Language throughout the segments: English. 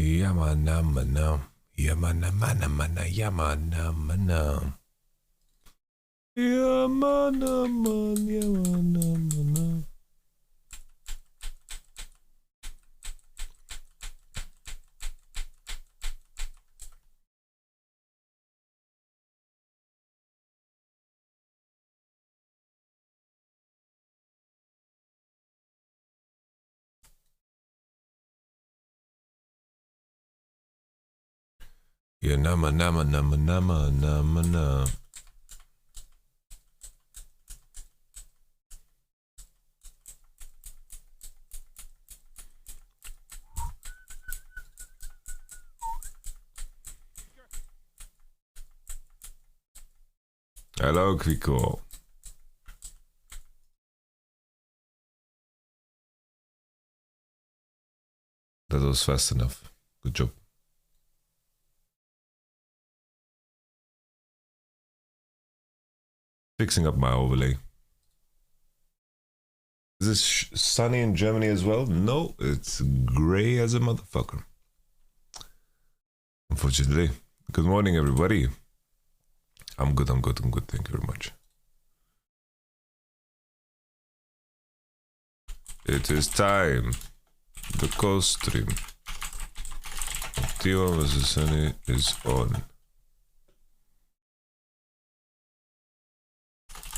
Yamana mana. Yamana mana mana. Yamana mana. Yamana mana. Yamana mana. Yeah, nama nama nama nama nama nama. Hello, Kiko. That was fast enough. Good job. Fixing up my overlay. Is this sunny in Germany as well? No, it's gray as a motherfucker. Unfortunately. Good morning, everybody. I'm good. Thank you very much. It is time. The costream. Tio vs Sunny is on.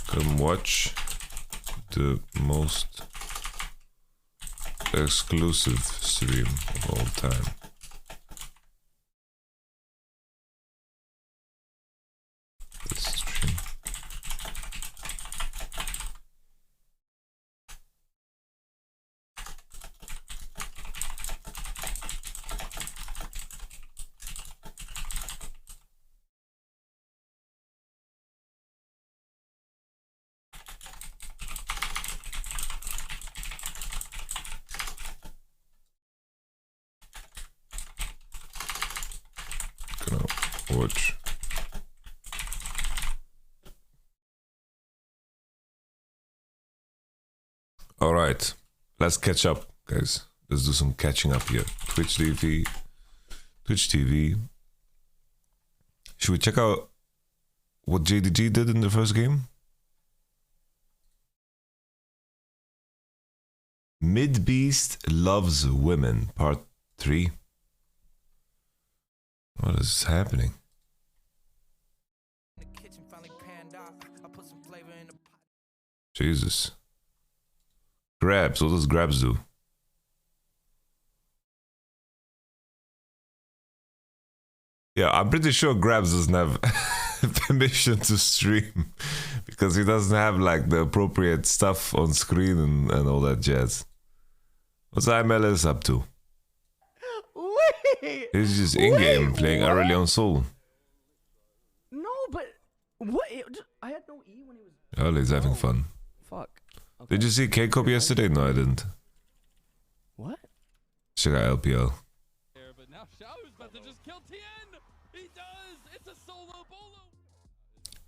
Come watch the most exclusive stream of all time. This stream. Watch. All right, let's catch up, guys. Let's do some catching up here. Twitch TV. Should we check out what JDG did in the first game? Mid Beast Loves Women, Part 3. What is happening? Jesus. Grabs, what does grabs do? Yeah, I'm pretty sure grabs doesn't have permission to stream because he doesn't have like the appropriate stuff on screen and all that jazz. What's IMLS up to? Wait! He's just in-game playing Aurelion Soul. No, but what? I had no E when he was. Oh, he's having fun. Fuck. Okay. Did you see K-Cop yesterday? No, I didn't. What? Check out LPL. But now Xiao's about to just kill Tien. He does. It's a solo bolo.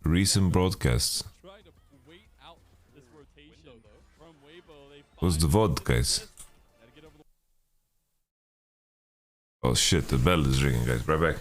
Recent broadcasts. Trying to wait out this rotation from Weibo. What's the VOD, guys? Oh shit, the bell is ringing, guys. Right back.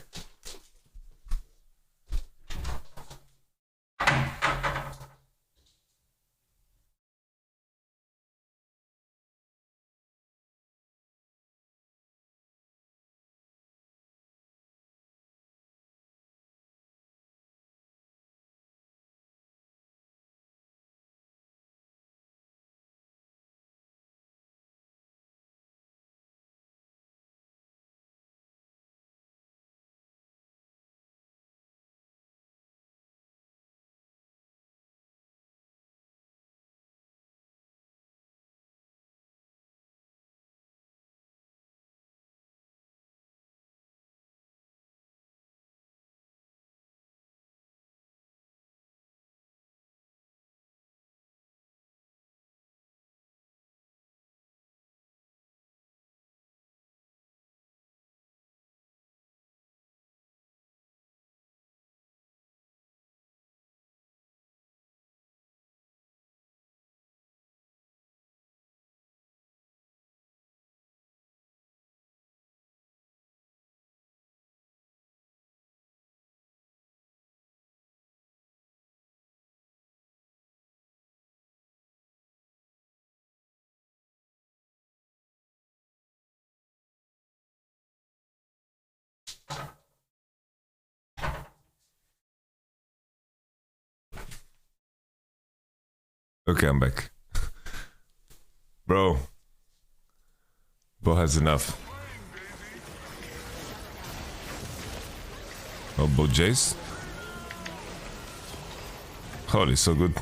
Okay, I'm back. Bro. Bro has enough. Oh, Bo Jace. Holy, so good.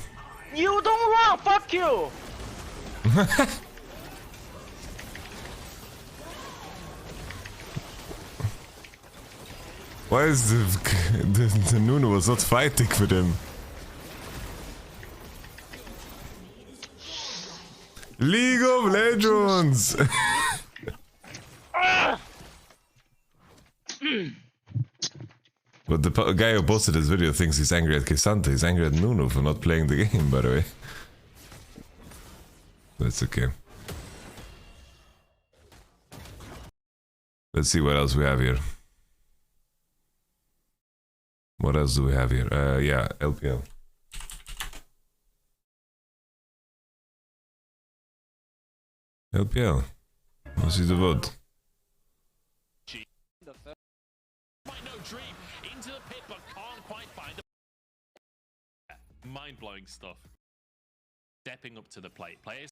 You don't wrong. Fuck you. Why is the Nuno was not fighting with him? League of Legends! But the guy who posted this video thinks he's angry at Kisanta. He's angry at Nuno for not playing the game, by the way. That's okay. Let's see what else we have here. What else do we have here? Yeah, LPL. LPL. Let's see the vote. Mind-blowing stuff. Stepping up to the plate. Players.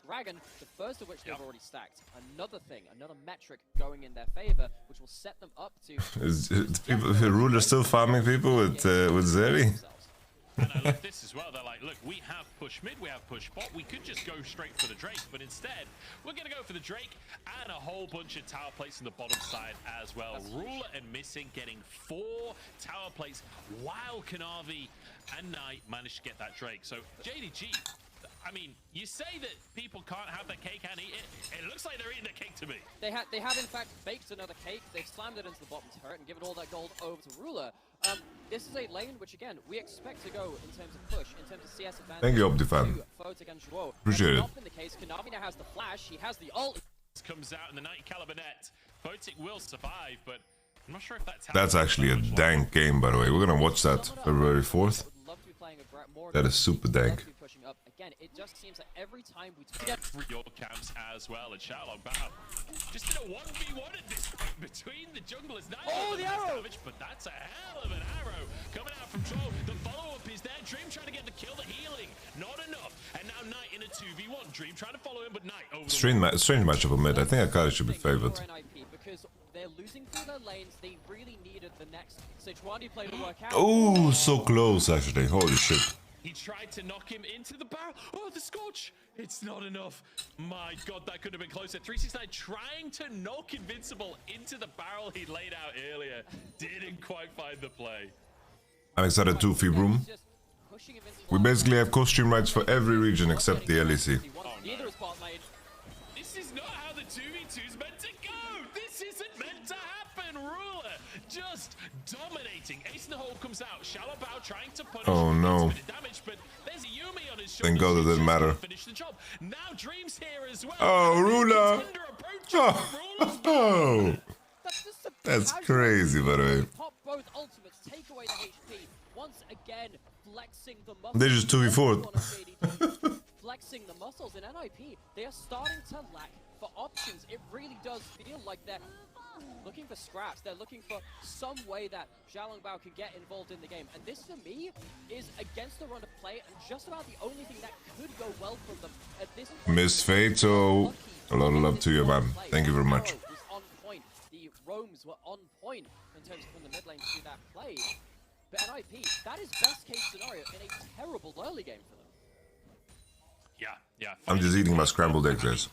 Dragon, the first of which they've already stacked. Another thing, another metric going in their favor, which will set them up to. Is people, the ruler still farming people with Zeri? And I love this as well. They're like, look, we have push mid, we have push bot. We could just go straight for the Drake, but instead, we're going to go for the Drake and a whole bunch of tower plates on the bottom side as well. Ruler and Missing getting 4 tower plates while Kanavi and Knight managed to get that Drake. So JDG, I mean, you say that people can't have their cake and eat it. It looks like they're eating their cake to me. They have in fact baked another cake. They've slammed it into the bottom turret and given all that gold over to Ruler. This is a lane which, again, we expect to go in terms of push, in terms of CS advantage. Thank you, Optifan. Appreciate it. Not been the case. Kanavi now has the flash. He has the ult. Comes out in the Knight Caliber net. Photic will survive, but I'm not sure if that's actually a dank game, by the way. We're gonna watch that February 4th. That is super dank. Again, it just seems that every time we get your camps as well, and Shallow Bow just in a 1v1 at this point between the junglers. Oh, the arrow! Damage, but that's a hell of an arrow coming out from Troll. The follow-up is there. Dream trying to get the kill, the healing, not enough. And now Knight in a 2v1. Dream trying to follow him, but Knight over. Strange matchup on mid. I think Akali should be favored. Because they're losing through their lanes. They really needed the next Sejuani play to work out. Oh, so close actually. Holy shit. He tried to knock him into the barrel. Oh, the Scorch! It's not enough. My God, that could have been closer. 369 trying to knock Invincible into the barrel he laid out earlier. Didn't quite find the play. I'm excited too, Fibroom. We basically have costume rights for every region except the LEC. Oh, no. This is not how the 2v2 is meant to go. This isn't meant to happen. Ruler just dominating. Ace in the hole comes out. Shallow Bow trying to punish. Oh no. Damage, but there's a Yumi on his shoulder. Thank God it didn't matter. Finish the job. Now Dream's here as well. Oh, Ruler. Oh. That's crazy, by the way. Pop both ultimates, take away the HP. Once again, flexing the muscles. They just 2v4. Flexing the muscles in NIP. They are starting to lack for options. It really does feel like they're looking for scraps. They're looking for some way that Xiaolongbao can get involved in the game. And this, for me, is against the run of play and just about the only thing that could go well for them at this point. Miss Fato, a lot of love to you, man. Thank you very much. On point. The roams were on point in terms of from the mid lane to that play. But NIP, that is best case scenario in a terrible early game for them. Yeah. I'm just eating my scrambled eggs, guys.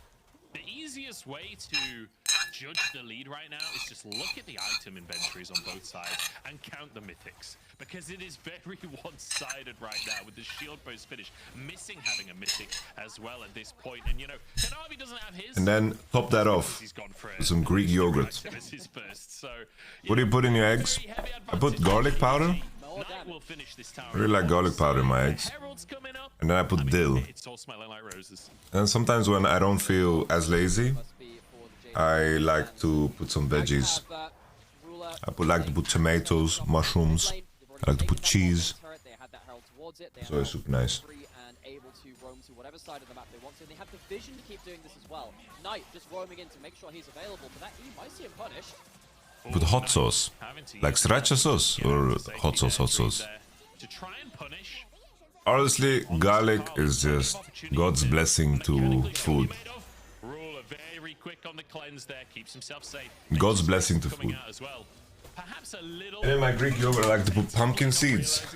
The easiest way to judge the lead right now is just look at the item inventories on both sides and count the mythics, because it is very one-sided right now with the shield post finish. Missing having a mythic as well at this point, and you know, Kanavi doesn't have his. And then top that off with some Greek yogurt. What do you put in your eggs? I put garlic powder. I really like garlic powder in my eggs. And then I put dill. And sometimes when I don't feel as lazy, I like to put some veggies. I like to put tomatoes, mushrooms. I like to put cheese. So it's super nice. They have the vision to keep doing this as well. Knight just roaming in to make sure he's available, but that you might see him punished. Put hot sauce, like sriracha sauce or hot sauce. To try and punish, Honestly, garlic is just God's blessing to food. Ruler very quick on the cleanse there, keeps himself safe. God's blessing to food. As well. Perhaps a little. And in my Greek yogurt, I like to put pumpkin seeds.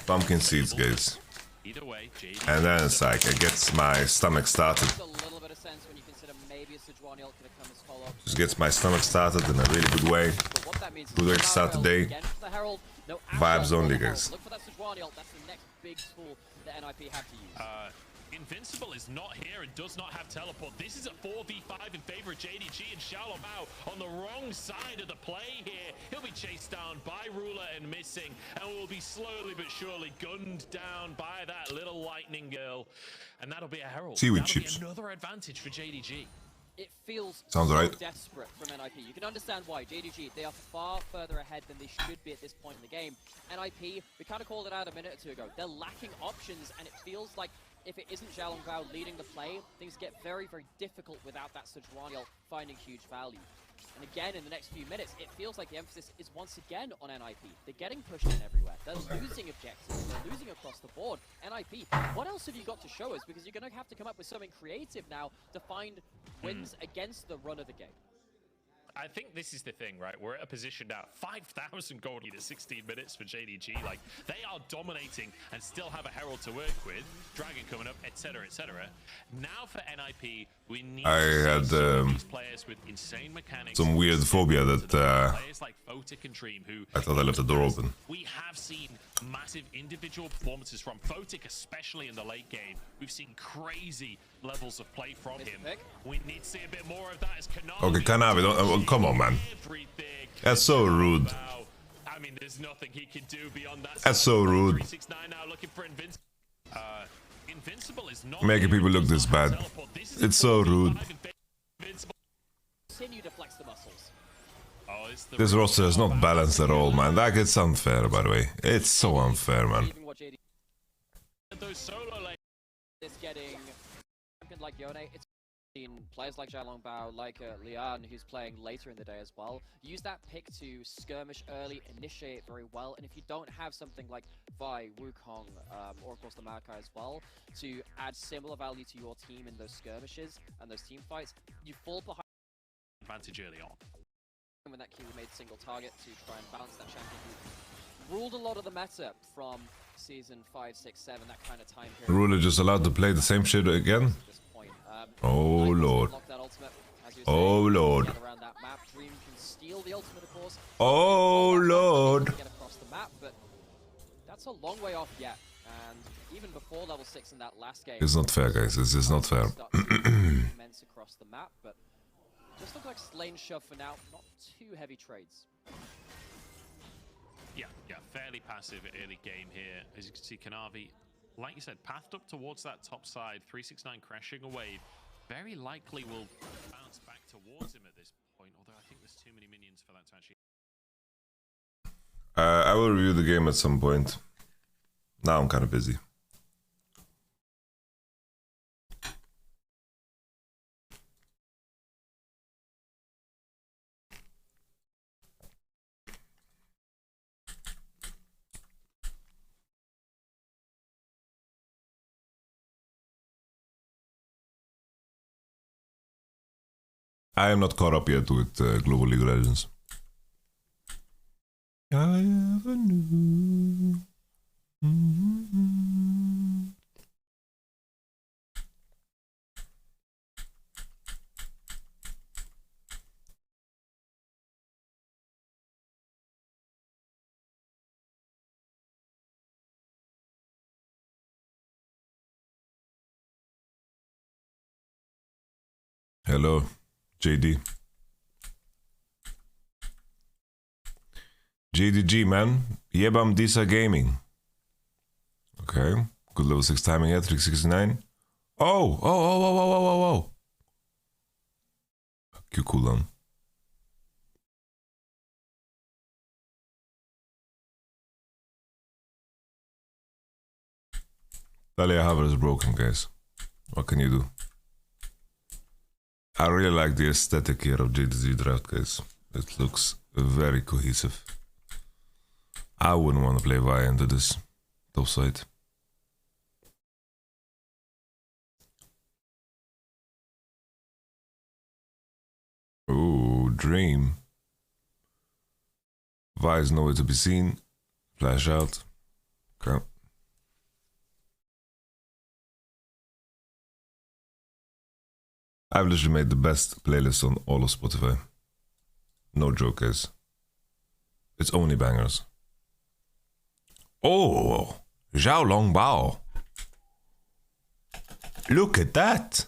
Pumpkin seeds, guys. Either way, And then it's like, it gets my stomach started. A little bit of sense when you consider maybe a Sejuani ult could have come as follow-up. Just gets my stomach started in a really good way. But what that means is Good way to start the day. again for the Herald. No Vibes action only, for the guys. Herald. Look for that Sejuani ult. That's the next big tool that NIP have to use. Invincible is not here and does not have teleport. This is a 4v5 in favor of JDG, and Xiao Mao on the wrong side of the play here. He'll be chased down by Ruler and missing, and will be slowly but surely gunned down by that little lightning girl. And that'll be a Herald. Seaweed That'll chips. be another advantage for JDG. It feels Sounds so right. desperate from NIP. You can understand why. JDG, they are far further ahead than they should be at this point in the game. NIP, we kind of called it out a minute or two ago. They're lacking options, and it feels like if it isn't Xiaolong Bao leading the play, things get very, very difficult without that Sejuani finding huge value. And again, in the next few minutes, it feels like the emphasis is once again on NIP. They're getting pushed in everywhere. They're losing objectives. They're losing across the board. NIP, what else have you got to show us? Because you're going to have to come up with something creative now to find wins against the run of the game. I think this is the thing, right? We're at a position now, 5,000 gold in 16 minutes for JDG. Like, they are dominating and still have a Herald to work with. Dragon coming up, etc., etc. Now for NIP, we need to see some of these players with insane mechanics. Some weird phobia that players like Photic and Dream, who I thought I left the door open. we have seen massive individual performances from Photic, especially in the late game. We've seen crazy levels of play from him. We need to see a bit more of that as Kanavi. Okay, Kanavi, don't, come on, man. That's so rude. I mean, there's nothing he can do beyond that. That's so rude. 369 now looking for Invincible. Invincible is not Making people look this bad. It's so rude. Continue to flex the muscles. This roster is not balanced at all, man. Like, it's unfair, by the way. It's so unfair, man. Even what JD Those solo lanes. is getting champion like Yone, it's seen players like Xiaolong Bao, like Lian, who's playing later in the day as well, use that pick to skirmish early, initiate very well, and if you don't have something like Vi, Wukong, or of course the Maokai as well, to add similar value to your team in those skirmishes and those team fights, you fall behind Advantage early on. when that Kiwi made single target to try and balance that champion who ruled a lot of the meta from season 5, 6, 7, that kind of time period. Ruler just allowed to play the same shit again? At this point. Oh, Lord. Lock that ultimate, as you were Oh, saying, Lord. get around that map. Dream can steal the ultimate, of course. Oh, Lord. Get across the map, but that's a long way off yet. And even before level 6 in that last game, It's not fair, guys. It's just not fair. immense across the map, but just look like lane shove for now. Not too heavy trades. Yeah, fairly passive early game here. As you can see, Kanavi, like you said, pathed up towards that top side. 369 crashing away. Very likely will bounce back towards him at this point, although I think there's too many minions for that to actually... I will review the game at some point. Now I'm kind of busy. I am not caught up yet with Global League of Legends. I ever knew. Hello, JD. JDG, man. Yebam Disa Gaming. Okay. Good level 6 timing here, 369. Oh. Q cooldown. Talia Haver is broken, guys. What can you do? I really like the aesthetic here of JDG draft, guys. It looks very cohesive. I wouldn't want to play Vi into this top side. Dream. Vice nowhere to be seen. Flash out. Okay. I've literally made the best playlist on all of Spotify. No joke, guys. It's only bangers. Oh, Zhao Long Bao. Look at that.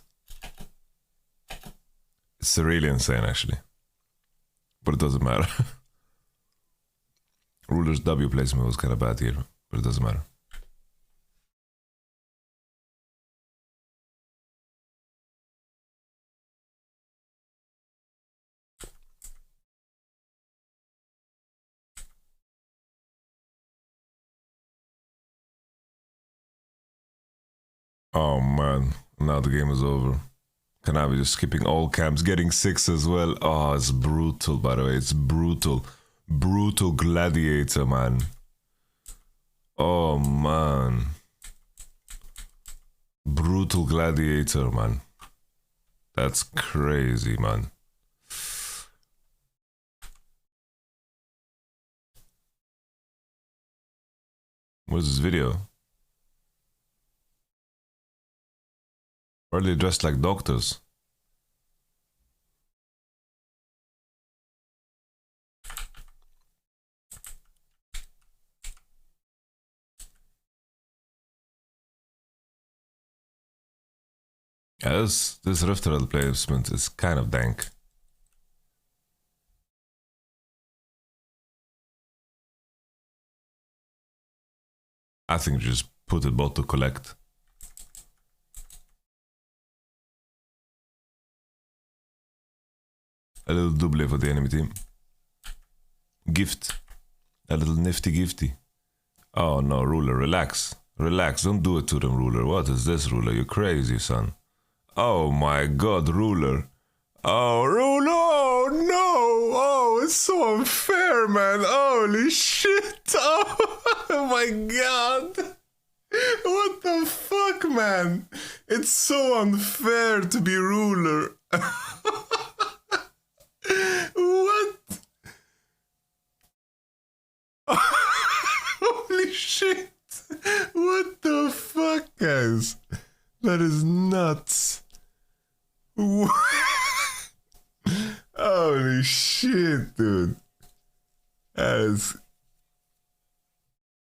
It's really insane, actually. But it doesn't matter. Ruler's W placement was kind of bad here, but it doesn't matter. Oh man, now the game is over. Kanavi just skipping all camps, getting 6 as well. Oh, it's brutal, by the way. It's brutal. Brutal gladiator, man. Oh man. Brutal gladiator, man. That's crazy, man. What is this video? Why are they dressed like doctors? Yeah, this Rift Herald placement is kind of dank. I think just put it bot to collect. A little double for the enemy team. Gift. A little nifty gifty. Oh no, Ruler, relax. Relax, don't do it to them, Ruler. What is this, Ruler? You're crazy, son. Oh my god, Ruler. Oh, Ruler, oh no! Oh, it's so unfair, man. Holy shit! Oh my god! What the fuck, man? It's so unfair to be Ruler. What? Holy shit! What the fuck, guys? That is nuts. Holy shit, dude. That is...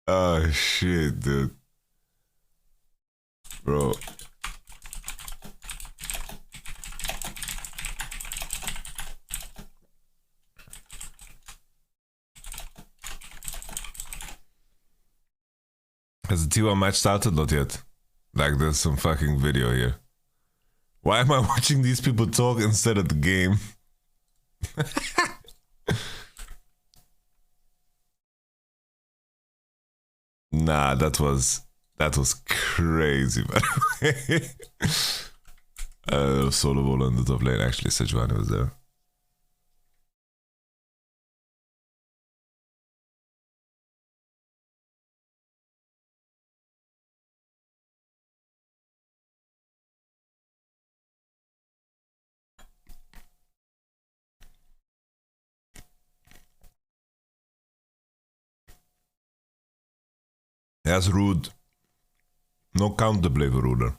Oh shit, dude. Bro. Has the T1 match started? Not yet. Like, there's some fucking video here. Why am I watching these people talk instead of the game? Nah, that was crazy, by the way. Solo ball on the top lane. Actually, Sejuani was there. That's rude. No counterplay for Ruler.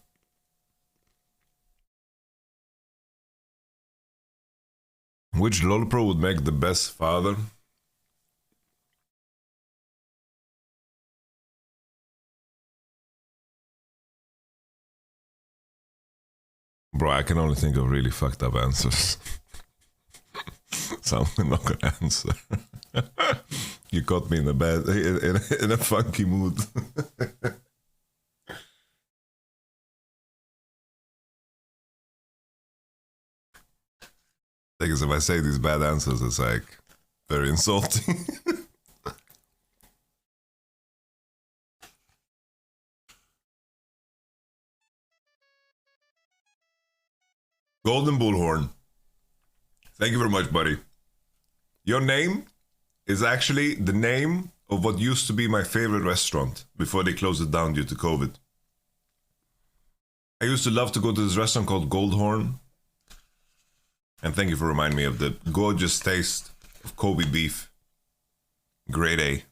Which LoL pro would make the best father? Bro, I can only think of really fucked up answers. So I'm not gonna answer. You caught me in a bad, in a funky mood. Because if I say these bad answers, it's like very insulting. Golden Bullhorn. Thank you very much, buddy. Your name is actually the name of what used to be my favorite restaurant before they closed it down due to COVID. I used to love to go to this restaurant called Goldhorn. And thank you for reminding me of the gorgeous taste of Kobe beef. Grade A.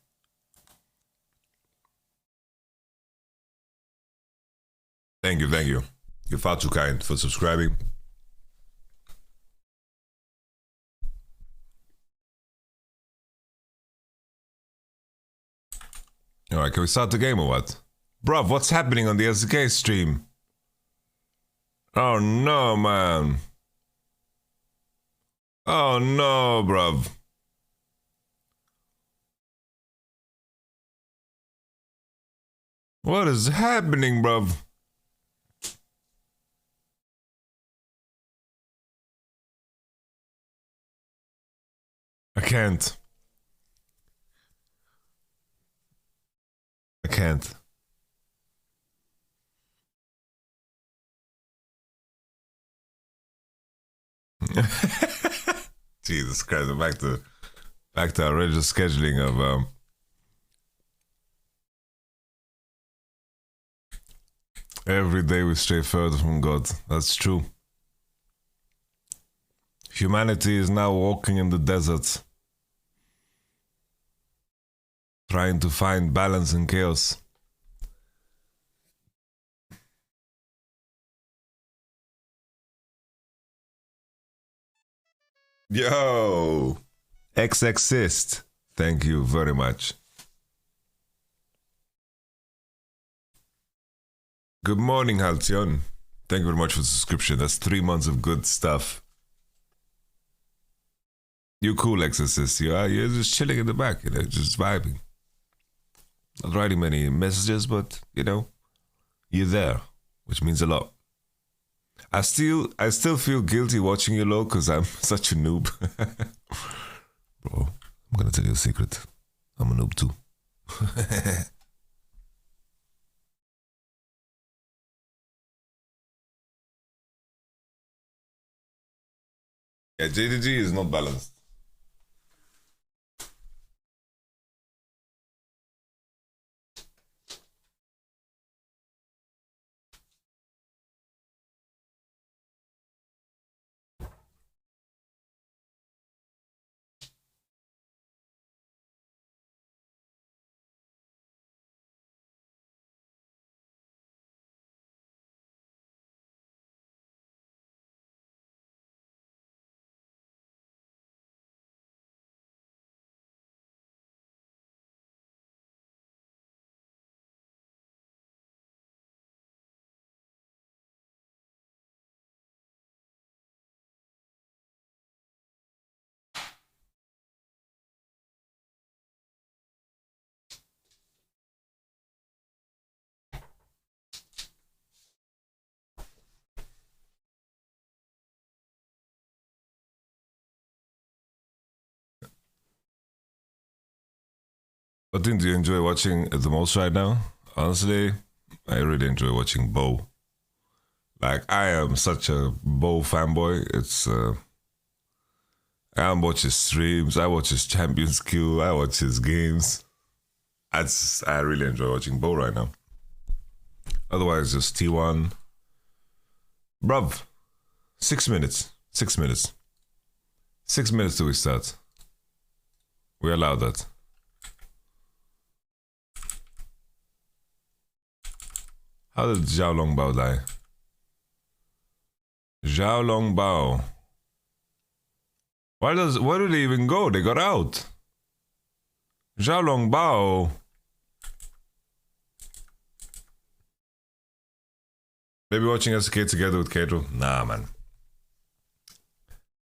Thank you, thank you. You're far too kind for subscribing. Alright, can we start the game or what? Bruv, what's happening on the SK stream? Oh no, man. Oh no, bruv. What is happening, bruv? I can't. I can't. Jesus Christ, back to our regular scheduling of every day we stray further from God. That's true. Humanity is now walking in the desert, trying to find balance in chaos. Yo! X-Exist. Thank you very much. Good morning, Halcyon. Thank you very much for the subscription. That's 3 months of good stuff. You're cool, Exorcist. You're just chilling in the back, just vibing. Not writing many messages, but, you're there, which means a lot. I still feel guilty watching you, Lo, because I'm such a noob. Bro, I'm gonna tell you a secret. I'm a noob too. Yeah, JDG is not balanced. What thing do you enjoy watching the most right now? Honestly, I really enjoy watching Bo. Like, I am such a Bo fanboy. I watch his streams, I watch his Champions Queue, I watch his games. I really enjoy watching Bo right now. Otherwise, just T1. Bruv, 6 minutes. 6 minutes. 6 minutes till we start. We allow that. How did Zhao Longbao die? Zhao Longbao. Where did they even go? They got out. Zhao Longbao. Maybe watching SK together with Kato? Nah, man.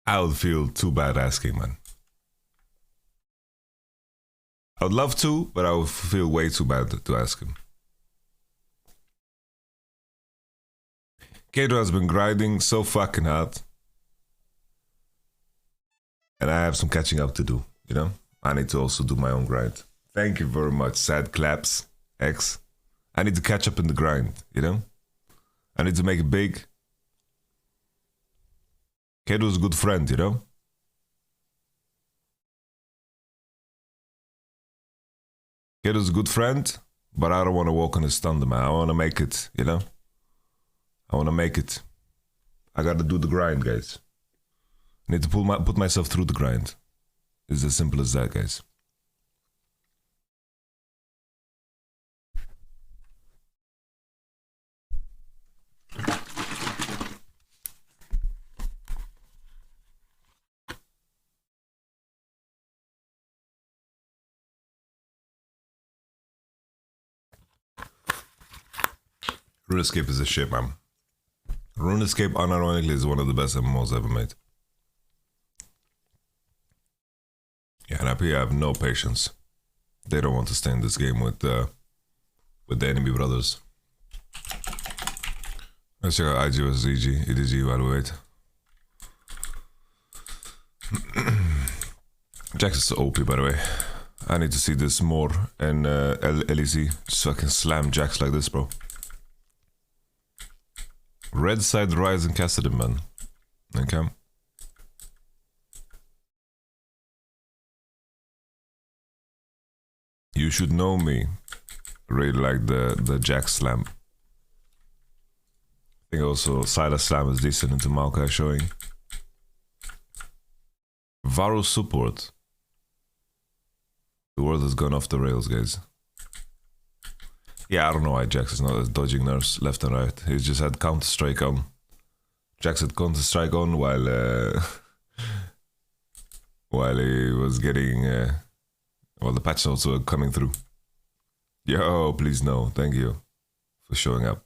I would feel too bad asking, man. I would love to, but I would feel way too bad to ask him. Kato has been grinding so fucking hard. And I have some catching up to do, I need to also do my own grind. Thank you very much, Sad Claps, X. I need to catch up in the grind, I need to make it big. Kato's a good friend, Kato's a good friend, but I don't want to walk on his thunder, man. I want to make it, I want to make it. I got to do the grind, guys. I need to put myself through the grind. It's as simple as that, guys. RuneScape is a shit, man. RuneScape, unironically, is one of the best MMOs ever made. Yeah, and I have no patience. They don't want to stay in this game with the enemy brothers. Let's check out IG vs EG. EDG evaluate. Jax is OP, by the way. I need to see this more in LEC, so I can slam Jax like this, bro. Red side rise and Cassidy, man. Okay. You should know me. Really like the Jax slam. I think also Silas slam is decent into Maokai showing. Varus support. The world has gone off the rails, guys. Yeah, I don't know why Jax is not dodging nerfs left and right. He's just had Counter-Strike on. Jax had Counter-Strike on while while he was getting well, the patch notes were coming through. Yo, please no, thank you for showing up.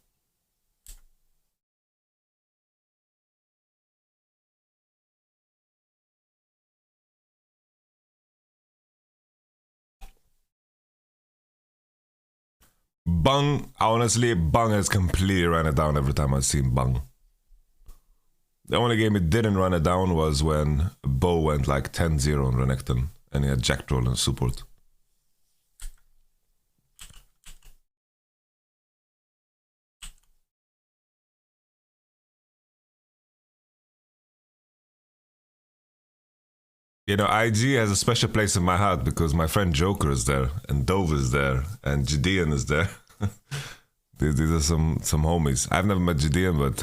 Bung, honestly, Bung has completely run it down every time I've seen Bung. The only game it didn't run it down was when Bo went like 10-0 on Renekton and he had Jack Troll and support. You know, IG has a special place in my heart because my friend Joker is there, and Dove is there, and Gideon is there. These are some homies. I've never met Gideon, but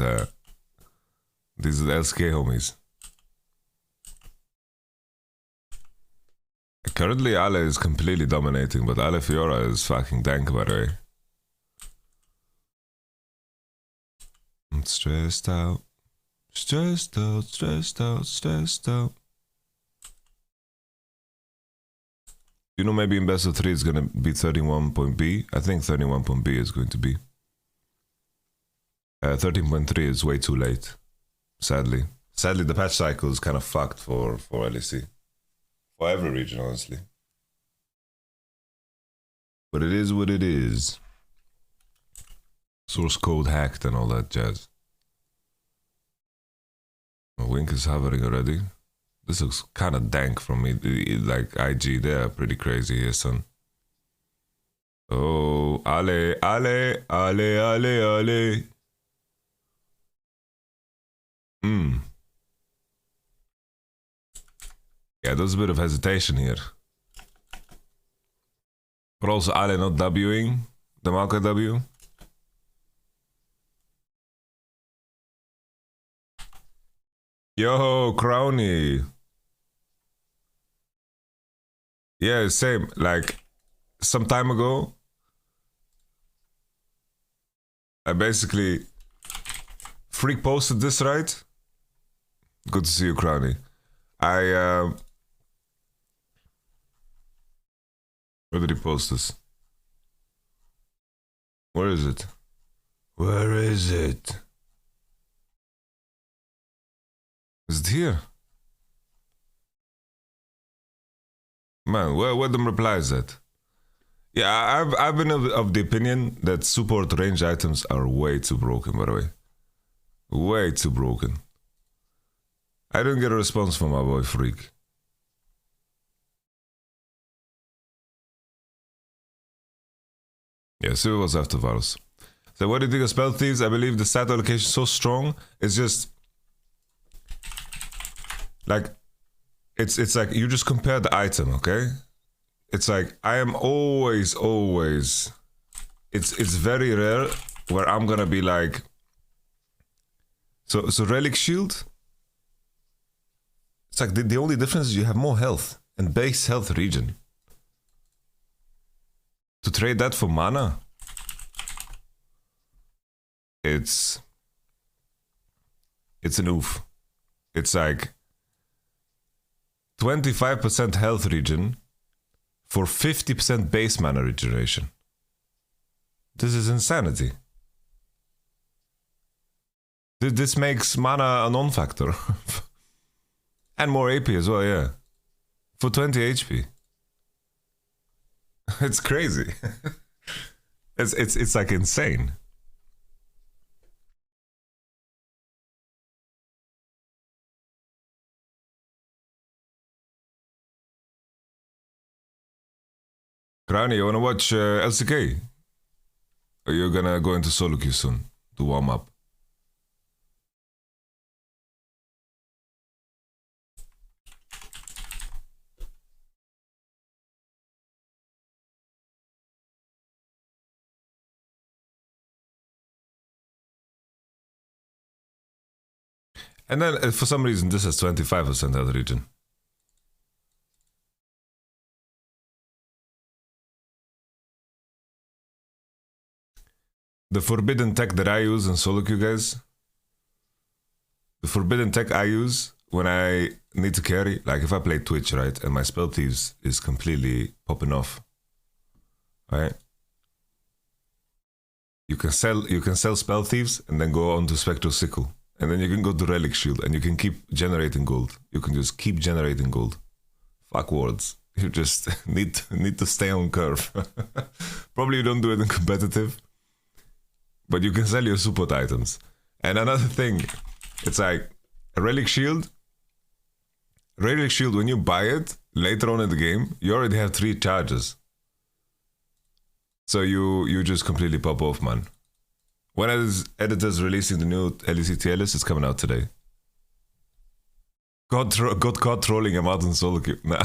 these are the LSK homies. Currently, Ale is completely dominating, but Ale Fiora is fucking dank, by the way. I'm stressed out. Stressed out, stressed out, stressed out. You know, maybe in best of 3 it's gonna be 31.B. I think 31.B is going to be. 13.3 is way too late. Sadly. Sadly, the patch cycle is kind of fucked for LEC. For every region, honestly. But it is what it is. Source code hacked and all that jazz. Wink is hovering already. This looks kind of dank from me. Like IG, they're pretty crazy here, son. Oh, Ale, Ale, Ale, Ale, Ale. Yeah, there's a bit of hesitation here. But also Ale not Wing the Maokai W. Yo, Crowny. Yeah, same. Like, some time ago, I basically freak posted this, right? Good to see you, Crowny. Where did he post this? Where is it? Where is it? Is it here? Man, where them replies at? Yeah, I've been of the opinion that support range items are way too broken, by the way. Way too broken. I didn't get a response from my boy Freak. Yeah, so it was after Varus. So what do you think of Spell Thieves? I believe the stat allocation is so strong, it's just... Like... It's like you just compare the item, okay? It's like I am always it's very rare where I'm gonna be like so Relic Shield It's like the only difference is you have more health and base health regen. To trade that for mana, it's an oof. It's like 25% health regen for 50% base mana regeneration. This is insanity. This makes mana a non-factor. And more AP as well, yeah. For 20 HP. It's crazy. It's like insane. Krani, you wanna watch LCK? Or you're gonna go into solo queue soon to warm up? And then for some reason this has 25% health regen. The forbidden tech that I use in solo queue, guys. The forbidden tech I use when I need to carry, like if I play Twitch, right, and my spell thieves is completely popping off, right? You can sell spell thieves and then go on to Spectral Sickle, and then you can go to Relic Shield and you can keep generating gold. You can just keep generating gold. Fuck wards. You just need to stay on curve. Probably you don't do it in competitive, but you can sell your support items. And another thing, it's like a Relic Shield. Relic Shield, when you buy it later on in the game, you already have 3 charges. So you just completely pop off, man. When is editors releasing the new LEC tier list? It's coming out today. Got caught trolling him out in solo queue. Nah.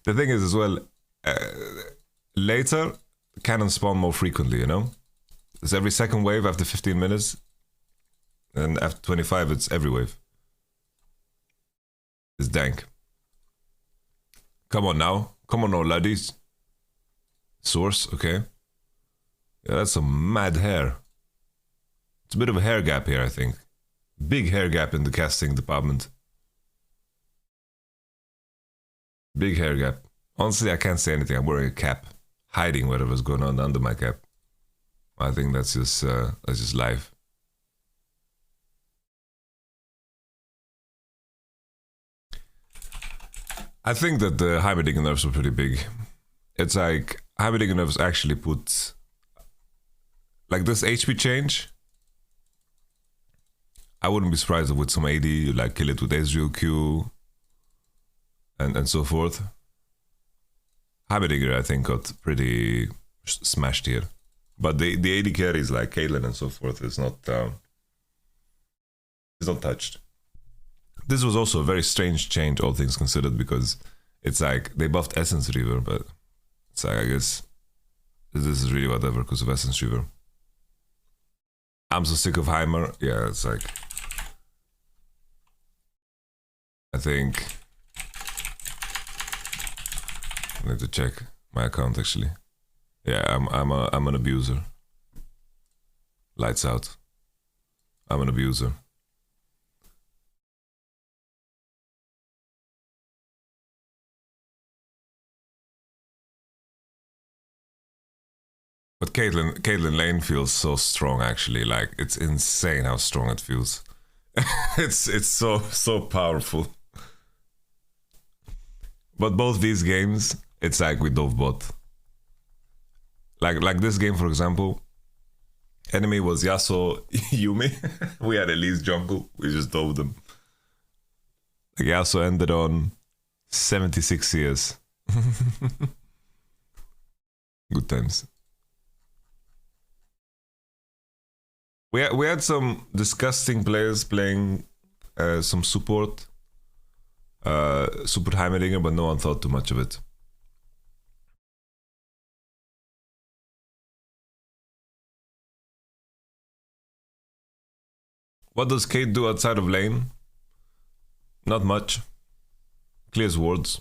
The thing is as well, later cannons spawn more frequently, you know? It's every second wave after 15 minutes. And after 25, it's every wave. It's dank. Come on now. Come on now, laddies. Source, okay. Yeah, that's some mad hair. It's a bit of a hair gap here, I think. Big hair gap in the casting department. Big hair gap. Honestly, I can't say anything. I'm wearing a cap. Hiding whatever's going on under my cap. I think that's just life. I think that the Heimerdinger nerfs were pretty big. It's like Heimerdinger nerfs actually put like this HP change. I wouldn't be surprised if with some AD you like kill it with Ezreal Q and so forth. Heimerdinger I think got pretty smashed here. But the AD carries like Caitlyn and so forth is not touched. This was also a very strange change, all things considered, because it's like they buffed Essence Reaver, but it's like I guess this is really whatever because of Essence Reaver. I'm so sick of Heimer. Yeah, it's like I think I need to check my account actually. Yeah, I'm an abuser. Lights out. I'm an abuser. But Caitlyn Lane feels so strong actually. Like it's insane how strong it feels. it's so powerful. But both these games, it's like we dove bot. Like this game, for example, enemy was Yasuo Yumi. We had Elise jungle. We just dove them. Like Yasuo ended on 76 CS. Good times. We had some disgusting players playing some support Heimerdinger, but no one thought too much of it. What does Kate do outside of lane? Not much. Clears wards.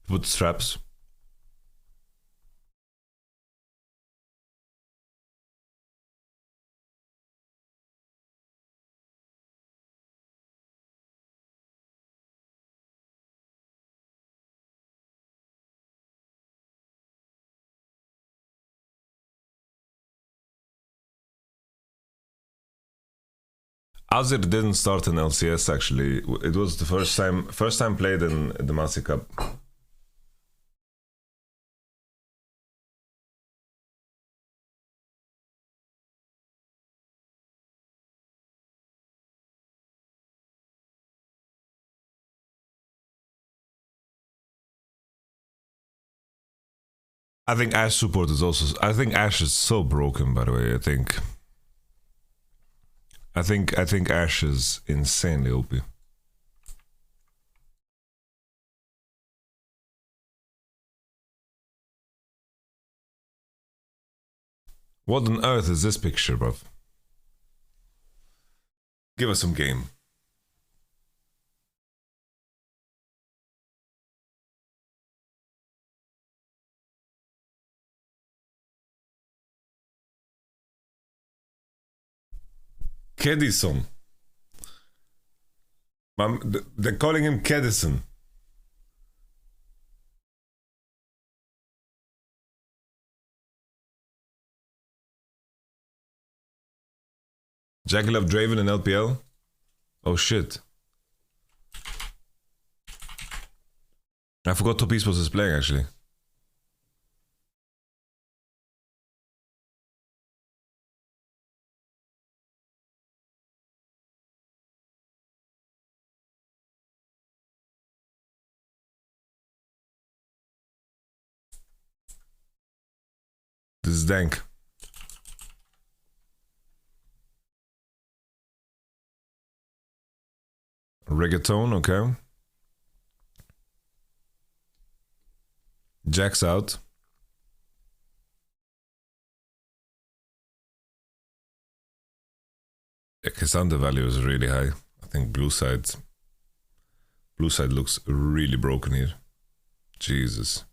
Put straps. Azir didn't start in LCS actually. It was the first time played in the Master Cup. I think Ashe support is also. I think Ashe is so broken. By the way, I think Ashe is insanely OP. What on earth is this picture, bruv? Give us some game. Kedison. They're calling him Kedison. Jackal Draven in LPL? Oh shit. I forgot Top Esports is playing actually. This is dank. Reggaeton, okay. Jack's out. Cassandra value is really high. I think blue side looks really broken here. Jesus.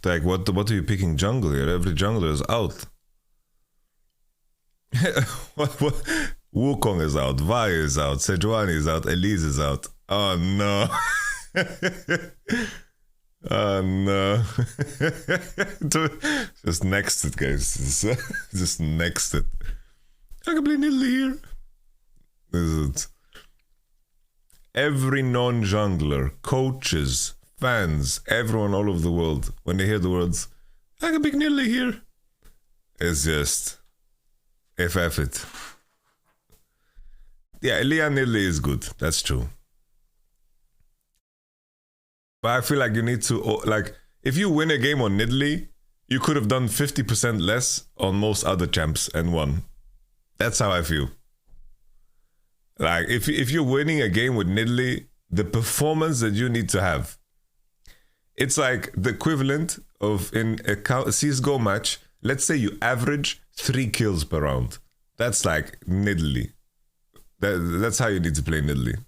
Like, what are you picking jungle here? Every jungler is out. what? Wukong is out, Vi is out, Sejuani is out, Elise is out. Oh no. Oh no. Just next it, guys. Just next it. I can play Nidalee here. This is it. Every non-jungler, coaches, fans, everyone all over the world, when they hear the words, I can pick Nidalee here, it's just FF it. Yeah, Leon Nidalee is good, that's true. But I feel like you need to, like, if you win a game on Nidalee, you could have done 50% less on most other champs and won. That's how I feel. Like, if you're winning a game with Nidalee, the performance that you need to have, it's like the equivalent of in a CSGO match, let's say you average 3 kills per round. That's like Nidalee. That's how you need to play Nidalee.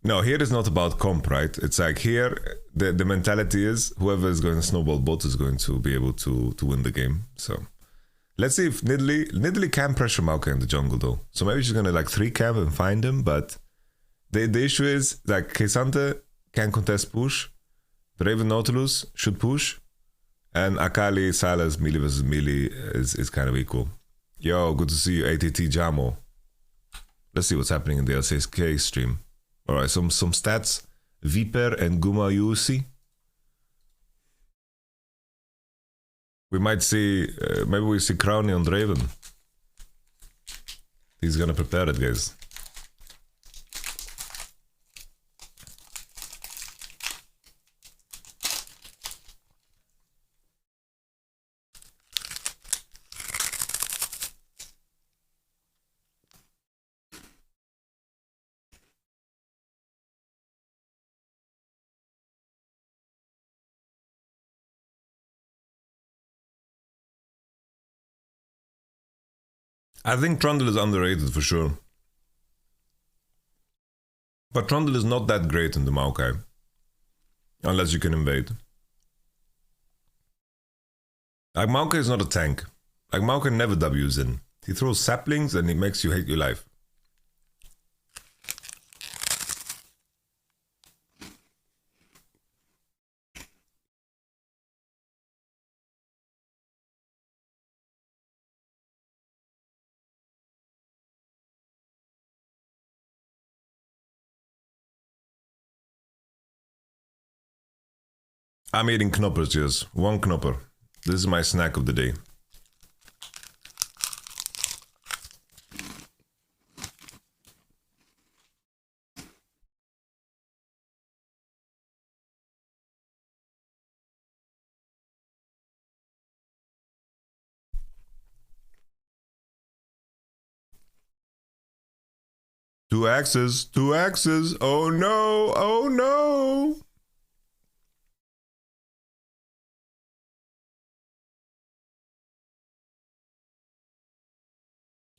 No, here is not about comp, right? It's like here, the mentality is whoever is going to snowball bot is going to be able to win the game. So let's see if Nidalee can pressure Maokai in the jungle though. So maybe she's going to like 3 camp and find him, but the issue is like K'Sante can contest push, Draven Nautilus should push, and Akali, Sylas, melee versus melee is kind of equal. Yo, good to see you, ATT Jamo. Let's see what's happening in the LCSK stream. Alright, some stats. Viper and Guma UC. We might see, maybe we see Crowny on Draven. He's gonna prepare it, guys. I think Trundle is underrated for sure. But Trundle is not that great in the Maokai. Unless you can invade. Like, Maokai is not a tank. Like, Maokai never W's in. He throws saplings and he makes you hate your life. I'm eating knoppers, yes. One knopper. This is my snack of the day. Two axes, two axes. Oh no, oh no.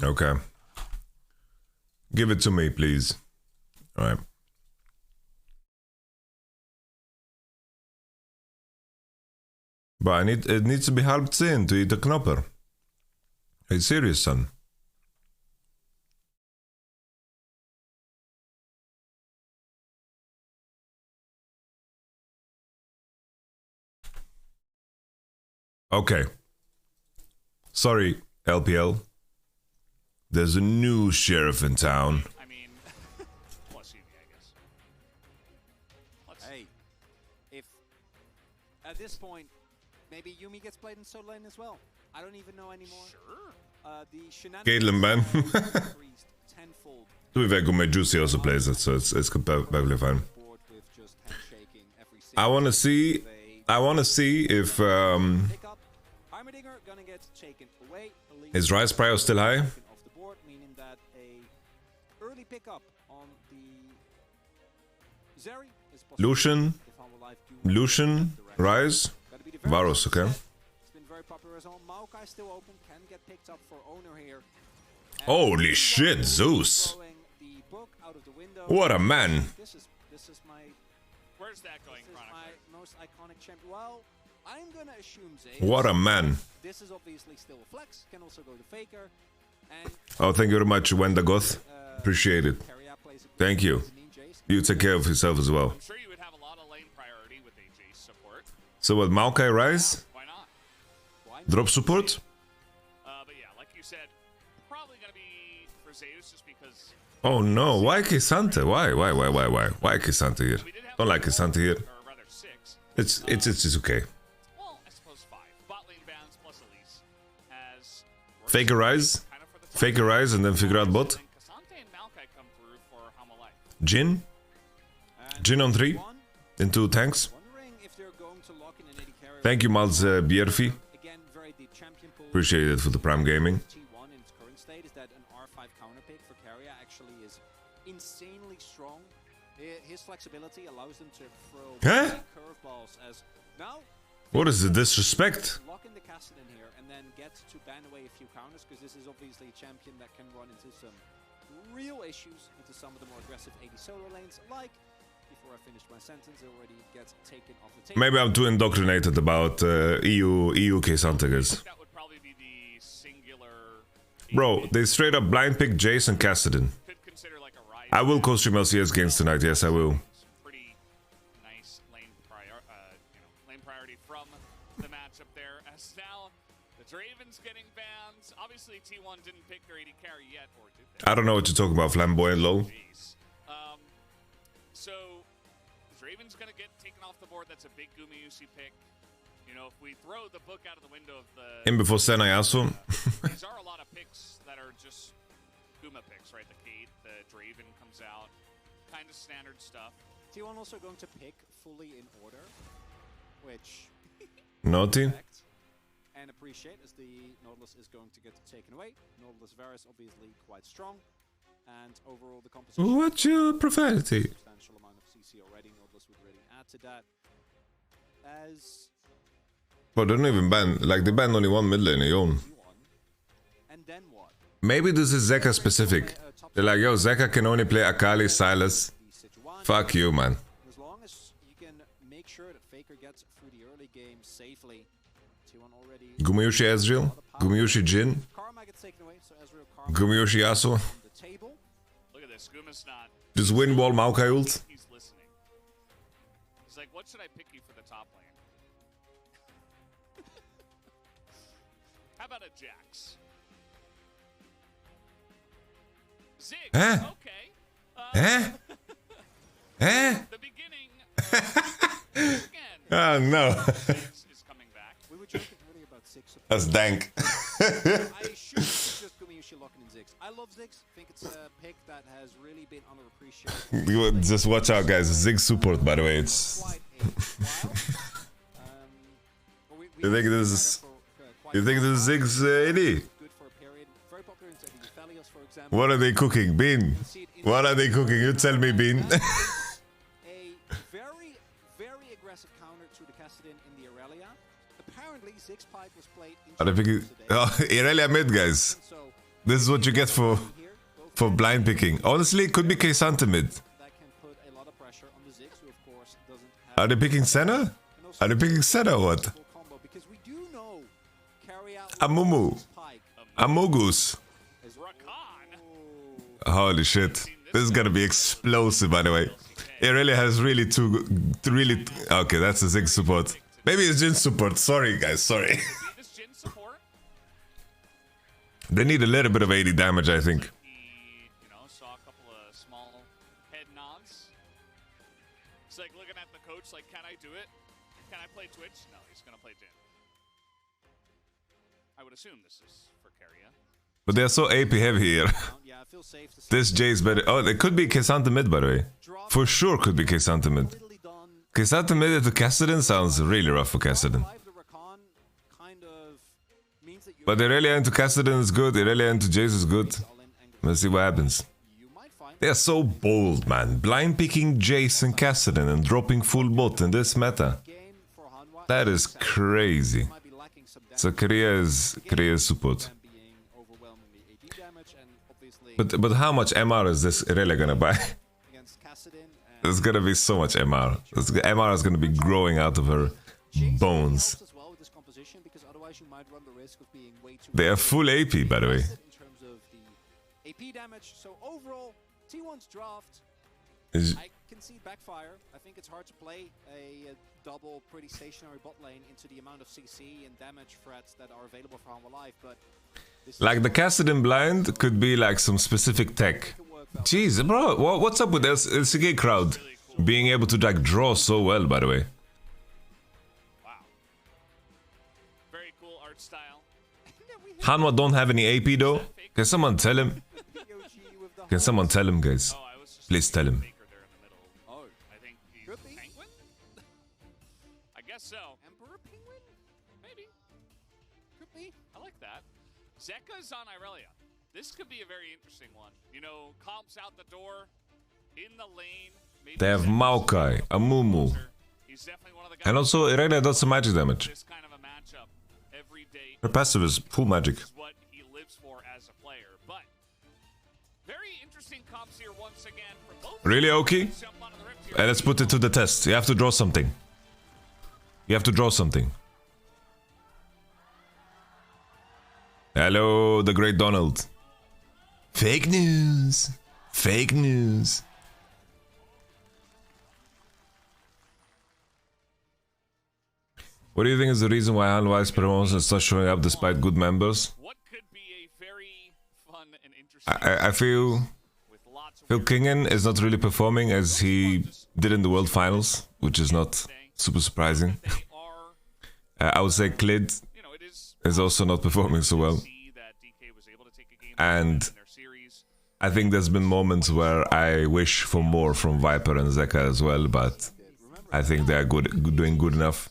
Okay. Give it to me, please. All right. But it needs to be halved in to eat a knopper. Are you serious, son? Okay. Sorry, LPL. There's a new sheriff in town. I mean, plus UV, I guess. Hey, if at this point, maybe Yumi gets played in solo lane as well. I don't even know anymore. Sure. The shenanigans Caitlyn, man. increased tenfold. To be fair, my Juicy also plays it, so it's perfectly fine. Board with just handshaking every I single wanna see. I wanna see if pickup. Heimerdinger gonna get taken away. his rise prior is still high. Off the board, meaning that a early pickup on the Zeri is possible. Lucian, If Humble Life do Lucian, rise, gotta be the very Varus, okay. It's been very popular as well. Maokai still open, can get picked up for owner here. And Holy shit, Zeus! throwing the book out of the window. What a man! This is my Where's that going, this is Chronicler? my most iconic champion. Well, I'm gonna assume Zay. What a man! This is obviously still a flex. Can also go to Faker. And Oh, thank you very much, Wenda Goth. Appreciate it. Carrier plays a Thank you. You take care of yourself as well. I'm sure you would have a lot of lane priority with AJ's support. So what, Maokai rise? Why not? Drop support? But yeah, like you said, probably gonna be for Zeus just because Oh no, why Kisante? Why? Why Kisante here? we did have Don't like Kisante here. or rather 6. It's okay. Well, I suppose 5. Bot lane bans plus Elise as Fake a rise, kind of for the fake a rise, and then figure out bot. Then Cassante and Maokai come through for Humble Life. Jin, Jin on 3, into tanks. Wondering if they're going to lock in an AD carry. Thank you, Malz Bierfi. Again, very deep champion pool. Appreciate it for the Prime Gaming. T1 in its current state is that an R5 counter pick for Carrier actually is insanely strong. His flexibility allows them to throw Huh? big curveballs as now What is the disrespect? lock in the castle in here and then get to ban away a few counters because this is obviously a champion that can run into some real issues into some of the more aggressive AD solo lanes, like before I finish my sentence, it already gets taken off the table. Maybe I'm too indoctrinated about EU Kisante guys. That would probably be the singular. Bro, they straight up blind pick Jason Cassidy. Could consider like a ride. I will co-stream LCS games tonight, yes I will. Some pretty nice lane priority from the matchup there. As now the Draven's getting banned. Obviously T1 didn't pick their AD carry yet, or did they? I don't know what you're talking about, Flamboyant lol. Jeez. So Draven's gonna get taken off the board. That's a big Gumayusi pick. You know, if we throw the book out of the window of the In before Senna Yasuo. these are a lot of picks that are just Guma picks, right? The Kate, the Draven comes out, kind of standard stuff. T1 also going to pick fully in order, which Naughty. respect and appreciate as the Nautilus is going to get taken away. Nautilus Varus obviously quite strong, and overall the composition. What's your profanity? Substantial amount of CC already. Nautilus would really add to that. As Bro, they don't even ban, like they banned only one mid lane, Yon. T1, and then what? Maybe this is Zeka specific. They're like, yo, Zeka can only play Akali, Silas. Fuck you, man. As long as you can make sure that Faker gets through the early game safely. T1 already Gumayushi Ezreal, Gumayushi Jin, Karma gets taken away, so Ezreal Karma Gumayushi Yasuo. on the table. Look at this. Guma's not. Just win wall Maokai ult. He's listening. He's like, what should I pick you for the top lane? How about a Jax? Ziggs. Huh? Okay. Eh? Eh? The beginning. Again. Oh no. Ziggs is coming back. We were joking earlier about Ziggs. That's dank. I assume it's just Gumayushi locking in Ziggs. I love Ziggs. I think it's a pick that has really been underappreciated. Just watch out, guys. Zig support, by the way. It's. Quite a while. You think this is? You think this is Zig's AD? Good for a period. Very popular in the Felios, for example. What are they cooking, Bean? What are they cooking? You tell me, Bean. A very, very aggressive counter to the Kassadin in the Aurelia. Apparently, Ziggs Pike was played in Are they picking? Oh, Irelia mid, guys. so This is what you get here, both blind picking. Honestly, it could be K-Santa mid. that can put a lot of pressure on the Ziggs, who of course doesn't have Are they picking Senna? Are they picking Senna or what? full combo, because we do know carry out Amumu. Ziggs Pike Amogus. is Rakan. Holy shit. This is gonna be explosive, by the way. Irelia has really really. Okay, that's a Zig support. Maybe it's Jin support. Sorry, guys. Sorry. Beat this Jin support. They need a little bit of 80 damage, I think. He, saw a couple of small head nods. He's like looking at the coach, like, can I do it? Can I play Twitch? No, he's gonna play Jin. I would assume this is for Keria. But they're so AP heavy here. yeah, I feel safe to say This Jay's better. Oh, it could be K-Santa mid, by the way. For sure could be K-Santa mid. literally done. K-Santa mid to Kassadin sounds really rough for Kassadin. Five the Rakan kind of means that But Irelia into Kassadin is good. Irelia into Jace is good. Let's see what happens. you might find They're so bold, man. Blind picking Jace and Kassadin and dropping full bot in this meta. game for Hanwha. That is crazy. Might be lacking some damage. So Korea is support. Them being overwhelmingly AD damage, and obviously But how much MR is this Irelia gonna buy? against Kassadin and There's gonna be so much MR. MR is gonna be growing out of her bones. helps as well with this composition, because otherwise you might run the risk of being way too They are full AP, by the way. in terms of the AP damage. So overall, T1's draft, Is- I can see backfire. I think it's hard to play a double pretty stationary bot lane into the amount of CC and damage threats that are available for Hanwha Live, but this Like the Kassadin blind could be like some specific tech. can work well. Jeez, bro, what's up with this LCK crowd being able to like draw so well? By the way, Wow. Very cool art style. Hanwha don't have any AP though. Can someone tell him? POG with the Can someone tell him, guys? Oh, I was just Please tell him. Baker there in the middle. Oh, I think he's Could be. Penguin? I guess so. Emperor Penguin? Maybe. Could be. I like that. Zeka's on Irelia. This could be a very interesting one. Comps out the door, in the lane. Maybe They have Zeka's Maokai, Amumu, He's definitely one of the guys and also Irelia does some magic damage. this kind of a matchup every day. Her passive is full magic. Is what he lives for as a player. But very interesting comps here once again from both. Really, Oki? Jump onto the rift here. And let's put it to the test. You have to draw something. You have to draw something. Hello, the great Donald. Fake news. Fake news. What do you think is the reason why Hanwha's promotions start showing up despite good members? What could be a very fun and interesting I feel with lots of Phil Kingen is not really performing as he did in the World Finals, which is not super surprising. they are, I would say Klid it is is also not performing so well. see that DK was able to take a game And in their series. I think there's been moments where I wish for more from Viper and Zeka as well, but I think they're doing good enough.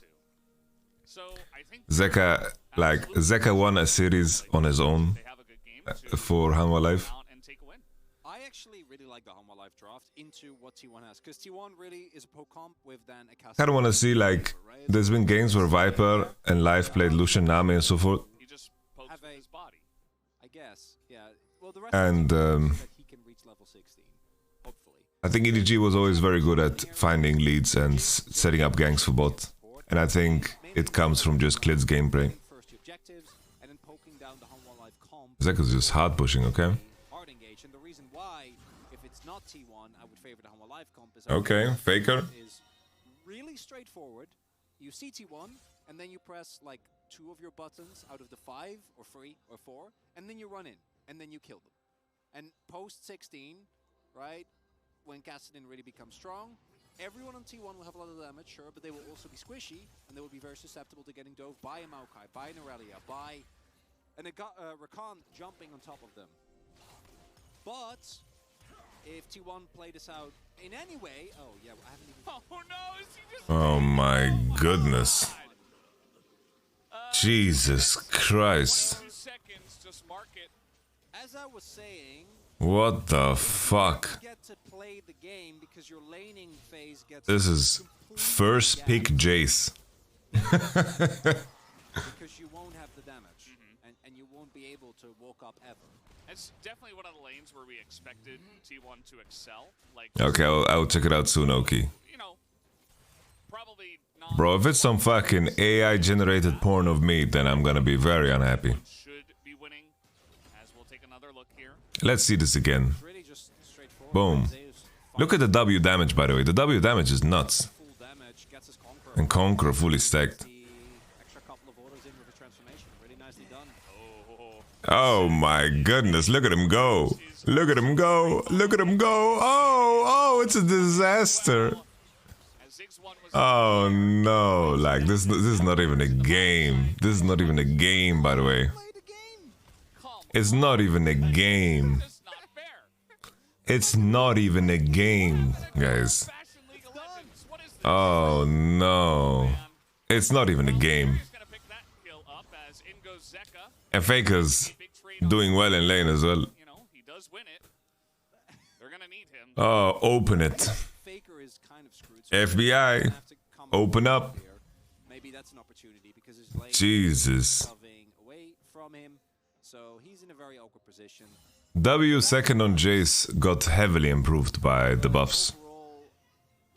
So I think Zeka won a series on his own they have a good game to for Hanwha Live. out and take a win. I actually really like the Hanwha Live draft into what T1 has, because T1 really is a pro comp with then a cast. I don't want to see there's been games where Viper and Live played Lucian, Nami and so forth. He just pokes Have with a- his body. I guess, yeah. Well, the rest And that he can reach level 16, hopefully. I think EDG was always very good at finding leads and setting up ganks for bot. And I think it comes from just Klid's gameplay. First objectives, and then poking down the Hanwha Life comp. Zeka's just hard pushing, okay? Hard engage, and the reason why, if it's not T1, I would favor the Hanwha Life comp is Okay, Faker. is really straightforward. You see T1, and then you press like 2 of your buttons out of the 5 or 3 or 4, and then you run in, and then you kill them. And post 16, right, when Kassadin really becomes strong, everyone on T1 will have a lot of damage, sure, but they will also be squishy, and they will be very susceptible to getting dove by a Maokai, by an Aurelia, by an Rakan jumping on top of them. But if T1 play this out in any way, oh yeah, I haven't even. Oh no! Is he just Oh my goodness. Jesus Christ. 2 seconds? Just mark it. As I was saying, What the fuck? you get to play the game because your laning phase gets. This is first pick Jace. Because you won't have the damage, and you won't be able to walk up ever. It's definitely one of the lanes where we expected T1 to excel. Like, Okay, I'll check it out soon, Oki. you know, probably not. Bro, if it's some fucking AI generated porn of me, then I'm gonna be very unhappy. Should be winning. As we'll take another look here. Let's see this again. It's really just straightforward. Boom. Zeus Look at the W damage, by the way. The W damage is nuts. full damage, gets his Conqueror. And Conqueror fully stacked. The extra couple of orders in with the transformation. Really nicely done. Oh my goodness, look at him go. Look at him go. Look at him go. Oh, it's a disaster. As Ziggs one was Oh no, like this is not even a game. This is not even a game, by the way. Play the game. calm. It's not even a game. It's not fair. It's not even a game, guys. Fashion League of Legends. What is this? Oh no. It's not even a game. He's gonna pick that kill up as in goes Zeka. And Faker's Big trade on, doing well in lane as well. you know, he does win it. They're gonna need him. Oh, open it. Faker is kind of screwed. So he's FBI, gonna have to come open up. here. Maybe that's an opportunity because his lane Jesus. is shoving away from him. So he's in a very awkward position. W second on Jace got heavily improved by the buffs. Overall,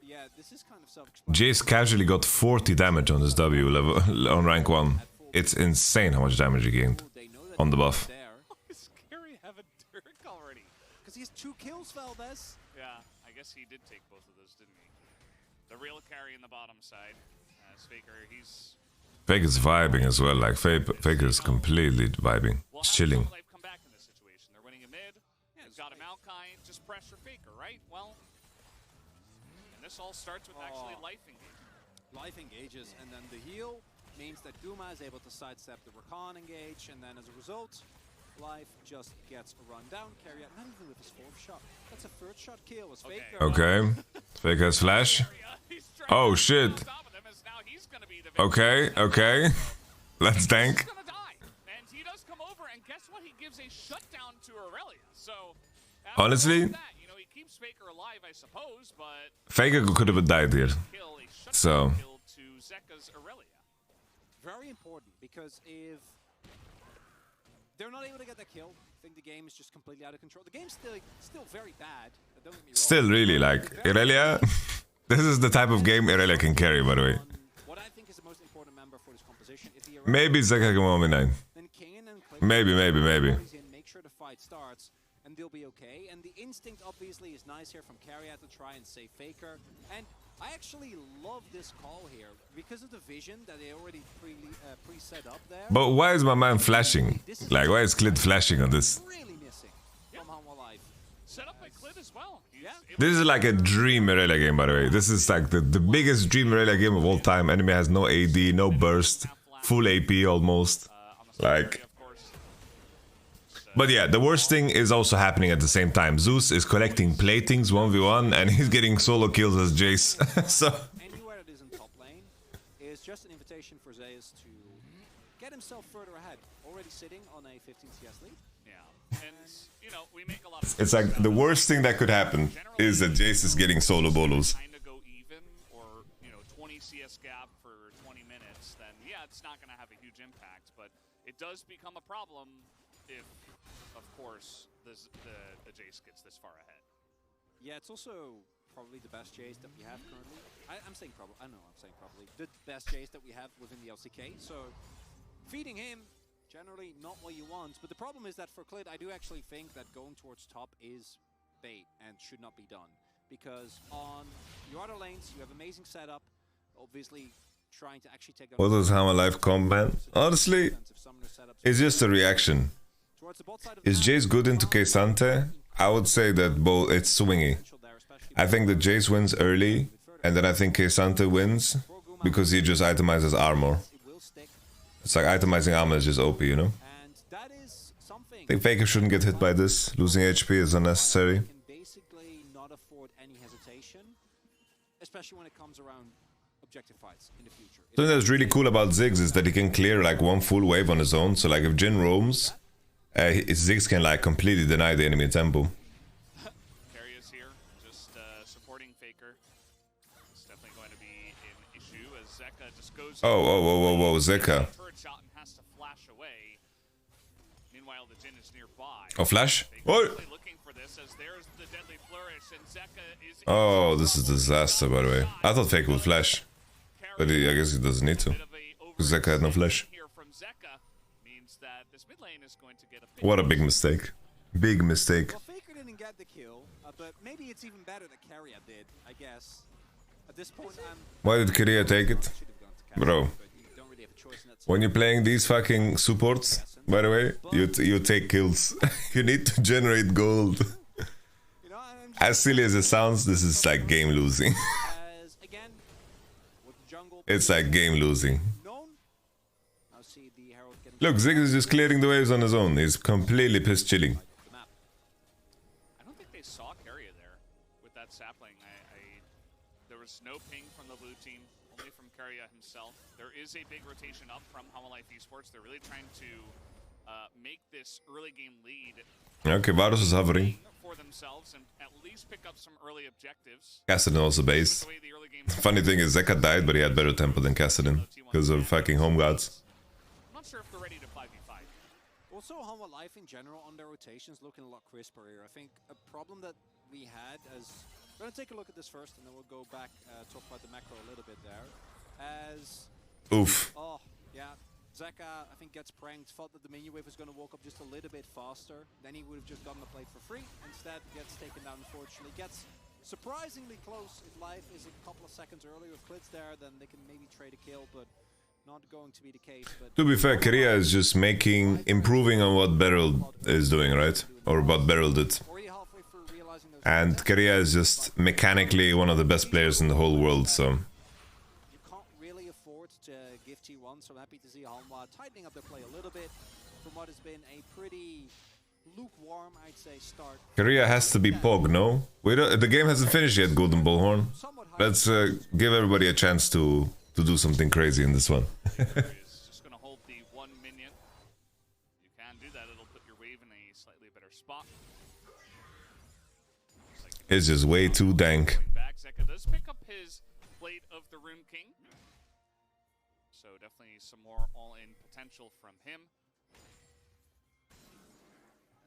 yeah, this is kind of self-explanatory. Jace casually got 40 damage on his W level on rank 1. It's insane how much damage he gained They know that on the he's buff. there Is Scary have a Dirk already? because he has 2 kills, Valdez. Yeah, I guess he did take both of those, didn't he? The real carry in the bottom side. As Faker, he's Faker's vibing as well, like Faker's completely vibing. well, He's how chilling. does Life come back in this situation? They're winning a mid. They've got a Maokai. Just pressure Faker, right? Well, and this all starts with actually Life engaging. Life engages, and then the heal means that Duma is able to sidestep the Rakan engage, and then as a result, Life just gets a run down. Carry out, not even with his 4th shot. That's a 3rd shot kill as Okay. Faker. Okay. Faker's flash. He's trying Oh to shit. on top of them as now he's gonna be the victim. Okay, okay. Let's He's tank. gonna die. And he does come over, and guess what? He gives a shutdown to Aurelia. So after Honestly- all of that, you know, he keeps Faker alive, I suppose, but Faker could have died here. kill a shutdown So- kill to Zeka's Aurelia. Very important, because if they're not able to get that kill, I think the game is just completely out of control. The game's still very bad. Don't get me wrong. Still really, like, Irelia, this is the type of game Irelia can carry, by the way. What I think is the most important member for this composition is the Maybe Zeka can 1v9. then Kayn and Clip Maybe. make sure the fight starts, and they'll be okay. And the instinct obviously is nice here from Carriat to try and save Faker. And I actually love this call here because of the vision that they already pre-set up there. But why is my man flashing? Like, why is Klid flashing on this? Really missing from Hanwha Life. Set up by Klid as well. He's Yeah. able This is like a dream Irelia game, by the way. This is like the biggest dream Irelia game of all time. Enemy has no AD, no burst, full AP almost. on the Like- secondary, of course. But yeah, the worst thing is also happening at the same time. Zeus is collecting platings 1v1 and he's getting solo kills as Jace. So Anywhere that is in top lane is just an invitation for Zeus to get himself further ahead. Already sitting on a 15 CS lead. Yeah. And, you know, we make a lot of it's like the worst thing that could happen is that Jace is getting solo bolos. kind of go even or, you know, 20 CS gap for 20 minutes, then yeah, it's not going to have a huge impact. But it does become a problem if, of course, the Jace gets this far ahead. Yeah, it's also probably the best Jace that we have currently. I'm saying probably. I know I'm saying probably the best Jace that we have within the LCK. So feeding him generally not what you want. But the problem is that for Clit, I do actually think that going towards top is bait and should not be done, because on your other lanes you have amazing setup. Obviously, trying to actually take. What does Hammer Life combat? Honestly, it's just a reaction. Is Jace good into Kesante? I would say that both. It's swingy. I think that Jace wins early, and then I think Kesante wins because he just itemizes armor. It's like itemizing armor is just OP, you know? I think Faker shouldn't get hit by this. Losing HP is unnecessary. Can basically not afford any hesitation, especially when it comes around objective fights in the future. Something that's really cool about Ziggs is that he can clear like one full wave on his own. So like if Jhin roams, Ziggs can like completely deny the enemy tempo. Carriers here, just supporting Faker. It's definitely going to be an issue as Zeka just goes. Oh, Zeka. Turret shot and has to flash away. Meanwhile, the Jhin is nearby. Oh, flash? Faker's Oh! really looking for this as there's the deadly flourish and Zeka is. Oh, this is a disaster, by the way. I thought Faker would flash, but I guess he doesn't need to. Because Zeka had no flash. Here from Zeka means that this mid lane is going to get a What a big mistake. Big mistake. Well, Faker didn't get the kill, but maybe it's even better that Carrier did, I guess. At this point, Why did Korea take it? should have gone to Carrier, Bro. but you don't really have a choice in that When you're playing these fucking supports, by the way, you take kills. You need to generate gold. You know, and As silly as it sounds, this is like game losing. as again with the jungle It's like game losing. known. Now see the Herald getting Look, Ziggs is just clearing the waves on his own. He's completely piss chilling. the map. I don't think they saw Carrier there with that sapling. There was no ping from the blue team, only from Carrier himself. There is a big rotation up from Life Esports. They're really trying to make this early game lead Okay, Varus is hovering. for themselves and at least pick up some early objectives. Kassadin also based. The way the early game Funny thing is, Zeka died, but he had better tempo than Kassadin. Because of fucking home guards. I'm not sure if they're ready to 5v5. Also, Hanwha Life in general on their rotations looking a lot crisper here. I think a problem that we had as... We're going to take a look at this first and then we'll go back, talk about the macro a little bit there. As... Oof. Oh, yeah. Zeka, I think, gets pranked, thought that the minion wave was going to walk up just a little bit faster. Then he would have just gotten the plate for free. Instead, gets taken down, unfortunately. Gets surprisingly close. If Life is a couple of seconds earlier with Clits there, then they can maybe trade a kill, but not going to be the case. But To be fair, Korea is just improving on what Beryl is doing, right? Or what Beryl did. already halfway through realizing those And Korea is just mechanically one of the best players in the whole world, so... you can't really afford to give T1, so I'm happy to see Hanwha tightening up their play a little bit from what has been a pretty lukewarm, I'd say, start. Korea has to be Pog, no? The game hasn't finished yet, Golden Bullhorn. Somewhat high. Let's give everybody a chance to do something crazy in this one. Is just going to hold the one minion. You can do that. It'll put your wave in a slightly better spot. It's just way too dank. Going back, Zeka does pick up his Blade of the Rune King. So definitely some more all-in potential from him.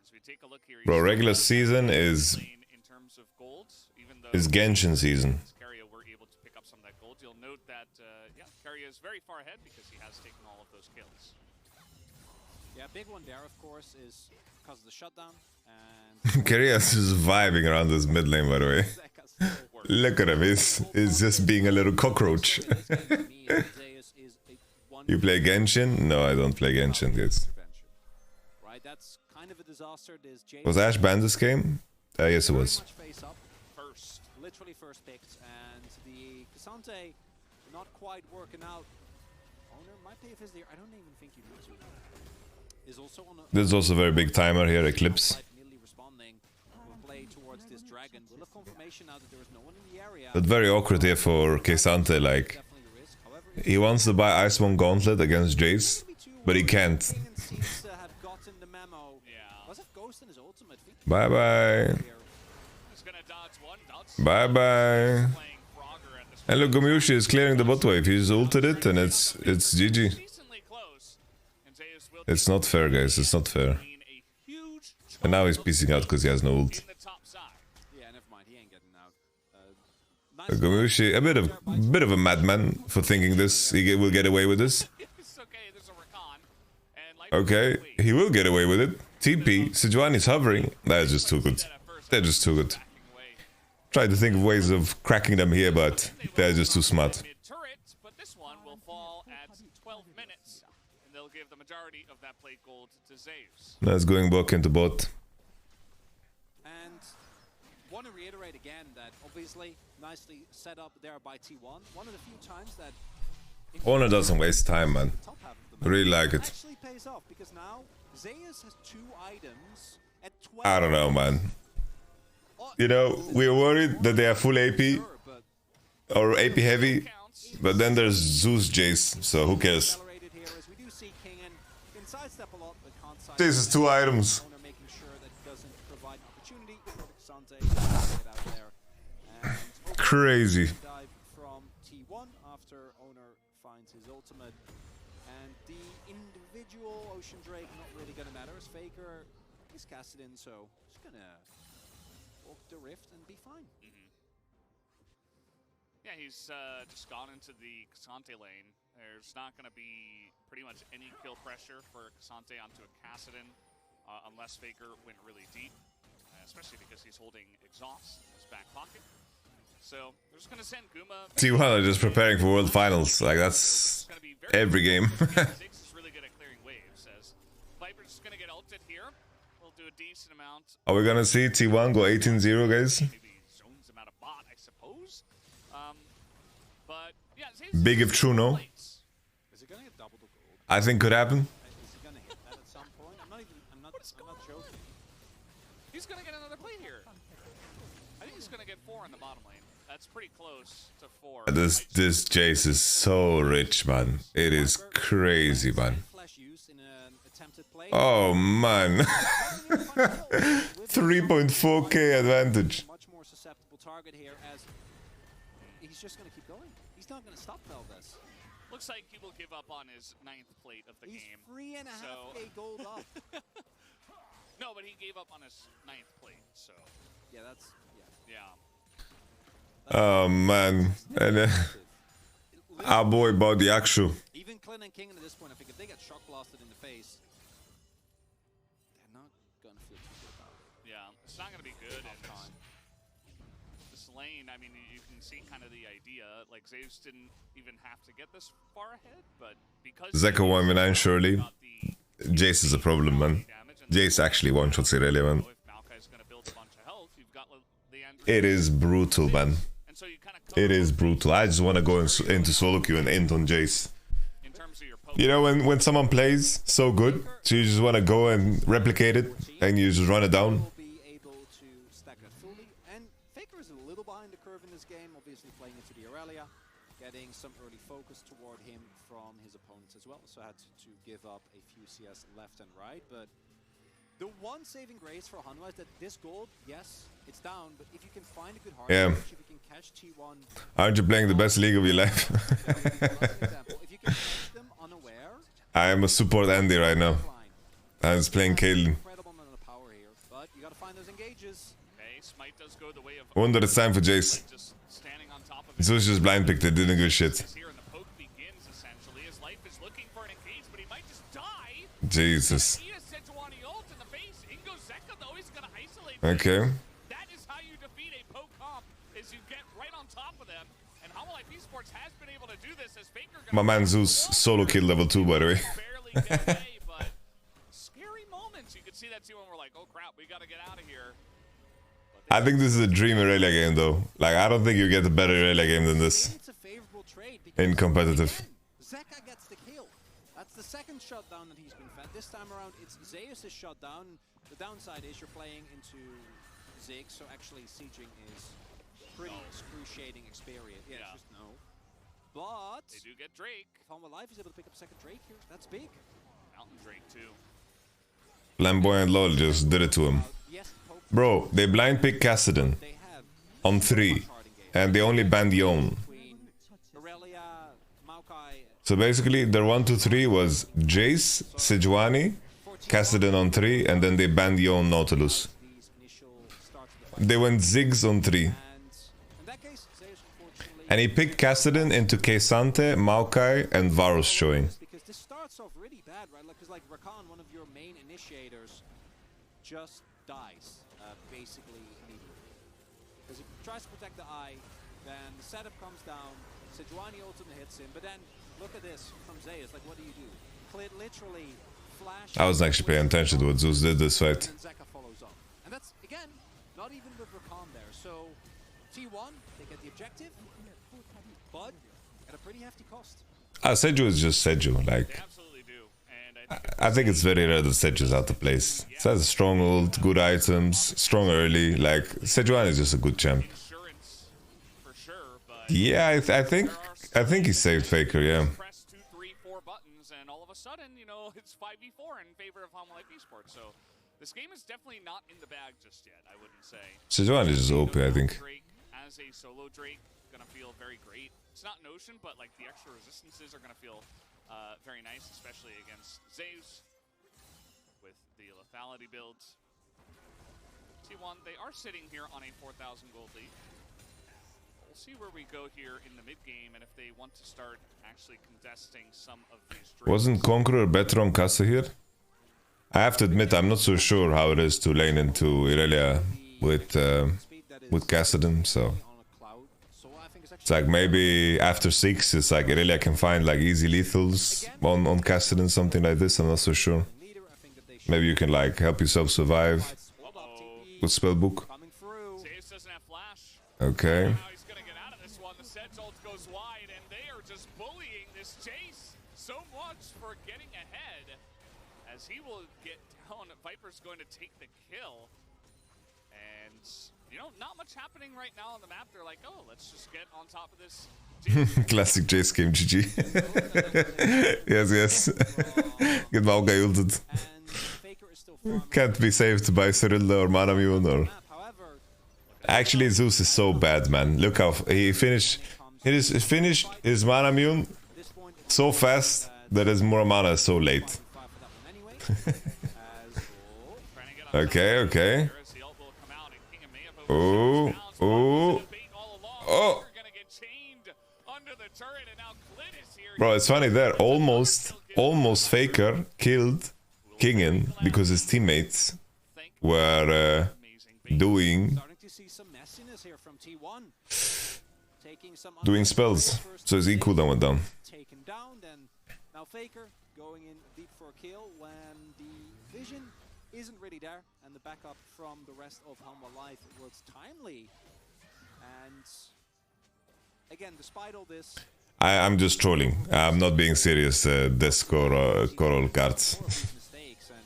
As we take a look here, Bro, he's regular still season in is terms of gold, even though Genshin season. Carrier were able to pick up some of that gold. You'll note that yeah, Carrier is very far ahead because he has taken all of those kills. Yeah, big one there, of course, is because of the shutdown. And Korea is just vibing around this mid lane, by the way. Zeka still works. Look at him, he's just being a little cockroach. You play Genshin? No, I don't play Genshin, guys. Right, that's kind of a disaster. There's Jace Was Ash banned this game? Yes, it very was. much face up first, literally first picked, and the Cassante not quite working out. Owner might pay a visit here. I don't even think you need to. Is also on a There's also a very big timer here, Eclipse. immediately responding with play towards this dragon. We'll have confirmation now that there is no one in the area. But very awkward here for Kesante, like... Definitely a risk. However, He wants to buy Iceborne Gauntlet against Jace, but he can't. seems to have gotten the memo. Yeah. Was it Ghost in his ultimate? Bye bye. He's gonna dodge one, dodge Bye bye. playing Frogger at this And look, Gomushi is clearing the bot wave. He's ulted it and it's GG. decently close. And Zeus will It's not fair, guys. It's not fair. gain a huge chunk And now he's piecing out because he has no ult. in the top side. Yeah, never mind. He ain't getting out. Nice. Gamushi, a bit of a madman for thinking this. He will get away with this. It's okay, there's a recon. And like Okay, he will get away with it. TP, Sejuani's hovering. That's just too good. They're just too good. Tried to think of ways of cracking them here, but they're just too smart. Mid-turret, but this one will fall at 12 minutes, and they'll give the majority of that plate gold to Zeus. That's going back into bot. And want to reiterate again that obviously nicely set up there by T1. One of the few times that Honor doesn't waste time, man. top half of I the really map like it. actually pays off because now Zeus has 2 items at 12. I don't know, man. You know, we're worried that they are full AP But or AP heavy, but then there's Zeus Jace, so who cares? accelerated here as we do see Kingen can sidestep a lot, but can't sidestep. This is 2 items. Owner making sure that he doesn't provide an opportunity for Xante to get out there. And Crazy. dive from T1 after Owner finds his ultimate. And the individual Ocean Drake not really gonna matter as Faker is casted in, so he's gonna walk the rift and be fine. Yeah, he's just gone into the Cassante lane. There's not going to be pretty much any kill pressure for Cassante onto a Kassadin unless Faker went really deep, especially because he's holding Exhaust in his back pocket. So they're just going to send Guma. T1 are just preparing for World Finals. Like, that's every game. Ziggs is really good at clearing waves. As Viper's just going to get ulted here. We'll do a decent amount. Are we gonna see T1 go 18-0, guys? Maybe zones him out of bot, I suppose. But yeah, Ziggs Big if true, no? Is he gonna get double the gold? I think could happen. Is he gonna hit that at some point? I'm not joking. He's gonna get another plate here. I think he's gonna get 4 in the bottom lane. That's pretty close to 4. This Jace is so rich, man. It is crazy, man. Flash use in an attempted play. Oh, man. 3.4k advantage. Much more susceptible target here as he's just gonna keep going. He's not gonna stop Veldes. Looks like he will give up on his 9th plate of the He's game. 3.5k gold up. No, but he gave up on his 9th plate, so Yeah, that's yeah. Oh, man. And our boy bought the actual. even Clint and King at this point, I think if they get shock blasted in the face, they're not gonna feel too good about it. Yeah, it's not going to be good. And Time. this lane, I mean, you can see kind of the idea. Like, Zeus didn't even have to get this far ahead, but because... Zeka 1v9 surely. Jace is a problem, man. Jace actually one-shots irrelevant. If Maokai's going to build a bunch of health, you've got Leandro... It is brutal, man. And so you kind of It is brutal. I just want to go into solo queue and end on Jace. in terms of your You know, when someone plays so good, so you just want to go and replicate it, and you just run it down. Will be able to stack it fully, and Faker is a little behind the curve in this game, obviously playing into the Aurelia, getting some early focus toward him from his opponents as well, so had to give up a few CS left and right, but the one saving grace for Hanwha is that this gold, yes, it's down, but if you can find a good hard Yeah. if you can catch T1, Aren't you playing the best league of your life? example, if you can catch them unaware, I am a support Andy right now. fine. I'm just playing Caitlyn. Incredible amount of power here, but you gotta find those engages. Okay, Smite does go the way of... Wonder it's time for Jace. Just standing on top of it. Zeus just blind picked it, didn't give a shit. Here and the poke begins, essentially. His life is looking for an engage, but he might just die. Jesus. He just said Tawani ult in the face. Ingo Zeka, though, he's going to isolate. Okay. That is how you defeat a poke comp, is you get right on top of them. And How Life Esports has been able to do this as Faker... My man Zeus solo kill level 2, by the way. Barely get away, but scary moments. You could see that too, and we're like, oh crap, we got to get out of here. I think this is a dream Aurelia game, though. Like, I don't think you get a better Aurelia game than this. It's a favorable trade In because competitive. again, Zeka gets the kill. That's the second shutdown that he's been fed. This time around, it's Zeus' shutdown. The downside is you're playing into Ziggs, so actually sieging is pretty excruciating experience. Yeah, Yeah. it's just no. But They do get Drake. if Hanwha Life is able to pick up second Drake here, that's big. Mountain Drake too. Flamboyant LOL just did it to him. Yes, Pope, Bro, they blind pick Kassadin they have on 3, and they only banned Yone. between Aurelia, Maokai, So basically, their 1, 2, 3 was Jace, Sejuani, Kassadin on 3, and then they banned Yon Nautilus. these initial starts of the fight. They went Ziggs on 3. And in that case, Zeus unfortunately And he picked Kassadin into Keisante, Maokai, and Varus showing. because this starts off really bad, right? Because like Rakan, one of your main initiators, just dies basically immediately. Because he tries to protect the eye, then the setup comes down, Sejuani ultimate hits him, but then look at this from Zeus, like what do? Literally flash. I wasn't actually paying attention to what Zeus did this fight. And Zeka follows up. And that's, again, not even with Rakan there. So, T1, they get the objective, but at a pretty hefty cost. Seju is just Seju. Like, They absolutely do. And I think it's very rare that Seju's out of place. It has a strong ult, good items, strong early. Like, Sejuani is just a good champ. insurance for sure, but Yeah, I think he saved Faker. Yeah. Press 2, 3, 4 buttons, and all of a sudden, you know, it's 5v4 in favor of Home Life Esports. So this game is definitely not in the bag just yet, I wouldn't say. Sejuani is just OP, I think. Drake as a solo Drake gonna feel very great. It's not Notion, but like the extra resistances are gonna feel very nice, especially against Zeus with the lethality builds. T1, they are sitting here on a 4,000 gold lead. We'll see where we go here in the mid game, and if they want to start actually contesting some of these Drakes. Wasn't Conqueror better on Kassa here? I have to admit, I'm not so sure how it is to lane into Irelia with Kassadin, so On a cloud. So I think it's it's like maybe after 6, it's like Irelia can find like easy lethals on Kassadin, something like this. I'm not so sure. leader. I think that they should Maybe you can like help yourself survive hold up TP with Spellbook. coming through. Zeus doesn't have flash. Okay. Now he's gonna get out of this one. The Sedge ult goes wide, and they are just bullying this Jace so much for getting ahead. As he will get down, Viper's going to take the kill. And, you know, not much happening right now on the map. They're like, oh, let's just get on top of this. Classic Jace game, GG. yes. Get Maokai ulted. And Faker is still farming. Can't be saved by Cyrilla or Manamune or... However, Actually, Zeus is so bad, man. Look how he finished his Manamune this point, it's so fast that his mana is so late. 5 for that one anyway. As Trying to get on Okay, okay. as the ult will come out, and King may have Oh, overshot his oh, bait all along. oh. They're gonna get chained under the turret, and now Clint is here. Bro, it's funny there. Almost Faker killed Kingen because his teammates were doing starting to see some messiness here from T1. Taking some doing spells. So his E cooldown went down. taken down, then now Faker going in deep for a kill when the vision isn't really there, and the backup from the rest of Hanwha Life was timely. And again, despite all this, I'm just trolling. I'm not being serious. This coral cards. mistakes, and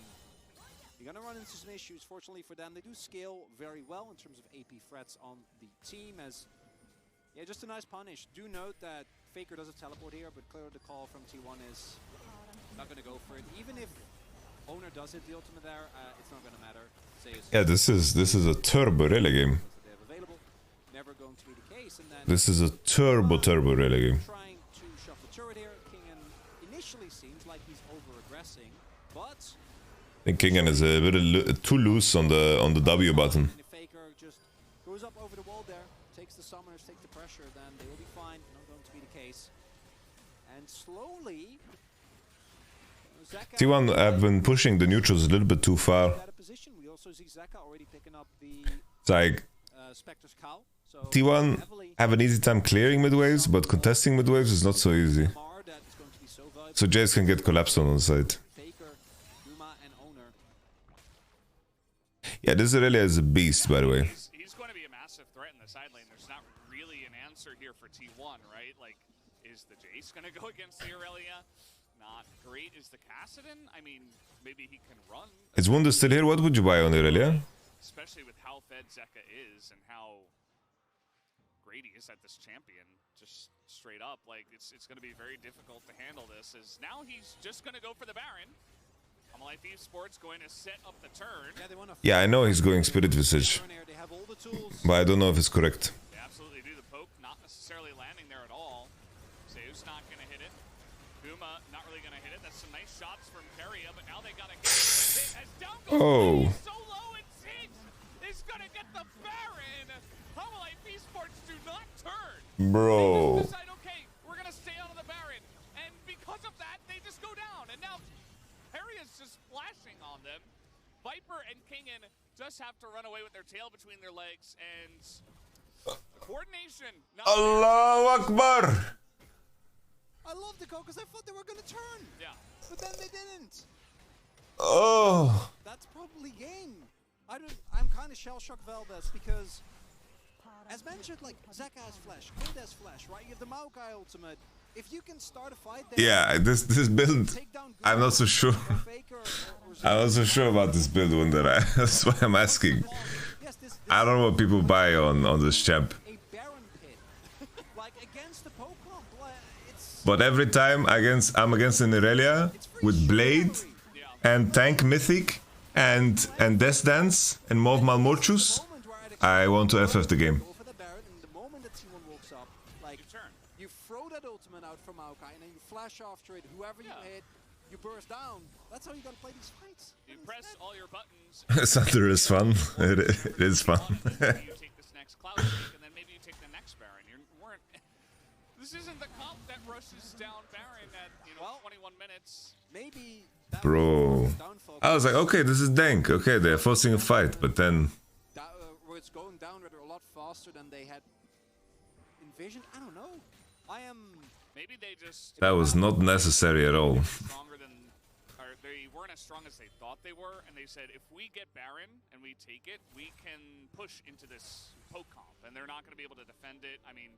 you're gonna run into some issues. Fortunately for them, they do scale very well in terms of AP threats on the team. As yeah, just a nice punish. Do note that Faker does a teleport here, but clearly the call from T1 is not gonna go for it. Even if Owner does hit the ultimate there, it's not gonna matter. Zeus Yeah, this is a turbo relay game. that they have available. Never going to be the case, and then This is a turbo relay game. trying to shove the turret here. Kingen initially seems like he's over-aggressing, but I think Kingen is a bit too loose on the W button. and if Faker just goes up over the wall there, takes the summoners, take the pressure, then they will be fine. Not going to be the case. And slowly, Zeka T1 have been pushing the neutrals a little bit too far. out of position. We also see Zeka already picking up the It's like Spectre's cowl. So T1 heavily have an easy time clearing mid waves, but contesting mid waves is not so easy. Mar that is going to be so valuable. So Jace can get collapsed on the side. Faker, Duma, and Owner. Yeah, this really is a beast, by the way. He's going to be a massive threat in the side lane. There's not really an answer here for T1, right? Like, is the Jace going to go against the Aurelia? Not great. Is the Kassadin? I mean, maybe he can run. Is Wunder still here? What would you buy on Irelia? Especially with how fed Zeka is and how great he is at this champion. Just straight up, like, it's going to be very difficult to handle this. As now he's just going to go for the Baron. Life Esports going to set up the turn. Yeah, they want to Yeah, I know he's going Spirit Visage, They have all the tools. but I don't know if it's correct. They absolutely do. The poke not necessarily landing there at all. Zeus not going to hit it. Kuma not really gonna hit it. That's some nice shots from Keria, but now they gotta get it. As down goes Oh. He's so low and Ziggs is gonna get the Baron. HLE Esports do not turn. Bro. They decide, okay, we're gonna stay out of the Baron, and because of that, they just go down. And now Keria's just flashing on them. Viper and Kingen just have to run away with their tail between their legs, and the coordination. Not Allahu Akbar. I love the call because I thought they were gonna turn, yeah. but then they didn't. Oh. That's probably game. I'm kind of shell-shocked, Valdez, because as mentioned, like Zeka has flash, Kid has flash, right? You have the Maokai ultimate. If you can start a fight there, Yeah, this build, take down I'm not so sure. Faker or I'm not so sure about this build, Wonder. That's why I'm asking. Yes, this I don't know what people buy on this champ. a Baron pit, like against the Pokemon. It's But every time I'm against an Irelia with Blade and Tank Mythic and Death Dance and Mauve Malmorchus, I want to FF the game. go for the Baron, and the moment that T1 walks up, like turn. you throw that ultimate out from Maokai, and then you flash after it. Whoever you hit, you burst down. That's how you gotta play these fights. You press all your buttons. Thunder is fun. It is fun. Maybe you take this next Cloud Streak, and then maybe you take the next Baron. This isn't the comp that rushes down Baron at 21 minutes. Maybe that Bro. was downfall. I was like, okay, this is dank. Okay, they're forcing a fight, but then Where it's going down rather a lot faster than they had envisioned. I don't know. Maybe they just that was not necessary at all. stronger than, or they weren't as strong as they thought they were, and they said if we get Baron and we take it, we can push into this poke comp, and they're not going to be able to defend it. I mean,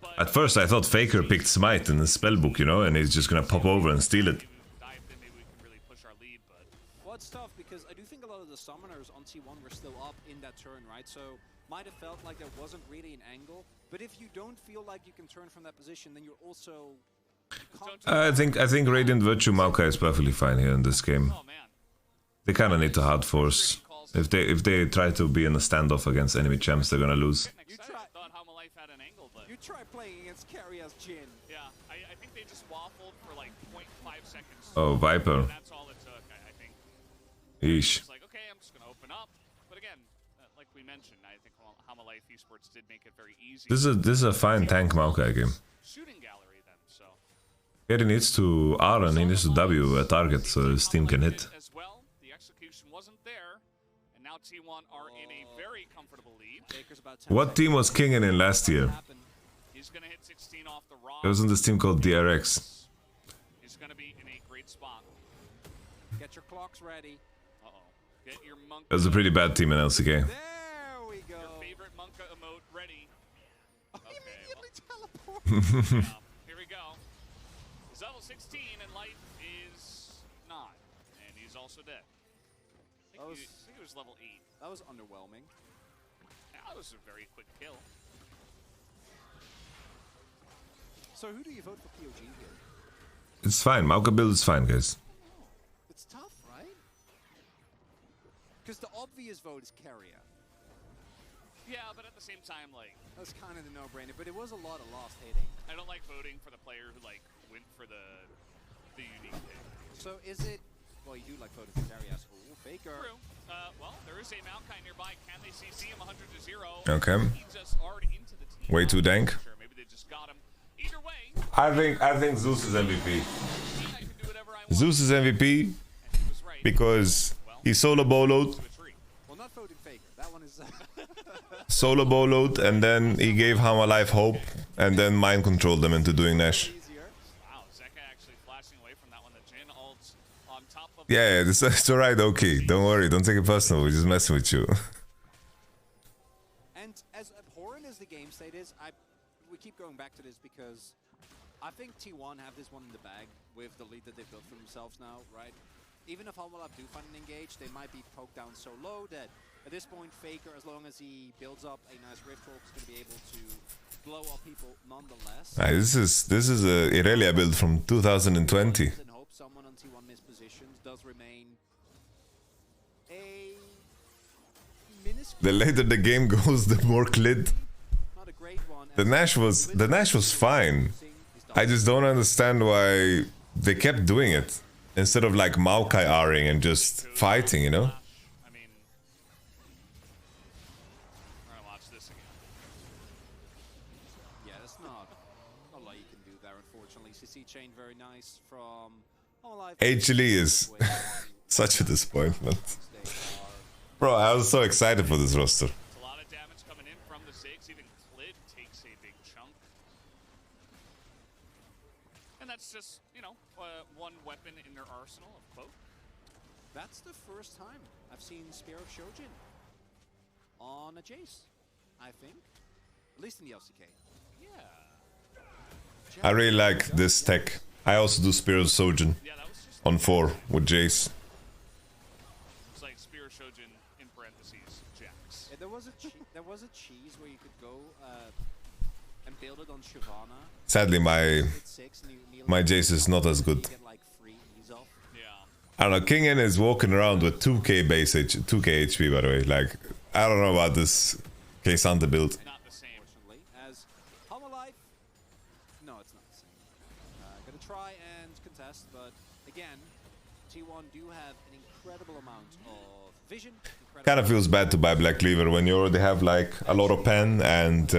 but At first, I thought Faker picked Smite in the spellbook, you know, and he's just gonna pop over and steal it. maybe we can really push our lead, but Well, it's tough because I do think a lot of the summoners on T1 were still up in that turn, right? So might have felt like there wasn't really an angle. But if you don't feel like you can turn from that position, then you're also. I think Radiant Virtue Maokai is perfectly fine here in this game. oh man, They kind of need to hard force. If they try to be in a standoff against enemy champs, they're gonna lose. getting excited. I thought HLE had an angle, but You try playing against Carrier's Jin. yeah, I think they just waffled for like 0.5 seconds. Oh, Viper. That's all it took, I think. Yeesh. It's like, okay, I'm just going to open up. But again, like we mentioned, I think HLE Esports did make it very easy. This is a fine tank Maokai game. Shooting gallery then, so. Yeah, he needs to R and he needs to W a target so his team can hit. As well, the execution wasn't there, and now T1 are in a very comfortable lead. Baker's about 10 What team was Kingen in last year? He's going to hit 16 off the raw. It was on this team called DRX. He's going to be in a great spot. Get your clocks ready. Uh-oh. Get your monk. It was a pretty bad team in LCK. There we go. Your favorite Monka emote ready. Okay, Immediately teleport. well, here we go. He's level 16 and life is 9. And he's also dead. I think he was level 8. That was underwhelming. That was a very quick kill. So who do you vote for POG here? It's fine. Maokai build is fine, guys. It's tough, right? Because the obvious vote is Carrier. Yeah, but at the same time, like, That's kind of the no-brainer, but it was a lot of lost hating. I don't like voting for the player who, like, went for the unique pick. So is it... Well, you do like voting for Carrier. Ooh, Faker. True. Well, there is a Maokai nearby. Can they CC him 100 to 0? Okay. He just already into the team. Way too dank. Sure, maybe they just got him. Either way, I think Zeus is MVP. I can do whatever I want. Zeus is MVP And he was right. because he solo boloed, To a tree. Well, not voting Faker. That one is... solo boloed, and then he gave Hama Life hope, and then mind controlled them into doing Nash. easier. Wow, Zeka actually flashing away from that one. The Jin ult on top of... Yeah, it's alright, okay. Don't worry, don't take it personal. We're just messing with you. And as abhorrent as the game state is, we keep going back to this because I think T1 have this one in the bag with the lead that they've built for themselves now, right? Even if HLE do find an engage, they might be poked down so low that at this point Faker, as long as he builds up a nice Rift Hulk, is going to be able to blow up people nonetheless. This is a Irelia build from 2020. And hope someone on T1 mispositions does remain a minuscule. The later the game goes, the more clit. Not a great one. The Nash was fine. I just don't understand why they kept doing it instead of like Maokai R-ing and just fighting, you know? I mean, we're gonna watch this again. Yeah, there's not a lot you can do there, unfortunately. CC chain very nice from Alive. HLE is such a disappointment. Bro, I was so excited for this roster. It's a lot of damage coming in from the Ziggs. Even Clid takes a big chunk. And that's just, you know, one weapon in their arsenal of Cloak. That's the first time I've seen Spear of Shojin on a Jace, I think. At least in the LCK. Yeah. I really like this tech. I also do Spear of Sojin Yeah, that was just on 4 with Jace. it's like Spear Shojin in parentheses, Jax. Yeah, there was a cheese where you could go and build it on Shyvana. Sadly, my Hit 6 and you kneel Jace is not as good. you get like free ease off. Yeah. I don't know, King N is walking around with 2k base 2k HP, by the way. Like, I don't know about this K-Santa build. Not the same. Unfortunately, as Hololive, no, it's not the same. Gonna try and contest, but again, T1 do have an incredible amount of vision. Kind of feels bad to buy Black Cleaver when you already have like a lot of pen and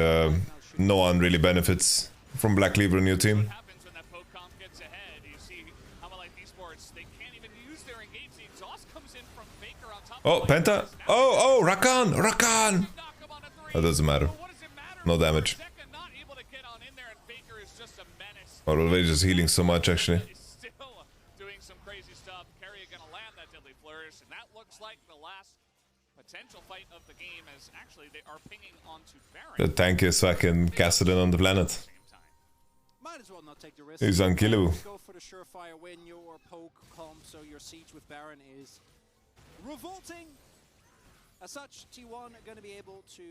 no one really benefits from Black Cleaver in your team. What happens when that poke comp gets ahead? You see how like Esports, they can't even use their engage. The exhaust comes in from Faker on top. Oh, of Penta! Oh, Rakan! Rakan! Knock him on a 3. That doesn't matter. But what does it matter? No damage. Zeka not able to get on in there, and Faker is just a menace. Oh, Rage is healing so much actually. Is still doing some crazy stuff. Carrier gonna land that deadly flourish, and that looks like the last potential fight of the game, as actually they are pinging onto Baron. The tankiest fucking Kassadin on the planet. Same time. Might as well not take the risk. He's unkillable. Go for the surefire win. Your poke comp, so your siege with Baron is revolting. As such, T1 are going to be able to.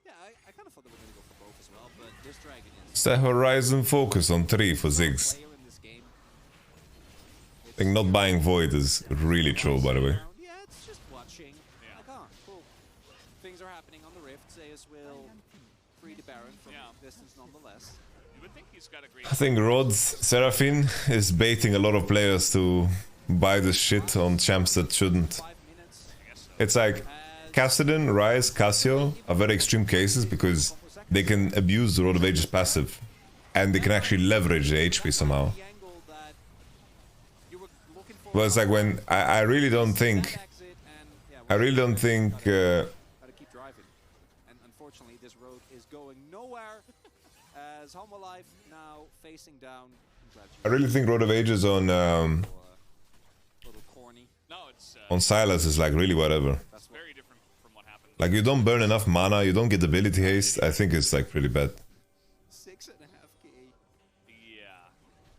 Yeah, I kind of thought they were going to go for both as well, but this dragon is. It's the Horizon focus on 3 for Ziggs. Player in this game. I think not buying Void is really troll, by the way. Yeah, it's just watching. Yeah. Like, cool. Things are happening on the rift. Zeus will free the Baron from Yeah. distance nonetheless. You would think he's got a great. I think Rod's Seraphine is baiting a lot of players to buy this shit on champs that shouldn't. 5 minutes. It's like Kassadin, Ryze, Cassio are very extreme cases because they can abuse the Rod of Ages passive and they can actually leverage the HP somehow. The angle that you were looking for. But it's like when I really don't think Exit and, yeah, I really don't think gotta keep driving. And unfortunately, this road is going nowhere. As Homolife now facing down. I really think Rod of Ages on Little corny. No, it's on Silas is like really whatever. it's very different from what happened. Like you don't burn enough mana, you don't get ability haste. I think it's like pretty bad. 6.5k. Yeah.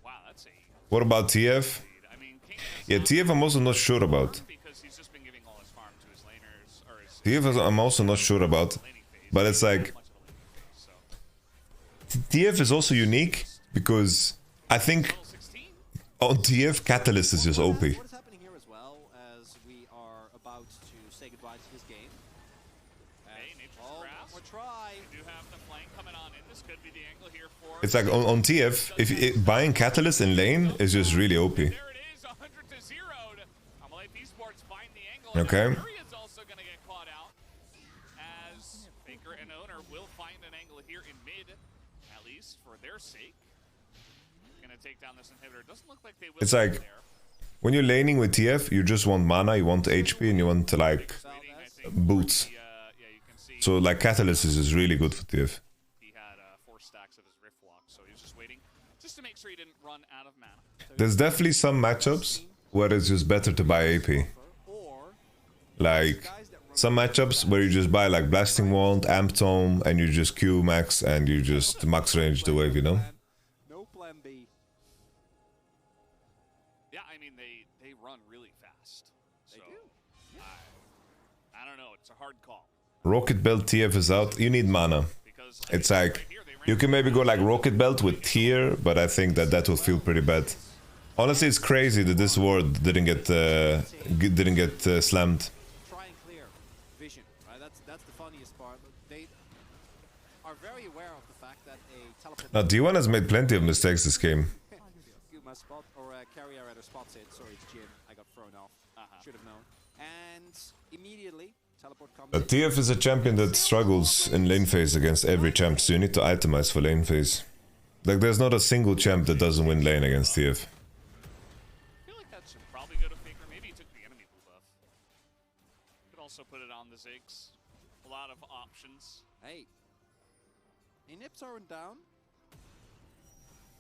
Wow, that's a. What about TF? I mean, King is Yeah, not TF I'm also not sure about. because he's just been giving all his farm to his laners or his TF I'm also not sure about. laning phase. But it's like Much of a laning phase, so. TF is also unique because I think Level 16? on TF Catalyst is just OP. What is happening here as well as we are about to say goodbye to this game? Hey, Nature's Oh, Grasp. one more try. We do have the flank coming on in. This could be the angle here for. It's like on TF, if buying Catalyst in lane is just really OP. There it is, 100 to 0. Amalek Esports find the angle. and Okay. Fury is also going to get caught out as Faker and Owner will find an angle here in mid, at least for their sake. Going to take down this inhibitor. Doesn't look like they will. It's like- there. When you're laning with TF, you just want mana, you want HP, and you want like Waiting, I think, boots. for the, yeah, you can see So like Catalyst is just really good for TF. he had 4 stacks of his Rift Walk, so he was just waiting just to make sure he didn't run out of mana. There's definitely some matchups where it's just better to buy AP. Or Like some matchups where you just buy like Blasting Wand, Amp Tome, and you just Q max and you just max range the wave, you know? no plan B. Yeah, I mean they run really fast. So They do. I don't know. It's a hard call Rocket Belt TF is out, you need mana. because It's like, right here they ran you can maybe go like Rocket Belt with Tier, but I think that will feel pretty bad. Honestly, it's crazy that this ward didn't get slammed. Try and clear vision. Right? That's the funniest part. They are very aware of the fact that a Now, T1 has made plenty of mistakes this game. My spot, or carrier rather spots it. Sorry, it's Jin. I got thrown off. Should have known. And immediately, teleport comes But TF is a champion that struggles in lane phase against every champ, so you need to itemize for lane phase. Like, there's not a single champ that doesn't win lane against TF. I feel like that should probably go to Faker. Maybe he took the enemy blue buff. Could also put it on the Ziggs. A lot of options. Hey. Inips aren't down.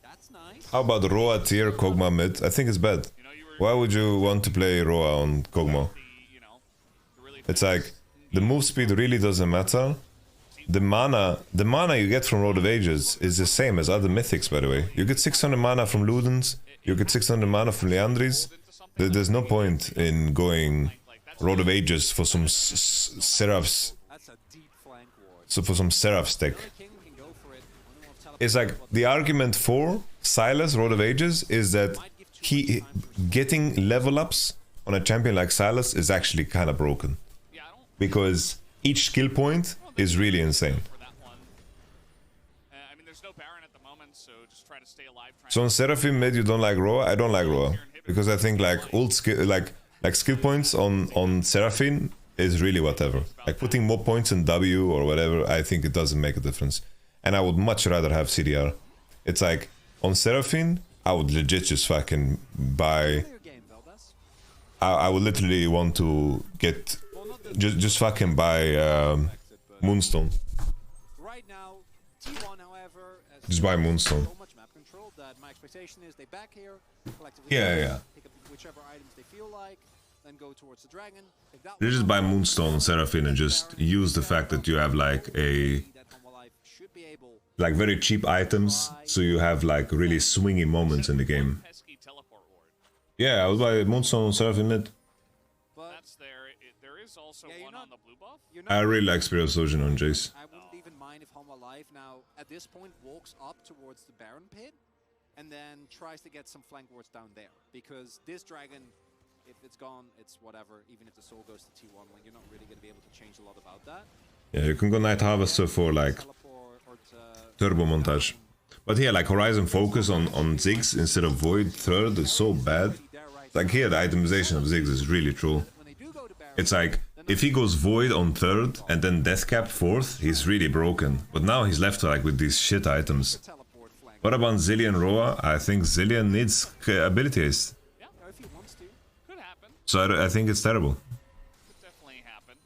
That's nice. How about Roa tier, Kog'Maw mid? I think it's bad. You know, you were Why would you want to play Roa on Kog'Maw? the really It's like, the move speed really doesn't matter. The mana you get from Road of Ages is the same as other mythics, by the way. You get 600 mana from Ludens, you get 600 mana from Leandris. There's no point in going Road of Ages for some Seraphs, That's a deep flank ward. so for some Seraph tech. King can go for it. Only one teleport. It's like, the argument for Sylas Road of Ages is that he getting level ups on a champion like Sylas is actually kind of broken. Yeah, I don't Because each skill point is really insane. for that one. I mean, there's no Baron at the moment, so just try to stay alive. So on Seraphim mid you don't like Roa? I don't like Roa. Because I think like old skill like skill points on Seraphim is really whatever. Like putting more points in W or whatever, I think it doesn't make a difference. And I would much rather have CDR. It's like on Seraphim, I would legit just fucking buy. Your game, Veldas. I would literally want to get just fucking buy Moonstone. Right now, T1, however, has Just buy Moonstone. so much map control that my expectation is they back here, collectively Yeah. pick up whichever items they feel like, then go towards the dragon. Take that You one just out, buy Moonstone on Seraphim and just use the fact that you have like a that Humble Life should be able like very cheap items, so you have like really swingy moments in the game. Pesky teleport ward. Yeah, I would buy Moonstone on Seraphim mid. but That's there. There is also Yeah, you're one not- on the blue buff. you're not I really like Spirit of Sojourn on Jace. I wouldn't even mind if Humble Life now at this point walks up towards the Baron pit and then tries to get some flank wards down there, because this dragon, if it's gone, it's whatever. Even if the soul goes to T1, like you're not really going to be able to change a lot about that. Yeah, you can go Night Harvester for like Teleport or turbo montage. But here, like Horizon Focus on Ziggs instead of Void third is so bad. Like here, the itemization of Ziggs is really true. when they do go to Baron, It's like, if he goes Void on third and then Deathcap fourth, he's really broken. But now he's left like with these shit items. teleport flank. What about Zillion Roa? I think Zillion needs ability haste. Yeah, Or if he wants to. could happen. So I think it's terrible. Could definitely happen.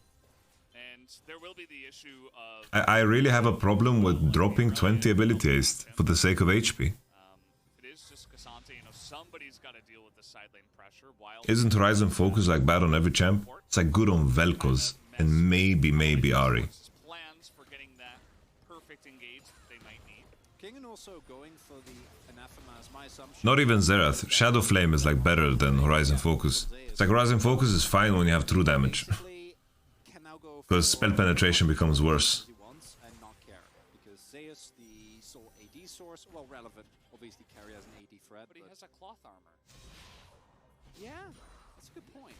And there will be the issue of I really have a problem with dropping 20 ability haste for the sake of HP. if it is just Cassante, somebody's got to deal with the side lane pressure. While Isn't Horizon Focus like bad on every champ? It's like good on Vel'Koz and maybe Ari. plans for getting that perfect engage that they might need. King also going for the anathema is my assumption. Not even Zerath. Shadow Flame is like better than Horizon Focus. It's like Horizon Focus is fine when you have true damage. Basically, can now go Because for spell penetration becomes worse. he wants and not care, because Zeus, the sole AD source, well, relevant. Obviously, carry as an AD threat, But he has a cloth armor. yeah, that's a good point.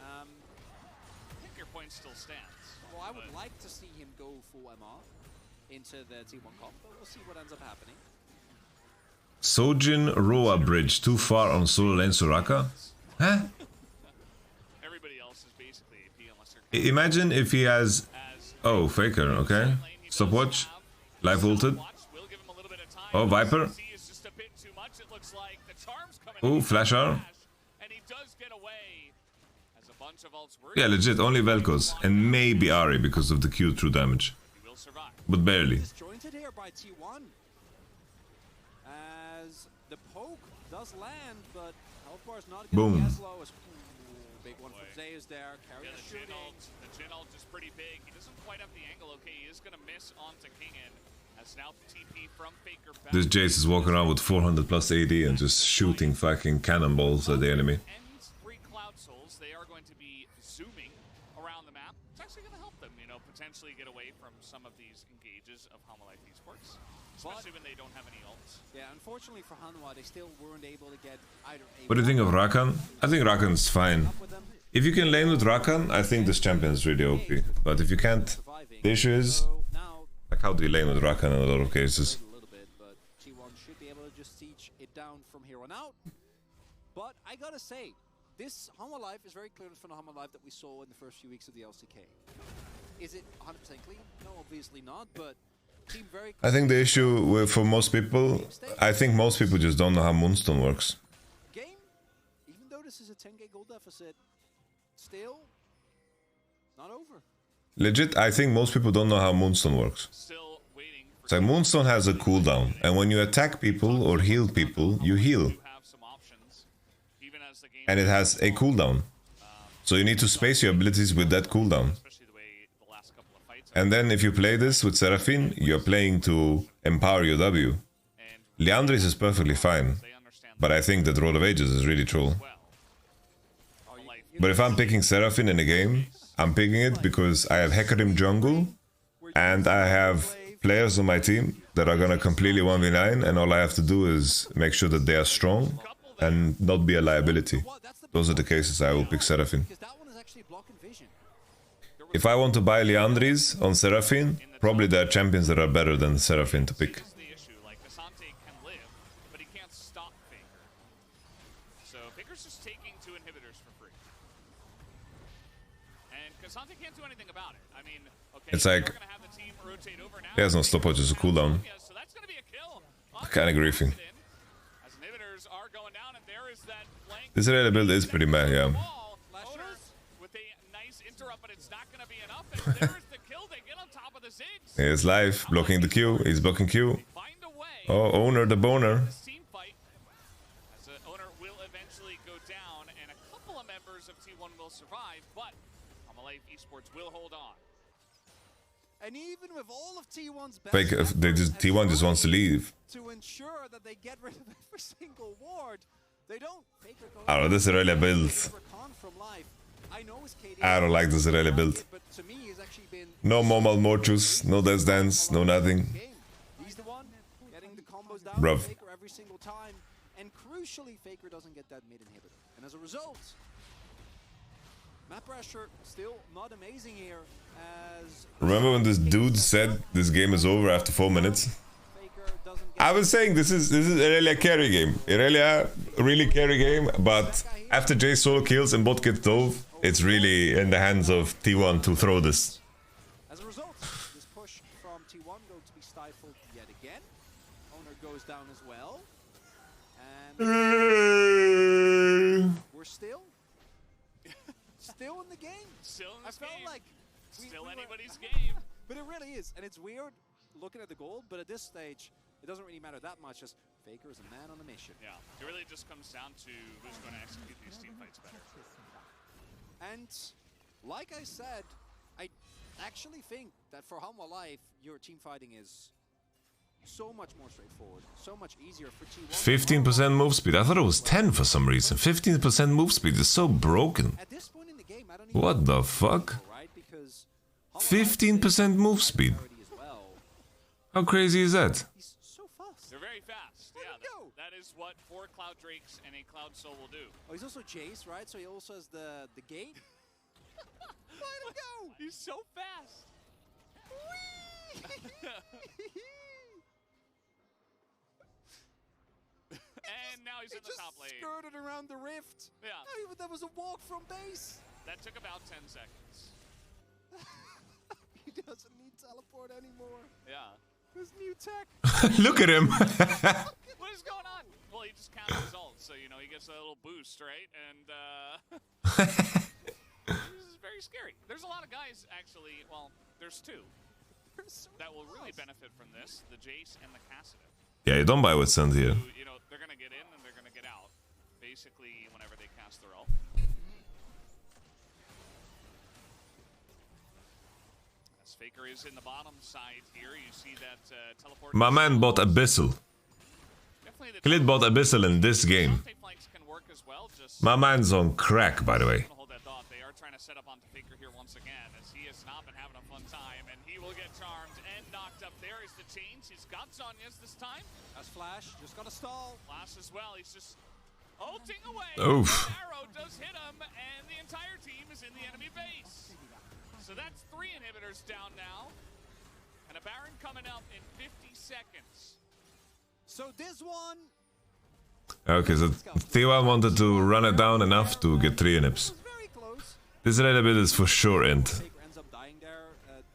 I think your point still stands. Well, I would but like to see him go full MR into the T1 comp, but we'll see what ends up happening. Sojin Roa Bridge too far on solo lane Soraka? Huh? everybody else is basically AP unless they're Imagine if he has... as Oh, Faker, okay. Stopwatch. Life ulted. We'll give him a little bit of time. Oh, Viper. CC is just a bit too much. It looks like the charm's coming Oh, in. Flash arm. And he does get away as a bunch of ults were. Yeah, legit, only Vel'Koz. And maybe Ari because of the Q true damage. He will survive. But barely. Disjointed here by T1. As the poke does land, but health bar's not going to Boom. be as low as... Ooh, big one from Zeus there. Carry Yeah, a the shooting. Jin ult is pretty big. He doesn't quite have the angle. Okay, he is gonna miss onto Kingen. As now TP from Faker back. This Jace is walking around with 400 plus AD and just shooting fucking cannonballs at the enemy. And 3 Cloud Souls, they are going to be zooming around the map. It's actually going to help them, potentially get away from some of these engages of Hanwha Life Esports. Especially when they don't have any ults. Yeah, unfortunately for Hanwha, they still weren't able to get either a... What do you think of Rakan? I think Rakan's fine. with them. If you can lane with Rakan, I think this champion is really OP. But if you can't, Surviving. the issue is, So now, like, how do you lane with Rakan in a lot of cases? a little run out. But I gotta say, this Humble Life is very clear from the Humble Life that we saw in the first few weeks of the LCK. Is it 100% clean? No, obviously not, but team very... I think the issue for most people, I think most people just don't know how Moonstone works. Game, even though this is a 10k goal deficit, still not over. Legit, I think most people don't know how Moonstone works. Still waiting for It's like Moonstone has a cooldown, and when you attack people or heal people, you heal. to have some options, even as the game And it has a cooldown. So you need to space your abilities with that cooldown. especially the way the last couple of fights And then if you play this with Seraphine, you're playing to empower your W. and Leandris is perfectly fine, they understand but I think that Roll of Ages is really troll. well. Like, But if I'm picking Seraphine in a game, I'm picking it because I have Hecarim jungle, and I have players on my team that are gonna completely 1v9, and all I have to do is make sure that they are strong and not be a liability. Those are the cases I will pick Seraphine. Because that one is actually blocking vision. If I want to buy Leandris on Seraphine, probably there are champions that are better than Seraphine to pick. this is the issue. Like, Cassante can live, but he can't stop Faker. So Faker's just taking 2 inhibitors for free. And Cassante can't do anything about it. I mean, okay, It's like, we're gonna have the team rotate over now. he has no stopwatch, it's a cooldown. So that's gonna be a kill. Kinda griefing. As inhibitors are going down, and there is that flank. This Irelia build is pretty bad, yeah. Wall. Owners with a nice interrupt, but it's not gonna be enough. And there's the kill. They get on top of the Ziggs. He's live, blocking the Q, he's blocking Q. Find a way. Oh, Owner the boner. This team fight, as the owner will eventually go down, and a couple of members of T1 will survive, but Amalave Esports will hold on. And even with all of T1's best Fake, they just efforts T1 and just wants to leave. to ensure that they get rid of every single ward, they don't. Faker goes I don't know, this Irelia build. Recon from life. I know his KD I don't like this Irelia build. but to me he's actually been No Momal Mortus, no Death Dance, no nothing. game. He's the one getting the combos down Bruv. to Faker every single time, and crucially Faker doesn't get that mid inhibitor. And as a result, map pressure still not amazing here as Remember when this dude said this game is over after 4 minutes? Faker doesn't get I was saying this is Irelia carry game. Irelia really carry game, but after J solo kills and bot gets dove, it's really in the hands of T1 to throw this. As a result, this push from T1 going to be stifled yet again. Owner goes down as well. And we're still in the game. Still in I this felt game. like Still we were- anybody's game. But it really is, and it's weird looking at the gold, but at this stage, it doesn't really matter that much as Faker is a man on a mission. Yeah, it really just comes down to who's going to execute these team fights better. And like I said, I actually think that for Hanwha Life, your team fighting is so much more straightforward, so much easier for T1. 15% move speed. I thought it was 10 for some reason. 15% move speed is so broken. At this point in the game, I don't even What the fuck? right? Because Hanwha 15% move speed. Life as well. How crazy is that? He's so fast. They're very fast. Where'd Yeah, he go? that is what 4 Cloud Drakes and a Cloud Soul will do. Oh, he's also Jace, right? So he also has the gate. Where'd he go? He's so fast. And now he's He in the just top lane. skirted around the rift. Yeah, No, that was a walk from base. that took about 10 seconds. He doesn't need teleport anymore. Yeah. This new tech. Look at him. What is going on? Well, he just counted his ult, so, you know, he gets a little boost, right? And, this is very scary. There's a lot of guys, actually, well, there's 2 They're so that will really fast. benefit from this, the Jace and the Cassidy. Yeah, you don't buy with Sand here. Who, you know, they're going to get in and they're going to get out, basically, whenever they cast their ult. As Faker is in the bottom side here, you see that teleport. My man bought Abyssal. Definitely the Khalid bought Abyssal in this game. Dante flanks can work as well, just My man's on crack, by the way. gonna hold that thought. They are trying to set up onto Faker here once again, as he has not been having a fun time, and he will get charmed and knocked up. There is the change. He's got Zhonya's this time. That's Flash. Just gotta stall. Flash as well. He's just ulting away. Oof. Arrow does hit him, and the entire team is in the enemy base. So that's 3 inhibitors down now, and a Baron coming up in 50 seconds. So this one Okay, so T1 wanted to run it down enough to get 3 inhibs. Very close. This red bit is for sure end. Faker ends up dying there.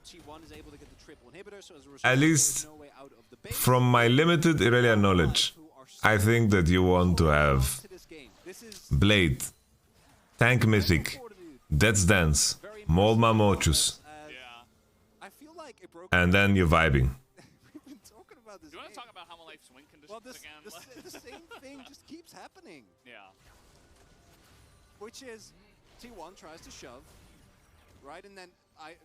T1 is able to get the triple inhibitor, so as a result, At there least is no way out of the base. from my limited Irelia knowledge, I think that you want to have To this game. This is Blade, Tank Mythic, Death's Dance, Molma Mochus, Yeah. I feel like it broke. and then you're vibing. We've been talking about this Do you want game. to talk about Hammer Life's win conditions Well, this, again? the same thing just keeps happening. Yeah. Which is T1 tries to shove, right? And then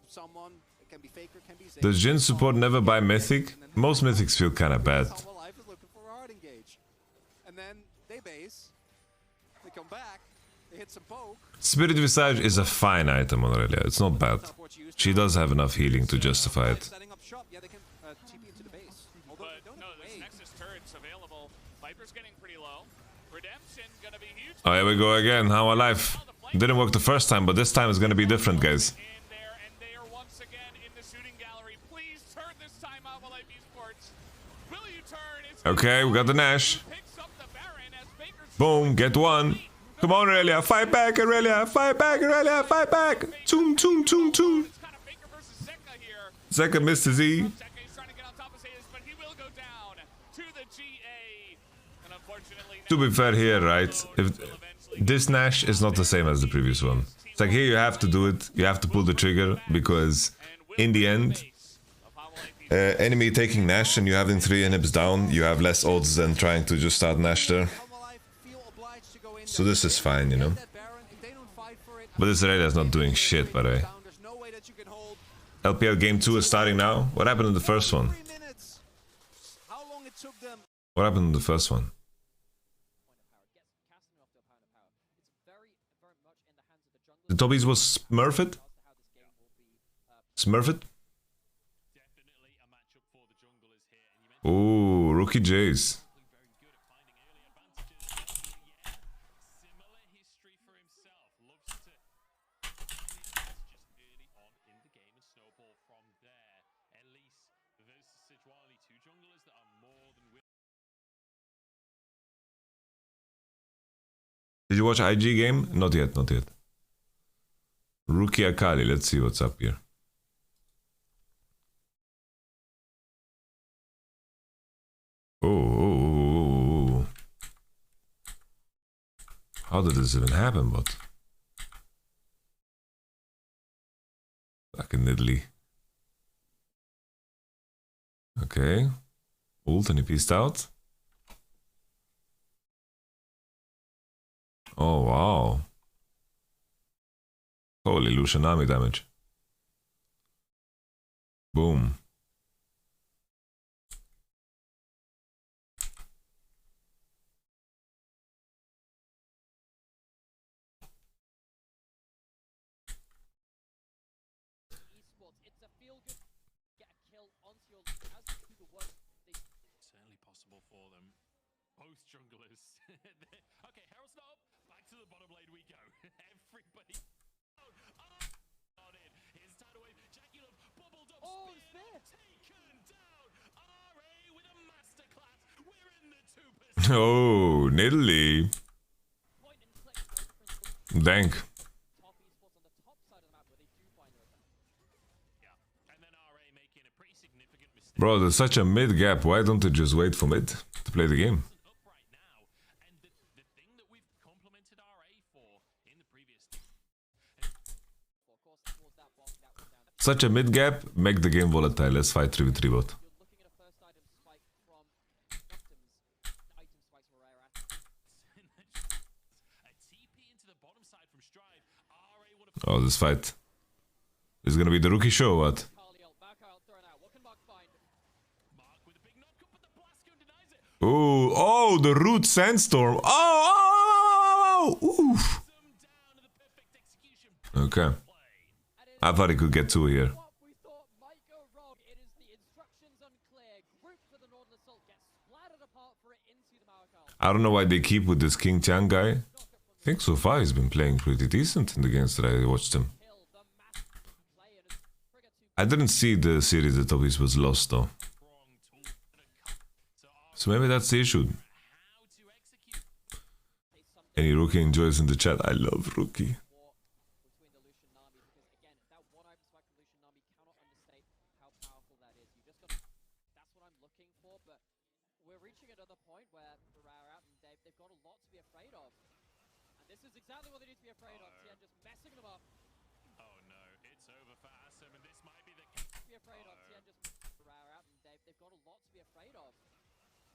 someone, it can be Faker, can be Zay. Does Jin support never buy Mythic? Most Mythics feel kinda bad. Hammer Life is looking for a hard engage. And then they base, they come back, they hit some poke. Spirit Visage is a fine item on Irelia, it's not bad. She does have enough healing to justify it. Setting up shop, yeah, they can TP into the base. Although But they don't no, have there's wave. Nexus turrets available. Viper's getting pretty low. Redemption gonna be huge. Oh, here we go again, how alive. Didn't work the first time, but this time is gonna be different, guys. In there, and they are once again in the shooting gallery. Please turn this time, Alpha Life Esports. Will you turn? It's Okay, we got the Nash. picks up the Baron as Baker's Boom, get one. Come on, Irelia, fight back, Irelia, fight back, Irelia, fight back. Toom, toom, toom, toom. It's kind of Baker versus Zeka here. Zeka missed his E. Zeka is trying to get on top of Sayers, but he will go down to the GA. And unfortunately, To be fair here, right? If this Nash is not the same as the previous one. It's like here you have to do it, you have to pull the trigger because in the end, enemy taking Nash and you having 3 inhibs down, you have less odds than trying to just start Nash there. Hammer Life feel obliged to go in So there. this is fine, you know. That Baron, if they don't fight for it, But this Irelia is not doing shit, by the way. down, there's no way that you can hold LPL game 2 is starting now. What happened in the first one? 3 minutes. How long it took them? What happened in the first one? The Tobies was Smurfit? Smurfit? Definitely a matchup for the junglers here. And you mentioned Ooh, Rookie Jays. very good at finding early advantages. Yeah, similar history for himself. Loves to just early on in the game and snowball from there. At least versus Sejuani, 2 junglers that are more than willing. Did you watch IG game? Not yet, not yet. Rookie Akali, let's see what's up here. Oh. How did this even happen, but? Fucking Italy. Okay. Ult and he pieced out. Oh, wow. Holy Lucianami damage. Boom. Esports, it's a feel good. Get a kill onto your as they do the work. They Certainly possible for them. Both junglers. Okay, Herald's not up. Back to the bottom lane we go. Everybody. Oh, not in. Here's a tidal wave. Jackie Love bubbled up. Oh, the spear spear. taken down. RA with a masterclass. We're in the 2%. Oh, Italy. point and click principle. Dank. Top esports on the top side of the map where they do find their advantage. Yeah. And then RA making a pretty significant mistake. Bro, there's such a mid gap. Why don't they just wait for mid to play the game? Up right now. And the thing that we've complimented RA for in the previous Of course, towards that box, that was down. Such a mid gap, make the game volatile. Let's fight 3v3 bot. You're looking at a first item spike from Noctums. Item spikes were rare assets. a TP into the bottom side from Strive. RA would have Oh, this fight is gonna be the rookie show, or what? Carly out, back out, thrown out. What can Mark find? Mark with a big knock up, but the blast gun denies it. Ooh, oh, the root sandstorm. Oh, oof. Them down to the perfect execution Okay, play. I thought he could get 2 here. What we thought might go wrong. It is the instructions unclear. Group for the Northern Assault gets splattered apart for it into the Marakal. I don't know why they keep with this King Tian guy. I think so far he's been playing pretty decent in the games that I watched him. Kill the massive play. It is trigger two. I didn't see the series that Tobies was lost though. Strong tool and a cut. So So maybe that's the issue. how to execute Any rookie enjoys in the chat? I love rookie. war between the Lucian Nami, because again, that one-item spike from Lucian Nami cannot understate how powerful that is. You just got that's what I'm looking for, but we're reaching another point where Ferrara and they've got a lot to be afraid of. And this is exactly what they need to be afraid of. Tien just messing them up. Oh no, it's over for Assam, and this might be the Be afraid of. Tien just Ferrara and they've got a lot to be afraid of.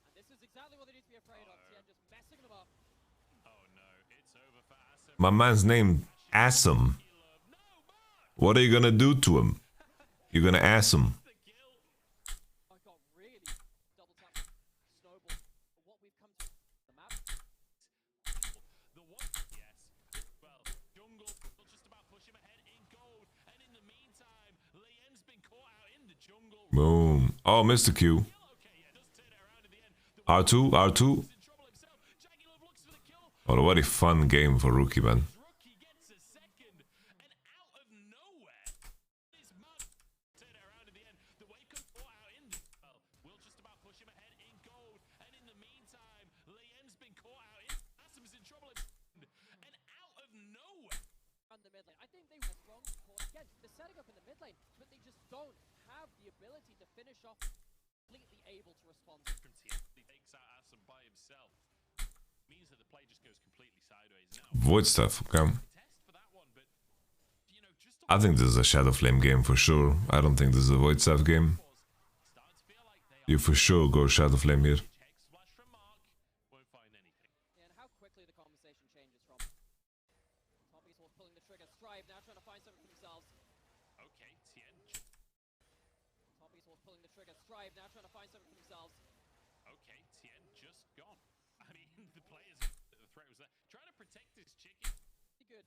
And this is exactly what they need to be afraid of. Tien just messing them up. Oh no, it's over for Assam. My man's named Assam. What are you gonna do to him? You're gonna ass him. I got really double tap snowball. What we've come to the map. The one, yes. Well, Jungle will just about push him ahead in gold, and in the meantime, Lien's been caught out in the jungle. Boom. Oh, Mr. Q. Okay, yeah, does turn it around in the end. The R2, R2. in trouble himself. Jackie Love looks for the kill. What a very fun game for rookie, man. Rookie gets a second, and out of nowhere, this man turn it around in the end. The wave comes caught out in the well, will just about push him ahead in gold, and in the meantime, Lien's been caught out in. Asim's in trouble, and out of nowhere. On the mid lane. I think they were strong support. Again, they're setting up in the mid lane, but they just don't have the ability to finish off completely able to respond. From Tien, he takes out Asim by himself. Means that the play just goes completely sideways now. Void stuff, okay. Test for that one, but you know, just I think this is a Shadow Flame game for sure. I don't think this is a Void stuff game. starting to feel like they You for sure go Shadow Flame here. check splash from Mark, won't find anything. And how quickly the conversation changes from Tommy's was pulling the trigger, Strive now trying to find something for themselves. Okay, Tien. Tommy's was pulling the trigger, Strive now trying to find something for themselves. Okay, Tien just gone. I mean, the players, the threat was there. Trying to protect his chicken. Pretty good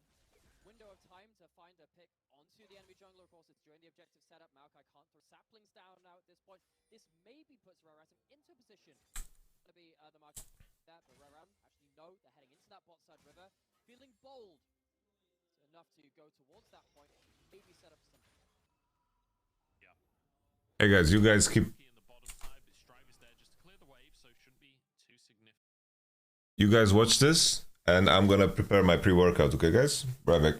window of time to find a pick onto the enemy jungler. Of course, it's during the objective setup. Maokai can't throw saplings down now at this point. This maybe puts Rarasim into position to be the mark that, but Raram actually know they're heading into that bot side river, feeling bold enough to go towards that point, maybe set up some. Hey guys, you guys keep... In the bottom side, but Strive is there just to clear the wave, so shouldn't be too significant. You guys watch this, and I'm gonna prepare my pre-workout, okay guys? Right back.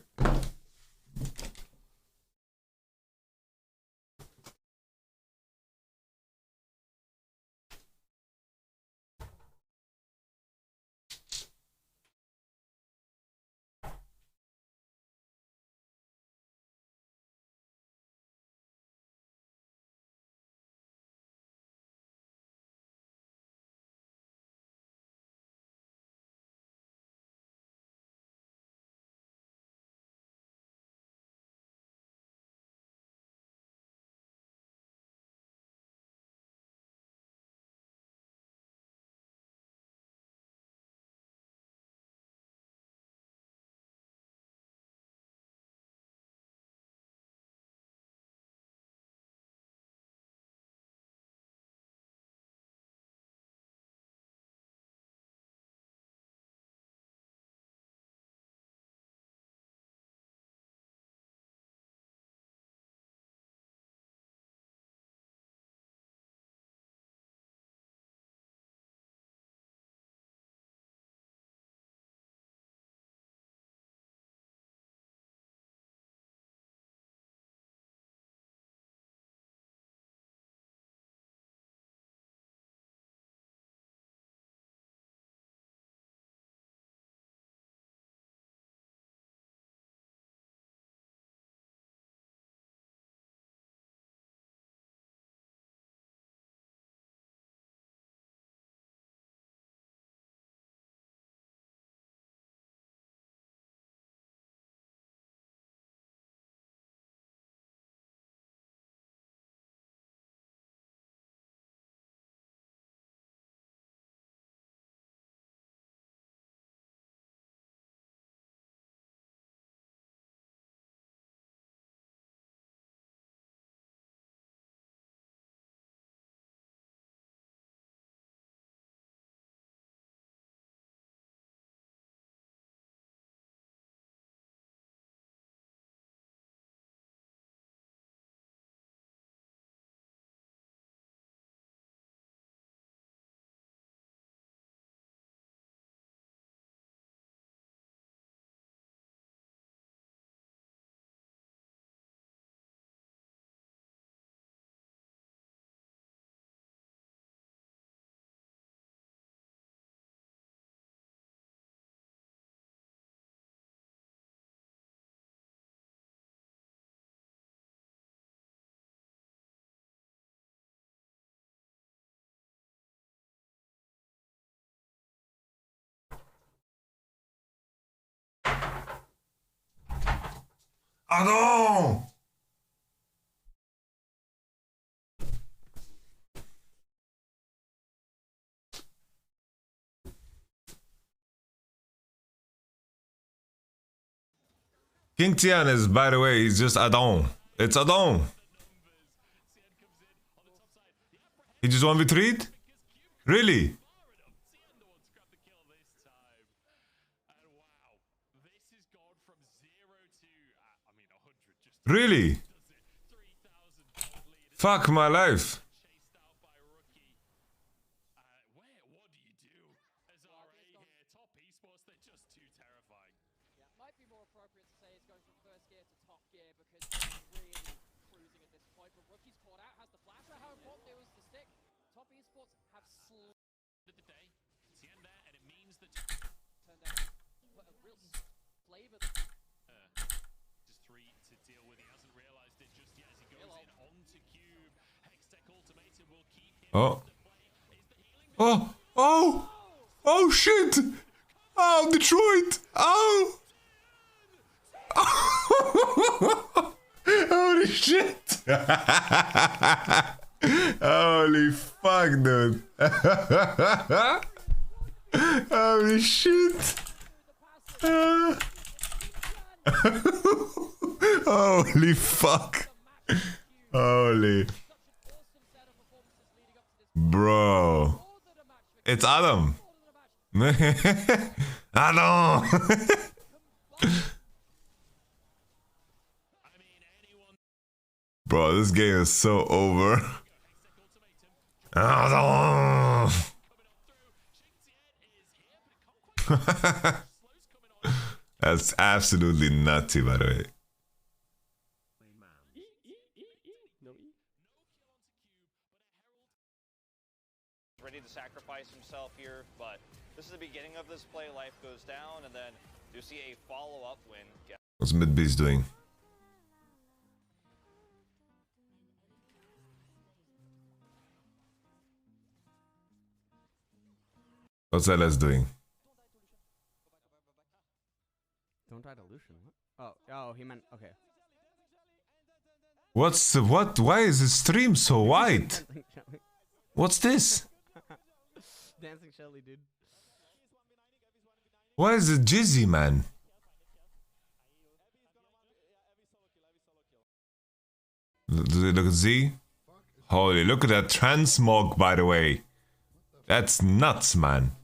Adon! King Tian is, by the way, he's just Adon. It's Adon. He just 1v3'd? Really? Really? Fuck my life. Might be more appropriate to say it's going from first gear to top gear because they're really cruising at this point. But Rookie's caught out, has the flasher. How important it was to stick. Top esports have slid the day. Tien there, and it means that turned out put a real flavor. Just three to deal with. He hasn't realized it just yet as he goes in onto Cube. Hextech ultimatum will keep him. Oh. Oh. Oh. Oh shit. Oh, Detroit. Oh. Holy shit. Holy fuck, dude. Holy shit. Holy fuck. Holy. Bro. It's Adam. Adam. Bro, this game is so over. Adam. That's absolutely nutty, by the way. Ready to sacrifice himself here, but this is the beginning of this play. Life goes down, and then you see a follow-up win. What's Midbeast doing? What's LS doing? Don't die to Lucian. What? Oh, he meant okay. What's the what? Why is the stream so white? What's this? Dancing Shelly, dude. Why is it jizzy, man? Do they look at Z? Holy, look at that transmog, by the way. That's nuts, man.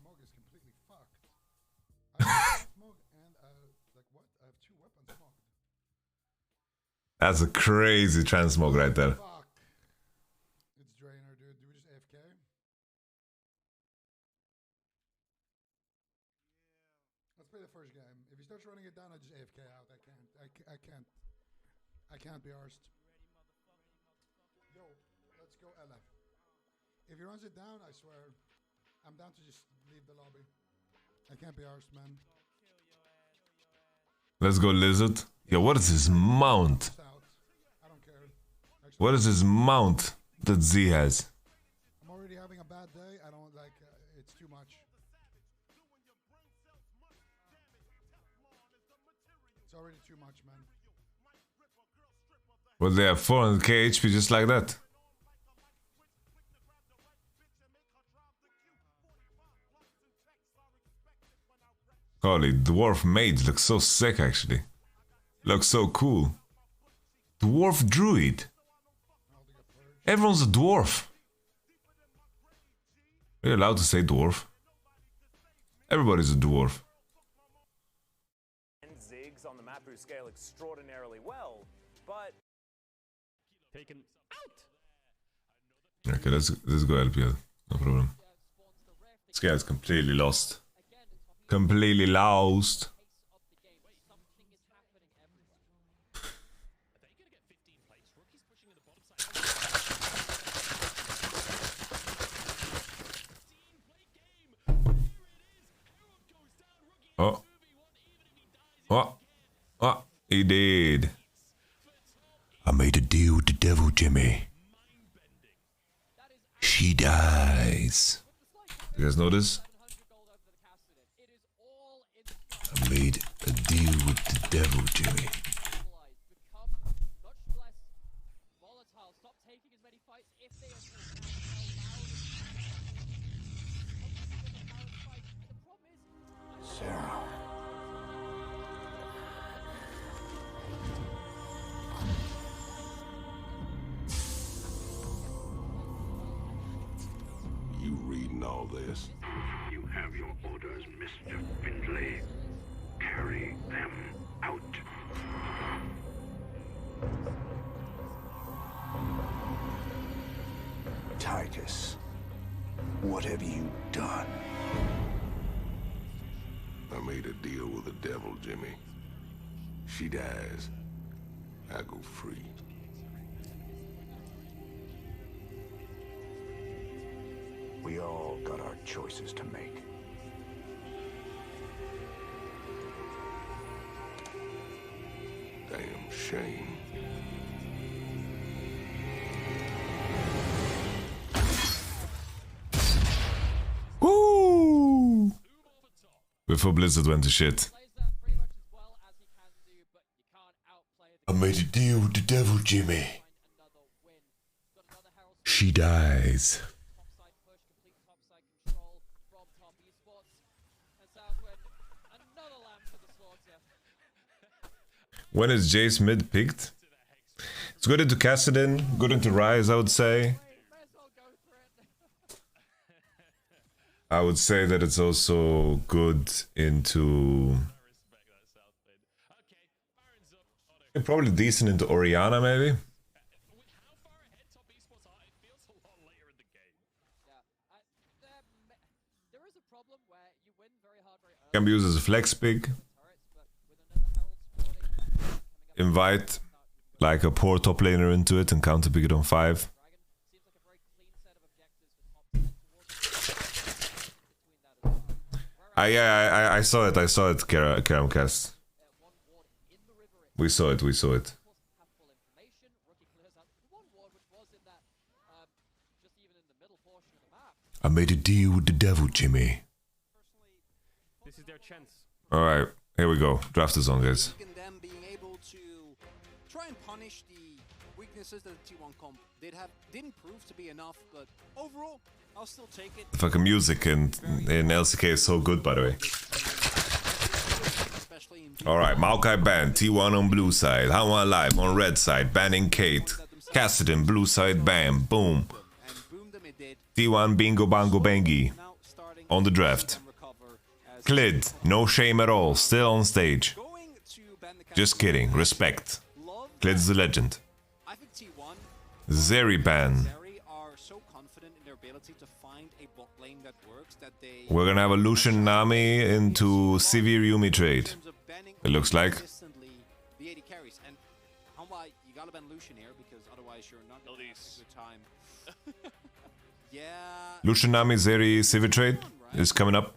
That's a crazy transmog right there. It's Drainer, dude. Do we just AFK? Let's play the first game. If he starts running it down, I just AFK out. I can't be arsed. Yo, let's go LF. If he runs it down, I swear, I'm down to just leave the lobby. I can't be arsed, man. Let's go, Lizard. Yo, what is his mount? I don't care. What is his mount that Z has? I'm already having a bad day. I don't like it's too much. It's already too much, man. Well, they have 400k HP just like that. Holy, Dwarf Mage looks so sick, actually. Looks so cool. Dwarf Druid. Everyone's a dwarf. Are you allowed to say dwarf? Everybody's a dwarf. And Ziggs on the map who scale extraordinarily well, but Taken out. Okay, let's go LPL. No problem. This guy is completely lost. Completely lost. Oh. Oh. Oh. He did. I made a deal with the devil, Jimmy. She dies. You guys know this? I made a deal with the devil, Jimmy. all this? You have your orders, Mr. Findlay. Carry them out. Titus, what have you done? I made a deal with the devil, Jimmy. She dies, I go free. We all got our choices to make. Damn shame. Woo! Before Blizzard went to shit. I made a deal with the devil, Jimmy. She dies. When is Jace mid picked? It's good into Kassadin, good into Rise, I would say. I would say that it's also good into... Probably decent into Orianna, maybe? Can be used as a flex pick. Invite like a poor top laner into it and counter pick it on 5. I saw it, Karamcast. We saw it. I made a deal with the devil, Jimmy. This is their chance. Alright, here we go. Draft is on, guys. Them being able to try and punish the weaknesses that the T1 comp didn't prove to be enough, but overall, I'll still take it. The fucking music in LCK is so good, by the way. Alright, Maokai ban, T1 on blue side, Hanwha live on red side, banning Kate, Kassadin, blue side, bam, boom. T1 bingo bango bangy on the draft. Clid, no shame at all, still on stage. Just kidding, respect. Clid's the legend. Zeri ban. We're gonna have a Lucian Nami into Sivir Yumi trade. It looks like. Lucian Nami Zeri Sivir trade is coming up.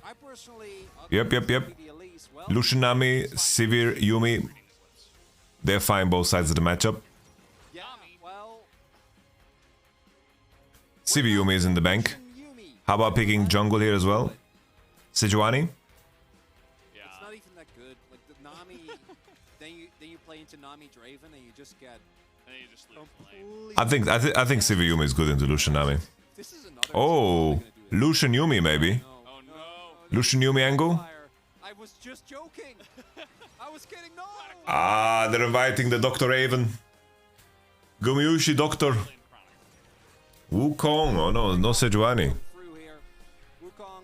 Yep. Lucian Nami, Sivir, Yumi. They're fine both sides of the matchup. Sivir Yumi is in the bank. How about picking jungle here as well? Sejuani? It's not even that good. Like the Nami, then you play into Nami Draven and you just get. And you just lose the lane. I think Sivir Yumi is good into Lucian Nami. Oh, Lucian Yumi maybe. Oh no. Lucian Yumi angle? I was just joking. I was kidding. No. Ah, they're inviting the Dr. Raven. Gumiushi Doctor. Wukong. Oh no, no Sejuani.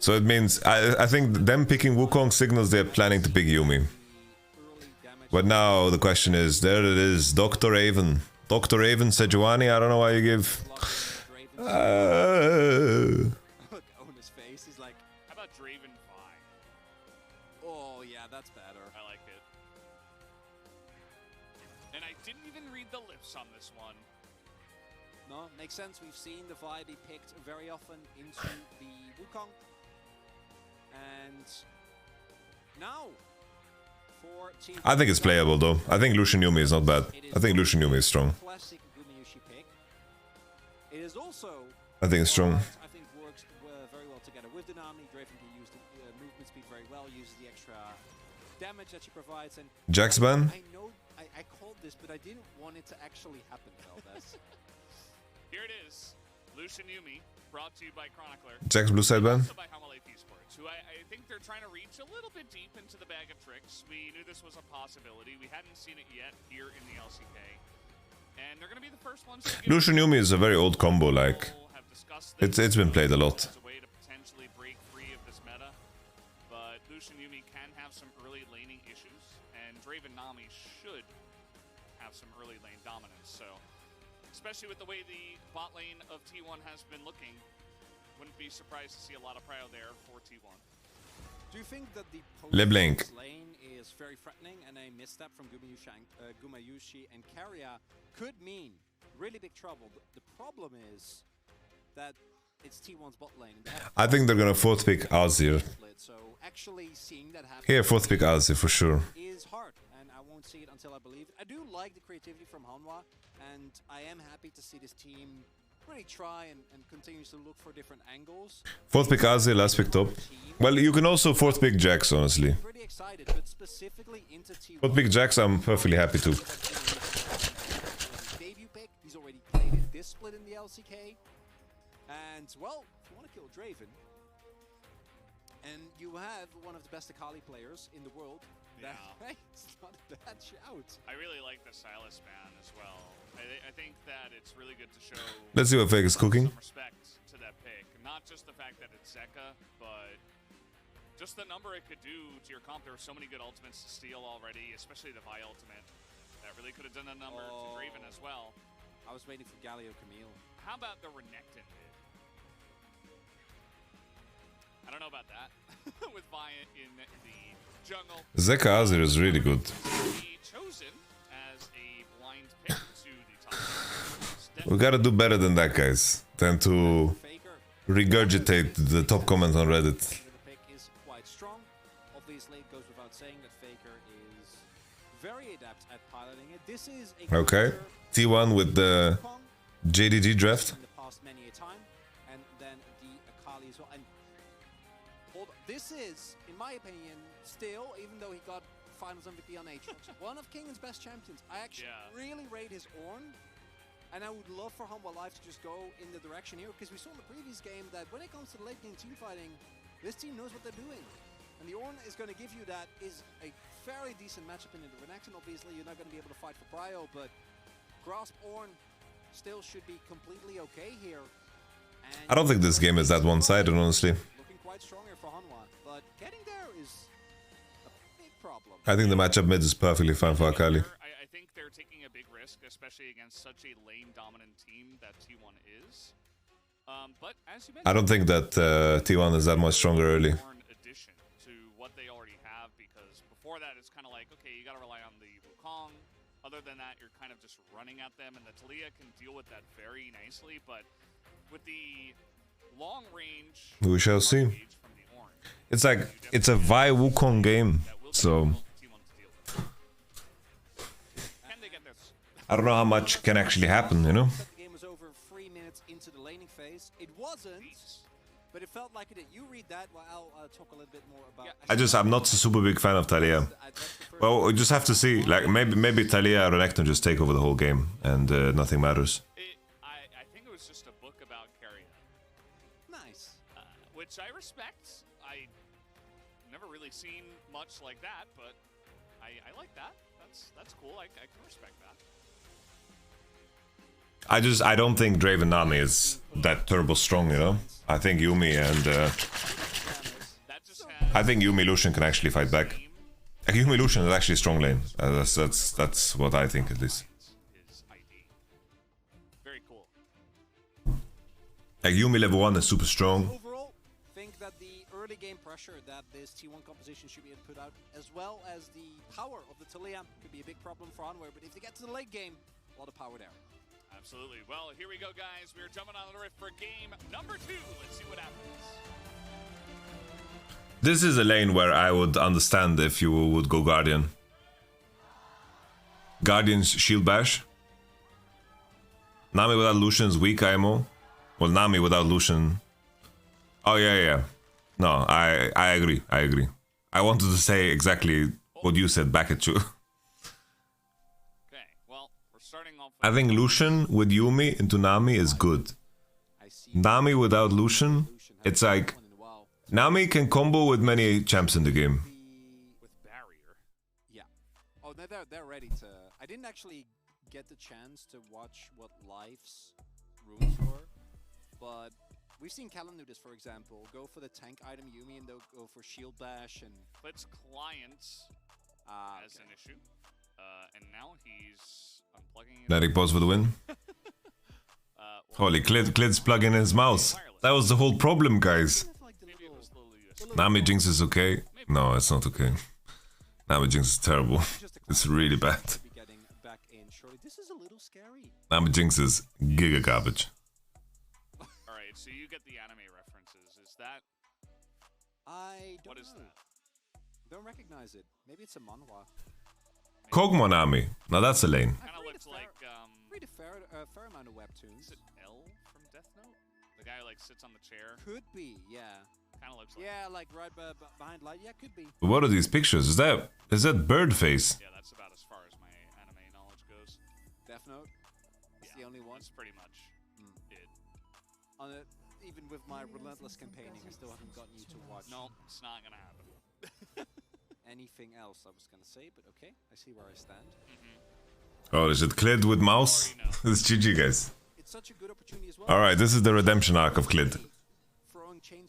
So it means, I think them picking Wukong signals they're planning to pick Yumi. But now the question is, there it is, Dr. Raven. Dr. Raven, Sejuani, I don't know why you give... Look, Ona's face, he's like... How about Draven 5? Oh yeah, that's better. I like it. And I didn't even read the lips on this one. No, makes sense. We've seen the Vi be picked very often into the Wukong. And now, for Team I think it's playable though. I think Lucian Yumi is not bad. I think Lucian Yumi is strong. Classic Gumiushi pick. It is also... I think it's strong. I think works very well together with the Nami. Draven can use the movement speed very well, uses the extra damage that she provides. And Jax ban? I know I called this, but I didn't want it to actually happen, Veldes. Here it is. Lucian Yumi, brought to you by Chronicler. Jax blue side ban? Also by Hamalate Esports, who I think they're trying to reach a little bit deep into the bag of tricks. We knew this was a possibility. We hadn't seen it yet here in the LCK. And they're going to be the first ones to Lucian Yumi is a very old combo, like... It's been played a lot. potentially break free of this meta, but Lucian Yumi can have some early laning issues, and Draven Nami should have some early lane dominance. So, especially with the way the bot lane of T1 has been looking, wouldn't be surprised to see a lot of prio there for T1. Do you think that the LeBlanc lane is very threatening and a misstep from Gumayushi and Karya could mean really big trouble? The problem is that it's T1's bot lane. I think they're gonna fourth pick Azir. So actually seeing that happen Here, fourth pick Azir for sure. is hard, and I won't see it until I believe it. I do like the creativity from Hanwha, and I am happy to see this team really try and continues to look for different angles. Fourth pick Azir, last pick top. Well, you can also fourth pick Jax, honestly. I'm pretty excited, but specifically into T1. Fourth pick Jax, I'm perfectly happy to. Debut pick, he's already played it this split in the LCK. And, well, if you want to kill Draven, and you have one of the best Akali players in the world, it's not a bad shout. I really like the Silas ban as well. I think that it's really good to show Let's see what Fake is cooking. some respect to that pick. Not just the fact that it's Zeka, but just the number it could do to your comp. There were so many good ultimates to steal already, especially the Vi ultimate. That really could have done a number to Draven as well. I was waiting for Galio Camille. How about the Renekton mid? I don't know about that. With Vi in the jungle. Zeka Azir is really good. He chosen as a blind pick to the top. We gotta do better than that, guys. Than to regurgitate the top comment on Reddit. The pick is quite strong. Obviously, it goes without saying that Faker is very adept at piloting it. This is a Okay. T1 with the JDG draft. in the past many a time, and then the Akali as well. And hold on, this is, in my opinion, still, even though he got Finals MVP on Aatrox, one of King's best champions. I actually really rate his Ornn, and I would love for Humble Life to just go in the direction here, because we saw in the previous game that when it comes to the late game team fighting, this team knows what they're doing. And the Ornn is going to give you that, is a very decent matchup in the Renekton. Obviously, you're not going to be able to fight for Prio, but Grasp Ornn still should be completely okay here. And I don't think this game is that one-sided, honestly. looking quite strong here for Hanwha, but getting there is a big problem. I think the matchup mid is perfectly fine for Akali. I think they're taking a big risk, especially against such a lane-dominant team that T1 is. But as you mentioned, I don't think that T1 is that much stronger early. Addition to what they already have, because before that it's kind of like, okay, you got to rely on the Wukong. Other than that, you're kind of just running at them, and the Talia can deal with that very nicely. But with the long range, We shall see. It's like, it's a Vi Wukong game, so I don't know how much can actually happen, you know? The game was over 3 minutes into the laning phase. It wasn't, but it felt like it did. You read that, well, I'll talk a little bit more about... I'm not a super big fan of Talia. Well, we just have to see, like, maybe Talia or Renekton just take over the whole game, and nothing matters. I think it was just a book about Carrion. Nice. Which I respect. I never really seen much like that, but I like that. That's cool. I can respect that. I don't think Draven Nami is that turbo strong, you know? I think Yumi and I think Yumi Lucian can actually fight back. Like, Yumi Lucian is actually strong lane. That's what I think at least. Very cool. Like, Yumi level 1 is super strong. Overall, think that the early game pressure that this T1 composition should be able to put out, as well as the power of the Talia, could be a big problem for Hanwha. But if they get to the late game, a lot of power there. Absolutely. Well, here we go, guys. We're jumping on the rift for game number 2. Let's see what happens. This is a lane where I would understand if you would go Guardian. Guardian's shield bash. Nami without Lucian's weak IMO. Well, Nami without Lucian. Oh, yeah. No, I agree. I wanted to say exactly what you said back at you. I think Lucian with Yumi into Nami is good. Nami without Lucian, it's like... Nami can combo with many champs in the game. With barrier. Yeah. Oh, they're ready to... I didn't actually get the chance to watch what Life's runes were, but We've seen Callan do this, for example. Go for the tank item Yumi and they'll go for shield bash and... Clid's clients has an issue. And now he's unplugging... Let it pause for the win. Holy, Clid's plugging his mouse. That was the whole problem, guys. Nami Jinx is okay. No, it's not okay. Nami Jinx is terrible. It's really bad. Nami Jinx is giga garbage. Alright, so you get the anime references. Is that... What is that? Don't recognize it. Maybe it's a manhwa. Kog'Maw Nami. Now that's a lane. Kind of looks like... Read a fair amount of webtoons. Is it L from Death Note? The guy who like sits on the chair? Could be, yeah. Kind of looks like... Yeah, like right behind light. Yeah, could be. What are these pictures? Is that bird face? Yeah, that's about as far as my anime knowledge goes. Death Note? It's the only one? That's pretty much it. On it, even with my relentless campaigning, I still haven't gotten you to watch. No, it's not gonna happen. Anything else I was gonna say, but okay, I see where I stand. Oh, is it Clid with mouse? This is GG, guys. It's such a good opportunity as well. Alright, this is the redemption arc of Clid.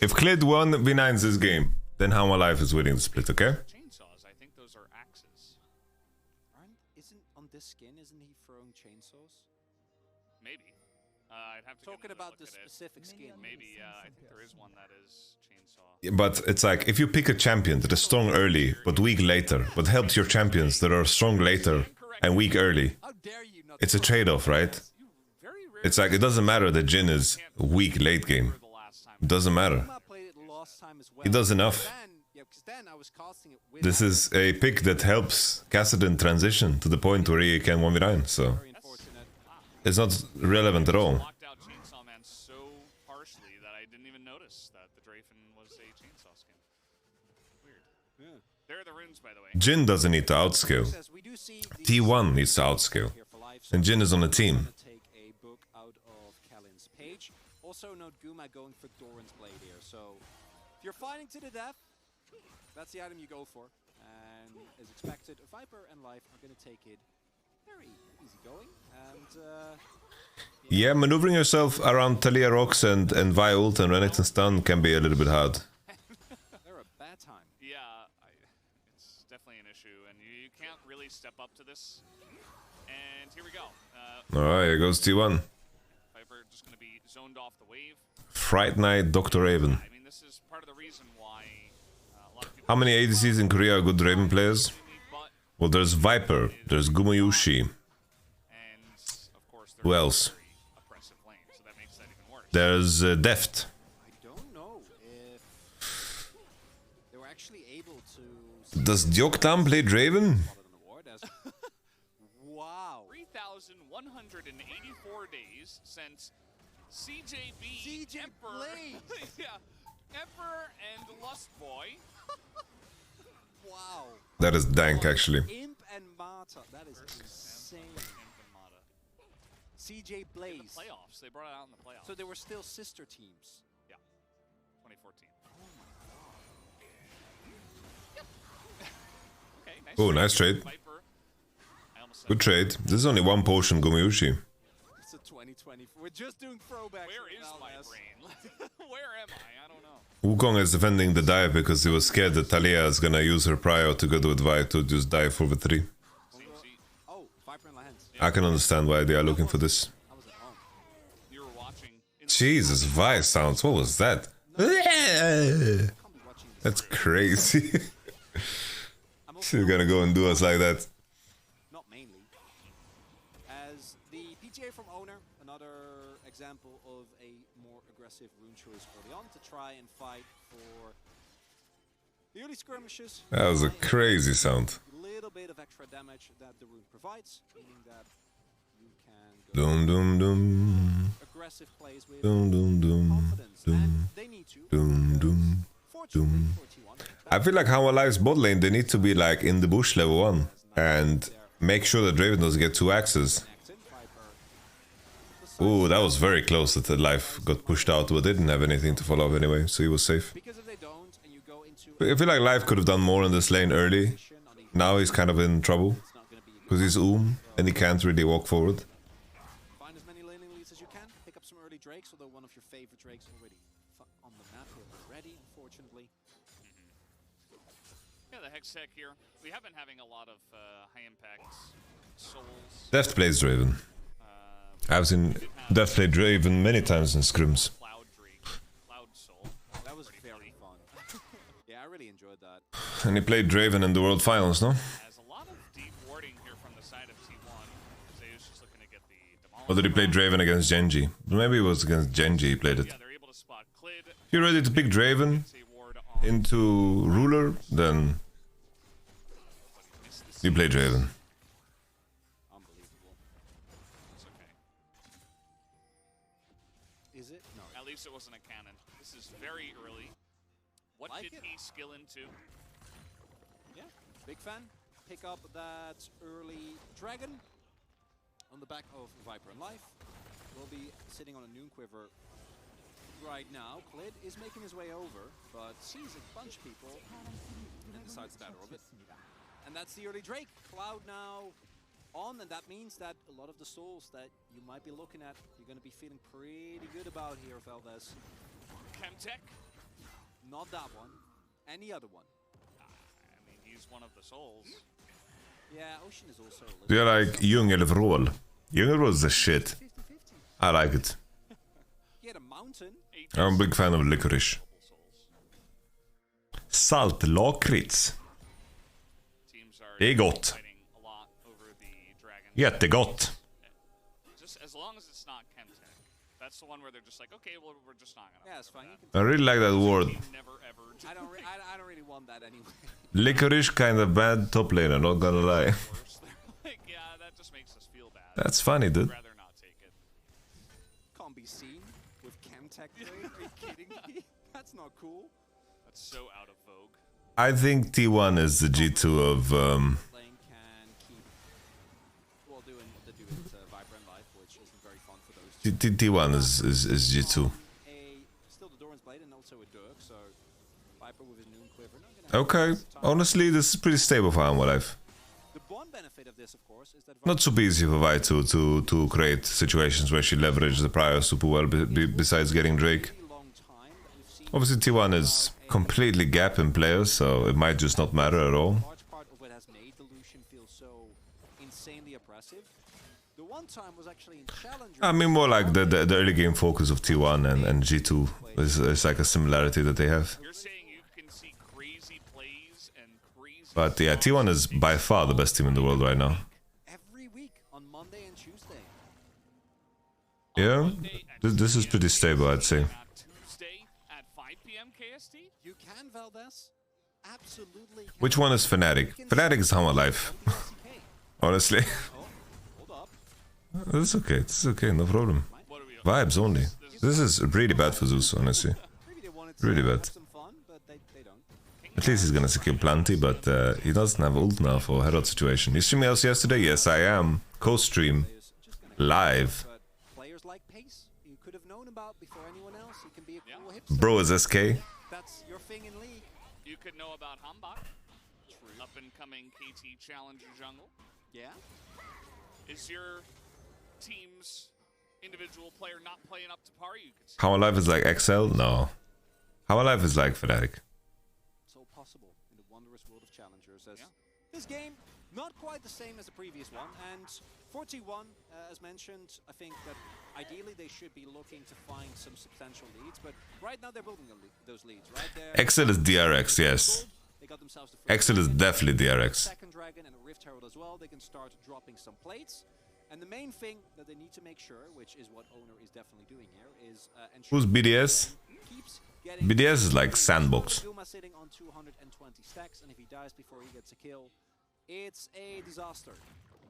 If Clid won V9's this game, then How My Life is winning the split, okay? Chainsaws, I think those are axes. Isn't on this skin, isn't he throwing chainsaws? Maybe. I'd have to Talking about the specific skin. Maybe, I think there is one that is chainsaw. Yeah, but it's like, if you pick a champion that is strong early, but weak later, but helps your champions that are strong later and weak early, it's a trade-off, right? It's like, it doesn't matter that Jhin is weak late game. It doesn't matter. He does enough. This is a pick that helps Kassadin transition to the point where he can 1v9, so... It's not relevant at all. Locked out Chainsaw Man so harshly that I didn't even notice that the Drafen was a chainsaw skin. Weird. Yeah. There are the runes, by the way. Jhin doesn't need to outscale. T1 needs to outscale. And Jhin is on a team. Take a book out of Callan's page. Also note Guma going for Doran's blade here. So if you're fighting to the death, that's the item you go for. And as expected, Viper and Life are going to take it very easy going. And Yeah, maneuvering yourself around Talia Rocks and Vi ult and Renekton stun can be a little bit hard. they're a bad time. Yeah, it's definitely an issue, and you can't really step up to this. And here we go. Alright, here goes T1. Viper just going to be zoned off the wave. Fright Knight, Dr. Raven. I mean, this is part of the reason why a lot of people... How many ADCs in Korea are good Raven players? Well, there's Viper, there's Gumayushi. Who else? There's Deft. I don't know if they were actually able to... Does Dioktam play Draven? Wow. 3,184 days since CJB, Emperor, yeah, Emperor and Lust Boy. Wow. That is dank, actually. Imp and Mata. That is insane. CJ Blaze. In the playoffs. They brought it out in the playoffs. So they were still sister teams. Yeah. 2014. Okay, nice. Oh, nice trade. Good trade. This is only one potion, Gumayushi. It's a 2020. We're just doing throwbacks. Where is my brain? Where am I? I don't know. Wukong is defending the dive because he was scared that Talia is gonna use her prior together with Vi to just dive for the 3. Oh, Viper in hands. I can understand why they are looking for this. You were watching. Jesus, Vi sounds. What was that? That's crazy. She's gonna go and do us like that. Not mainly. As the PTA from Owner, another example of a more aggressive rune choice early on to try and fight for the early skirmishes. That was a crazy sound. A little bit of extra damage that the rune provides, meaning that you can Doom doom doom. aggressive plays with Doom doom doom. confidence, and they need to. Doom doom doom. I feel like How Alive's bot lane, they need to be like in the bush level 1 and make sure that Draven doesn't get 2 axes. Ooh, that was very close that the life got pushed out, but didn't have anything to follow up anyway, so he was safe. I feel like Life could have done more in this lane early. Now he's kind of in trouble because he's and he can't really walk forward. Find as many laning leads as you can. Pick up some early drakes, although one of your favorite drakes already Hex Tech here. We have been having a lot of high impact souls. Deft plays Draven. I've seen Deft play Draven many times in scrims. Cloud Drake, Cloud Soul. That was very fun. Yeah, I really enjoyed that. And he played Draven in the World Finals, no? Has a lot of deep warding here from the side of T1. Zeus just looking to get the Or did he play Draven against Genji? Maybe it was against Genji he played it. Yeah, they're able to spot Clid. If you're ready to pick Draven into Ruler, then you play Draven. Unbelievable. It's okay. Is it? No. At least it wasn't a cannon. This is very early. What Like did it. he skill into? Yeah, big fan. Pick up that early dragon on the back of Viper and Life. Will be sitting on a Noon Quiver right now. Clid is making his way over, but sees a bunch of people and decides to battle orbit. And that's the early Drake. Cloud now on, and that means that a lot of the souls that you might be looking at, you're going to be feeling pretty good about here, Valdez. Chemtech? Not that one. Any other one. I mean, he's one of the souls. Yeah, Ocean is also a little Do you like Djungelvrål? Djungelvrål is the shit. I like it. He had a mountain. I'm a big fan of licorice. Saltlakrits. Det är gott. Jättegott. Just as long as it's not Chemtech. That's the one where they're just like, okay, well, we're just not gonna. Yeah, it's fine. I really like that word. Never ever. I don't really want that anyway. Licorice kind of bad top laner, not gonna lie. Like, yeah, that just makes us feel bad. That's funny, dude. I'd rather not take it. Can't be seen with Chemtech trade. Are you kidding me? That's not cool. That's so out of vogue. I think T1 is the G2 of Lane can keep well doing Viper and Life, which isn't very fun for those. T1 is G2. Still the Doran's Blade and also a Dirk, so Viper with his Noon Quiver. Not gonna have Okay, honestly, this is pretty stable for Hanwha Life. The one benefit of this, of course, is that Not super easy for Vi to create situations where she leverages the prior super well, besides getting Drake. Obviously, T1 is completely gap in players, so it might just not matter at all. large part of what has made the Lucian feel so insanely oppressive. The one time was actually in Challenger. I mean, more like the early game focus of T1 and G2 is like a similarity that they have. You're saying you can see crazy plays and crazy. But yeah, T1 is by far the best team in the world right now. Every week on Monday and Tuesday. Yeah, this is pretty stable, I'd say. Tuesday at 5 p.m. KST? You can, Valdez. Absolutely. Can. Which one is Fnatic? Fnatic is Hanwha Life. Honestly. Hold up. That's okay, this is okay, no problem. Vibes only. This is really bad for Zeus, honestly. Maybe they wanted to Really bad. have some fun, but they don't. At least he's gonna secure plenty, but he doesn't have ult now for Herald situation. You streaming else yesterday? Yes, I am. Co-stream. Live. But players like Pace, you could have known about before anyone else. He can be a cool hipster. Bro is SK. That's your thing in League. You could know about Hambach, up and coming KT Challenger jungle. Yeah. Is your team's individual player not playing up to par? You could say. Hanwha Life is like XL? No. Hanwha Life is like Fnatic. It's all possible in the wondrous world of challengers. As this game, not quite the same as the previous one, and for T1, as mentioned, I think that ideally they should be looking to find some substantial leads, but right now they're building those leads, right? XL is DRX, yes. They got themselves the XL is definitely DRX. second dragon and a Rift Herald as well. They can start dropping some plates. And the main thing that they need to make sure, which is what Owner is definitely doing here, is ensure Who's BDS? keeps getting BDS is like Sandbox. Yuma sitting on 220 stacks, and if he dies before he gets a kill, it's a disaster.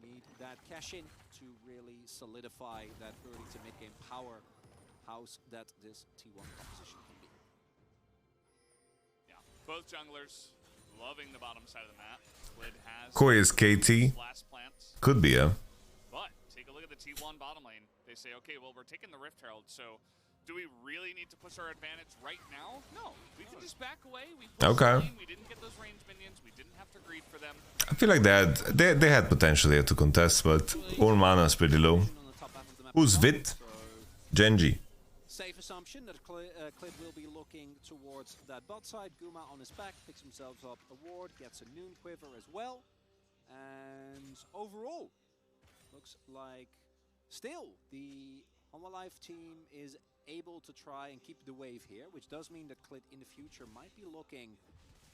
You need that cash in to really solidify that early to mid game powerhouse that this T1 composition can be. Yeah, both junglers loving the bottom side of the map. Lid has Koi is KT. last plants. Could be, yeah. But take a look at the T1 bottom lane. They say, okay, well, we're taking the Rift Herald, so do we really need to push our advantage right now? No, we can just back away. We pushed Okay. the lane, we didn't get those range minions. We didn't have to greed for them. I feel like they had potential here to contest, but all mana is pretty low. Who's Vit? Genji. safe assumption that Clid will be looking towards that bot side. Guma on his back picks himself up a ward, gets a Noon Quiver as well. And overall, looks like still the Homalife team is able to try and keep the wave here, which does mean that Clid in the future might be looking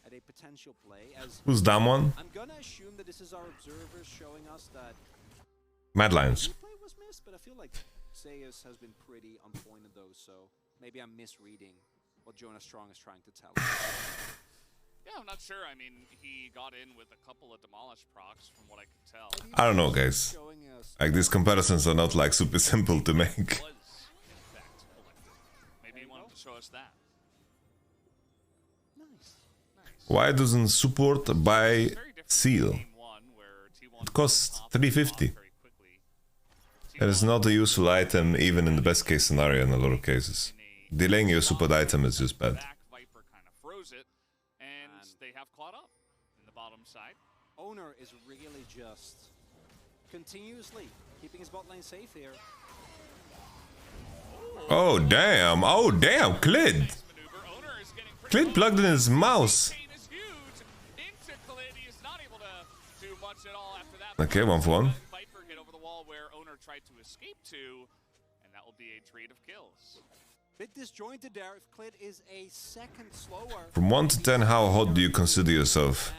at a potential play. As Who's that one? I'm gonna assume that this is our observers showing us that Mad Lions. play was missed, but I feel like Zeus has been pretty on point of those, so maybe I'm misreading what Jonas Strong is trying to tell us. Yeah, I'm not sure. I mean, he got in with a couple of Demolish procs from what I could tell. I don't know, guys. Like, these comparisons are not like super simple to make. Was, in fact, elected. Maybe he wanted to show us that. Nice. Why doesn't support buy seal? It costs 350. It is not a useful item even in the best case scenario in a lot of cases. Delaying your support item is just bad. Viper kind of froze it, and they have caught up in the bottom side. Owner is really just continuously keeping his bot lane safe here. Oh damn, Clid! Clid plugged in his mouse. Okay, 1-for-1. Viper get over the wall where Owner tried to escape to, and that will be a trade of kills. Bit disjointed there. If Clid is a second slower. From 1 to 10, how hot do you consider yourself?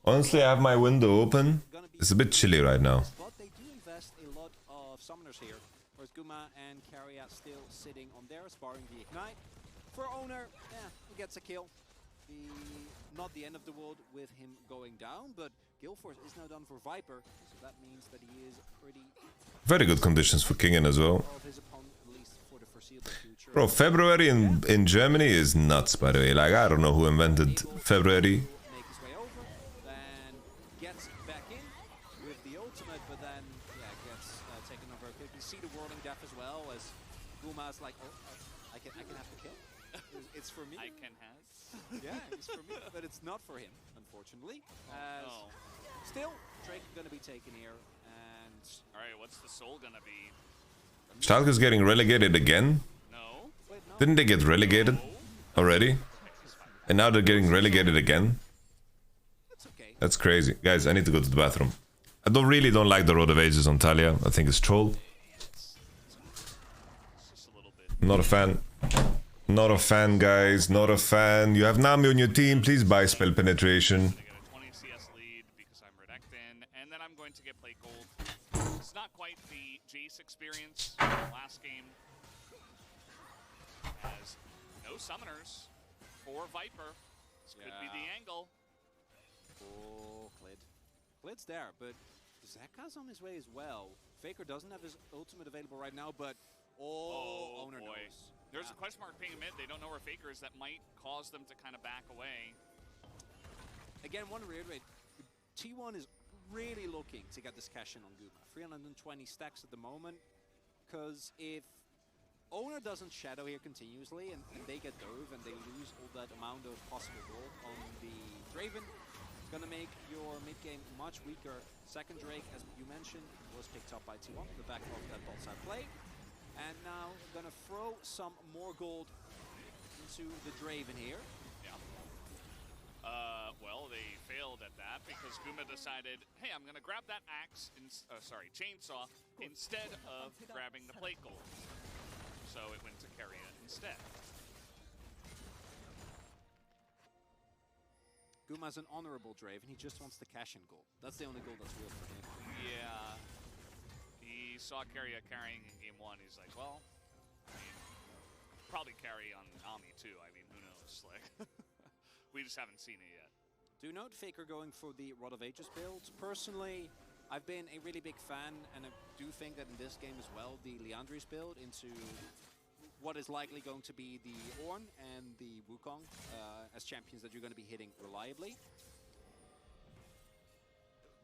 Honestly, I have my window open. It's a bit chilly right now. But they do invest a lot of summoners here. Whereas Guma and Carrier still sitting on there, sparring the Ignite. For Owner, yeah, he gets a kill. Not the end of the world with him going down, but Gilforce is now done for Viper, so that means that he is pretty... Very good conditions for Kingen as well. ...of his opponent, at least for the foreseeable future. Bro, February in Germany is nuts, by the way. Like, I don't know who invented February. Make his way over, then gets back in with the ultimate, but then, yeah, gets taken over quickly. You see the Whirling Death as well, as Guma's like, oh, I can have the kill. It's for me. I can have. Yeah, it's for me, but it's not for him, unfortunately. Still, Drake gonna be taken here, and... Alright, what's the soul gonna be? Schalke's getting relegated again? No. Wait, no. Didn't they get relegated already? And now they're getting relegated again? That's okay. That's crazy. Guys, I need to go to the bathroom. I really don't like the Road of Ages on Talia. I think it's troll. Not a fan. Not a fan, guys. Not a fan. You have Nami on your team. Please buy spell penetration. I get a 20 CS lead because I'm Redactin, and then I'm going to get plate gold. It's not quite the Jace experience last game. As no summoners for Viper. This could be the angle. Oh, Clid. Clid's there, but Zeka's on his way as well. Faker doesn't have his ultimate available right now, but Owner boy. knows. There's a question mark being mid. They don't know where Faker is. That might cause them to kind of back away. Again, want to reiterate, T1 is really looking to get this cash in on Guma. 320 stacks at the moment, because if Owner doesn't shadow here continuously and they get dove and they lose all that amount of possible gold on the Draven, it's going to make your mid-game much weaker. Second Drake, as you mentioned, was picked up by T1 on the back of that bot side play. And now going to throw some more gold into the Draven here. Yeah. Well, they failed at that because Guma decided, hey, I'm going to grab that axe, chainsaw, instead of grabbing the plate gold. So it went to Carrier instead. Guma's an honorable Draven. He just wants the cash in gold. That's the only gold that's real for him. Yeah. He saw Carrier carrying in game 1. He's like, well, I mean, probably carry on Nami too. I mean, who knows? Like, we just haven't seen it yet. Do note Faker going for the Rod of Ages build. Personally, I've been a really big fan, and I do think that in this game as well, the Liandry's build into what is likely going to be the Ornn and the Wukong as champions that you're going to be hitting reliably.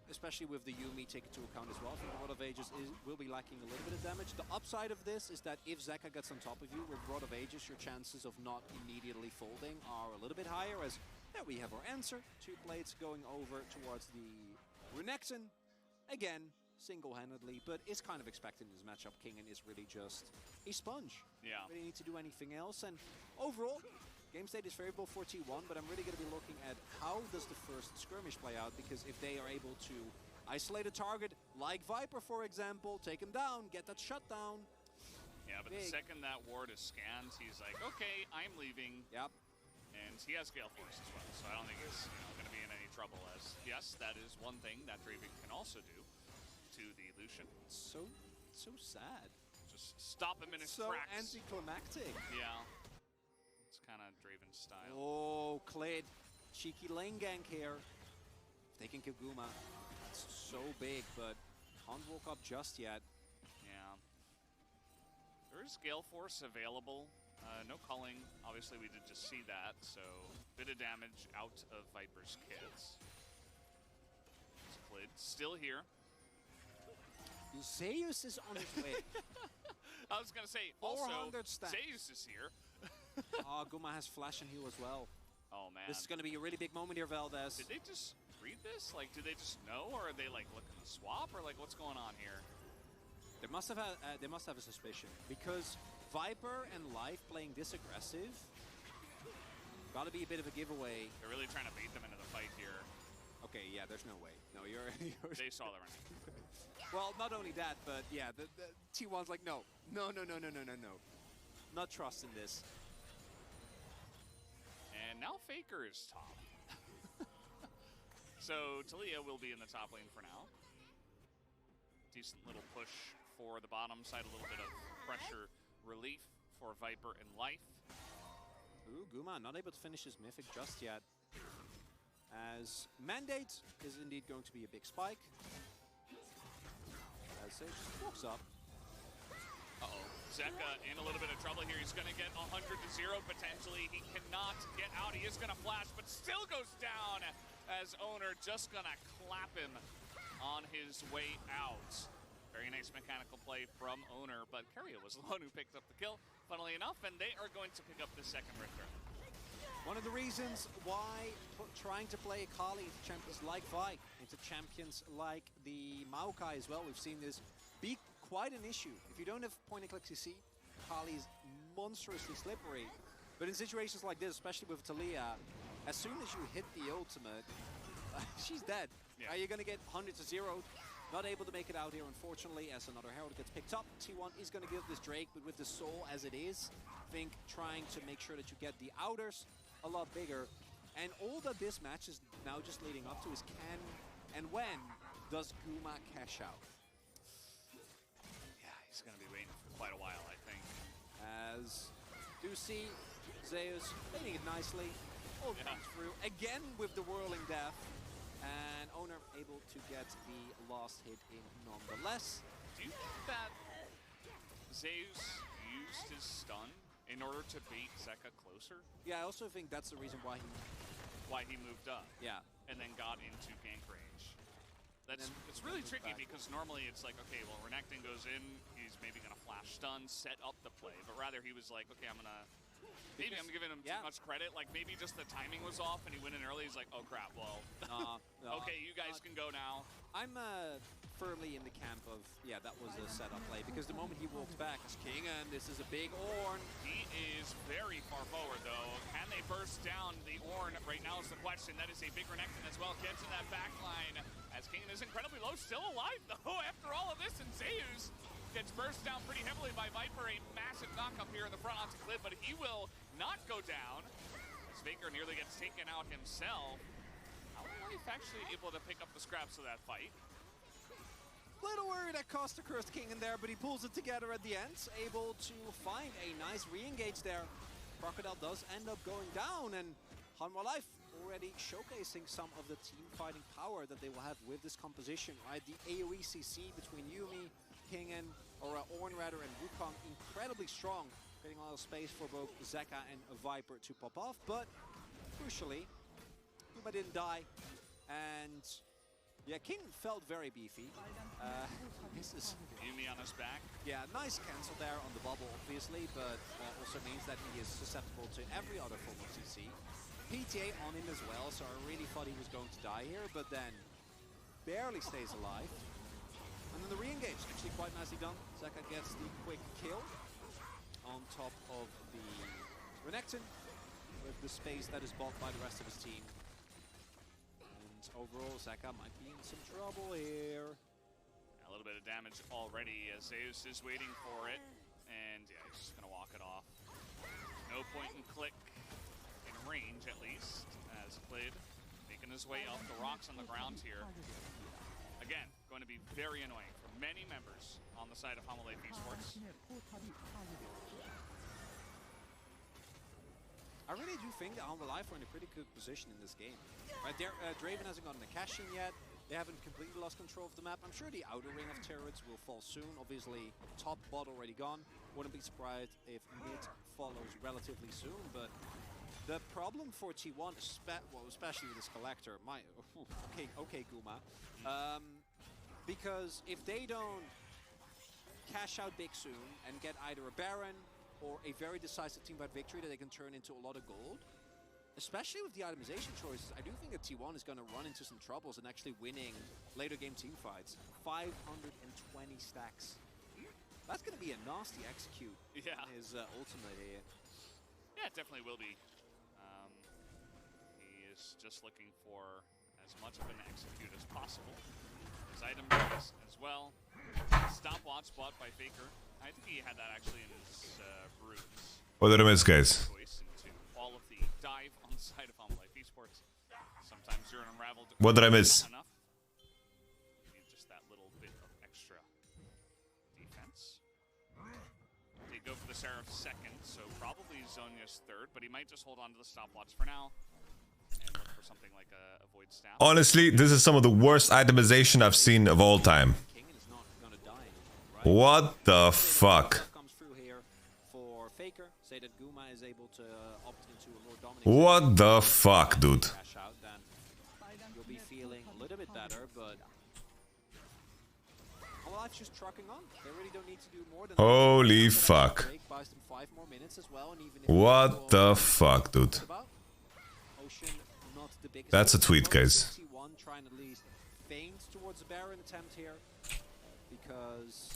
Especially with the Yuumi taken into account as well. I think the Rod of Ages will be lacking a little bit of damage. The upside of this is that if Zeka gets on top of you with Rod of Ages, your chances of not immediately folding are a little bit higher, as there we have our answer. 2 plates going over towards the Renekton. Again, single-handedly, but is kind of expected in this matchup. Kingen is really just a sponge. Yeah. Really need to do anything else. And overall, game state is favorable for T1, but I'm really going to be looking at how does the first skirmish play out, because if they are able to isolate a target, like Viper, for example, take him down, get that shutdown. Yeah, but Big. the second that ward is scanned, he's like, okay, I'm leaving. Yep. And he has Gale Force as well, so I don't think he's going to be in any trouble. As yes, that is one thing that Draven can also do to the Lucian. So sad. Just stop him in his So tracks. anticlimactic. Yeah. It's kind of Draven's style. Oh, Klid. Cheeky lane gank here. If they can kill Guma, that's so big, but can't walk up just yet. Yeah. There is Gale Force available. No culling. Obviously, we did just see that, so bit of damage out of Viper's kids. Klid still here. Zeus is on his way. I was going to say, also, 400 stacks. Zeus is here. Oh, Guma has flash and heal as well. Oh, man. This is going to be a really big moment here, Valdez. Did they just read this? Like, did they just know, or are they, like, looking to swap, or, like, what's going on here? They must have a suspicion, because Viper and Life playing this aggressive, gotta be a bit of a giveaway. They're really trying to bait them into the fight here. Okay, yeah, there's no way. No, you're They saw the running. Well, not only that, but yeah, the T1's like, no. Not trusting this. And now Faker is top. So Talia will be in the top lane for now. Decent little push for the bottom side, a little bit of pressure relief for Viper and Life. Ooh, Guma not able to finish his Mythic just yet. As Mandate is indeed going to be a big spike. As Sage just walks up. Uh-oh. Zeka in a little bit of trouble here. He's going to get 100-0 potentially. He cannot get out. He is going to flash, but still goes down as Owner just going to clap him on his way out. Very nice mechanical play from Owner, but Keria was the one who picked up the kill, funnily enough, and they are going to pick up the second Richter. One of the reasons why trying to play Akali into champions like Vi, into champions like the Maokai as well, we've seen this be quite an issue. If you don't have point-and-click CC, Akali is monstrously slippery. But in situations like this, especially with Talia, as soon as you hit the ultimate, she's dead. Yeah. You're going to get 100-0. Not able to make it out here, unfortunately, as another Herald gets picked up. T1 is going to give this Drake, but with the soul as it is, I think trying to make sure that you get the outers a lot bigger. And all that this match is now just leading up to is can and when does Guma cash out? Yeah, he's going to be waiting for quite a while, I think. As do see Zeus hitting it nicely, all comes through again with the whirling death, and Owner able to get the last hit in nonetheless. Do you think that Zeus used his stun in order to bait Zeka closer? Yeah, I also think that's the reason why he moved up. Yeah. And then got into gank range. It's really tricky because normally it's like, okay, well, Renekton goes in, he's maybe going to flash stun, set up the play, but rather he was like, okay, maybe I'm giving him too much credit. Like maybe just the timing was off and he went in early. He's like, oh crap, well, okay, you guys can go now. I'm firmly in the camp of, yeah, that was a setup play, because the moment he walks back, it's King, and this is a big Ornn. He is very far forward, though. Can they burst down the Ornn? Right now is the question. That is a big Renekton as well. Gets in that back line as King is incredibly low. Still alive, though, after all of this. And Zeus gets burst down pretty heavily by Viper. A massive knock up here in the front onto Cliff, but he will not go down. As Faker nearly gets taken out himself. How are Life actually able to pick up the scraps of that fight? Little worried that Costa cursed King in there, but he pulls it together at the end, able to find a nice re-engage there. Crocodile does end up going down, and Hanwha Life already showcasing some of the team fighting power that they will have with this composition, right? The AoE CC between Yuumi, Kingen, or Ornn rather, and Wukong, incredibly strong, creating a lot of space for both Zeka and Viper to pop off, but crucially, Guma didn't die, and yeah, King felt very beefy. This is Yuumi on his back. Yeah, nice cancel there on the bubble, obviously, but also means that he is susceptible to every other form of CC. PTA on him as well, so I really thought he was going to die here, but then barely stays alive. And then the re-engage, actually quite nicely done. Zeka gets the quick kill on top of the Renekton with the space that is bought by the rest of his team. And overall, Zeka might be in some trouble here. A little bit of damage already as Zeus is waiting for it. And yeah, he's just going to walk it off. No point in click in range, at least, as Clid making his way up the rocks on the ground here. Again, going to be very annoying for many members on the side of HLE Esports. I really do think that HLE are in a pretty good position in this game. Right, Draven hasn't gotten a cash in yet. They haven't completely lost control of the map. I'm sure the outer ring of turrets will fall soon. Obviously, top bot already gone. Wouldn't be surprised if mid follows relatively soon. But the problem for T1, especially with this collector, okay, Guma, because if they don't cash out big soon and get either a Baron or a very decisive team-fight victory that they can turn into a lot of gold, especially with the itemization choices, I do think that T1 is going to run into some troubles and actually winning later game team fights. 520 stacks. That's going to be a nasty execute. Yeah. His ultimate here. Yeah, it definitely will be. He is just looking for as much of an execute as possible. His item as well. Stopwatch bought by Faker. I think he had that actually in his roots. What did I miss, guys? All of the dive on the side of HLE Esports. Sometimes you're an unraveled. What did I miss? Enough. You need just that little bit of extra defense. They go for the Seraph second, so probably Zhonya's third, but he might just hold on to the stopwatch for now and look for something like a void staff. Honestly, this is some of the worst itemization I've seen of all time. What the fuck? What the fuck, dude? You'll be feeling a little bit better, but HLE's just trucking on. They really don't need to do more than holy fuck. What the fuck, dude? That's a tweet, guys. Trying at least feint towards a Baron attempt here because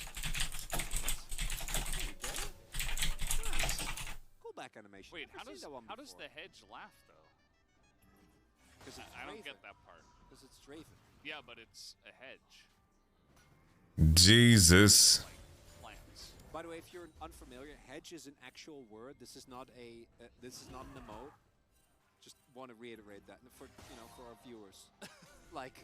back animation. Wait, how does the hedge laugh though? Because I don't get that part. Because it's Draven. Yeah, but it's a hedge. Jesus. By the way, if you're unfamiliar, hedge is an actual word. This is not a this is not an emote. Just want to reiterate that for for our viewers. Like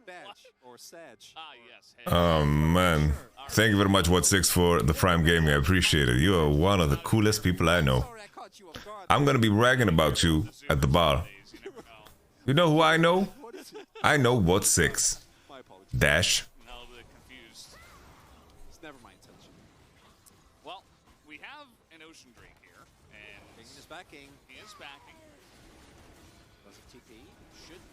badge or sedge. Ah, yes. Oh man. Thank you very much, What6, for the Prime Gaming. I appreciate it. You are one of the coolest people I know. I'm gonna be bragging about you at the bar. You know who I know? I know What6. Dash. I'm a little bit confused. It's never my intention. Well, we have an Ocean Drake here, and King is backing. He is backing. Does it TP? Should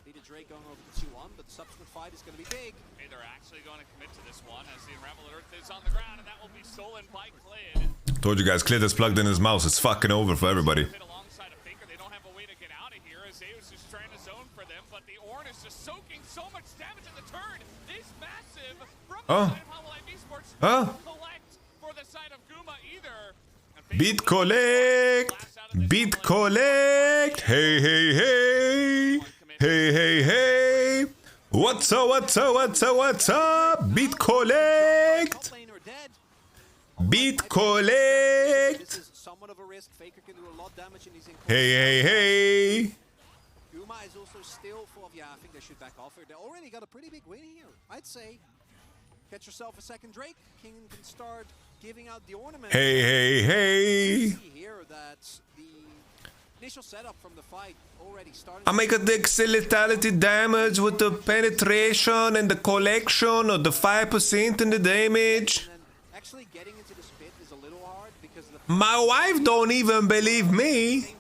be the Drake going over to 2-1, but the subsequent fight is going to be big. Hey, they're actually going to commit to this one as the Unraveled Earth is on the ground, and that will be stolen by Clid. Told you guys, Clid has plugged in his mouse. It's fucking over for everybody. Alongside of Faker, they don't have a way to get out of here as Zeus is trying to zone for them, but the Ornn is just soaking so much damage in the turn. Is massive from the side of HLE Esports. Collect for the side of Guma either. Beat collect! Beat collect! Hey, hey, hey! Hey, hey, hey! What's up, what's up, what's up, what's up? Beat collect! Beat collect! This is somewhat of a risk. Faker can do a lot of damage and he's in. Hey, hey, hey! Guma is also still full of. Yeah, I think they should back off here. They already got a pretty big win here. I'd say. Get yourself a second Drake. King can start giving out the ornament. Hey, hey, hey! See here that the initial setup from the fight already started. I make a lethality damage with the penetration and the collection of the 5% in the damage. Actually getting into the spit is a little hard because my wife don't even believe me.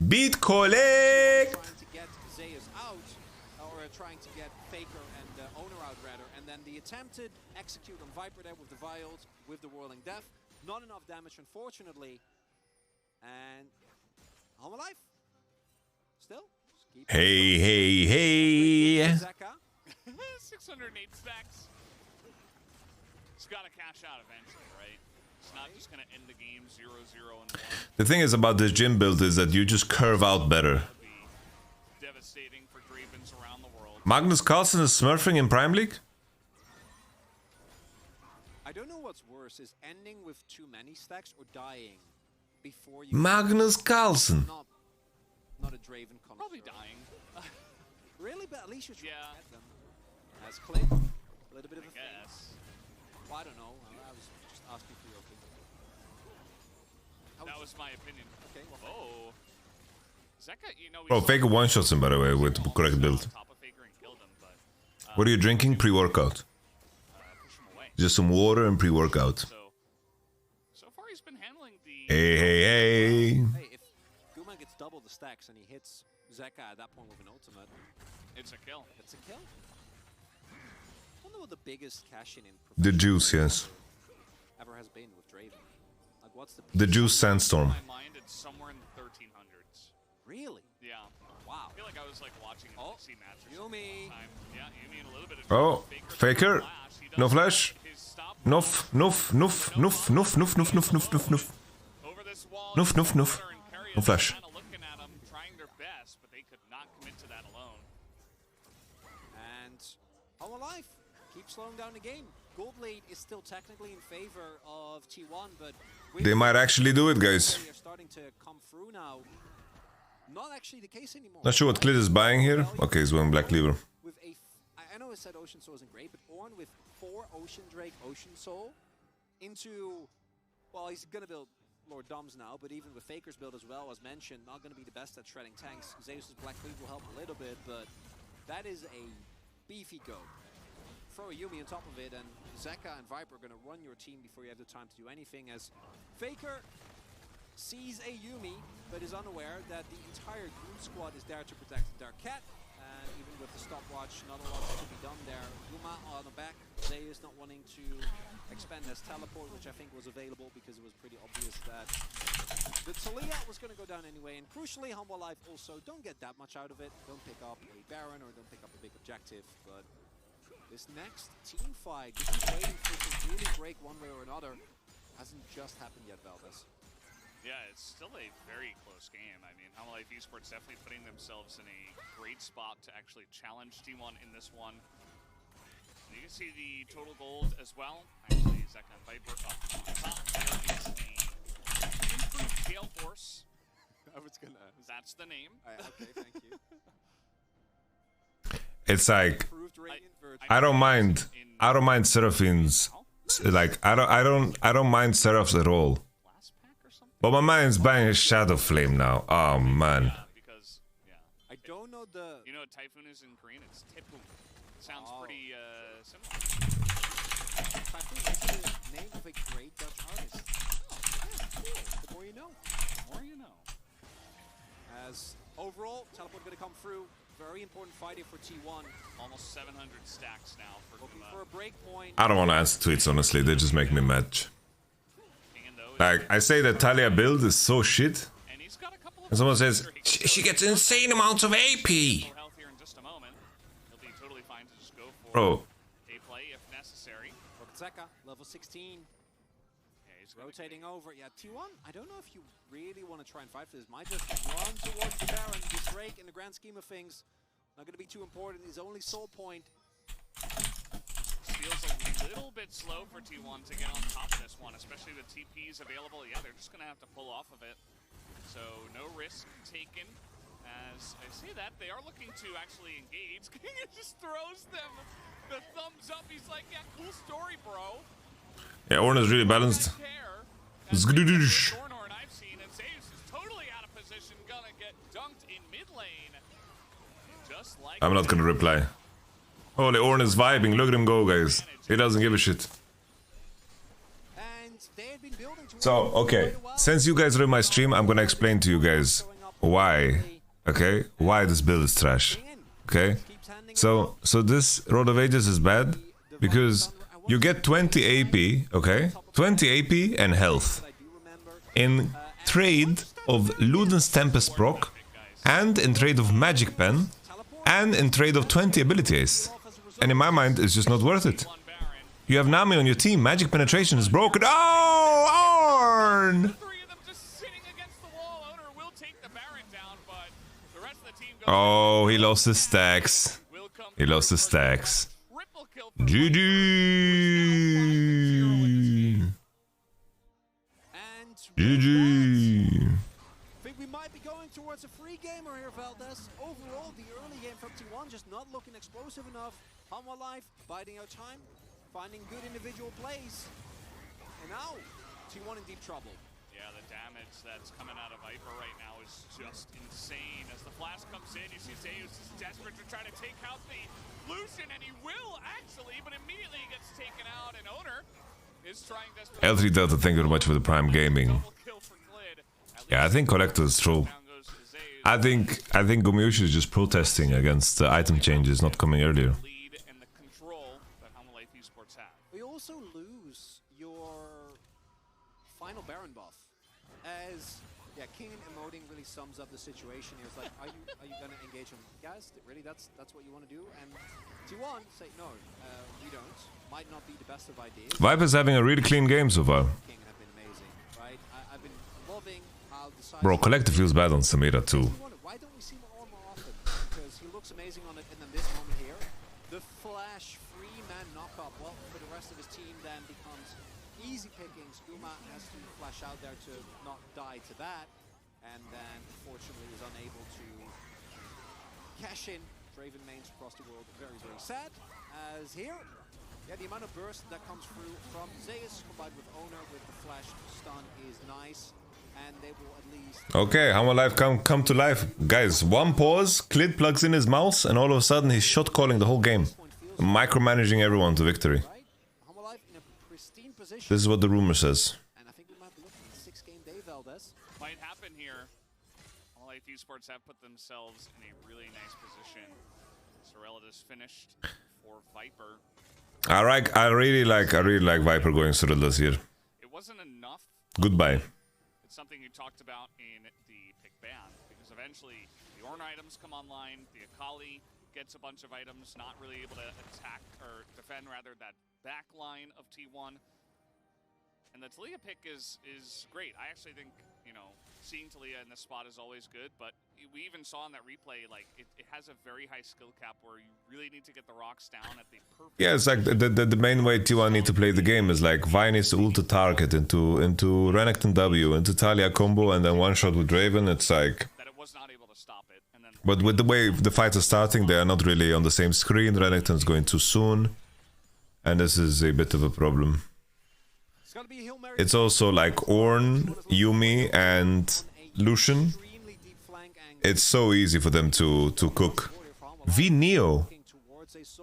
Beat collect. Trying to get Zeus out, or trying to get Faker and Owner out rather, and then the attempted execute on Viper there with the Vials, with the Whirling Death. Not enough damage, unfortunately. And home alive. Still. Hey, hey, hey. Zeka. 608 stacks. It's got to cash out eventually, right? It's not just going to end the game 0-0 and 1. The thing is about this gym build is that you just curve out better. Devastating for Dravens around the world. Magnus Carlsen is smurfing in Prime League? I don't know what's worse, is ending with too many stacks or dying before you... Magnus Carlsen. Not a Draven connoisseur. Probably dying. Really? But at least you're trying Yeah. to get them. As Clint, a little bit of a thing. Yes. Well, I don't know. I was just asking for your opinion. That was my opinion. Okay, well, Oh. Zeka, you know, Bro, Faker one-shots him, by the way, with the correct build. What are you drinking? Pre-workout. Push him away. Just some water and pre-workout. So far he's been handling the... Hey, hey, hey. hey, if Guma gets double the stacks and he hits Zeka at that point with an ultimate, It's a kill. it's a kill. I wonder what the biggest cash-in in The professional juice, yes. ever has been with Draven. Like, what's the... The juice sandstorm. In my mind, it's somewhere in the 1300s. Really? Yeah. Wow. I feel like I was like watching a PC match or something Yumi. at the time. Yeah, Yumi and a little bit of Oh, Faker. No flash. Noof, noof, noof, noof, noof, noof, noof, noof, noof, noof, noof. Over this wall, Noof, noof, noof. No flash. kind of looking at them, trying their best, but they could not commit to that alone. And Home Alive keeps slowing down the game. Gold lead is still technically in favor of T1, but They might actually do it, guys. They are starting to come through now. Not actually the case anymore. Not sure what Clit is buying here. Okay, he's going Black Cleaver. With I know I said Ocean Soul isn't great, but Ornn with 4 Ocean Drake, Ocean Soul into, well, he's gonna build Lord Doms now, but even with Faker's build as well, as mentioned, not gonna be the best at shredding tanks. Zeus's Black Cleave will help a little bit, but that is a beefy go. Throw a Yumi on top of it, and Zeka and Viper are gonna run your team before you have the time to do anything, as Faker sees a Yumi, but is unaware that the entire Groot squad is there to protect the Dark Cat. And even with the stopwatch, not a lot to be done there. Guma on the back, Zeus not wanting to expand his teleport, which I think was available because it was pretty obvious that the Talia was going to go down anyway. And crucially, Humble Life also don't get that much out of it. Don't pick up a Baron or don't pick up a big objective. But this next team fight, this is waiting for it to really break one way or another. Hasn't just happened yet, Valdez. Yeah, it's still a very close game. I mean, Home Life Esports definitely putting themselves in a great spot to actually challenge T1 in this one. You can see the total gold as well. Actually, Zeka and Viper up on top. There is the improved Gale Force. I was gonna... That's the name. Okay, thank you. It's like I don't mind Seraphines. Like I don't mind Seraphs at all. But my mind's buying a Shadow Flame now. Oh man. Because, yeah. I don't know the... You know what Typhoon is in Korean? It's Tipum. Sounds pretty similar. Typhoon is the name of a great Dutch artist. Yeah, cool. The more you know. The more you know. As overall, teleport going to come through. Very important fight here for T1. Almost 700 stacks now for Looking for a break point. I don't want to answer tweets, honestly. They just make me mad. Like, I say that Talia build is so shit. And someone says, she gets insane amounts of AP. Bro. A play if necessary. Zeka, level 16. Yeah, he's rotating over. Yeah, T1, I don't know if you really want to try and fight for this. Might just run towards the Baron. This Drake, in the grand scheme of things, not going to be too important. His only soul point. Feels a little bit slow for T1 to get on top of this one, especially the TPs available. Yeah, they're just going to have to pull off of it. So no risk taken. As I say that, they are looking to actually engage. King just throws them the thumbs up. He's like, yeah, cool story, bro. Yeah, Ornn is really balanced. I've seen, and Zeus is totally out of position, gonna get dunked in mid lane. Just like I'm not gonna reply. Holy, Ornn is vibing. Look at him go, guys. He doesn't give a shit. So, okay. Since you guys are in my stream, I'm gonna explain to you guys why. Okay? Why this build is trash. Okay? So this Road of Ages is bad because you get 20 AP, okay? 20 AP and health. In trade of Luden's Tempest proc, and in trade of Magic Pen, and in trade of 20 ability ace. And in my mind, it's just not worth it. You have Nami on your team. Magic penetration is broken. Oh, Ornn! Three of them just sitting against the wall. Owner will take the Baron down, but the rest of the team goes. Oh, he lost his stacks. He lost his stacks. GG! GG! I think we might be going towards a free gamer here, Valdez. Overall, the early game from T1 just not looking explosive enough. Hanwha Life biding out time, finding good individual plays. And now, T1 in deep trouble. Yeah, the damage that's coming out of Viper right now is just insane. As the flash comes in, you see Zeus is desperate to try to take out the Lucian, and he will actually, but immediately he gets taken out, and Owner is trying desperately. L3 Delta, thank you very much for the Prime Gaming. Yeah, I think Collector is troll. I think Gumyushi is just protesting against the item changes not coming earlier. We also lose your final Baron buff, as King emoting really sums up the situation here. It's like, are you gonna engage him, guys? Really, that's what you want to do? And T1 say no, we don't. Might not be the best of ideas. Viper's having a really clean game so far. King have been amazing, right? I've been loving how the side. Bro, Collector feels bad on Samira too. Why don't we see more often? Because he looks amazing on it, and then this moment here, the flash free man knockup. Well, for the rest of his team, then becomes easy pickings. Uma has to flash out there to not die to that, and then unfortunately is unable to cash in. Draven mains across the world, very, very sad. As here, the amount of burst that comes through from Zeus combined with Owner with the flash stun is nice, and they will at least. Okay, Hanwha Life come to life, guys. One pause, Clid plugs in his mouse, and all of a sudden he's shot calling the whole game, micromanaging everyone to victory. This is what the rumor says. And I think we might be looking at a 6-game day, Valdez. Might happen here. Life Esports have put themselves in a really nice position. Sorella just finished for Viper. I really like Viper going Sorellas here. It wasn't enough. Goodbye. It's something you talked about in the pick ban, because eventually the Ornn items come online, the Akali gets a bunch of items, not really able to attack or defend rather that back line of T1. And the Taliyah pick is great. I actually think, you know, seeing Taliyah in this spot is always good, but we even saw in that replay, like, it has a very high skill cap where you really need to get the rocks down at the perfect... Yeah, it's like the main way T1 need to play the game is like Vi needs to ult target into Renekton W, into Taliyah combo, and then one shot with Draven. It's like... That it was not able to stop it. And then... But with the way the fights are starting, they are not really on the same screen. Renekton's going too soon, and this is a bit of a problem. It's also like Ornn, Yuumi, and Lucian. It's so easy for them to cook. V Neo.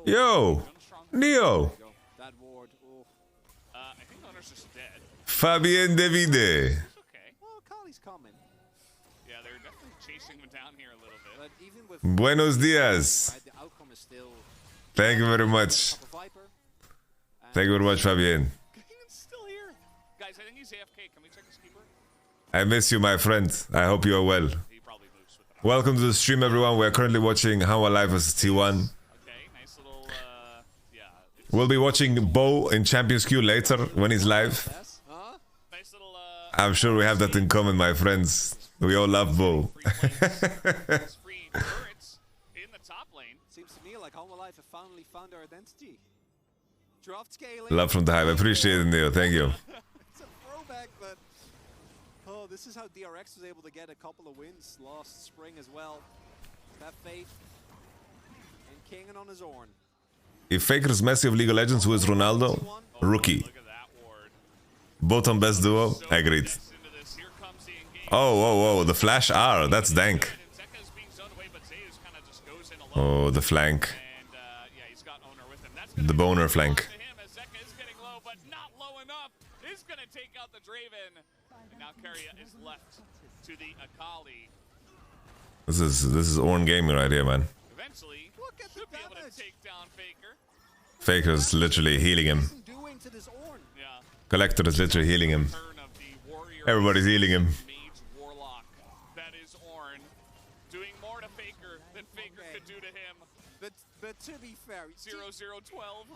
Yo! Neo! Fabien Davide. Buenos dias. Thank you very much. Thank you very much, Fabien. I miss you, my friend. I hope you are well. Welcome to the stream, everyone. We are currently watching Hanwha Life vs T1. We'll be watching Bo in Champions Queue later when he's live. I'm sure we have that in common, my friends. We all love Bo. Love from the hive. I appreciate it, Neo. Thank you. This is how DRX was able to get a couple of wins last spring as well. That faith and King on his own. If Faker's Messi of League of Legends, who is Ronaldo? Rookie. Both on best duo? Agreed. Oh, the flash R, that's dank. Oh, the flank. The boner flank. This is Ornn gaming right here, man. Faker's literally healing him. Collector is literally healing him. Everybody's healing him. That is Ornn doing more to Faker than Faker could do to him. But to be fair, 0-0-12.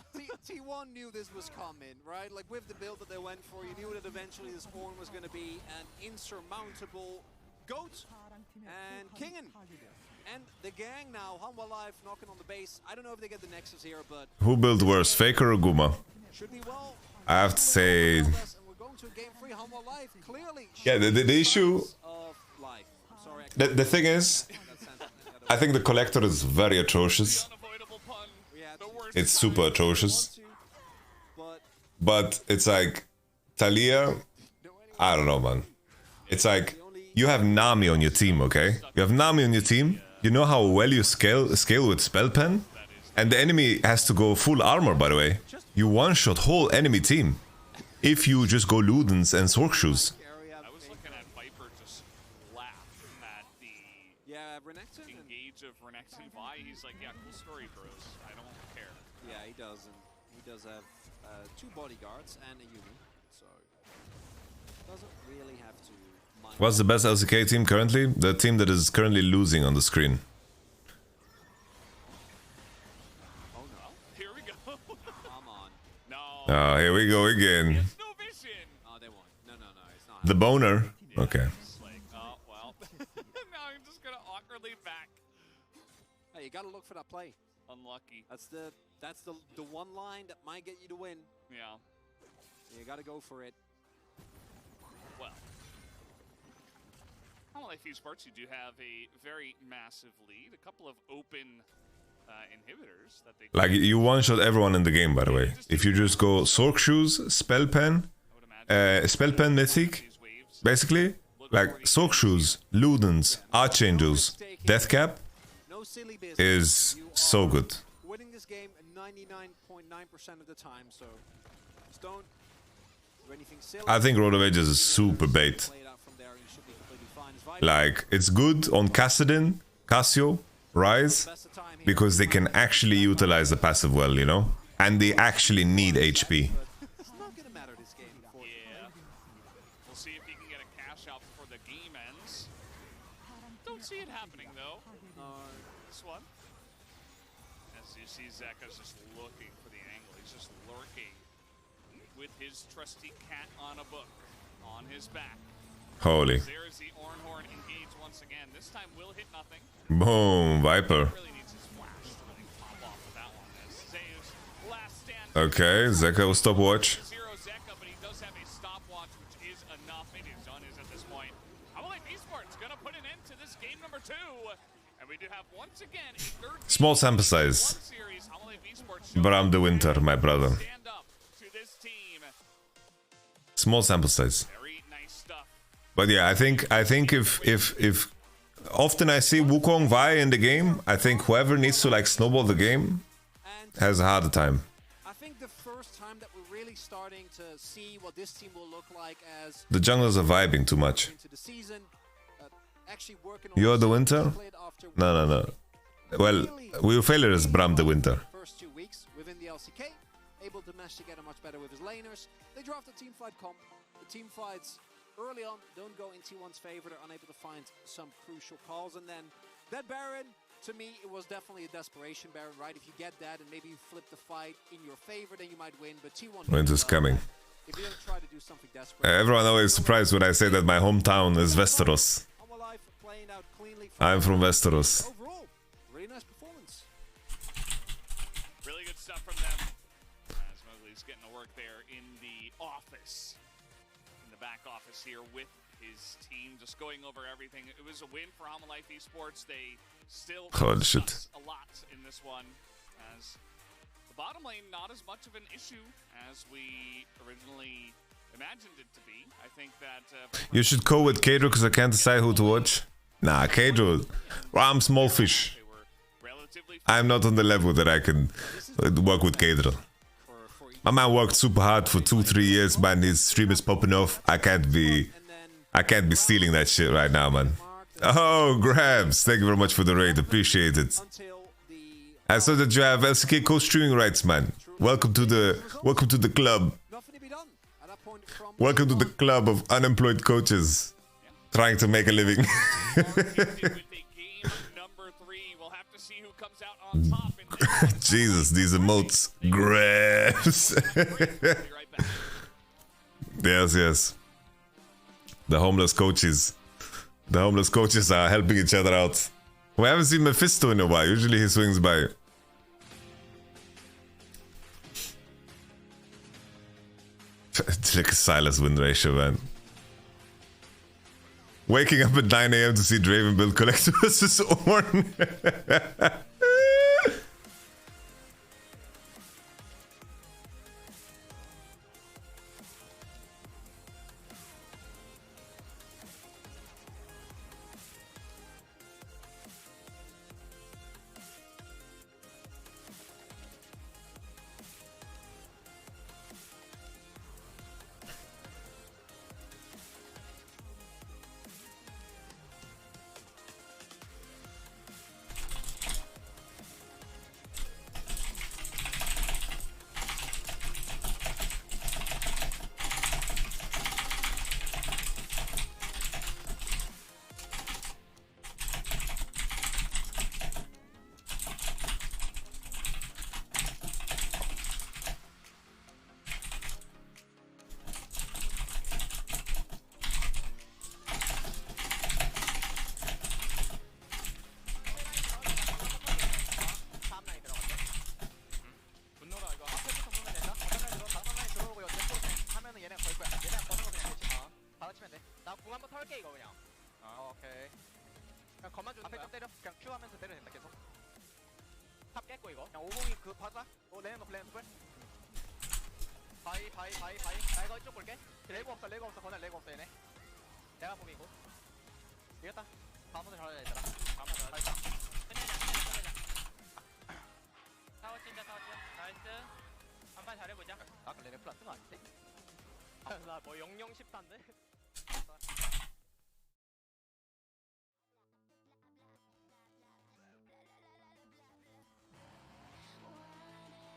T1 knew this was coming, right? Like with the build that they went for, you knew that eventually this Ornn was going to be an insurmountable goat and Kingen. And the gang now, Humble Life knocking on the base. I don't know if they get the Nexus here, but Who built worse, Faker or Guma? should be well. I have to say, And we're going to a game 3 Humble Life. Clearly, yeah, the issue, of life. I'm sorry, the thing is, I think the collector is very atrocious. It's super atrocious. But it's like, Talia, I don't know, man. It's like, you have Nami on your team, okay? You have Nami on your team. You know how well you scale with spell pen? And the enemy has to go full armor, by the way. You one-shot whole enemy team. If you just go Ludens and Sork Shoes. I was looking at Viper just laugh at the engage of Renekton Vi. He's like, yeah, cool story, bros. I don't care. Yeah, he does, and he does have 2 bodyguards and a Yumi, so doesn't really have to mind. What's the best LCK team currently? The team that is currently losing on the screen. Oh no. Here we go. Come on. No. Oh, here we go again. It's no vision. Oh, they won. No, it's not. The boner. Okay. It's like, oh, well. Now I'm just going to awkwardly back. Hey, you gotta look for that play. Unlucky. That's the one line that might get you to win. Yeah. You gotta go for it. Well. Unlike Esports, you do have a very massive lead. A couple of open inhibitors that they... Like, you one-shot everyone in the game, by the way. If you just go Sork Shoes, Spell Pen, Mythic, basically, like, Sork Shoes, Ludens, Archangels, Deathcap is so good. Winning this game 99.9% of the time, so just don't do anything silly. I think Road of Ages is super bait. Play it out from there, and you should be completely fine. Like, it's good on Kassadin, Cassio, Rise, because they can actually utilize the passive well, you know? And they actually need HP. It's not gonna matter this game. Yeah. We'll see if he can get a cash out before the game ends. Don't see it happening, though. This one. As you see, Zeka's just looking for the angle. He's just lurking with his trusty cat on a book on his back. Holy. There's the Ornhorn engage once again. This time will hit nothing. Boom, Viper. Really needs his flash to really pop off with that one. As Zeus, last stand. Okay, Zeka will stopwatch. Zero Zeka, but he does have a stopwatch, which is enough. Maybe his done is at this point. I believe Esports gonna put an end to this game number 2. And we do have once again a third Small sample size. series. I believe Esports But I'm the winter, my brother. stand up to this team. Small sample size. Very nice stuff. But yeah, I think if often I see Wukong Vi in the game, I think whoever needs to like snowball the game has a harder time. I think the first time that we're really starting to see what this team will look like as The junglers are vibing too much. into the season, actually working on You're the winter? No. Well, we will fail as Bram the winter. first 2 weeks within the LCK, able to mesh together much better with his laners. They draft a team fight comp. The team fights early on don't go in T1's favor. They're unable to find some crucial calls, and then that Baron, to me, it was definitely a desperation Baron, right? If you get that and maybe you flip the fight in your favor, then you might win. But T1 Winter's coming. if you don't try to do something desperate. Everyone always surprised when I say that my hometown is Westeros. I'm from Westeros. Overall, really nice performance. Really good stuff from them. As Mowgli's getting to work there in the office. In the back office here with his team. Just going over everything. It was a win for Hama Life Esports. They still Holy shit. us a lot in this one. As the bottom lane, not as much of an issue as we originally imagined it to be. I think that... You should go with Kadro because I can't decide who to watch. Nah, Kadro. I'm small fish. I'm not on the level that I can work with Kadro. My man worked super hard for 2-3 years, man. His stream is popping off. I can't be stealing that shit right now, man. Oh, Grabs. Thank you very much for the raid. Appreciate it. I saw that you have LCK co-streaming rights, man. Welcome to the club. Welcome to the club of unemployed coaches trying to make a living. Jesus, these emotes. Grabs. Yes, yes. The homeless coaches. The homeless coaches are helping each other out. We haven't seen Mephisto in a while. Usually he swings by. Look at Silas win ratio, man. Waking up at 9 AM to see Draven build Collector versus Ornn.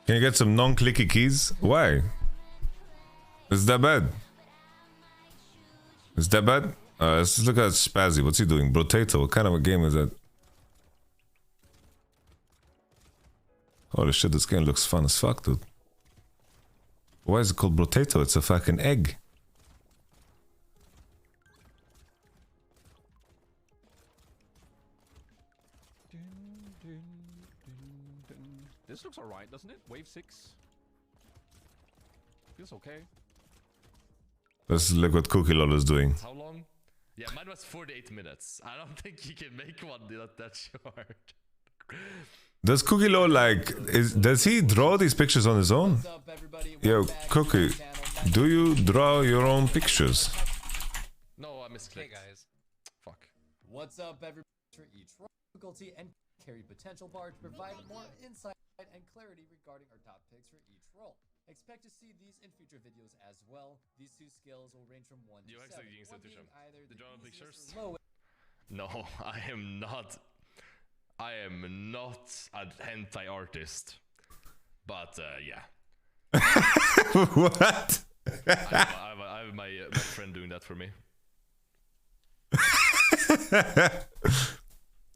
Can you get some non-clicky keys? Why? Is that bad? Is that bad? Let's look at Spazzy. What's he doing? Brotato. What kind of a game is that? Holy shit, this game looks fun as fuck, dude. Why is it called Brotato? It's a fucking egg. This looks alright, doesn't it? Wave 6. Feels okay. Let's look what Cookie Lol is doing. How long? Yeah, mine was 48 minutes. I don't think you can make one that short. Does Cookie Lol does he draw these pictures on his own? Yo, Cookie, do you draw your own pictures? No, I misclicked. Hey guys. Fuck. What's up, everybody? For each difficulty and carry potential bar to provide more insight and clarity regarding our top picks for each role. Expect to see these in future videos as well. These two skills will range from 1 to 7. One being either the easiest or lowest. No, I am not. I am not a hentai artist. But yeah. What? I have my friend doing that for me.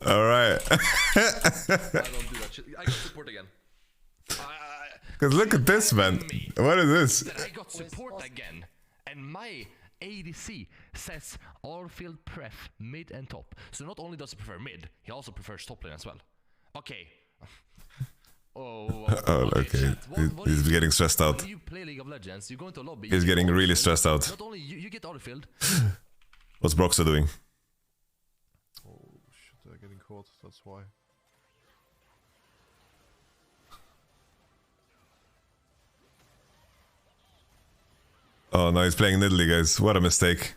All right. I don't do that shit. I got support again. Because look at this, man. What is this? That I got support again, and my ADC says all field pref mid and top. So not only does he prefer mid, he also prefers top lane as well. Okay. Okay. He's getting stressed out. When you play League of Legends, you go into a lobby. He's getting really stressed out. Not only you get all field. What's Broxah doing? Oh shit, they're getting caught. That's why. Oh no, he's playing Nidalee, guys. What a mistake.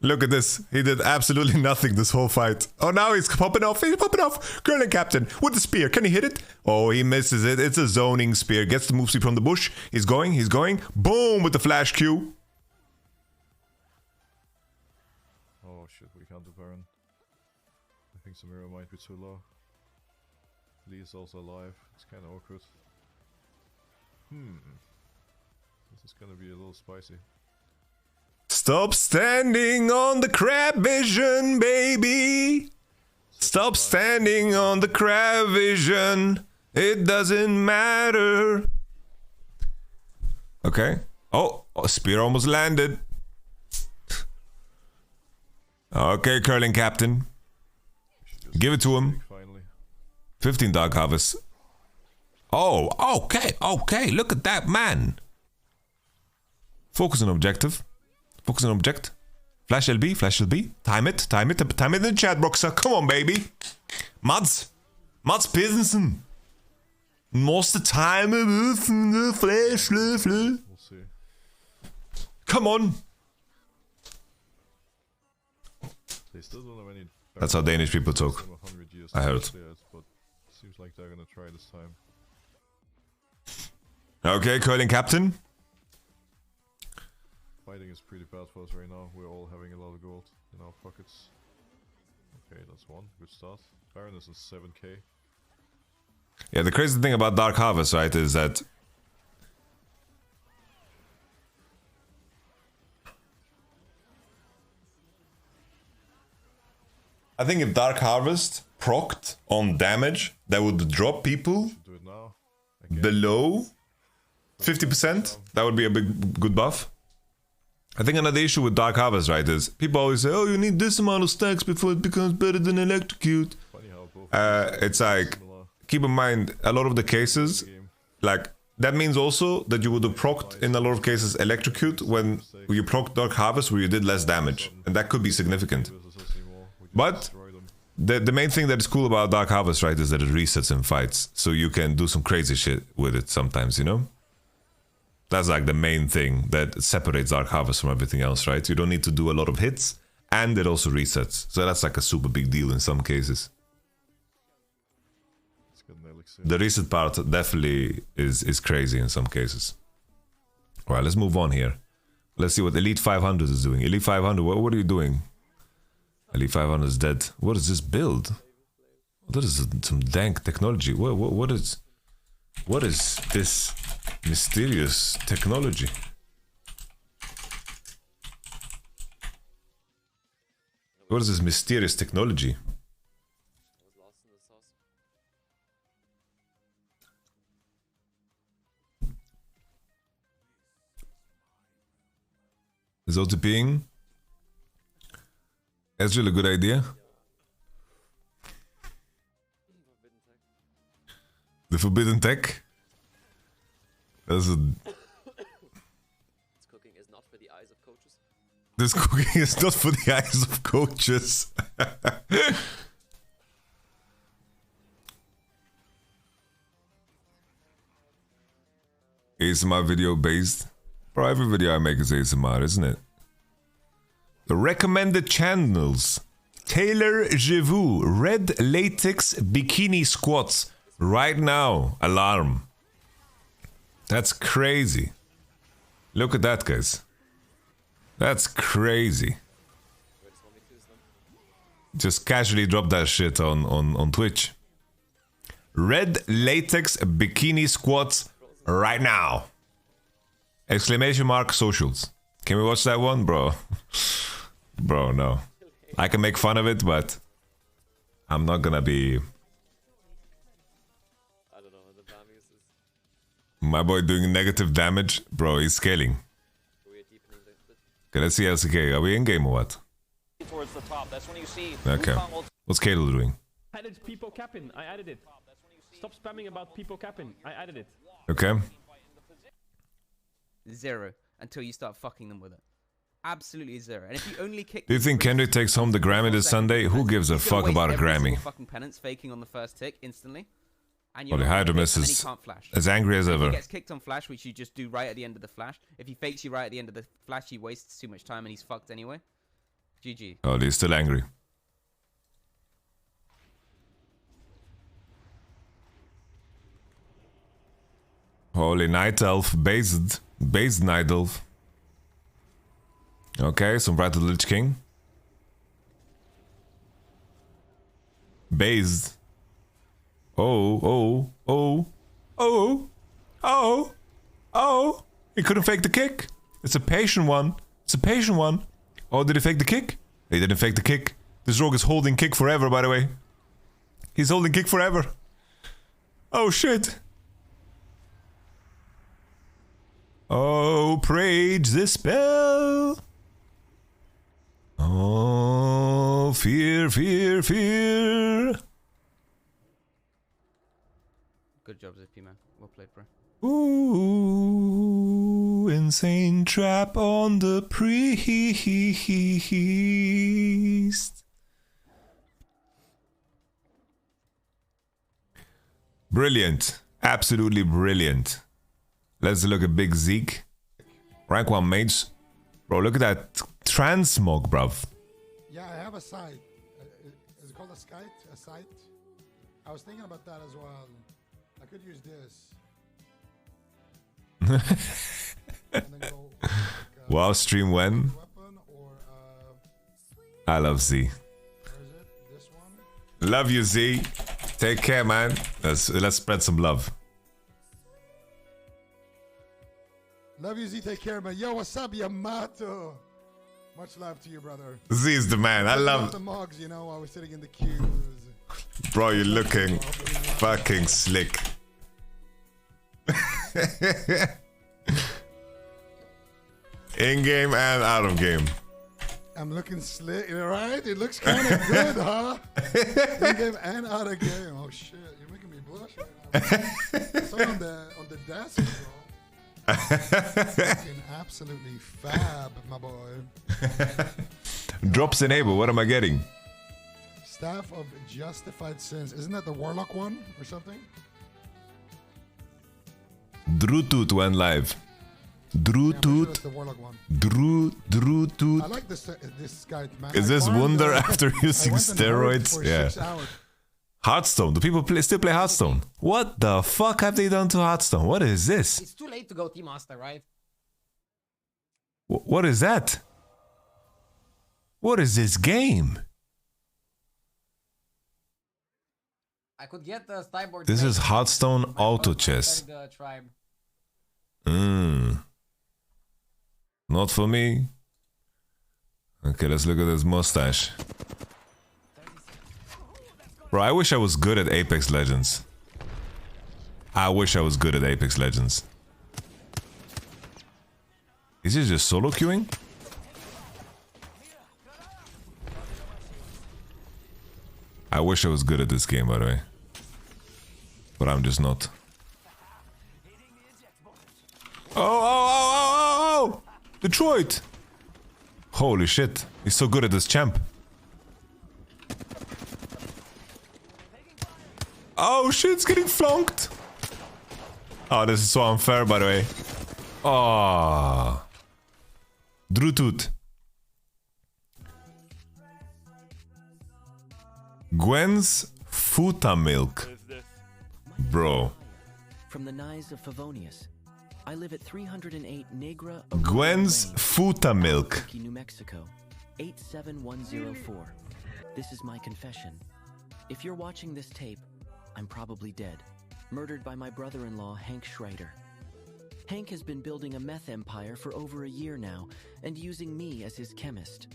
Look at this. He did absolutely nothing this whole fight. Oh, now he's popping off. He's popping off. Curling Captain with the spear. Can he hit it? Oh, he misses it. It's a zoning spear. Gets the move speed from the bush. He's going. He's going. Boom with the flash Q. Oh shit, we can't do Baron. I think Samira might be too low. Lee is also alive. It's kind of awkward. This is gonna be a little spicy. Stop standing on the crab vision, baby. Stop standing on the crab vision. It doesn't matter. Okay. Oh, spear almost landed. Okay, curling captain. Give it to him. 15 Dark Harvest. Oh, okay. Look at that, man. Focus on objective. Focus on object. Flash LB. Time it in the chat boxer. Come on, baby. Mads Pedersen. Most the time the flash. We'll see. Come on. They still don't have any. That's how Danish people talk. I heard. But seems like they're gonna try this time. Okay, curling captain. Fighting is pretty bad for us right now. We're all having a lot of gold in our pockets. Okay, that's one. Good start. Baron is in 7k. Yeah, the crazy thing about Dark Harvest, right, is that I think if Dark Harvest procced on damage, that would drop people Do it now. below 50%. That would be a good buff. I think another issue with Dark Harvest, right, is people always say, oh, you need this amount of stacks before it becomes better than Electrocute. It's like, keep in mind, a lot of the cases, like, that means also that you would have procced in a lot of cases Electrocute when you procced Dark Harvest where you did less damage. And that could be significant. But the main thing that is cool about Dark Harvest, right, is that it resets in fights. So you can do some crazy shit with it sometimes, you know? That's like the main thing that separates Dark Harvest from everything else, right? You don't need to do a lot of hits, and it also resets. So that's like a super big deal in some cases. The reset part definitely is crazy in some cases. Alright, let's move on here. Let's see what Elite 500 is doing. Elite 500, what are you doing? Elite 500 is dead. What is this build? That is some dank technology. What is this mysterious technology? What is this mysterious technology? Is OTPing? That's really a good idea. The forbidden tech? That's a... This cooking is not for the eyes of coaches. This cooking is not for the eyes of coaches. ASMR video based. Bro, every video I make is ASMR, isn't it? The recommended channels. Taylor Jevu, red latex bikini squats. Right now, alarm. That's crazy. Look at that, guys. That's crazy. Just casually drop that shit on Twitch. Red latex bikini squats right now. Exclamation mark socials. Can we watch that one, bro? Bro, no. I can make fun of it, but I'm not gonna be... I don't know, the damage is... My boy doing negative damage. Bro, he's scaling. Okay, let's see LCK. Are we in game or what? Towards the top. That's when you see Okay. What's Kalo doing? I added people capping. I added it. Stop spamming about people capping. I added it. Okay. 0 until you start fucking them with it. Absolutely 0. And if you only kick... Do you think Kendrick takes home the Grammy this Sunday? Who gives a fuck about a Grammy? Fucking penance faking on the first tick instantly. And Well, the Hydromus is as angry as ever. If he gets kicked on flash, which you just do right at the end of the flash. If he fakes you right at the end of the flash, he wastes too much time and he's fucked anyway. GG. Oh, he's still angry. Holy Night Elf, based Night Elf. Okay, some Wrath of the Lich King. Based. Oh. He couldn't fake the kick. It's a patient one. Oh, did he fake the kick? He didn't fake the kick. This rogue is holding kick forever, by the way. He's holding kick forever. Oh shit. Oh, praise the spell. Oh, fear, fear, fear. Good job, Zippy, man. Well played, bro. Ooh, insane trap on the priest. Brilliant. Absolutely brilliant. Let's look at Big Zeke. Rank 1 mates. Bro, look at that transmog, bruv. Yeah, I have a site. Is it called a site? A site? I was thinking about that as well. I could use this. And then go, like, Wow, stream when? I love Z. Love you, Z. Take care, man. Let's spread some love. Love you, Z. Take care, man. Yo, what's up, Yamato? Much love to you, brother. Z is the man. I love the mugs, you know, while we're sitting in the queues. Bro, you're looking fucking slick. In game and out of game. I'm looking slick, right? It looks kind of good, huh? In game and out of game. Oh shit, you're making me blush right now. So on the desk, bro. Looking absolutely fab, my boy. Drops enable. What am I getting? Staff of Justified Sins. Isn't that the Warlock one or something? Drutut went live. Drutut. Drutut. I like this guy, man. Is this Wonder after using steroids? Yeah. Hearthstone. Do people still play Hearthstone? What the fuck have they done to Hearthstone? What is this? It's too late to go Team Master, right? What is that? What is this game? I could get the Cyborg. This is Hearthstone Auto Chess. Not for me. Okay, let's look at this mustache. Bro, I wish I was good at Apex Legends. I wish I was good at Apex Legends. Is he just solo queuing? I wish I was good at this game, by the way. But I'm just not. Oh! Detroit! Holy shit. He's so good at this champ. Oh shit, it's getting flunked. Oh, this is so unfair, by the way. Oh. Drutut. Gwen's Futa Milk. Bro. From the Knives of Favonius. I live at 308 Negra Gwen's Futa Milk. New Mexico, 87104. This is my confession. If you're watching this tape, I'm probably dead. Murdered by my brother-in-law, Hank Schrader. Hank has been building a meth empire for over a year now, and using me as his chemist.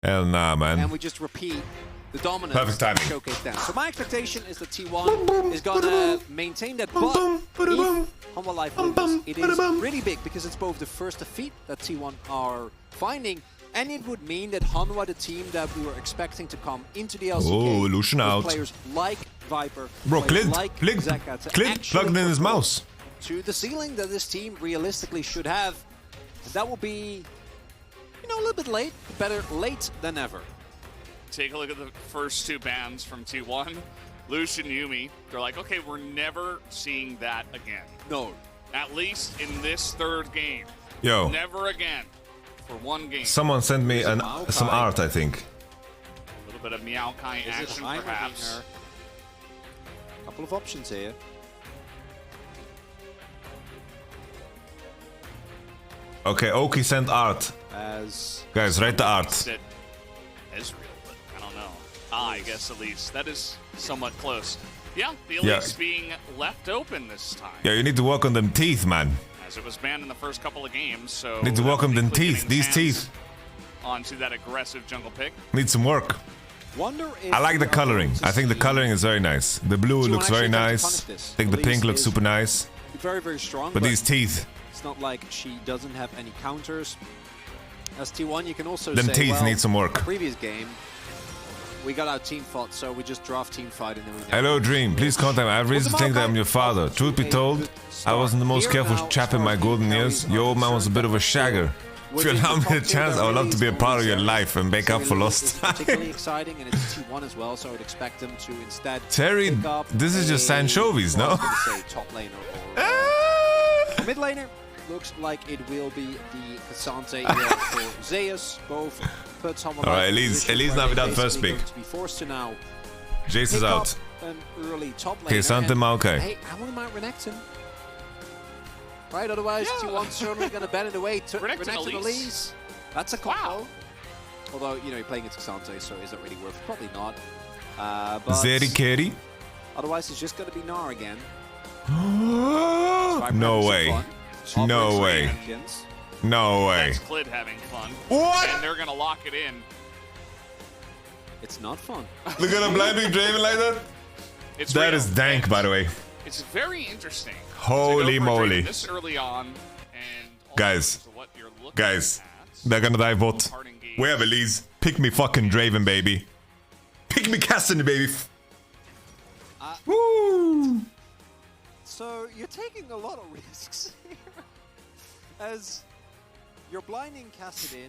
Hell nah, man. And we just repeat the dominance Perfect timing. showcase then. So my expectation is that T1 is gonna maintain that, but if Humble Life wins, it is really big because it's both the first defeat that T1 are finding, and it would mean that Hanwha, the team that we were expecting to come into the LCK, oh, Lucian out. players like Viper, bro, Clint plugged in his mouse to the ceiling that this team realistically should have. That will be, you know, a little bit late, better late than never. Take a look at the first two bans from T1. Lucian, Yuumi, they're like, okay, we're never seeing that again. No. At least in this third game. Yo. Never again for one game. Someone sent me some art, I think. A little bit of Meowkai action, perhaps. Couple of options here. Okay, Oki sent art. Guys, write the art. Ezreal, but I don't know. I guess at least. That is somewhat close. Yeah, the Elite's being left open this time. Yeah, you need to work on them teeth, man. As it was banned in the first couple of games, so... Need to work on them teeth, these teeth. Onto that aggressive jungle pick. Need some work. Wonder if I like the we are coloring. going to I think the see coloring is very nice. The blue T1 looks very actually attempt to nice. punish this. I think the Elise pink looks is super nice. very, very strong. But these teeth. It's not like she doesn't have any counters. As T1, you can also Them say, teeth well, need some work. previous game, we got out team fought, so we just draft team fight and then we Hello, Dream. Please contact me. I have reason to think that I'm your father. Truth be told, I wasn't the most careful chap in my golden years. Your old man was a bit of a shagger. If you allow me the chance, I would love to be a part of your life and make up for lost time. particularly exciting, and it's T1 as well, so I would expect them to instead Terry, pick up this is just a- anchovies, well, I no? was gonna say top laner or mid laner. Looks like it will be the Cassante here for Zeus. Both put someone Alright, in a Elise position where Navidad they're first basically pick. going to be forced to now Jace is pick out. up an early top laner. Cassante and, Maokai. Hey, I wouldn't mind Renekton. Right, otherwise T1's certainly going to ban it away. Renekton Elise. That's a combo. Although, you know, you're playing against Cassante, so is that really worth it? Probably not. But Zeri Kerry? otherwise, it's just going to be Gnar again. No way. No way. No way. That's Clid having fun. What? And they're gonna lock it in. It's not fun. Look at him blinding Draven like that. It's That real. is dank, by the way. It's very interesting. Holy to go for moly. Draven this early on, and Guys. what you're looking Guys. They're gonna dive bot. We have Elise. Pick me fucking Draven, baby. Pick me Cassidy, baby. Woo! So you're taking a lot of risks here, as you're blinding Cassidin,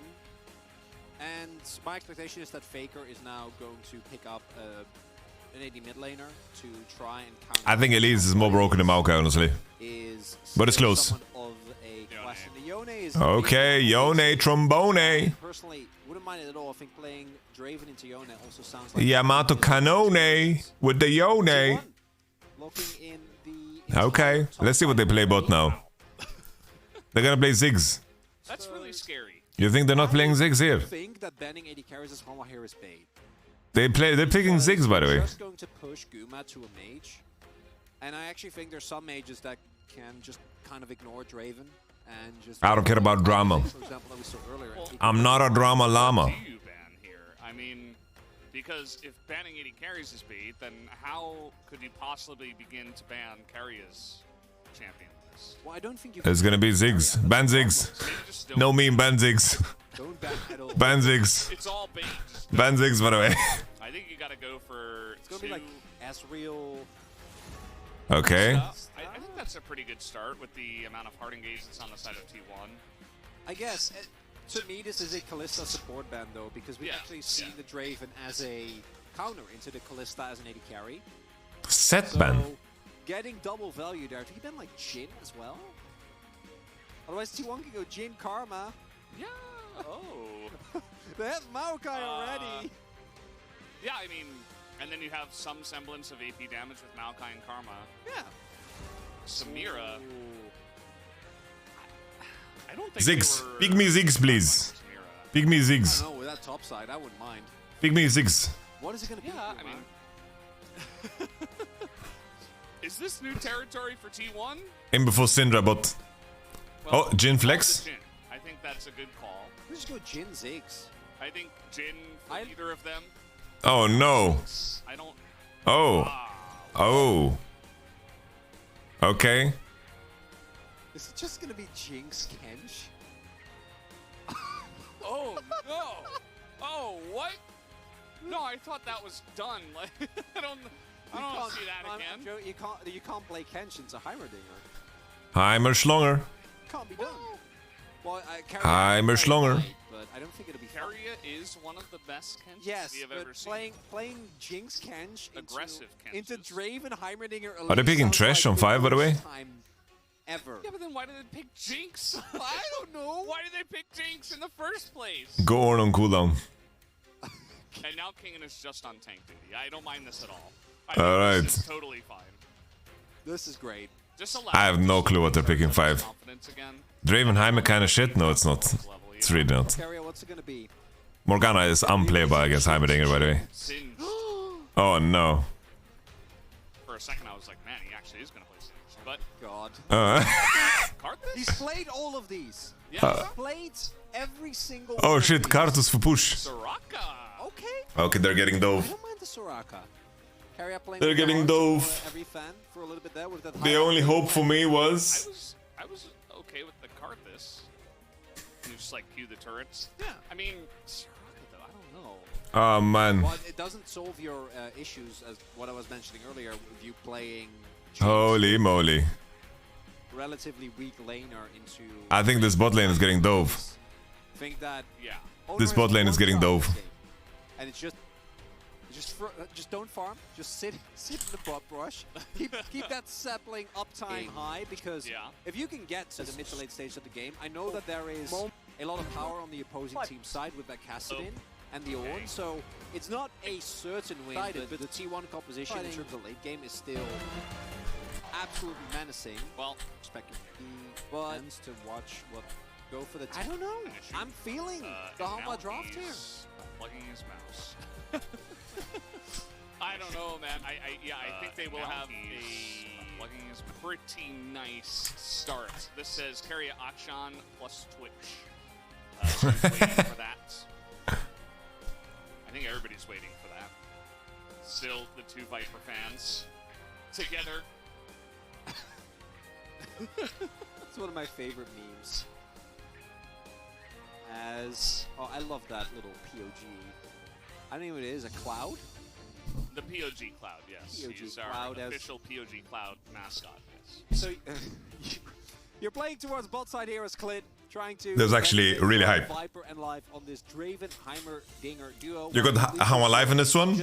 and my expectation is that Faker is now going to pick up an AD mid laner to try and counter. I think Elise is more broken than Maokai, honestly. Is But it's close. somewhat of a question. The Yone is Okay, Yone Trombone. personally wouldn't mind it at all. I think playing Draven into Yone also sounds like Yamato Kanone with the Yone. looking in the Okay, let's see what they play bot now. They're gonna play Ziggs. That's really scary. You think they're not playing Ziggs here? I think that banning AD carries as Homo here is bait. They're picking Ziggs, by the way. Just going to push Guma to a mage, and I actually think there's some mages that can just kind of ignore Draven and just. I don't care about drama. For example, that we saw earlier. I'm not a drama llama. Do you ban here? I mean, because if banning 80 carries is bait, then how could you possibly begin to ban carry as champion in this? Well, I don't think you. It's gonna be Ziggs. Ban Ziggs. No meme, ban Ziggs. Don't ban at all. Ban Ziggs. It's all bait. Ban Ziggs, by the way. I think you gotta go for. It's gonna be like Ezreal. Okay. I think that's a pretty good start with the amount of hard engage that's on the side of T1. I guess to me this is a Kalista support ban though, because we actually see the Draven as a counter into the Kalista as an AD carry. Set ban. Getting double value there. Do you ban like Jhin as well? Otherwise T1 can go Jhin Karma. Yeah. Oh. They have Maokai already. Yeah, I mean, and then you have some semblance of AP damage with Maokai and Karma. Yeah. Samira. I don't think Ziggs. Pick me Ziggs, please. Pick me I Ziggs. don't know, with that top side, I wouldn't mind. Pick me Ziggs. What is it gonna be? Yeah, I mean. Is this new territory for T1? Aim before Syndra, but. Well, Oh, Jhin flex? Jhin. I think that's a good call. Let's just go Jhin Ziggs. I think Jhin for either of them. Oh no. I don't. Oh. Oh. Okay. Is it just gonna be Jinx Kench? Oh no! Oh what? No, I thought that was done. Like I don't see that again. Joe, you can't play Kench into Heimerdinger. Heimerschlonger. Can't be done. Well, Heimerschlonger. but I don't think it'll be. Carrier is one of the best Kenches Yes, we have but ever seen. playing Jinx Kench Aggressive into Draven Heimerdinger. Are they picking Trash on 5, by the way? Ever. Yeah, but then why did they pick Jinx? I don't know. Why did they pick Jinx in the first place? Go Ornn on cooldown. And now Kingen is just on tank duty. I don't mind this at all. Alright. This is totally fine. This is great. Just allow I have no clue what they're picking 5. confidence again. Dravenheimer kind of shit? No, it's not. It's really not. Carrier, what's it gonna be? Morgana is unplayable against Heimerdinger, by the way. Singed. Oh no. For a second, I was like, man, he actually is going to play Singed. But God. Karthus? He's played all of these. Played every single Oh one shit, of Kartus for push. Soraka. Okay. Okay, they're getting dove. I don't mind the Soraka. Carry up playing They're with getting cards, dove. every fan for a little bit there with that The high only up hope rate. for me was... I was okay with the Karthus. You just like cue the turrets. Yeah. I mean, Soraka though, I don't know. Oh man. Well, it doesn't solve your issues as what I was mentioning earlier with you playing Holy moly. relatively weak laner into. I think this bot lane is getting dove. Think that This bot lane is getting dove. and it's just don't farm. Just sit in the bot brush. Keep that sapling uptime high because if you can get to the mid to late stage of the game, I know that there is a lot of power on the opposing team side with that Kassadin and the Ornn, so it's not a certain win, but the T1 composition in terms of late game is still absolutely menacing. Well, expecting the fans to watch what go for the. I don't know. I'm feeling the Hama draft here. Plugging his mouse. I don't know, man. I think they will have a pretty nice start. This says carry Akshan plus Twitch. So I'm waiting for that. I think everybody's waiting for that. Still, the two Viper fans together. It's one of my favorite memes. I love that little POG. I don't know what it is, a cloud? The POG Cloud, yes. POG He's Cloud our as- official POG Cloud mascot, yes. So you're playing towards bot side here as Clid, trying to. That's actually really hype. Viper and Live on this Draven Heimer Dinger duo. You got Hama live in this one?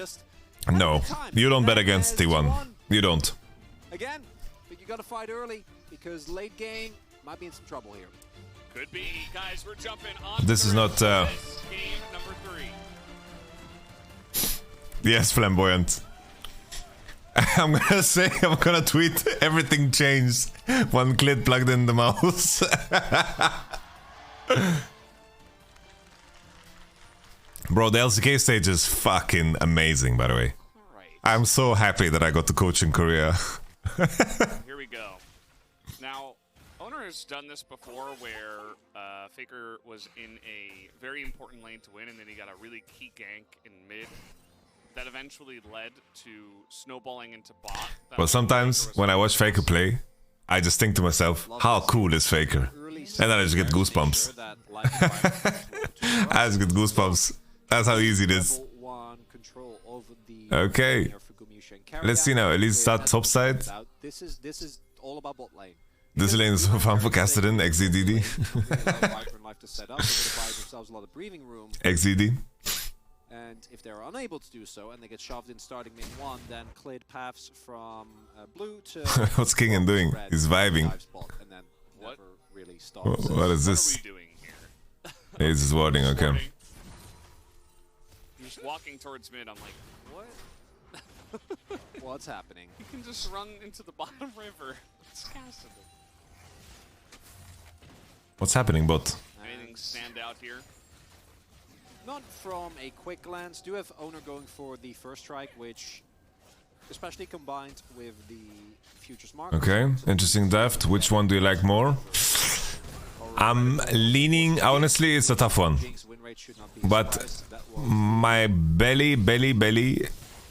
No, you don't bet against T1. You don't. Again, but you gotta fight early because late game might be in some trouble here. Could be, guys. We're jumping on. This is not... game number 3. Yes, flamboyant. I'm gonna tweet everything changed when Clit plugged in the mouse. Bro, the LCK stage is fucking amazing, by the way. I'm so happy that I got to coach in Korea. Here we go. Now, Owner has done this before where Faker was in a very important lane to win, and then he got a really key gank in mid. That eventually led to snowballing into bot. But sometimes when I watch Faker play, I just think to myself, how cool is Faker? And then I just get goosebumps. I just get goosebumps. That's how easy it is. Okay. Let's see now. Elise start top side. This is all about bot lane. This lane is so fun for Kassadin, XZD. XZD. And if they're unable to do so, and they get shoved in starting main 1, then Clid paths from blue to... What's Kingen doing? He's vibing. And then never really stops. What is this? What are we doing here? He's just warding, okay. Just walking towards mid, I'm like, what? What's happening? You can just run into the bottom river. It's Kassadin. What's happening, bot? Anything stand out here? Not from a quick glance. Do have Owner going for the first strike, which, especially combined with the Futures mark. Okay, interesting draft. Which one do you like more? I'm leaning, honestly, it's a tough one. But my belly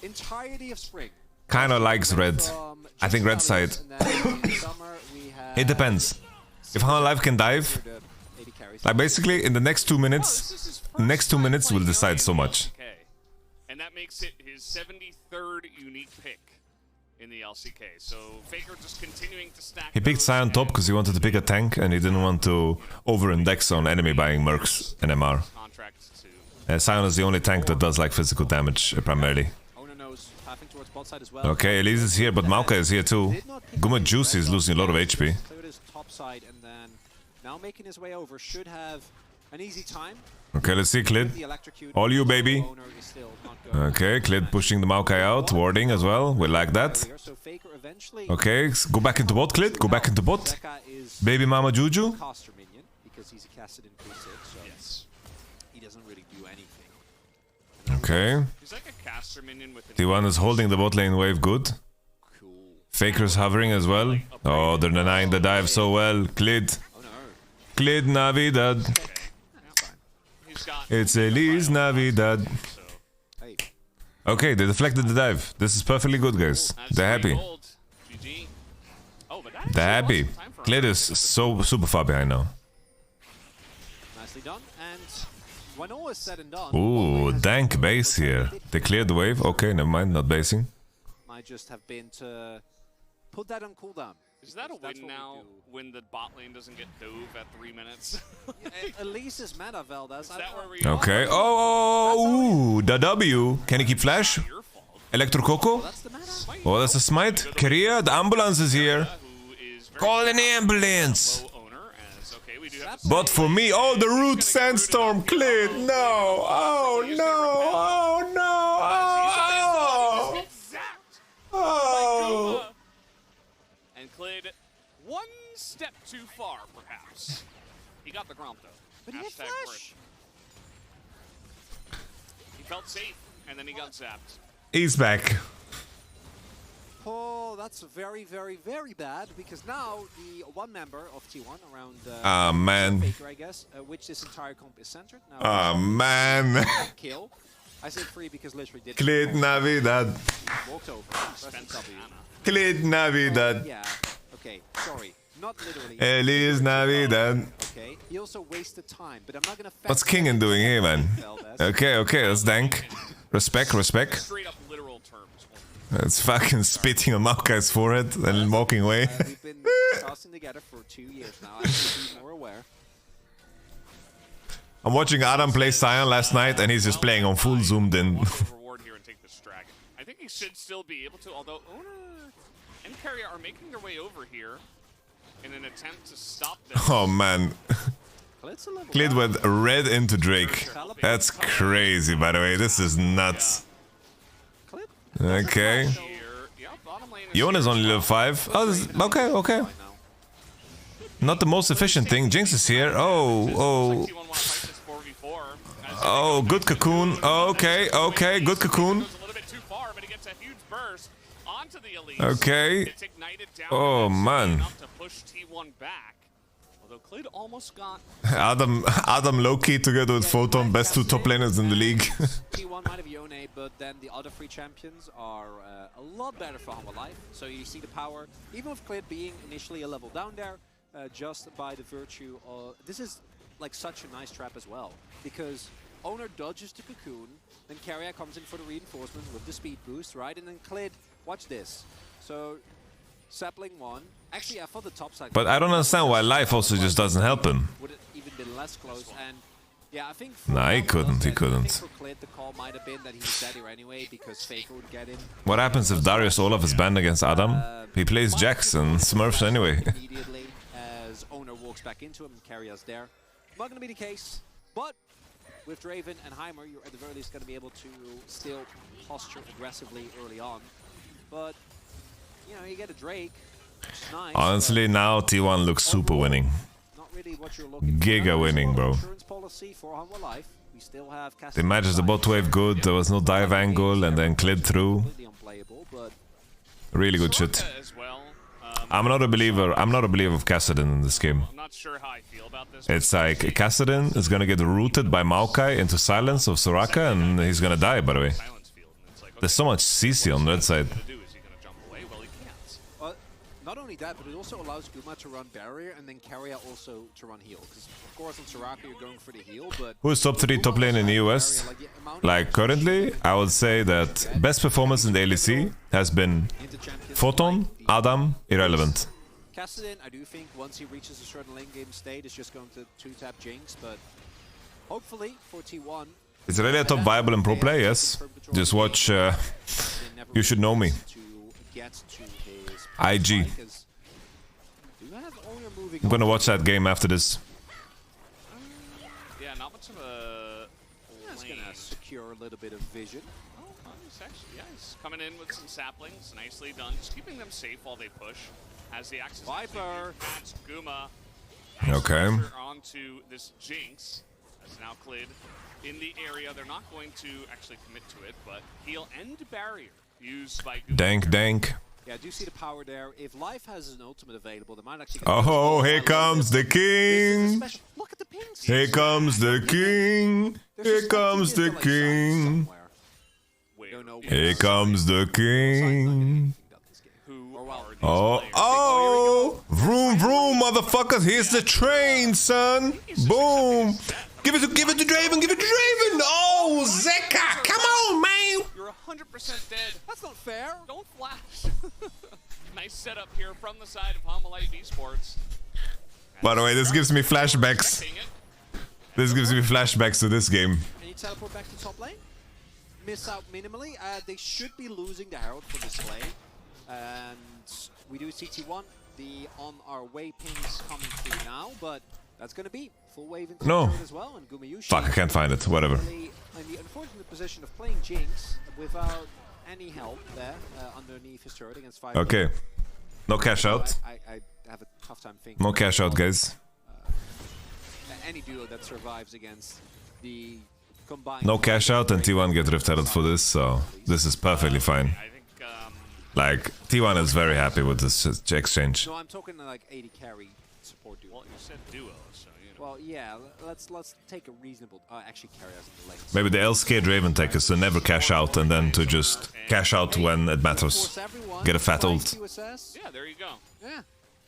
entirety of spring kind of likes red. I think red side. It depends. If Hana Life can dive, like basically in the next 2 minutes, will decide so much. Okay. And that makes it his 73rd unique pick in the LCK. So Faker just continuing to stack. He picked Sion top because he wanted to pick a tank and he didn't want to over-index on enemy buying Mercs and MR. Sion is the only tank that does like physical damage primarily. Okay, Elise is here, but Maoka is here too. Guma Juicy is losing a lot of HP. Top side, and then now making his way over should have an easy time. Okay, let's see Clid. All you, baby. Okay, Clid pushing the Maokai out, warding as well. We like that. Okay, go back into bot, Clid. Go back into bot. Baby Mama Juju. Because he's a Kassadin preset, so he doesn't really do anything. Okay. He's like a caster minion with T1 is holding the bot lane wave good. Faker's hovering as well. Oh, they're denying the dive so well. Clid. Clid Navidad. It's Elise Navidad. Okay, they deflected the dive. This is perfectly good, guys. They're happy. They're happy. Clid is so super far behind now. Nicely done. And when all is said and done, Ooh, dank base here. They cleared the wave. Okay, never mind, not basing. might just have been to put that on cooldown. Is that a win now when the bot lane doesn't get dove at 3 minutes? At least it's meta, Veldas. Is that where we Okay. Oh, the W. Can he keep flash? Electro Coco? Oh, that's a smite. Korea, the ambulance is here. Call an ambulance. But for me, oh, the root sandstorm cleared. No. Oh, no. Oh, no. Oh. And Clid one step too far, perhaps. He got the Gromp, though. But he had Hashtag flash. worth. He felt safe, and then he got zapped. He's back. Oh, that's very, very, very bad, because now the one member of T1 around Man. Faker, I guess, which this entire comp is centered. Now, Man. kill. I say free because literally did Clid Navidad. walked over. Pressed W. Clid Navidad. Yeah. Okay. Sorry. Not literally. Feliz Navidad. Okay. He also wasted time, but I'm not gonna. What's Kingen doing here, man? Okay, that's dank. Respect. Straight up literal terms. It's fucking spitting on Maokai's forehead and walking away. We've been tossing together for 2 years now. I should be more aware. I'm watching Adam play Sion last night, and he's just playing on full zoomed in. Reward here and take this dragon. I think he should still be able to, although Ona and Carrier are making their way over here in an attempt to stop them. Oh man. Clid went red into Drake. That's crazy, by the way. This is nuts. Okay. Yon is only level 5. Oh, okay. Not the most efficient thing. Jinx is here. Oh, good cocoon. Okay, good cocoon. Okay. Oh man. Although Clid almost got Adam Loki together with Photon, best 2 top laners in the league. T1 might have Yone, but then the other 3 champions are a lot better for Humble Life. So you see the power, even with Clid being initially a level down there, just by the virtue of... This is like such a nice trap as well, because Owner dodges the cocoon, then Carrier comes in for the reinforcement with the speed boost, right? And then Clid, watch this. So, Sapling 1. Actually, I thought the top side... But I don't understand why life also just doesn't help him. Would it even been less close? And yeah, I think... Nah, he couldn't. I think for Clid, the call might have been that he's dead here anyway, because Faker would get in. What happens if Darius Olaf is banned against Adam? He plays Jax and Smurfs anyway. Immediately, as Owner walks back into him and Carrier's there. Not going to be the case, but with Draven and Heimer, you're at the very least going to be able to still posture aggressively early on. But, you know, you get a Drake, which is nice. Honestly, now T1 looks super winning. Not really what you're looking Giga winning, bro. Policy for Humble Life. We still have They matched the bot wave good, there was no dive angle, and then Clid through. Really good shit. I'm not a believer of Kassadin in this game. I'm not sure how I feel about this. It's like Kassadin is gonna get rooted by Maokai into silence of Soraka, and he's gonna die, by the way. There's so much CC on that side. Not only that, but it also allows Guma to run barrier and then Carrier also to run heal. Because of course on Soraka you're going for the heal, but... Who's top 3 top lane in the US? Like currently, I would say that best performance in the LEC has been Photon, Adam, Irrelevant. Kassadin, I do think once he reaches a certain lane game state, is just going to 2-tap Jinx, but hopefully for T1... It's really a top viable in pro play, yes. Just watch, you should know me. IG. I'm gonna watch that game after this. Yeah, not much of a... That's gonna secure a little bit of vision. Oh, he's actually, yeah, he's coming in with some saplings, nicely done. Just keeping them safe while they push. As the Axis Viper adds Guma okay. onto this Jinx. As now Clid in the area. They're not going to actually commit to it, but he'll end barrier used by Guma. Dank. Yeah, I do see the power there. If Life has an ultimate available, they might actually. Oh, here comes the king. Look at the pings. Here comes the king. Here comes the king. Here comes the king. Oh, oh! Vroom, vroom, motherfuckers! Here's the train, son. Boom! Give it to Draven! Give it to Draven! Oh, Zeka! Come on, man! You're 100% dead. That's not fair. Don't flash. Nice setup here from the side of Homalife Esports. By the way, this gives me flashbacks. This gives me flashbacks to this game. And you teleport back to top lane. Miss out minimally. They should be losing the Herald for this lane. And we do CT1. The on our way pings coming through now, but that's going to be full wave into No. as well. And Gumayushi Fuck, I can't find it. Whatever. in the unfortunate position of playing Jinx without any help there underneath his turret against 5. Okay. No cash out. I have a tough time thinking. No cash out, guys. Any duo that survives against the combined. No cash out, and T1 get Rift Herald for this, so this is perfectly fine. Like, T1 is very happy with this exchange. No, I'm talking like 80 carry support duo. Well, you said duo, so you know. Well, yeah, let's take a reasonable. Actually, carry us in the lane. Maybe the LSK Draven tech is to never cash out and then to just cash out when it matters. Get a fat ult. Yeah, there you go. Yeah,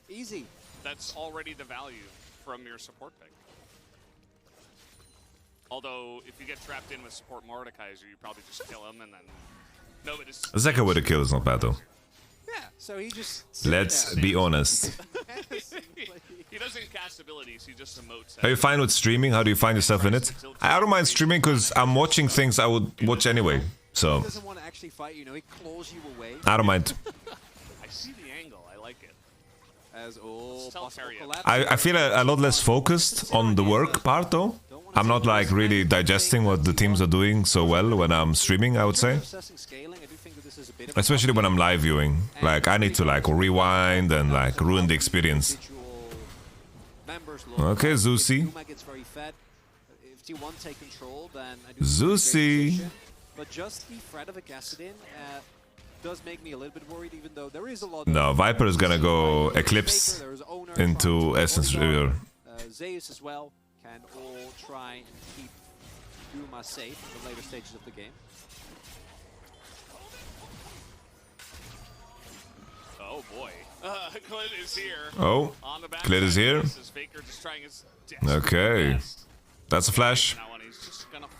easy. That's already the value from your support pick. Although, if you get trapped in with support Mordekaiser, you probably just kill him and then... No, but it's... Zeka with a kill is not bad though. Yeah, so he just... Let's be honest. He doesn't cast abilities, he just emotes. Are you fine with streaming? How do you find yourself in it? I don't mind streaming because I'm watching things I would watch anyway. So, He doesn't want to actually fight you, know, he claws you away. I don't mind. I see the angle, I like it. As all possible I feel a lot less focused on the work part though. I'm not like really digesting what the teams are doing so well when I'm streaming, I would say. Especially when I'm live viewing. Like, I need to like rewind and like ruin the experience. Okay, Zusi. Zusi. But just the threat of a Gassadin does make me a little bit worried, even though there is a lot. No, Viper is gonna go Eclipse into Essence River. Zeus as well can all try and keep Duma safe in the later stages of the game. Oh boy. Clint is here. Oh, Clint is here. Okay. That's a flash.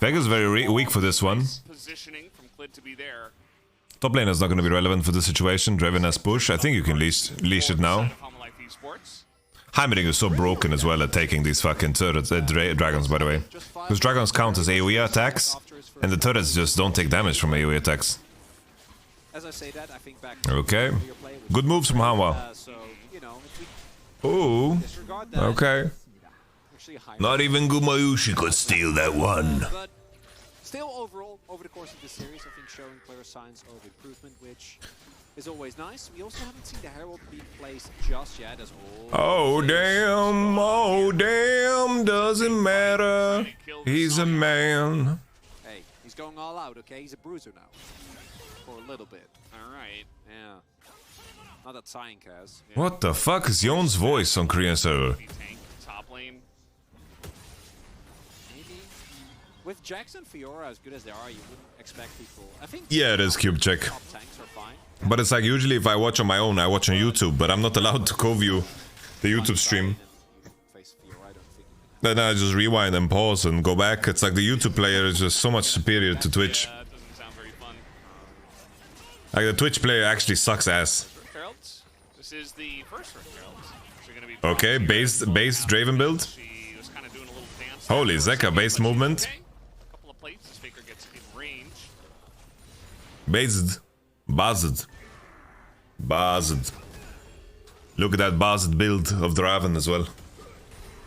Vega's very weak for this one. Positioning from Clint to be there. Top lane is not going to be relevant for this situation. Draven has push. I think you can leash it now. Heimerling is so broken as well at taking these fucking turrets, dragons, by the way. Because dragons count as AoE attacks, and the turrets just don't take damage from AoE attacks. As I say that, I think back Okay. Good moves from Hanwha. so, you know, Ooh. Okay. Not even Gumayushi could steal that one. But still, overall, over the course of the series, I think showing clear signs of improvement, which is always nice. We also haven't seen the Herald be placed just yet as Oh damn, doesn't matter. He's a man. Hey, he's going all out, okay? He's a bruiser now. For a little bit. Alright. Yeah. Not that sighing, Kaz. What the fuck is Yon's voice on Korean server? Top lane. Maybe. With Jackson Fiora as good as they are, you wouldn't expect people. I think Yeah, it is cube check. top tanks are fine. But it's like usually if I watch on my own, I watch on YouTube, but I'm not allowed to co-view the YouTube stream. Then I just rewind and pause and go back. It's like the YouTube player is just so much superior to Twitch. Like the Twitch player actually sucks ass. This is the first Rift Heralds. Okay, base Draven build. Holy Zeka, base movement. Couple of plates, this Faker gets in range. Based. Buzzed. Buzzed. Look at that buzzed build of the Raven as well.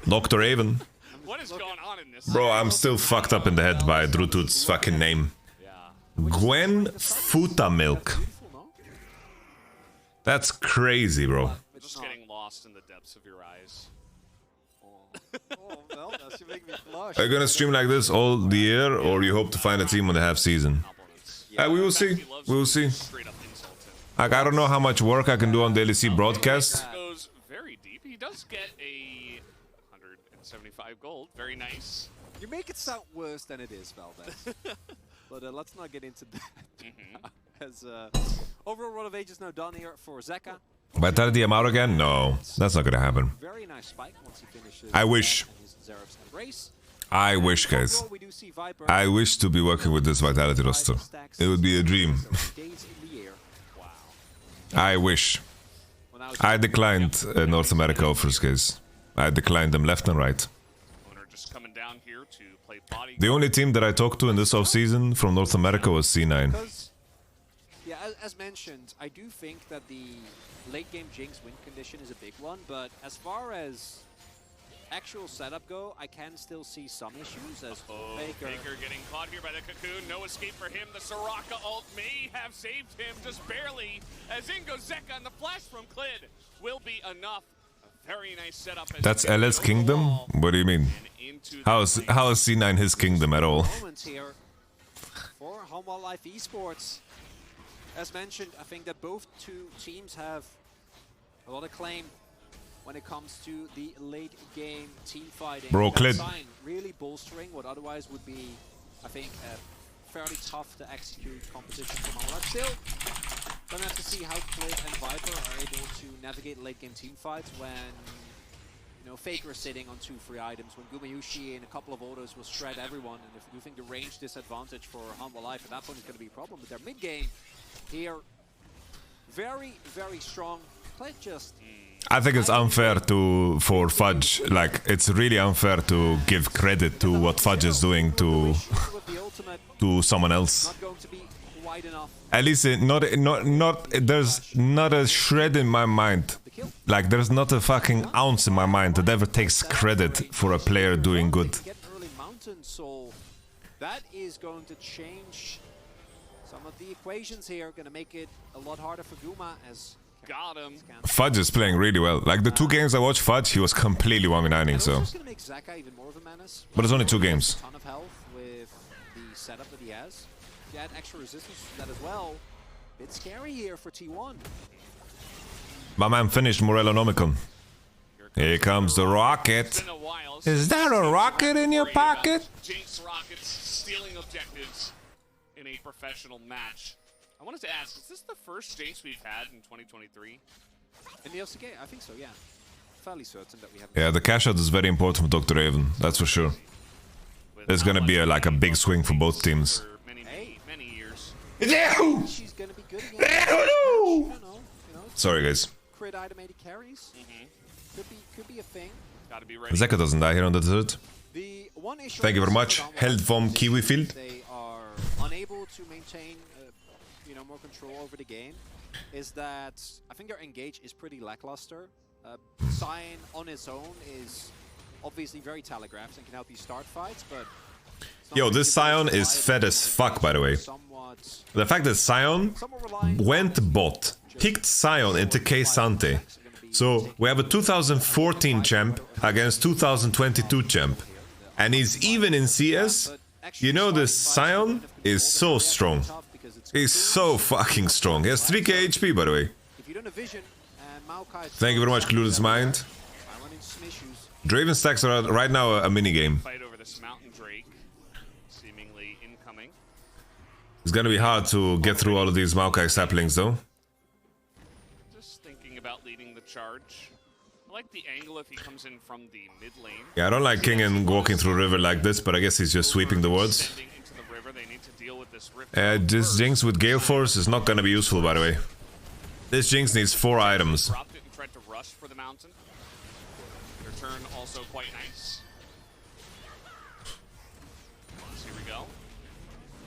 Dr. Raven. What is going on in this? Bro, I'm still fucked up in the head by Drutut's fucking name. Gwen Futamilk. That's crazy, bro. Just getting lost in the depths of your eyes. Well, that should make me blush. Are you gonna stream like this all the year, or you hope to find a team on the half season? We will see. We will see. Like, I don't know how much work I can do on the LEC broadcast. Goes very deep. He does get a 175 gold. Very nice. You make it sound worse than it is, Valdez. But let's not get into that. As overall run of age is now done here for Zeka. Vitality I'm out again? No, that's not gonna happen. Very nice spike once he finishes. I wish. I wish, guys. I wish to be working with this Vitality roster. It would be a dream. I wish. I declined North America offers, guys. I declined them left and right. Just coming down here to play body. The only team that I talked to in this offseason from North America was C9. Yeah, as mentioned, I do think that the late game Jinx win condition is a big one, but as far as actual setup go, I can still see some issues as Faker getting caught here by the cocoon. No escape for him. The Soraka ult may have saved him just barely. As in goes Zeka, and the flash from Clid will be enough. A very nice setup. That's LS Kingdom? What do you mean? How is C9 his kingdom at all? Here for Home Wildlife Esports. As mentioned, I think that both two teams have a lot of claim when it comes to the late game team fighting. Bro, Clid. Really bolstering what otherwise would be, I think, a fairly tough to execute competition for Malak. Still, gonna have to see how Clid and Viper are able to navigate late game team fights when, you know, Faker is sitting on 2 free items, when Gumayushi and a couple of autos will shred everyone, and if you think the range disadvantage for Humble Life at that point is going to be a problem. But their mid game here, very, very strong. Clid just... I think it's unfair for Fudge. Like, it's really unfair to give credit to what Fudge is doing to someone else. At least there's not a shred in my mind. Like, there's not a fucking ounce in my mind that ever takes credit for a player doing good. So that is going to change some of the equations here. Going to make it a lot harder for Guma as... Got him. Fudge is playing really well. Like, the 2 games I watched Fudge, he was completely 1v9ing, so... But it's only 2 games. Ton of health with the setup that he has. He had extra resistance to that as well. Bit scary here for T1. My man finished Morellonomicon. Here comes the rocket. Is that a rocket in your pocket? Jinx Rockets stealing objectives in a professional match. I wanted to ask, is this the first Jinx we've had in 2023? In the LCK? I think so, yeah. Fairly certain that we have... Yeah, the cash out is very important for Dr. Raven, that's for sure. There's gonna be like a big swing for both teams. Many years. She's gonna be good again. Sorry, guys. Crit automated carries. Could be a thing. Gotta be ready. Zeka doesn't die here on the desert. The one issue Thank you very much. Held from Kiwifield. They are unable to maintain more control over the game. Is that I think their engage is pretty lackluster. Sion on his own is obviously very telegraphed and can help you start fights, but yo, this Sion is fed as fuck, by the way. The fact that Sion went bot, picked Sion into K-Sante. So we have a 2014 champ against 2022 champ. And he's even in CS. You know, this Sion is so strong. He's so fucking strong. He has 3k HP, by the way. Thank you very much, Clueless Mind. Draven stacks are right now a minigame. Fight over this Mountain Drake, seemingly incoming. It's gonna be hard to get through all of these Maokai saplings, though. Just thinking about leading the charge. I like the angle if he comes in from the mid lane. Yeah, I don't like King and walking through river like this, but I guess he's just sweeping the wards. This Jinx with Gale Force is not gonna be useful, by the way. This Jinx needs 4 items. Dropped it and tried to rush for the mountain. Their turn also quite nice. Here we go.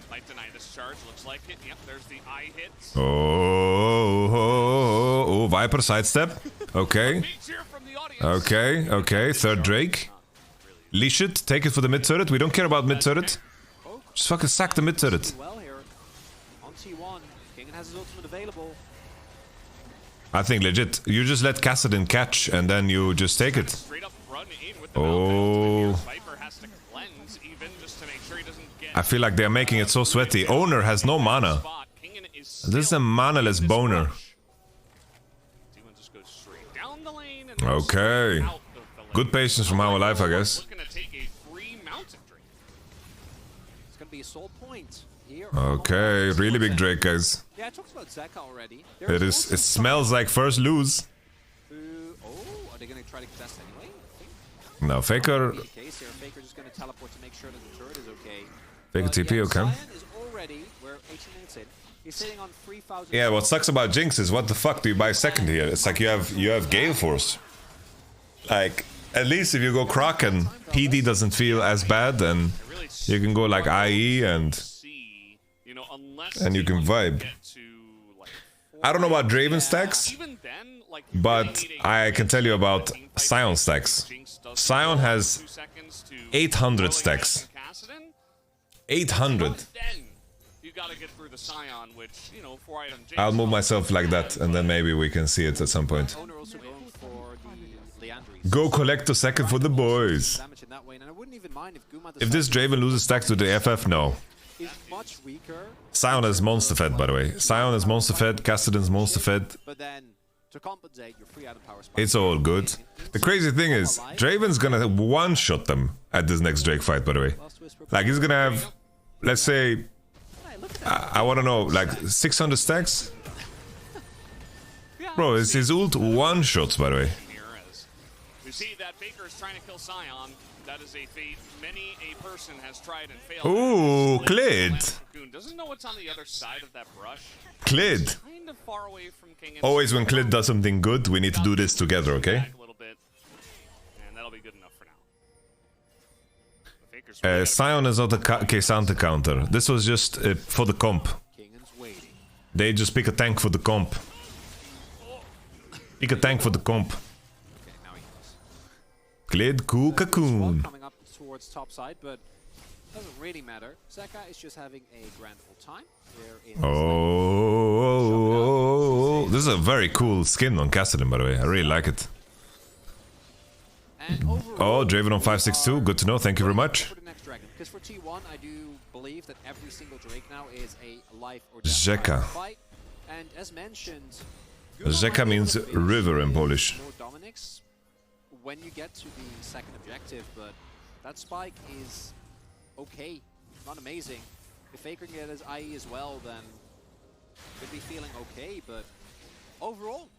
Might deny this charge, looks like it. Yep, there's the eye hit. Oh, Viper sidestep. Okay. Okay. Third Drake. Leash it. Take it for the mid turret. We don't care about mid turret. Just fucking sack the mid turret. I think legit. You just let Kassadin catch and then you just take it. Oh. I feel like they're making it so sweaty. Owner has no mana. Kingen is This is a manaless boner. T1 just goes straight down the lane and Okay. out of the lane. Good patience from our life, I guess. Looking to take a free mountain Drake. It's going to be a soul point here. Okay, really big Drake, guys. Yeah, I talked about Zeka already. It is. It smells like first lose. Oh, are they going to try to contest anyway? I think. No, Faker. The case here. Faker just going to teleport to make sure that the turret is okay. Faker TP, okay. Zion is already, we're 18 minutes in. He's sitting on 3,000. Yeah, what sucks about Jinx is what the fuck do you buy second here? It's like you have Gale Force. Like, at least if you go Kraken, PD doesn't feel as bad, and you can go like IE and you can vibe. I don't know about Draven stacks, but I can tell you about Sion stacks. Sion has 800 stacks. 800. I'll move myself like that, and then maybe we can see it at some point. Go collect a second for the boys. If this Draven loses stacks to the FF, no. Sion is monster fed, by the way. Sion is monster fed, Kassadin's monster fed. It's all good. The crazy thing is, Draven's gonna one-shot them at this next Drake fight, by the way. Like, he's gonna have, let's say, I wanna know, like 600 stacks? Bro, it's his ult one-shots, by the way. We see that Faker is trying to kill Sion. That is a fate many a person has tried and failed. Ooh, Clid. Doesn't know what's on the other side of that brush. Clid. Kind of far away from King. Always when Clid does something good, we need to do this together, okay? A little bit, and that'll be good enough for now. Sion is not a K'Sante counter. This was just for the comp. They just pick a tank for the comp. Pick a tank for the comp. Clid, cool cocoon. Coming up towards top side, but doesn't really matter. Zeka is just having a grand old time. Oh, this is a very cool skin on Kassadin, by the way. I really like it. Oh, Draven on 562. Good to know. Thank you very much. Because for T1, I do believe that every single Drake now is a life or death Rzeka. fight. And as mentioned, Rzeka means river in Polish. When you get to the second objective, but that spike is okay, not amazing. If Faker can get his IE as well, then could be feeling okay, but overall,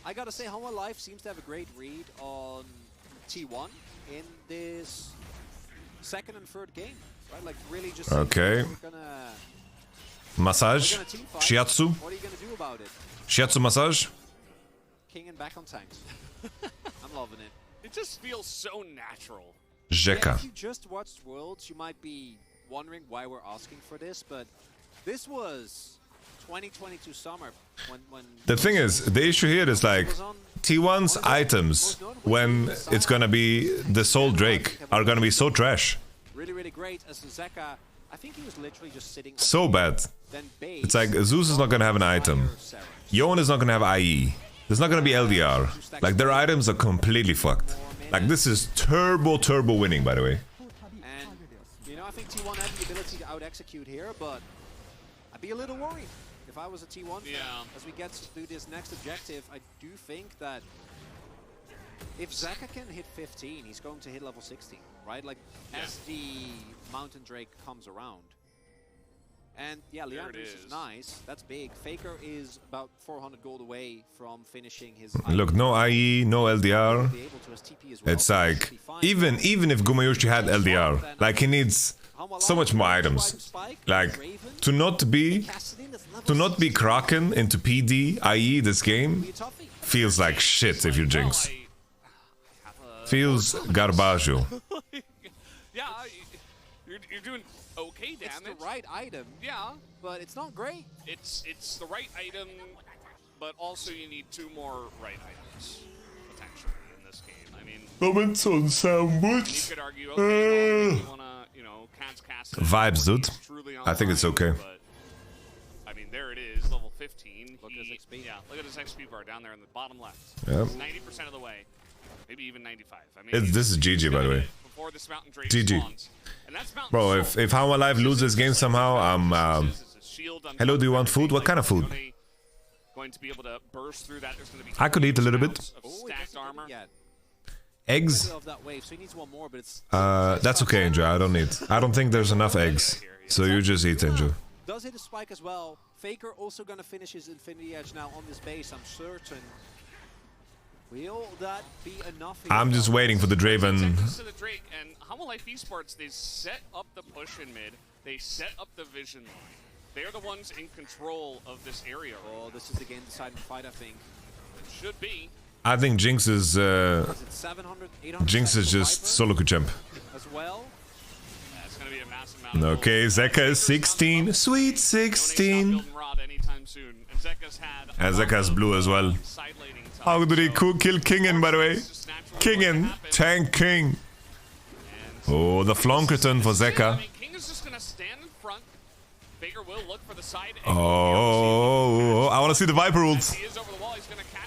I gotta say, Hanwha Life seems to have a great read on T1 in this second and third game, right? Like really just okay. Massage, shiatsu. What are you gonna do about it? Shiatsu massage. King and back on tanks. I'm loving it. It just feels so natural. Rzeka. If you just watched Worlds, you might be wondering why we're asking for this, but this was 2022 summer when the thing is, the issue here is like T1's items when it's gonna be the Soul Drake are gonna be so trash. Really, really great as Zeka. I think he was literally just sitting so bad. It's like Zeus is not gonna have an item. Yon is not gonna have IE. There's not gonna be LDR. Like their items are completely fucked. Like this is turbo winning, by the way. And you know, I think T1 had the ability to out-execute here, but I'd be a little worried if I was a T1 fan. As we get to do this next objective, I do think that if Zeka can hit 15, he's going to hit level 16, right? Like as the Mountain Drake comes around. And yeah, Leandros is nice. That's big. Faker is about 400 gold away from finishing his. Look, no IE, no LDR. It's like even if Gumayushi had LDR, like he needs so much more items. Like to not be Kraken into PD IE this game feels like shit if you Jinx. Feels garbaggio. Yeah, you're doing okay damage. It's the right item. Yeah, but it's not great. It's the right item, but also you need two more right items potentially in this game. I mean, comments on sandwich. You could argue, okay, well, you wanna, cast vibes, dude. I think it's okay. But, I mean, there it is, level 15. Look at his XP. Yeah, look at his XP bar down there in the bottom left. Yeah. 90% of the way, maybe even 95. I mean, this is GG, by the way. Before this Mountain Drake GG. spawns. And that's Mountain Bro, if Hanwha Life loses this game somehow, shield on Hello, do you want food? What kind of food? Going to be able to burst through that. There's going to be I could eat a little bit. of stacked armor. Eggs? Of that wave, so he needs one more, but it's That's okay, Andrew. I don't need. I don't think there's enough eggs. So you just eat, Andrew. does hit a spike as well. Faker also gonna finish his Infinity Edge now on this base, I'm certain. Will that be enough? I'm just waiting for the Draven. To the Drake and Humble Life Esports, they set up the push in mid. They set up the vision line. They're the ones in control of this area. Oh, this is the game deciding fight, I think. It should be. I think Jinx is. Is it 700, 800 Jinx is just solo queue champ. as well. That's gonna be a massive amount of Okay, Zeka is 16. Sweet 16. And Zeka's blue as well. How did he kill Kingen, by the way? Kingen. Tank King. Oh, the flank return for Zeka. King is just gonna stand in front. Faker will look for the side. Oh, I want to see the Viper ult.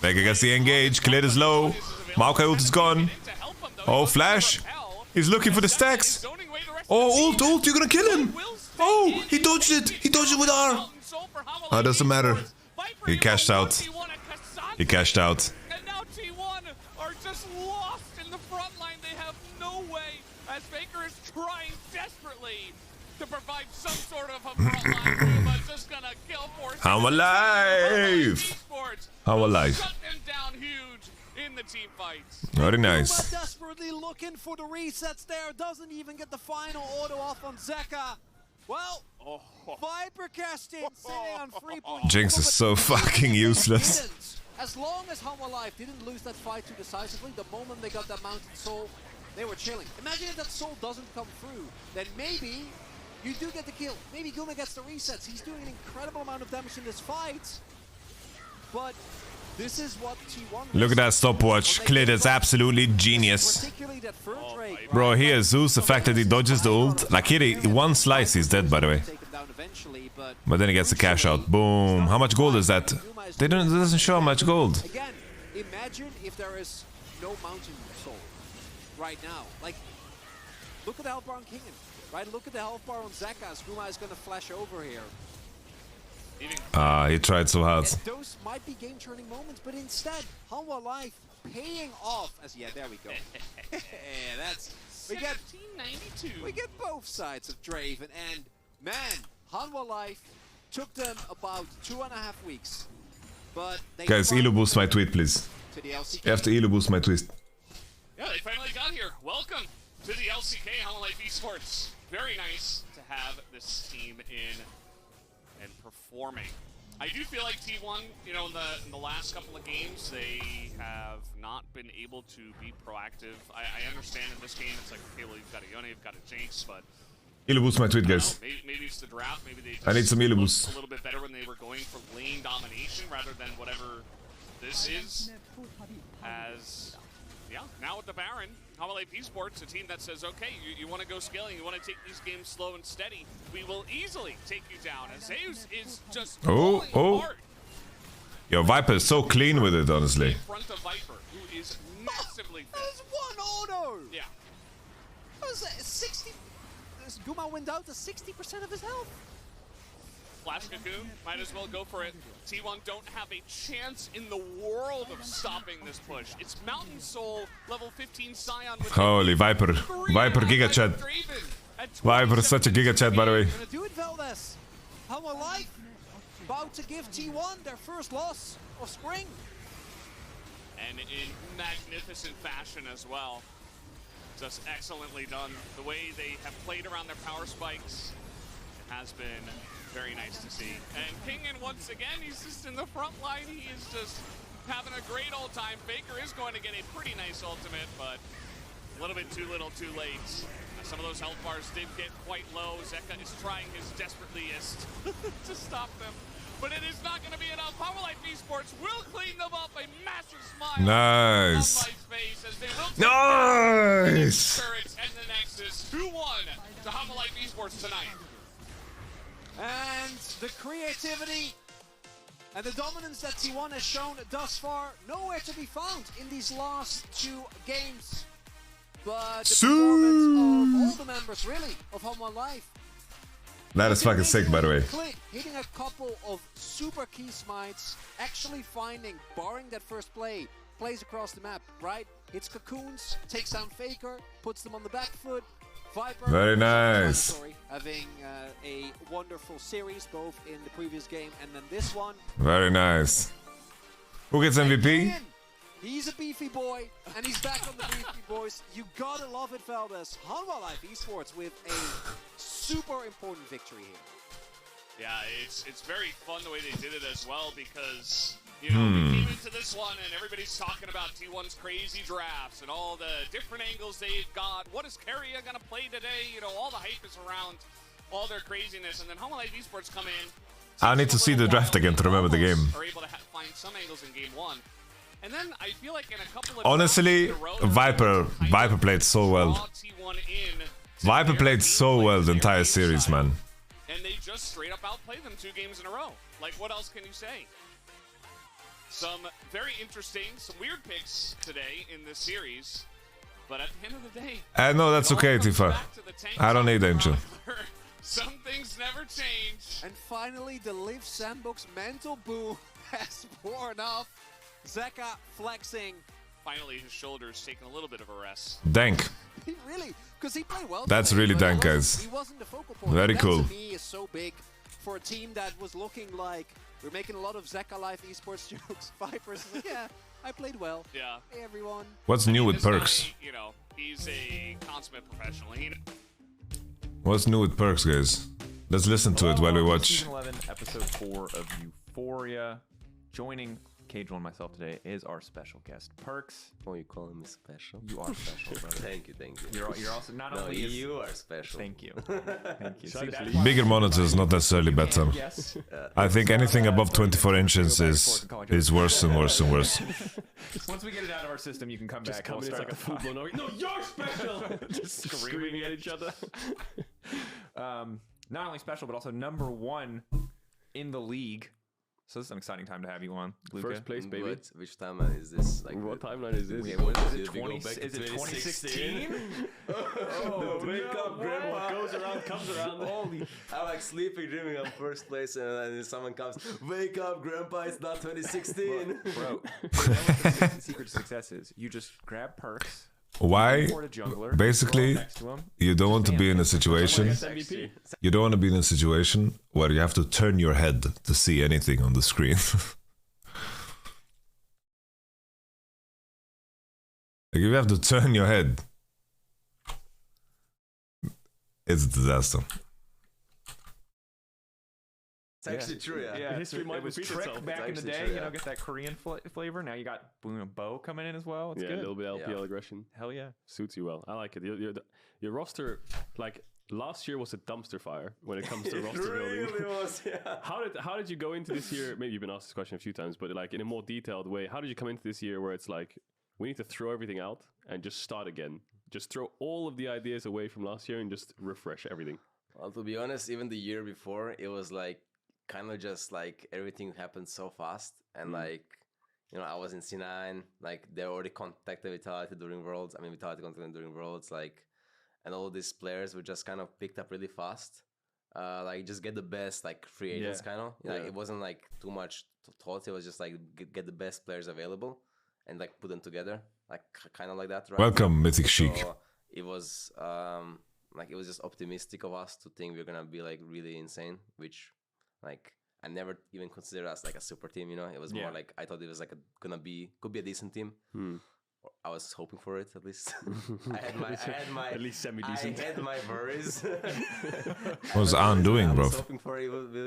Faker gets the engage. Cleared is low. Maokai ult is gone. Oh, flash. He's looking for the stacks. Oh, ult, you're gonna kill him. Oh, he dodged it. He dodged it with R. Oh, it doesn't matter. He cashed out. He cashed out. And now T1 are just lost in the front line. They have no way, as Faker is trying desperately to provide some sort of a front line. But just gonna kill for I'm alive. I'm alive. shut them down huge in the team fights. Very nice. Desperately looking for the resets there. Doesn't even get the final auto off on Zeka. Well, Viper cast in, sitting on 3 points. Jinx is so fucking useless. As long as Home Alive didn't lose that fight too decisively, the moment they got that Mountain Soul, they were chilling. Imagine if that Soul doesn't come through, then maybe you do get the kill. Maybe Guma gets the resets. He's doing an incredible amount of damage in this fight. But this is what T1... Look at that stopwatch. Clit is absolutely genius. Bro, here Zeus, the fact that he dodges the ult. Like here, one slice, he's dead, by the way. But then he gets the cash out. Boom. How much gold is that? It doesn't show how much gold. Again, imagine if there is no Mountain Soul right now. Like, look at the health bar on Kingen, right? Look at the health bar on Zeka as Guma is going to flash over here. He tried so hard. Those might be game-turning moments, but instead, Hanwha Life paying off as there we go. Yeah, that's we get 1792. We get both sides of Draven, and man, Hanwha Life took them about 2.5 weeks. But they Guys, elo boost my tweet, please. You have to elo boost my tweet. Yeah, they finally got here. Welcome to the LCK Humble Life Esports. Very nice to have this team in and performing. I do feel like T1, you know, in the last couple of games, they have not been able to be proactive. I understand in this game, it's like, okay, well, you've got a Yone, you've got a Jinx, but Elo boost my tweet, guys. maybe it's the draft. Maybe they just I need some elo looked boost. a little bit better when they were going for lane domination rather than whatever this is. As now with the Baron, Humble Life Esports, a team that says, okay, you want to go scaling, you want to take these games slow and steady, we will easily take you down. And Zeus is just falling apart Yo, Viper is so clean with it, honestly. in front of Viper, who is massively fit. That was one auto. Yeah. That was 60. Guma went out to 60% of his health. Flash Cocoon, might as well go for it. T1 don't have a chance in the world of stopping this push. It's Mountain Soul, level 15 Scion with Holy Viper. Viper Giga Chat. Viper is such a Giga Chat, by the way. Gonna do it, Valdez. Hanwha Life about to give T1 their first loss of spring. And in magnificent fashion as well. Just excellently done. The way they have played around their power spikes has been very nice to see. And Kingen, once again, he's just in the front line. He is just having a great old time. Faker is going to get a pretty nice ultimate, but a little bit too little, too late. Some of those health bars did get quite low. Zeka is trying his desperatelyest to stop them. But it is not going to be enough. Humble Life Esports will clean them up. A massive smile Nice. on Life's face as they will take Nice. the Courage and the Nexus 2-1 to Humble Life Esports tonight. And the creativity and the dominance that T1 has shown thus far, nowhere to be found in these last 2 games. But the performance of all the members, really, of Hanwha Life. That is fucking sick, by the way. Click, hitting a couple of super key smites, actually finding, barring that first play, plays across the map, right? Hits cocoons, takes down Faker, puts them on the back foot. Viper, Very nice. Having a wonderful series, both in the previous game and then this one. Very nice. Who gets MVP? Again, he's a beefy boy, and he's back on the beefy boys. You gotta love it, Feldes. Hanwha Life Esports with a super important victory here. Yeah, it's very fun the way they did it as well because, you know, we came into this one and everybody's talking about T1's crazy drafts and all the different angles they've got. What is Keria going to play today? You know, all the hype is around all their craziness. And then Hanwha Life Esports come in. I need to see the draft again to remember the game. Are able to find some angles in game one. And then I feel like in a couple of Honestly, Viper played so well. Viper played so well the entire series, man. And they just straight up outplayed them 2 games in a row. Like, what else can you say? Some very interesting, some weird picks today in this series. But at the end of the day... No, that's okay, Tifa. I don't need Angel. Some things never change. And finally, the Live Sandbox mental boom has worn off. Zeka flexing. Finally, his shoulder's taking a little bit of a rest. Dank. He really, because he played well. That's today, really but dank, guys. He wasn't the focal point. Very cool. That to me is so big for a team that was looking like we're making a lot of Zeka Life Esports jokes. Vipers, like, yeah, I played well. Yeah. Hey, everyone. What's new with This perks? guy, you know, he's a consummate professional. What's new with perks, guys? Let's listen to it while we watch. Season 11, episode 4 of Euphoria. Joining Cage1 and myself today is our special guest, Perks. Oh, you calling me special? You are special, brother. Thank you, thank you. You're also not no, only you are special. Thank you. Thank you. See, Bigger monitors, not necessarily better. Yes. I think anything above 24 inches is worse and worse and worse. Once we get it out of our system, you can come Just back. come in, it's like a full-blown argument. No, you're special! Just screaming at each other. Not only special, but also #1 in the league. So this is an exciting time to have you on, Luca. First place, baby. What? Which timeline is this? Like, what timeline is this? Yeah, what is it? 20, is it 2016? Oh, wake up, Grandpa! What goes around comes around. Holy! I'm like sleeping, dreaming I'm first place, and then someone comes, wake up, Grandpa! It's not 2016. Bro, the secret to success is you just grab Perks. Why? Basically, you don't want to be in a situation. You don't want to be in a situation where you have to turn your head to see anything on the screen. Like if you have to turn your head, it's a disaster. It's actually true, yeah. Yeah, history might it was repeat Trick itself. back in the day, True, you yeah. know, get that Korean flavor. Now you got Bo coming in as well. It's Yeah, good. a little bit LPL Yeah. aggression. Hell yeah. Suits you well. I like it. Your roster, like last year, was a dumpster fire when it comes to It roster really building. was, yeah. How did you go into this year? Maybe you've been asked this question a few times, but like in a more detailed way, how did you come into this year where it's like we need to throw everything out and just start again? Just throw all of the ideas away from last year and just refresh everything. Well, to be honest, even the year before, it was like kind of just like everything happened so fast. And like, you know, I was in C9, like they already contacted Vitality during Worlds. I mean, Vitality contacted them during Worlds, like, and all these players were just kind of picked up really fast. Like, just get the best, like, free agents, kind of. Like, it wasn't like too much thought. It was just like get the best players available and like put them together, like kind of like that, right? Welcome, Mythic Chic. So it was like it was just optimistic of us to think we're gonna be like really insane, which like I never even considered us like a super team, you know. It was more like I thought it was like could be a decent team. I was hoping for it at least. I had my at least semi-decent. I had my worries. What was An doing, bro?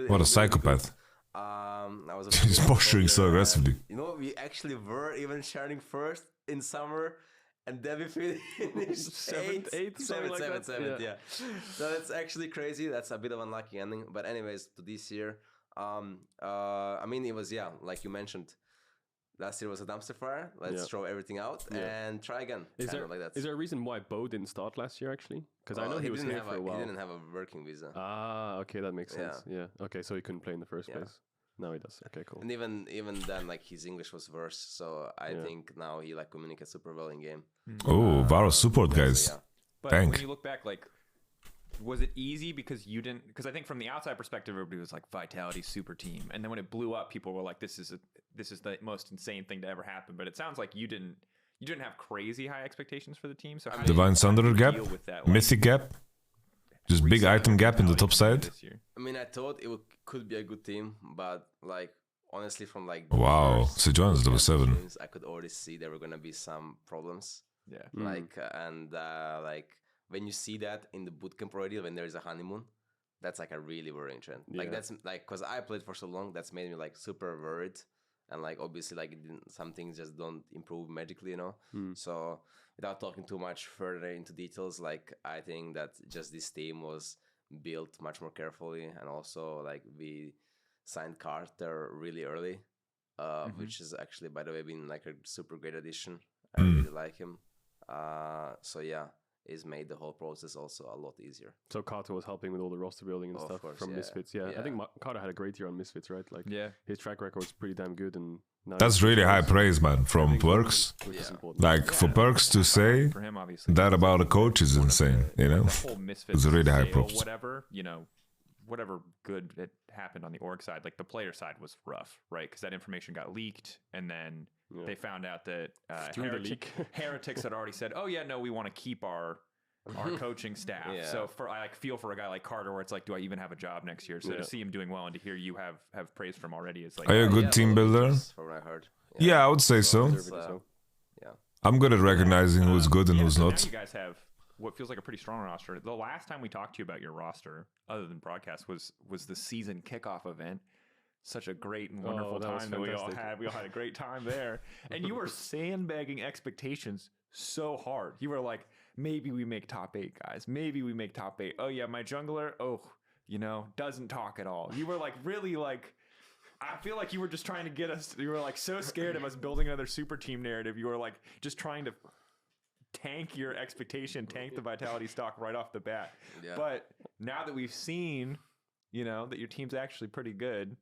What a psychopath. I was He's posturing so aggressively. You know, we actually were even sharing first in summer, and then we finished seventh, yeah. So that's actually crazy. That's a bit of an unlucky ending. But anyways, to this year, I mean, it was like you mentioned. Last year was a dumpster fire. Let's throw everything out and try again. Is there a reason why Bo didn't start last year, actually? Because I know he was here for a while. He didn't have a working visa. Ah, okay, that makes sense. Yeah. Okay, so he couldn't play in the first place. Now he does. Okay, cool. And even then, like his English was worse. So I think now he like communicates super well in game. Oh, Varo support, guys. So, But Thank. when you look back, like was it easy because you didn't? Because I think from the outside perspective, everybody was like Vitality super team, and then when it blew up, people were like, "This is the most insane thing to ever happen." But it sounds like you didn't have crazy high expectations for the team. So Divine Thunder gap, Mythic gap, just big item gap in the top side. I mean, I thought could be a good team, but like honestly, from like Wow, Sejuani's level 7. games, I could already see there were gonna be some problems. Yeah. Like like when you see that in the bootcamp already, when there is a honeymoon, that's like a really worrying trend. Like that's like because I played for so long, that's made me like super worried, and like obviously like some things just don't improve magically, you know. So without talking too much further into details, like I think that just this team was built much more carefully, and also like we signed Carter really early, which is actually, by the way, been like a super great addition. I really like him. So yeah, it's made the whole process also a lot easier. So Carter was helping with all the roster building and stuff course, from Misfits. Yeah, I think Carter had a great year on Misfits, right? Like, his track record was pretty damn good, and now That's really high praise, man, from Perks. Like for Perks to say for him, obviously, that about a coach is insane. You know, the whole Misfits it's really high sale, props. whatever, you know, whatever good it happened on the org side, like the player side was rough, right? Because that information got leaked, and then they found out that Heretics had already said, "Oh yeah, no, we want to keep our coaching staff." So I like feel for a guy like Carter, where it's like, do I even have a job next year? So to see him doing well and to hear you have praise from already, it's like, Are you a good team builder? From what I heard. Yeah, I would say so. I'm good at recognizing who's good and who's so not. Now you guys have what feels like a pretty strong roster. The last time we talked to you about your roster, other than broadcast, was the season kickoff event. Such a great and wonderful time that we all had. We all had a great time there. And you were sandbagging expectations so hard. You were like, maybe we make top 8, guys. Maybe we make top 8. Oh yeah, my jungler, doesn't talk at all. You were like really like, I feel like you were just trying to get us, you were like so scared of us building another super team narrative. You were like just trying to tank your expectation, tank the Vitality stock right off the bat. But now that we've seen, that your team's actually pretty good,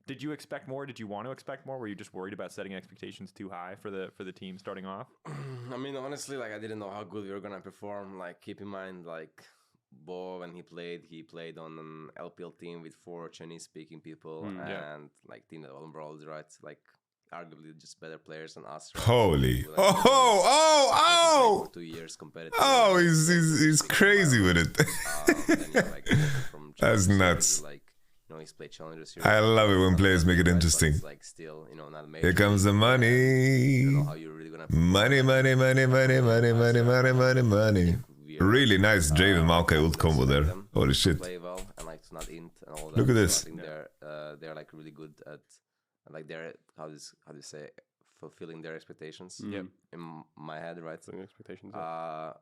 did you expect more? Did you want to expect more? Were you just worried about setting expectations too high for the team starting off? I mean, honestly, like I didn't know how good we were gonna perform. Like, keep in mind, like Bo, when he played on an LPL team with 4 Chinese-speaking people, and like team that won Worlds, right? Like, arguably just better players than us. Right? Holy! So, like, Oh! 2 years competitive. Oh, he's crazy with it. That's nuts. Like, he's played challengers here. I love it when players make it interesting. Like still, not major. Here comes the money. Money. Really nice Draven Maokai ult combo there. Holy shit. Play well and like not int and all that. Look at So this. I think they're like really good at like they're how do you say fulfilling their expectations. Yep. In my head, right? Expectations.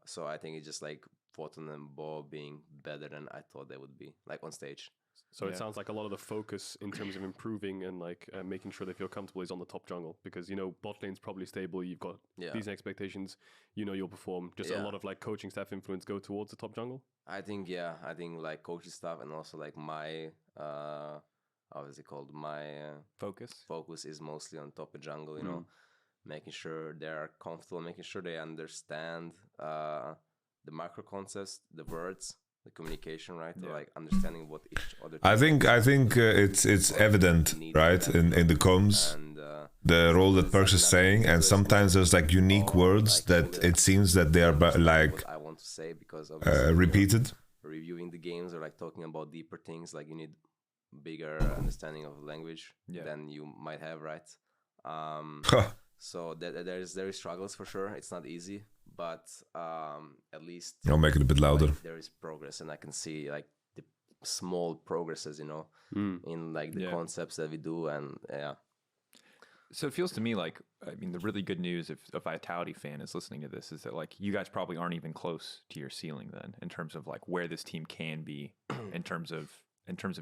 So I think it's just like Photon and Bo being better than I thought they would be, like on stage. So it sounds like a lot of the focus in terms of improving and like making sure they feel comfortable is on the top jungle, because bot lane's probably stable. You've got decent expectations. You'll perform. Just a lot of like coaching staff influence go towards the top jungle. I think like coaching staff and also like my how is it called? My focus is mostly on top of jungle. Making sure they're comfortable, making sure they understand the macro concepts, the words, the communication, right? Or like understanding what each other. I think it's evident, right, in the comms, the role that Perks is saying, and sometimes there's like unique words that it seems that they are like what I want to say, because repeated. Reviewing the games or like talking about deeper things, like you need bigger understanding of language than you might have, right? So there is struggles for sure. It's not easy. But at least I'll make it a bit louder. Like, there is progress, and I can see like the small progresses, in like the concepts that we do, and So it feels to me like, I mean, the really good news if a Vitality fan is listening to this is that like you guys probably aren't even close to your ceiling then, in terms of like where this team can be in terms of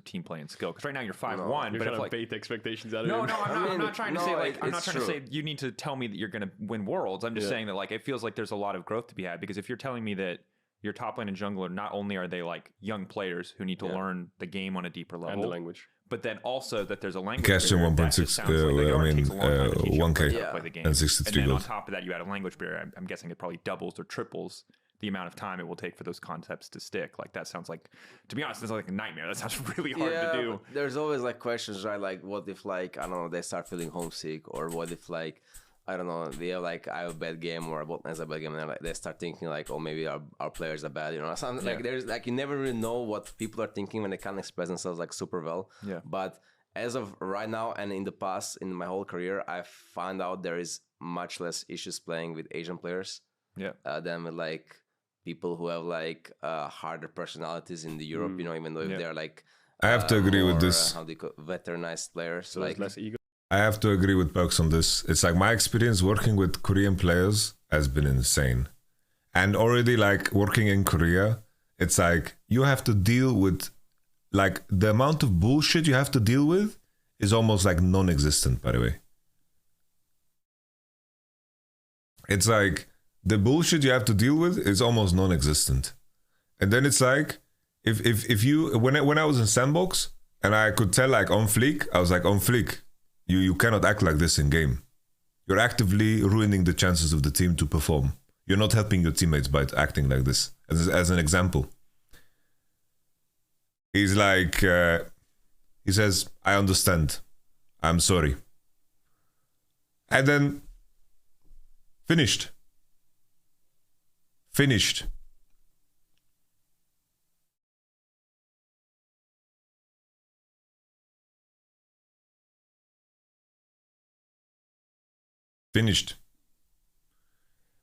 team play and skill. Because right now you're 5-1, but if like like bait expectations out of no, him. I'm not trying to say like I'm not trying to say you need to tell me that you're going to win Worlds. I'm just saying that like it feels like there's a lot of growth to be had, because if you're telling me that your top lane and jungler, not only are they like young players who need to learn the game on a deeper level and the language, but then also that there's a language. Question barrier, 1.6, I mean, 1K play the game. and 63 and then on gold. top of that, you add a language barrier. I'm guessing it probably doubles or triples the amount of time it will take for those concepts to stick. Like that sounds like, to be honest, it's like a nightmare. That sounds really hard to do. There's always like questions, right? Like, what if like I don't know, they start feeling homesick, or what if like I don't know, they have like I have a bad game or bot has a bad game, and like they start thinking like, oh, maybe our players are bad, you know? Something like there's like you never really know what people are thinking when they can't express themselves like super well. Yeah. But as of right now and in the past, in my whole career, I found out there is much less issues playing with Asian players. Than with like people who have like harder personalities in the Europe, you know, even though if they're like I have to agree more, with this. how do you call veteranized players, So like there's less ego. I have to agree with Perks on this. It's like my experience working with Korean players has been insane. And already like working in Korea, it's like you have to deal with like the amount of bullshit you have to deal with is almost like non-existent, by the way. It's like the bullshit you have to deal with is almost non-existent. And then it's like if you when I was in Sandbox and I could tell like on fleek, I was like on fleek. You cannot act like this in game. You're actively ruining the chances of the team to perform. You're not helping your teammates by acting like this. As an example, he's like he says, I understand, I'm sorry, and then finished. Finished.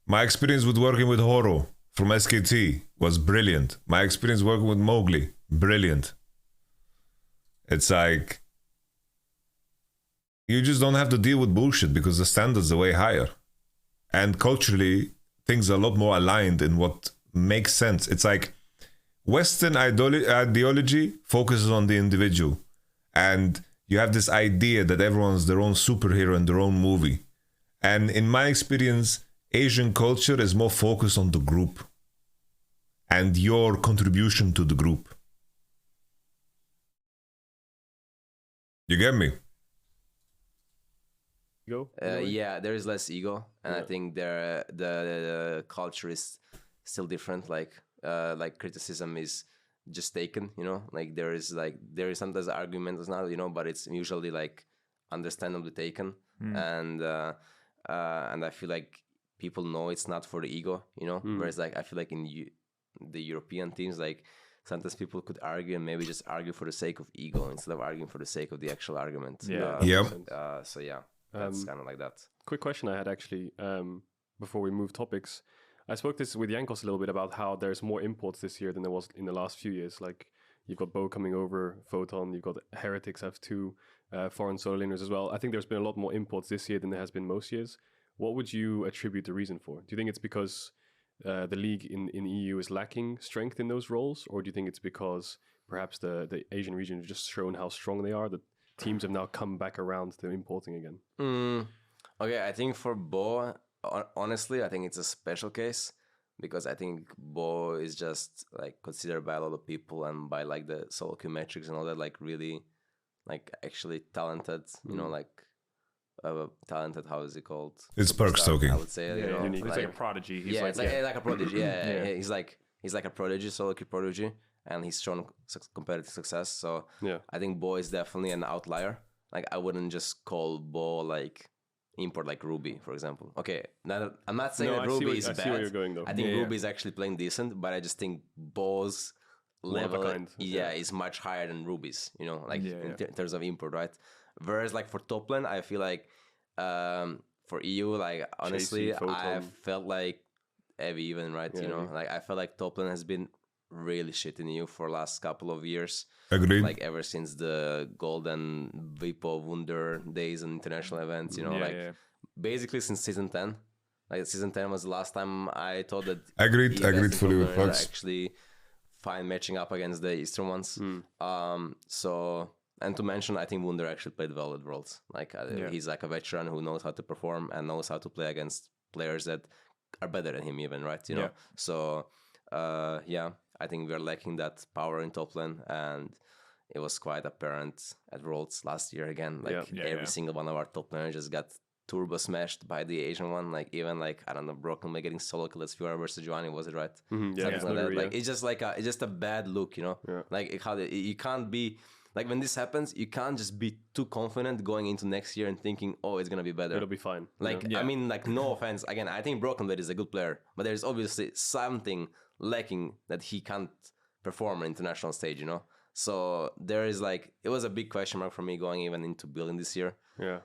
My experience with working with Horo from SKT was brilliant. My experience working with Mowgli, brilliant. It's like you just don't have to deal with bullshit because the standards are way higher. And culturally, things are a lot more aligned in what makes sense. It's like Western ideology focuses on the individual. And you have this idea that everyone's their own superhero in their own movie. And in my experience, Asian culture is more focused on the group and your contribution to the group. You get me? Ego? Yeah, there is less ego, and I think the culture is still different. Like criticism is just taken, you know. Like there is sometimes arguments now, you know, but it's usually like understandably taken, and I feel like people know it's not for the ego, you know. Whereas like I feel like in the European teams, like sometimes people could argue and maybe just argue for the sake of ego instead of arguing for the sake of the actual argument. So yeah. That's kind of like that. Quick question I had actually before we move topics. I spoke this with Jankos a little bit about how there's more imports this year than there was in the last few years. Like you've got Bo coming over, Photon, you've got Heretics have two foreign solo laners as well. I think there's been a lot more imports this year than there has been most years. What would you attribute the reason for? Do you think it's because the league in EU is lacking strength in those roles? Or do you think it's because perhaps the Asian region has just shown how strong they are, that teams have now come back around to importing again? Okay, I think for Bo, honestly, I think it's a special case because I think Bo is just like considered by a lot of people and by like the solo queue metrics and all that, like really, like actually talented, you know, like talented, how is it called? It's perk stoking. I would say, you know, He's like a prodigy. He's it's like a prodigy. He's like a prodigy, solo queue prodigy. And he's shown competitive success. So I think Bo is definitely an outlier. Like I wouldn't just call Bo like import like Ruby, for example. Okay, I'm not saying that Ruby is bad. I see where you're going though. I think Ruby is actually playing decent, but I just think Bo's level is much higher than Ruby's, you know, like in terms of import, right? Whereas like for top lane, I feel like for EU, like honestly, I felt like Evi even, right? You know, like I felt like top lane has been really shit in EU for last couple of years. Agreed. Like ever since the golden Vipo Wunder days and international events, you know, basically since season 10. Like season 10 was the last time I thought that agreed fully with Pugs. Actually fine matching up against the Eastern ones. So, and to mention, I think Wunder actually played well at Worlds. Like he's like a veteran who knows how to perform and knows how to play against players that are better than him even, right? You know. So I think we're lacking that power in top lane, and it was quite apparent at Worlds last year again. Like every single one of our top laners just got turbo smashed by the Asian one. Like even like I don't know, Broken May getting solo kill as Fiora versus Giovanni, was it right? Yeah, Something like that. Like it's just like it's just a bad look, you know. Like you can't be like when this happens, you can't just be too confident going into next year and thinking, oh, it's gonna be better. It'll be fine. Like I mean, like no offense. Again, I think Broken Blade is a good player, but there's obviously something lacking that he can't perform on international stage, you know. So there is like it was a big question mark for me going even into building this year. Yeah.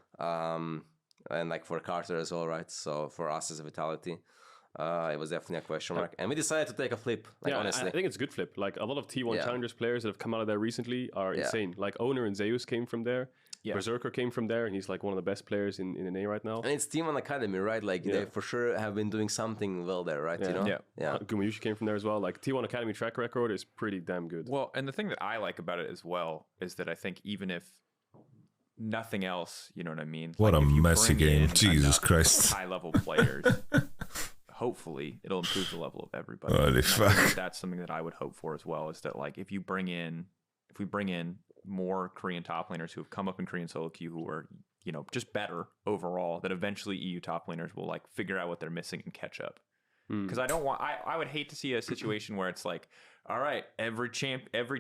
And like for Carter as well, right? So for us as a Vitality, it was definitely a question mark. And we decided to take a flip, like honestly. I think it's a good flip. Like a lot of T1 Challengers players that have come out of there recently are insane. Like Owner and Zeus came from there. Berserker came from there, and he's like one of the best players in NA right now. And it's T1 Academy, right? Like they for sure have been doing something well there, right? You know? Yeah. Gumayushi came from there as well. Like T1 Academy track record is pretty damn good. Well, and the thing that I like about it as well is that I think even if nothing else, you know what I mean? What like a messy game. Jesus Christ. High-level players, hopefully it'll improve the level of everybody. Holy fuck. That's something that I would hope for as well, is that like if we bring in more Korean top laners who have come up in Korean solo queue who are, you know, just better overall, that eventually EU top laners will like figure out what they're missing and catch up. Because I would hate to see a situation where it's like, all right, every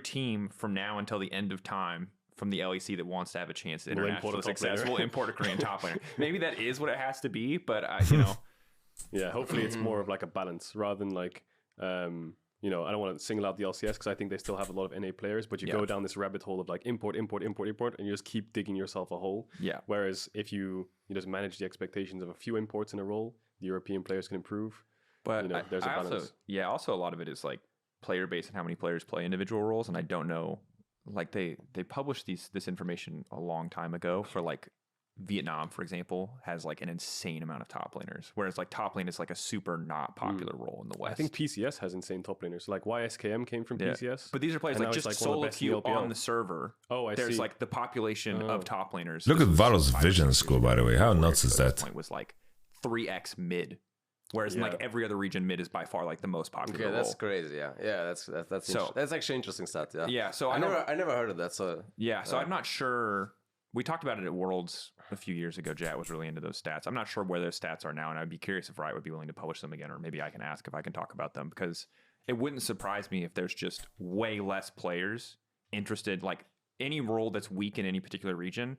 team from now until the end of time from the LEC that wants to have a chance at international success will import a Korean top laner. Maybe that is what it has to be, but you know. Yeah, hopefully it's more of like a balance rather than like, you know, I don't want to single out the LCS because I think they still have a lot of NA players, but you go down this rabbit hole of like import, and you just keep digging yourself a hole. Yeah. Whereas if you just manage the expectations of a few imports in a role, the European players can improve. But you know, there's a balance. Also a lot of it is like player based and how many players play individual roles, and I don't know, like they published this information a long time ago for like Vietnam, for example, has like an insane amount of top laners, whereas like top lane is like a super not popular role in the West. I think PCS has insane top laners. Like YSKM came from PCS, but these are players like just solo queue on the server. Oh, I There's see. like the population of top laners. Look at Varo's vision score, by the way. How nuts is that? Point was like 3x mid, whereas in like every other region, mid is by far like the most popular. Okay, that's role. crazy. Yeah, that's actually interesting stat. Yeah. Yeah. So I never heard of that. So so I'm not sure. We talked about it at Worlds a few years ago. Jat was really into those stats. I'm not sure where those stats are now, and I'd be curious if Riot would be willing to publish them again, or maybe I can ask if I can talk about them, because it wouldn't surprise me if there's just way less players interested, like any role that's weak in any particular region,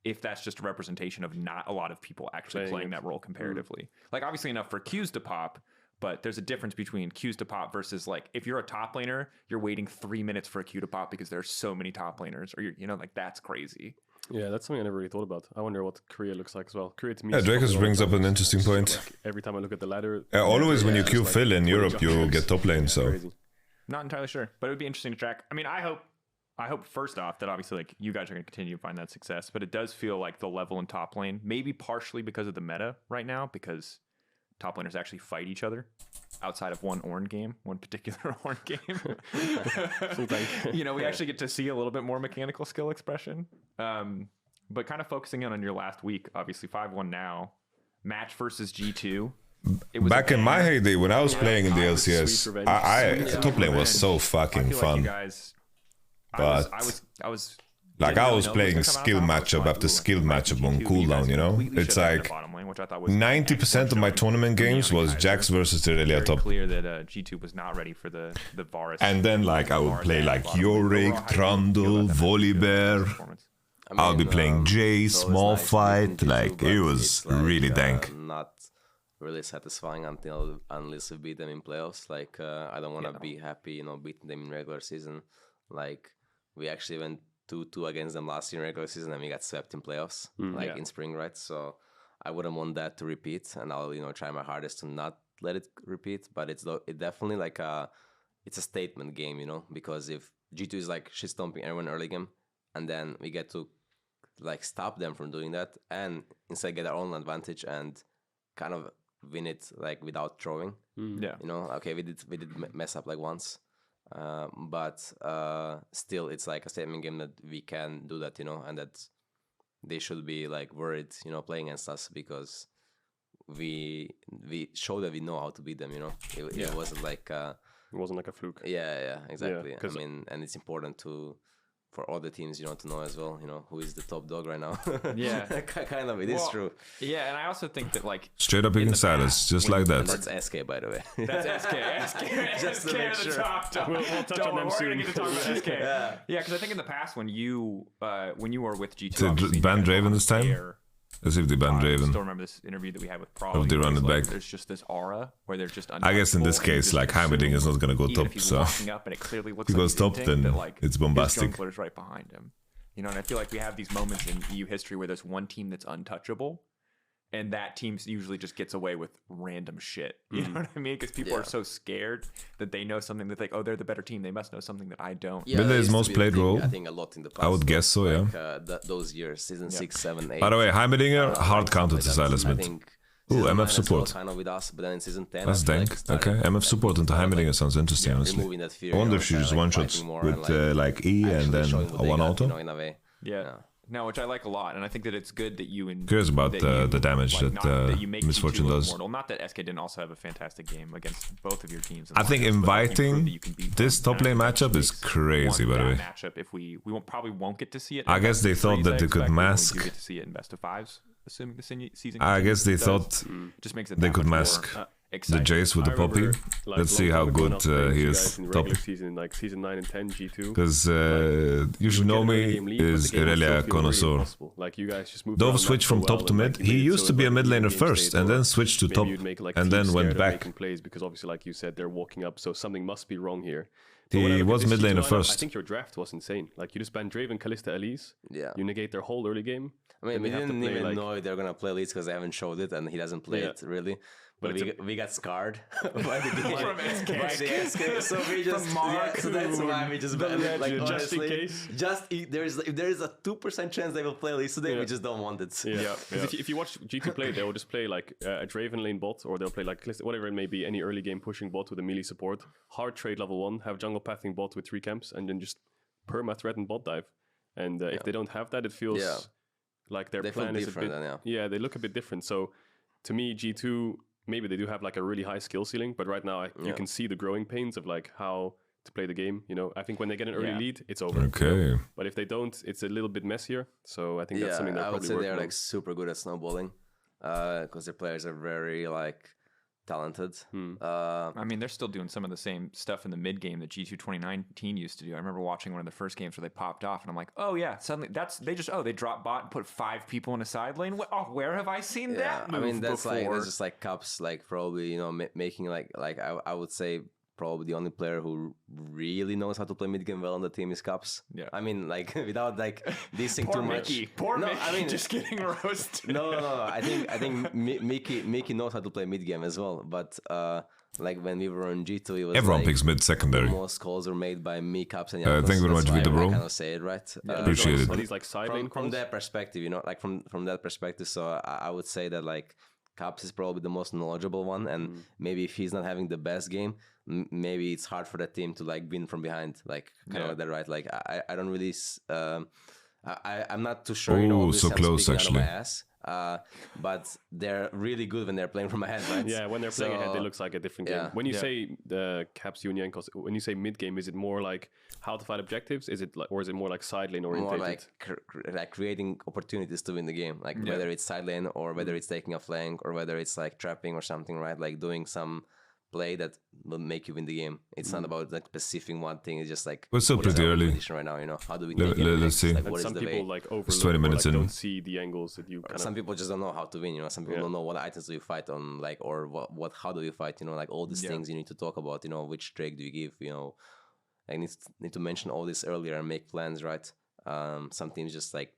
if that's just a representation of not a lot of people actually playing that role comparatively. Like obviously enough for queues to pop, but there's a difference between queues to pop versus like if you're a top laner, you're waiting 3 minutes for a queue to pop because there's so many top laners, or you know, like that's crazy. Yeah, that's something I never really thought about. I wonder what Korea looks like as well. Korea to me. Yeah, Dracos brings up an interesting point. Like, every time I look at the ladder. Always when you queue like fill in Europe, you get top lane. So not entirely sure, but it would be interesting to track. I mean, I hope first off that obviously like you guys are going to continue to find that success, but it does feel like the level in top lane, maybe partially because of the meta right now, because top laners actually fight each other outside of one particular Ornn game. You know, we actually get to see a little bit more mechanical skill expression. But kind of focusing on your last week, obviously 5-1 now, match versus G2. It was back in my heyday when I was playing in the LCS, top lane was so fucking fun. But I was like I was playing skill matchup after skill matchup on cooldown, you know? It's like 90% of my tournament games was Jax versus Irelia top. Clear that G2 was not ready for the Varus. And then like I would play like Yorick, Trundle, Volibear. I'll be playing Jay, small fight. Like it was really dank. Not really satisfying unless we beat them in playoffs. Like I don't want to be happy, you know, beating them in regular season. Like we actually went 2-2 against them last year in regular season, and we got swept in playoffs, in spring, right? So I wouldn't want that to repeat, and I'll try my hardest to not let it repeat. But it definitely like it's a statement game, you know, because if G2 is like shit stomping everyone early game, and then we get to like stop them from doing that, and instead get our own advantage and kind of win it like without throwing. Yeah, you know, okay, we did mess up like once. But still it's like a statement game that we can do that, you know, and that they should be like worried, you know, playing against us, because we show that we know how to beat them, you know. It wasn't like it wasn't like a fluke. Yeah, exactly. I mean, and it's important to for all the teams, you know, to know as well, you know, who is the top dog right now. Yeah. Kind of, it is true. Yeah, and I also think that, like... Straight up picking silence, just like that. That's SK, by the way. That's SK. Just to make sure. We'll touch on them soon. We're going to talk about SK. Yeah, because I think in the past when you were with G2... Did ban Draven this time? As if they banned Draven. I still remember this interview that we had with Prolly. If they run it back. There's just this aura where they're just... I guess in this case, like, Heimerdinger is not going to go top, so... Up and it clearly looks if he goes top, then that, like, it's bombastic. His jungler's right behind him. You know, and I feel like we have these moments in EU history where there's one team that's untouchable, and that team usually just gets away with random shit. You know what I mean? Because people are so scared that they know something that, like, oh, they're the better team. They must know something that I don't. Yeah, Billy is most played role. I think a lot in the past. I would guess so, yeah. Those years, season 6, 7, 8. By the way, Heimerdinger, hard counter to Silas mid. Ooh, MF support. Kind of with us, but then in season 10, that's dank. Okay, MF support into Heimerdinger sounds interesting, honestly. I wonder if she just one-shots with like E and then a one auto. Yeah. No, which I like a lot, and I think that it's good that you... Curious about the damage that Misfortune does. Not that SK didn't also have a fantastic game against both of your teams. I think inviting this top lane matchup is crazy, by the way. Matchup, if we probably won't get to see it. I guess they thought that they could mask... We get to see it in best of fives, assuming the season... I guess they thought they could mask... the Jace with the Poppy. Like, let's see how good he is top. Season, like season 9 and 10 G2. Because you should know me is Irelia connoisseur. Like you guys just Dove switched from top to mid. He used to be a mid laner first and then switched to top and then went back. Plays because obviously, like you said, they're walking up, so something must be wrong here. He was mid laner first. I think your draft was insane. Like you just banned Draven, Kalista, Elise. Yeah. You negate their whole early game. I mean, we didn't even know they're gonna play Elise because they haven't showed it and he doesn't play it really. But we got scarred by the game. From SK. So we just so that's why we just like just in case. If there is a 2% chance they will play Elise today, we just don't want it. Yeah. If you watch G2 play, they will just play like a Draven lane bot, or they'll play like whatever it may be, any early game pushing bot with a melee support, hard trade level 1, have jungle pathing bot with 3 camps, and then just perma threaten bot dive. And if they don't have that, it feels like their plan is a bit. Then, they look a bit different. So to me, G2. Maybe they do have like a really high skill ceiling, but right now you can see the growing pains of like how to play the game. You know, I think when they get an early lead, it's over. Okay. You know? But if they don't, it's a little bit messier. So I think that's something they're probably working on. I would say they're like super good at snowballing because their players are very like talented. I mean, they're still doing some of the same stuff in the mid game that G2 2019 used to do. I remember watching one of the first games where they popped off, and I'm like, oh yeah, suddenly they dropped bot and put 5 people in a side lane. Where have I seen that move I mean, that's before? like that's just like Cups, like probably making like I would say probably the only player who really knows how to play mid game well on the team is Cups. Yeah. I mean, like without like dissing too much. Poor Mickey. I mean, just getting roasted. No. I think Mickey knows how to play mid game as well. But like when we were on G2, it was everyone like picks mid secondary. Most calls were made by me, Cups, and thank you very much, Vita, bro. I kind of say it right. Appreciate it. These like side lane from that perspective, you know, like from that perspective. So I would say that like Cups is probably the most knowledgeable one, and maybe if he's not having the best game, maybe it's hard for that team to like win from behind, like kind of like that, right? Like I don't really, I'm not too sure. Oh, so close actually. But they're really good when they're playing from ahead, right? Yeah, when they're playing ahead, it looks like a different game. When you say the Caps Union, when you say mid game, is it more like how to fight objectives? Is it like, or is it more like side lane oriented? More like creating opportunities to win the game, like whether it's side lane or whether it's taking a flank or whether it's like trapping or something, right? Like doing some play that will make you win the game. It's not about like specific one thing. It's just like we're still pretty early right now. You know, how do we? Let's see. Like, and some people like overlook, 20 minutes in. Don't see the angles that you. Some people just don't know how to win. You know, some people don't know what items do you fight on, like, or what how do you fight. You know, like all these things you need to talk about. You know, which Drake do you give? You know, I need to mention all this earlier and make plans, right? Some teams just like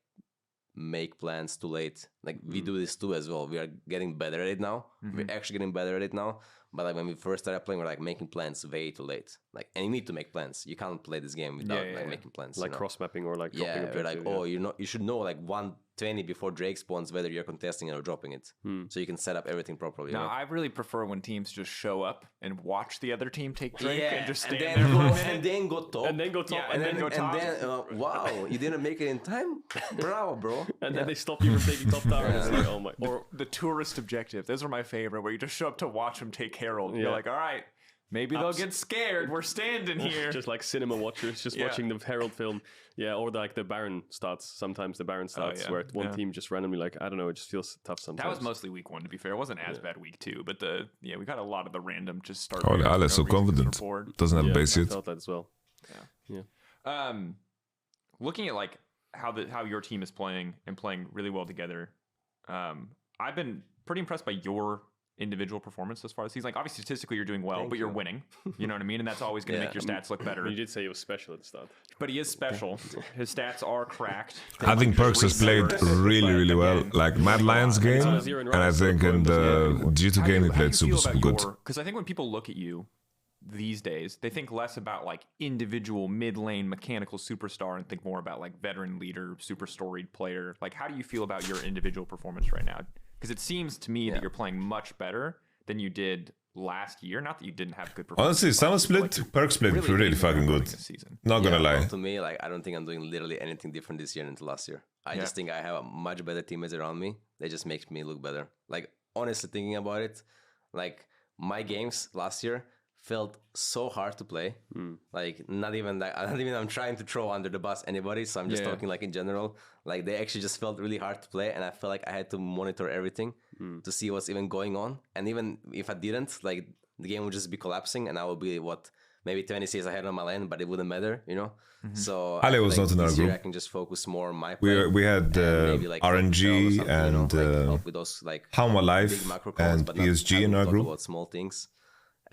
make plans too late. Like we do this too as well. We are getting better at it now. We're actually getting better at it now. But like when we first started playing, we're like making plans way too late. Like, and you need to make plans. You can't play this game without making plans. Like cross mapping or like dropping we're like, you should know like 120 before Drake spawns whether you're contesting it or dropping it, so you can set up everything properly. No, I really prefer when teams just show up and watch the other team take Drake and just stand there and then go top, and then go top, and then go top. And then, wow, you didn't make it in time. Bravo, bro. And then they stop you from taking top tower. And it's like, oh my. Or the tourist objective. Those are my favorite, where you just show up to watch them take Herald. You're like, all right, Maybe they'll get scared. We're standing here. Just like cinema watchers, just watching the Herald film. Yeah, or like the Baron starts. Sometimes the Baron starts where one team just randomly, like, I don't know, it just feels tough sometimes. That was mostly week 1, to be fair. It wasn't as bad week 2, but we got a lot of the random just start. Oh, Ale is so confident. Doesn't have base yet. I felt that as well. Yeah. Looking at like how your team is playing and playing really well together, I've been pretty impressed by your individual performance as far as he's like, obviously statistically you're doing well, but you're winning. You know what I mean? And that's always going to make your stats look better. You did say he was special at the start. But he is special. His stats are cracked. I think Perks has played really well. Like Mad Lions game, and I think in the G2 game he played super good. Because I think when people look at you these days, they think less about like individual mid lane mechanical superstar and think more about like veteran leader, super storied player. Like, how do you feel about your individual performance right now? Because it seems to me that you're playing much better than you did last year. Not that you didn't have good performance. Honestly, Summer Split, Perks played really fucking good. Not gonna lie. To me, like, I don't think I'm doing literally anything different this year than last year. I just think I have a much better teammates around me. They just make me look better. Like, honestly, thinking about it, like, my games last year felt so hard to play. Like, not even I'm trying to throw under the bus anybody, so I'm just talking like in general. Like, they actually just felt really hard to play, and I felt like I had to monitor everything to see what's even going on. And even if I didn't, like, the game would just be collapsing, and I would be maybe 20 Cs ahead on my lane, but it wouldn't matter, you know. So Ale was not in our group. I can just focus more on my play. We had RNG and with those like Hauma Life and PSG in our group. About small things.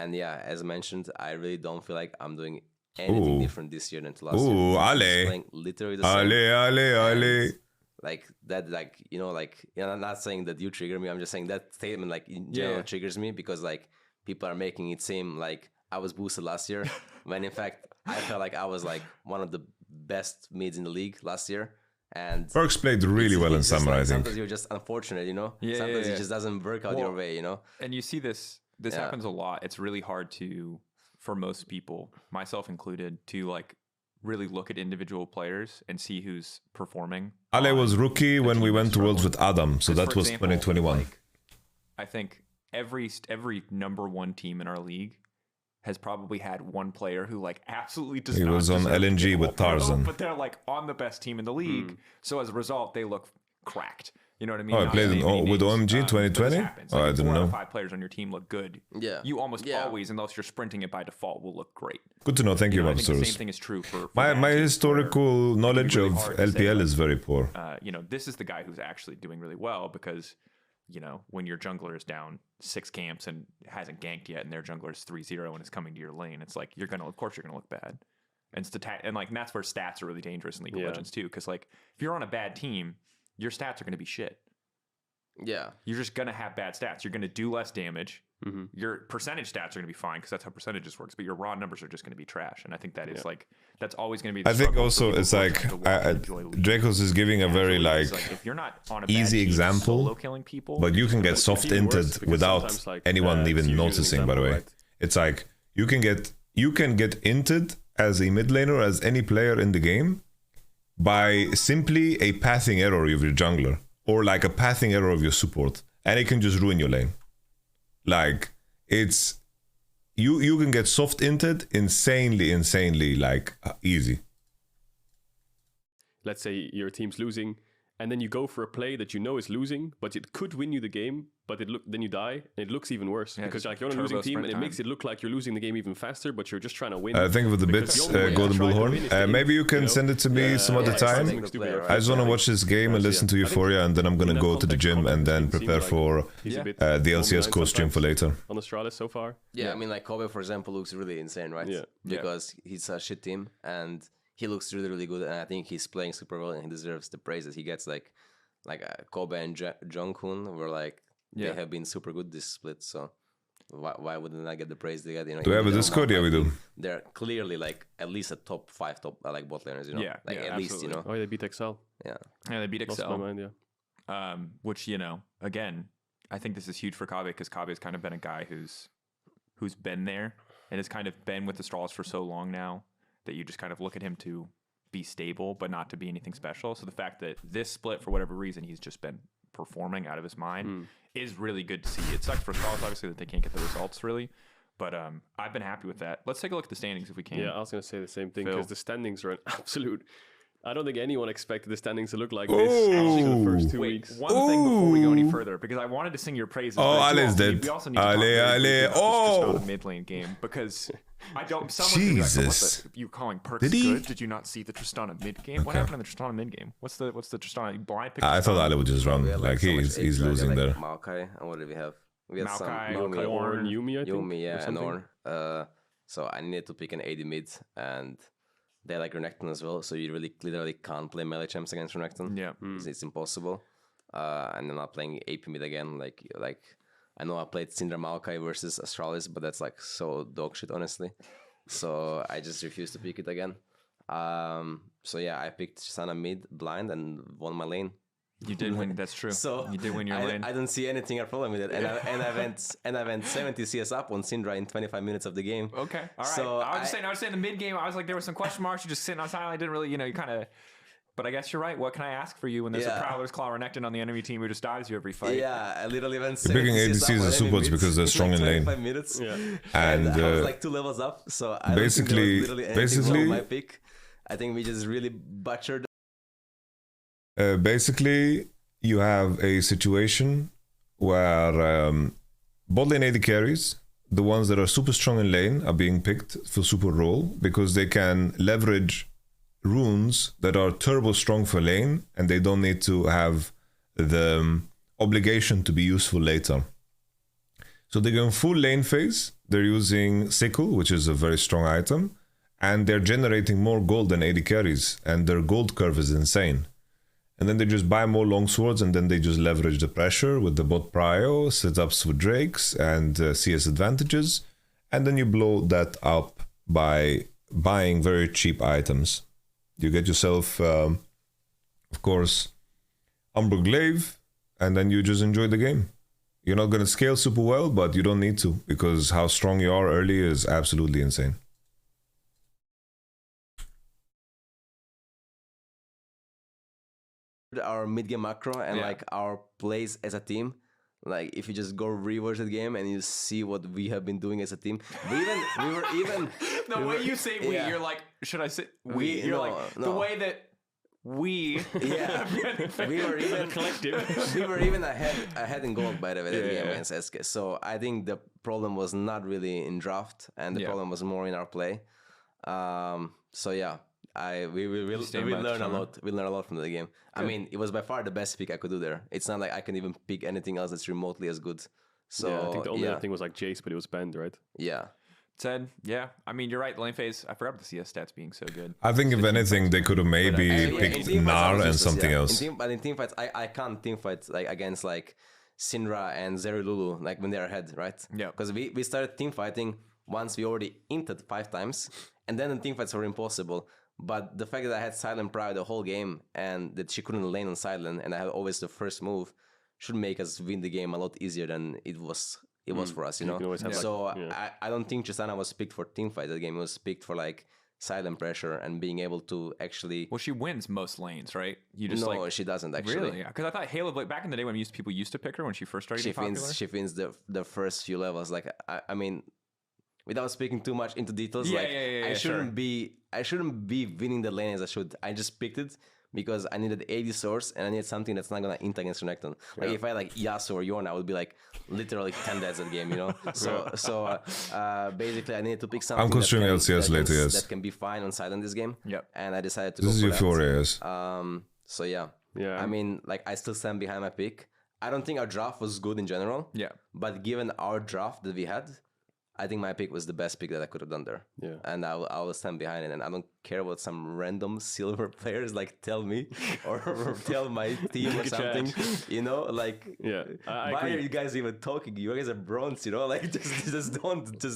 And yeah, as mentioned, I really don't feel like I'm doing anything different this year than last year. Ale. Literally the same. Ale. Like that, like, you know, like, I'm not saying that you trigger me. I'm just saying that statement, like, in general triggers me because, like, people are making it seem like I was boosted last year when in fact I felt like I was like one of the best mids in the league last year. And Perks played really well in summer, I think. Sometimes you're just unfortunate, you know. Sometimes it just doesn't work out your way, you know. And you see this happens a lot. It's really hard for most people, myself included, to like really look at individual players and see who's performing. Ale was rookie when we went to Worlds with Adam, so that was 2021. Like, I think every number 1 team in our league has probably had one player who like absolutely does not. He was on LNG with Tarzan. But they're like on the best team in the league. So as a result, they look cracked. You know what I mean? Oh, I played with OMG 2020? Oh, I didn't know. 4 out of 5 players on your team look good. Yeah. You almost always, unless you're sprinting it by default, will look great. Good to know. Thank you, I think the Mobsters. same thing is true for my historical knowledge really of LPL is very poor. This is the guy who's actually doing really well because, you know, when your jungler is down 6 camps and hasn't ganked yet and their jungler is 3-0 and is coming to your lane, it's like, of course you're going to look bad. And that's where stats are really dangerous in League of Legends too. Because like, if you're on a bad team, your stats are going to be shit. Yeah. You're just going to have bad stats. You're going to do less damage. Your percentage stats are going to be fine because that's how percentages works. But your raw numbers are just going to be trash. And I think that is like, that's always going to be the I think also it's like, Dracos is giving a very like if you're not on a easy bad example, solo killing people, but you can get soft inted without anyone even noticing, by the way. Right? It's like, you can get inted as a mid laner, as any player in the game, by simply a pathing error of your jungler. Or like a pathing error of your support, and it can just ruin your lane. Like, it's you can get soft inted insanely like easy. Let's say your team's losing, and then you go for a play that you know is losing, but it could win you the game, but then you die, and it looks even worse because like you're on a losing team, and it makes it look like you're losing the game even faster, but you're just trying to win. Thank you for the bits, Golden Bullhorn. Maybe you can send it to me some other time. I just want to watch this game and listen to Euphoria, and then I'm gonna go to the gym and then prepare for the LCS co-stream for later. On Astralis so far. Yeah, I mean, like Kobe, for example, looks really insane, right? Yeah. Because he's a shit team, and he looks really good, and I think he's playing super well, and he deserves the praise that he gets. Like Kobe and Jungkook were like, they have been super good this split, so why wouldn't I get the praise they get? You know, do we have a Discord? Yeah, we do. They're clearly like at least a top 5 like bot laners, you know? At least, you know. Oh, they beat XL. Yeah, they beat XL. Lost my mind, which, you know, again, I think this is huge for Kabe because Kabe has kind of been a guy who's been there and has kind of been with the Straws for so long now that you just kind of look at him to be stable, but not to be anything special. So the fact that this split, for whatever reason, he's just been performing out of his mind is really good to see. It sucks for Straws, obviously, that they can't get the results, really. But I've been happy with that. Let's take a look at the standings if we can. Yeah, I was going to say the same thing Phil. because the standings are an absolute. I don't think anyone expected the standings to look like this after the first 2 weeks. One thing before we go any further, because I wanted to sing your praises. Oh, but Ali's dead. We also need to talk very briefly about this Tristana mid lane game because I don't. Jesus. What you calling perks Did he? good? Did you not see the Tristana mid game? What happened in the Tristana mid game? What's the Tristana? You blind picked I thought Tristana? Ali would just run. We had, Like so much he's H, losing there. Maokai, and what did we have? We had Maokai, some Ornn, Yuumi, I think. Yuumi, or yeah, and something. Ornn. So I needed to pick an AD mid, and they like Renekton as well. So you really literally can't play melee champs against Renekton. Yeah, it's impossible. And then I'm playing AP mid again. Like I know I played Syndra Maokai versus Astralis, but that's like so dog shit, honestly. So I just refused to pick it again. So yeah, I picked Tristana mid blind and won my lane. You did win. That's true. So you did win your lane. I don't see anything a problem with it, and I went 70 CS up on Syndra in 25 minutes of the game. Okay, all right. So I was just saying the mid game. I was like, there were some question marks. You're just sitting on silent. I didn't really, you kind of. But I guess you're right. What can I ask for you when there's a Prowler's Claw Renekton on the enemy team who just dies you every fight? Yeah, I literally went. You're picking ADCs as supports because they're strong in lane. 25 minutes. Yeah, and I was like 2 levels up. So I don't think there was literally anything wrong with my pick. I think we just really butchered. Basically, you have a situation where bot lane AD carries, the ones that are super strong in lane, are being picked for super role because they can leverage runes that are turbo strong for lane and they don't need to have the obligation to be useful later. So they go in full lane phase, they're using Sickle, which is a very strong item, and they're generating more gold than AD carries, and their gold curve is insane. And then they just buy more long swords, and then they just leverage the pressure with the bot prio, setups with drakes, and CS advantages. And then you blow that up by buying very cheap items. You get yourself, of course, Umbral Glaive, and then you just enjoy the game. You're not going to scale super well, but you don't need to, because how strong you are early is absolutely insane. Our mid-game macro and like our plays as a team. Like if you just go rewatch the game and you see what we have been doing as a team, we were even the way you say we, you're like, should I say we? You're like the way that we. Yeah, we were even collective. We were even ahead in gold by the way the game against SK. So I think the problem was not really in draft, and the problem was more in our play. So yeah. We learn a lot. We learn a lot from the game. Good. I mean, it was by far the best pick I could do there. It's not like I can even pick anything else that's remotely as good. So yeah, I think the only other thing was like Jace, but it was banned, right? Yeah. Ted, yeah. I mean, you're right. Lane phase. I forgot about the CS stats being so good. I think if anything, they could have maybe picked Gnar and something else. But in teamfights, I can't teamfight like against like Syndra and Zerululu like when they're ahead, right? Yeah. Because we started teamfighting once we already inted 5 times, and then the teamfights were impossible. But the fact that I had Silent Pride the whole game and that she couldn't lane on Silent and I had always the first move should make us win the game a lot easier than it was for us, you know? So I don't think Tristana was picked for teamfight. The game was picked for like silent pressure and being able to actually... Well, she wins most lanes, right? You just no, she doesn't actually. Really? Because I thought Halo, back in the day when people used to pick her when she first started getting popular. She wins the first few levels. Like, I mean... Without speaking too much into details, I shouldn't be winning the lane as I should. I just picked it because I needed 80 source and I needed something that's not gonna int against Renekton. Like if I like Yasuo or Yorn, I would be like literally 10 deads at the game, you know. So basically, I needed to pick something that can be fine on silent this game. Yep. And I decided to. This is Euphoria. So yeah. I mean, like I still stand behind my pick. I don't think our draft was good in general. Yeah. But given our draft that we had, I think my pick was the best pick that I could have done there. Yeah. And I will stand behind it. And I don't care what some random silver players like tell me or tell my team or something. You know, like I why agree. are you guys even talking? You guys are bronze, you know, like just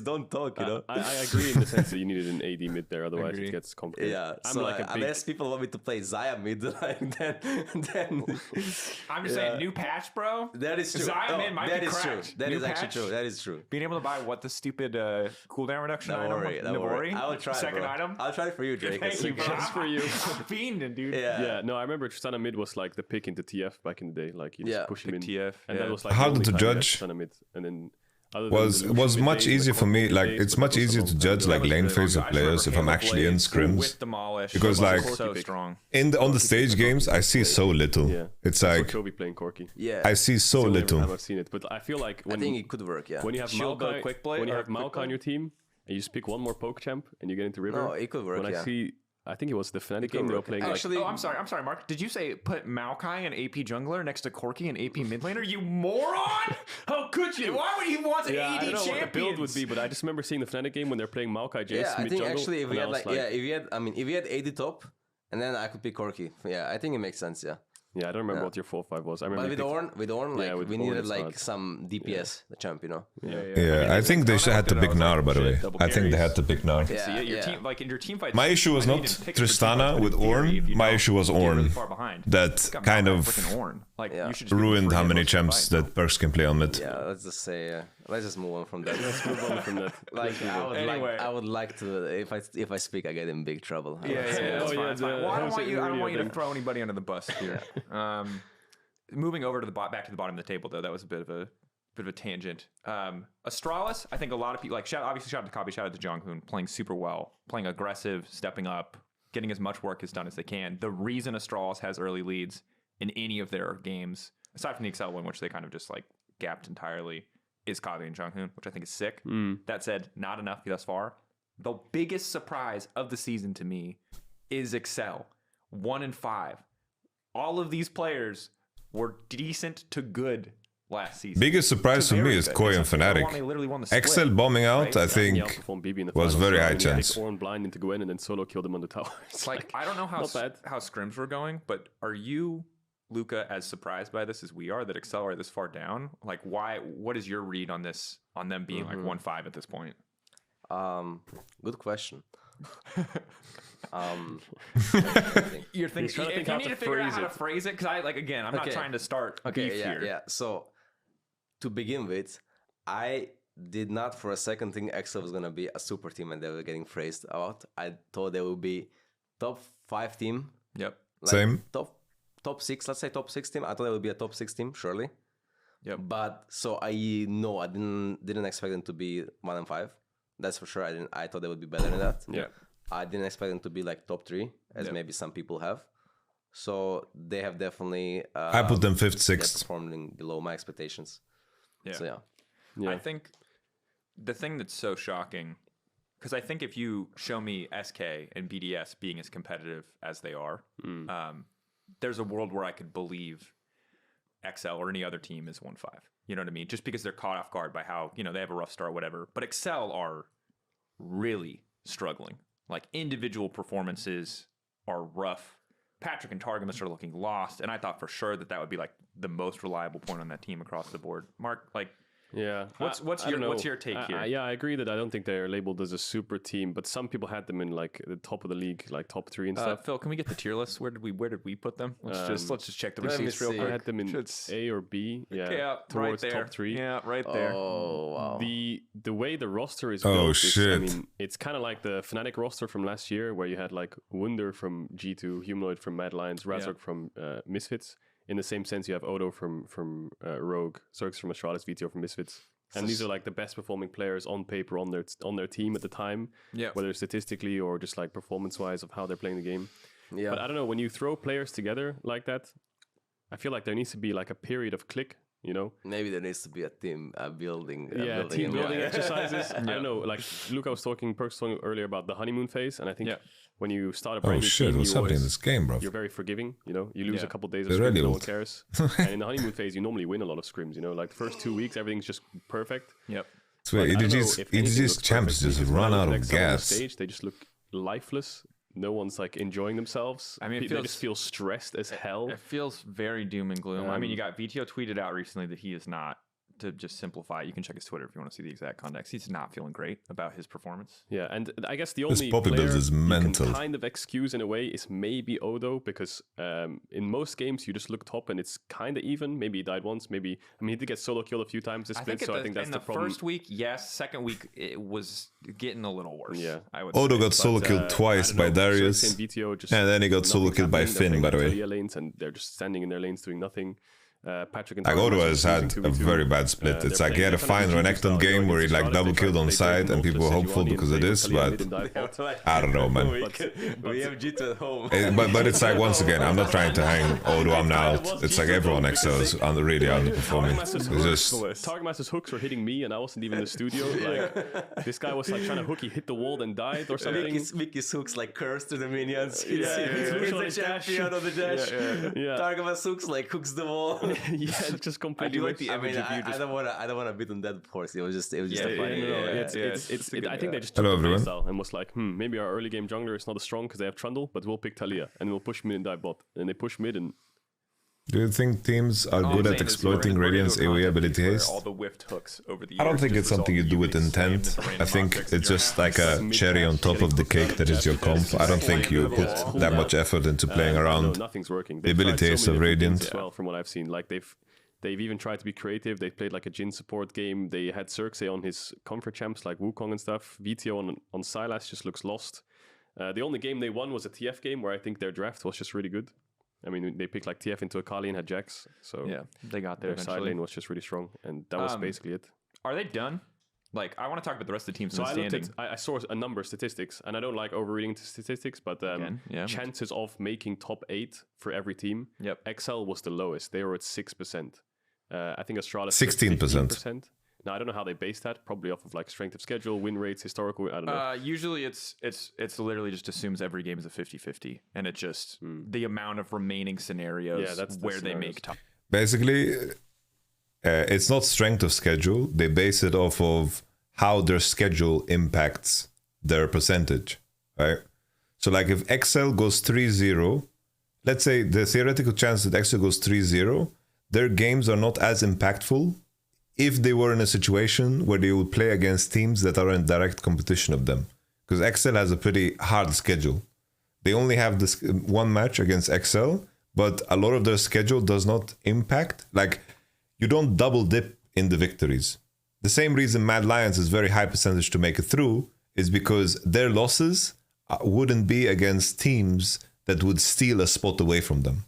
don't talk, you know. I agree in the sense that you needed an AD mid there, otherwise it gets complicated. Yeah. I'm so like a big... unless people want me to play Xayah mid, like then I'm just saying, new patch, bro. That is true. Xayah mid might be cracked. True. That is actually true. That is true. Being able to buy what the stupid cooldown reduction don't item. Worry. I will try. Second item. I'll try it for you, Drake. Thank you, bro. Just for you. I'm fiending, dude. Yeah. No, I remember Tristana mid was like the pick into TF back in the day. Like you just push him in TF. And that was like harder to judge. Tristana mid, and then was much easier for me. Like it's much easier to judge like lane phase of players if I'm actually in scrims, because like on the stage games I see so little. Yeah. It's like Kobe playing Corki. Yeah, I see so little. I've seen it, but I feel like I think it could work. Yeah, when you have Maokai on your team and you just pick one more poke champ and you get into river. No, it could work. When I think it was the Fnatic game they were playing. Actually, I'm sorry, Mark. Did you say put Maokai and AP jungler next to Corki and AP mid laner? You moron! How could you? Why would he want an AD I don't know champions? what the build would be, but I just remember seeing the Fnatic game when they're playing Maokai Jace Yeah, I mid think jungle. actually if we had if we had AD top, and then I could pick Corki. Yeah, I think it makes sense. Yeah. Yeah, I don't remember what your 4-5 was. I remember But with Ornn, like we needed like some DPS champ, you know. I think they should have to pick Gnar, by the way. I think they had to pick Gnar. Your team fight. My issue was not Tristana with Ornn. My issue was Ornn. That kind of ruined how many champs that Perks can play on mid. Yeah, let's just say, let's just move on from that. Let's move on from that. I would like to. If I speak, I get in big trouble. That's fine. Well, I don't want you to throw anybody under the bus here. Moving over to back to the bottom of the table, though, that was a bit of a tangent. Astralis, I think a lot of people obviously shout out to Kabi, shout out to Jonghoon, playing super well, playing aggressive, stepping up, getting as much work as done as they can. The reason Astralis has early leads in any of their games, aside from the Excel one, which they kind of just like gapped entirely, is Kabi and Jonghoon, which I think is sick. That said, not enough thus far. The biggest surprise of the season to me is Excel, 1-5. All of these players were decent to good last season. Biggest surprise for me is Koi and Fnatic. XL bombing out, I think, was very high chance. Ornn blind into Gwen and then solo killed him on the tower. It's like I don't know how scrims were going, but are you, Luca, as surprised by this as we are that XL are this far down? Like, why? What is your read on this? On them being like 1-5 at this point? Good question. You're thinking. If you need to figure out how to phrase it, because I'm not trying to start beef here. Yeah. So, to begin with, I did not for a second think XL was gonna be a super team and they were getting phrased out. I thought they would be top 5 team. Yep. Same. Top 6. Let's say top 6 team. I thought it would be a top 6 team, surely. Yep. But so I didn't expect them to be 1-5. That's for sure. I thought they would be better than that. Yeah. I didn't expect them to be like top 3, as maybe some people have. So they have definitely. I put them 5th, 6th. Performing below my expectations. Yeah. So I think the thing that's so shocking, because I think if you show me SK and BDS being as competitive as they are, there's a world where I could believe XL or any other team is 1-5. You know what I mean? Just because they're caught off guard by how, they have a rough start, whatever. But XL are really struggling. Like, individual performances are rough. Patrick and Targamas are looking lost. And I thought for sure that would be like the most reliable point on that team across the board. Mark, what's your take here? Yeah, I agree that I don't think they're labeled as a super team, but some people had them in like the top of the league, like top 3 and stuff. Phil, can we get the tier list? Where did we put them? Let's just check the receipts real quick. I had them in A or B. Yeah, towards top 3. Yeah, right there. Oh wow. The way the roster is built, it's kind of like the Fnatic roster from last year, where you had like Wunder from G2, Humanoid from Mad Lions, Razork from Misfits. In the same sense, you have Odo from Rogue, Zerx from Astralis, VTO from Misfits. And these are like the best performing players on paper on their team at the time, whether statistically or just like performance-wise of how they're playing the game. Yeah. But I don't know, when you throw players together like that, I feel like there needs to be like a period of click, Maybe there needs to be a team building. Team building exercises. I don't know, like Luca was talking earlier about the honeymoon phase, and I think when you start a brand new team, what's happening in this game, bro? You're very forgiving, you lose a couple of days of scrims, no one cares. And in the honeymoon phase, you normally win a lot of scrims, like the first 2 weeks, everything's just perfect. Yep. So EDG's champs just run out of gas. Stage, they just look lifeless. No one's like enjoying themselves. I mean, they just feel stressed as hell. It feels very doom and gloom. I mean, you got VTO tweeted out recently that he is not, to just simplify, you can check his Twitter if you want to see the exact context. He's not feeling great about his performance. Yeah, and I guess the only player is mental. You can kind of excuse in a way is maybe Odo, because in most games you just look top and it's kind of even. Maybe he died once. Maybe he did get solo killed a few times this split, so I think that's the problem. First week, yes. Second week, it was getting a little worse. Yeah, Odo got solo killed twice by Darius, and then he got solo killed by Finn, by the way. Lanes, and they're just standing in their lanes doing nothing. Patrick and Like Ottawa has had a very bad split. It's like he had a fine Renekton game where he like double killed on side and people were hopeful because of this, but I don't know, man. We have G2 at home. But it's like, once again, I'm not trying to hang Odo, I'm out. It's like everyone excels really underperforming. It's just Target Master's hooks were hitting me and I wasn't even in the studio. Like this guy was like trying to hook, he hit the wall and died or something. Mickey's hooks like curse to the minions. He's the champion of the dash. Target Master's hooks like hooks the wall. Yeah, just completely. I do like the image of you. I don't want to beat on that horse. It was just a funny. I think they just Hello, took the everyone. style and was like, maybe our early game jungler is not as strong because they have Trundle, but we'll pick Talia and we'll push mid and dive bot. And they push mid and. Do you think teams are good at exploiting Radiant's AoE ability haste? All the whiffed hooks over the I don't years think just it's something you do with intent. I think it's just like a cherry on top of the cake that is your comp. I don't think you put that much effort into playing around nothing's working. the ability haste of Radiant. As well, from what I've seen, like they've even tried to be creative. They played like a Jhin support game. They had Xerxes on his comfort champs like Wukong and stuff. VTO on Sylas just looks lost. The only game they won was a TF game where I think their draft was just really good. I mean, they picked like TF into Akali and had Jax. So yeah, they got there. Their side lane was just really strong, and that was basically it. Are they done? Like, I want to talk about the rest of the teams in the standing. I saw a number of statistics, and I don't like overreading statistics, but chances of making top 8 for every team. Yep. XL was the lowest. They were at 6%. I think Astralis 16%. Now I don't know how they base that. Probably off of like strength of schedule, win rates, historical. I don't know. Usually it's literally just assumes every game is a 50-50, and it's just the amount of remaining scenarios where they make top. Basically, it's not strength of schedule. They base it off of how their schedule impacts their percentage, right? So like if XL goes 3-0, let's say the theoretical chance that XL goes 3-0, their games are not as impactful if they were in a situation where they would play against teams that are in direct competition of them. Because XL has a pretty hard schedule. They only have this one match against XL, but a lot of their schedule does not impact. Like, you don't double dip in the victories. The same reason Mad Lions is very high percentage to make it through is because their losses wouldn't be against teams that would steal a spot away from them.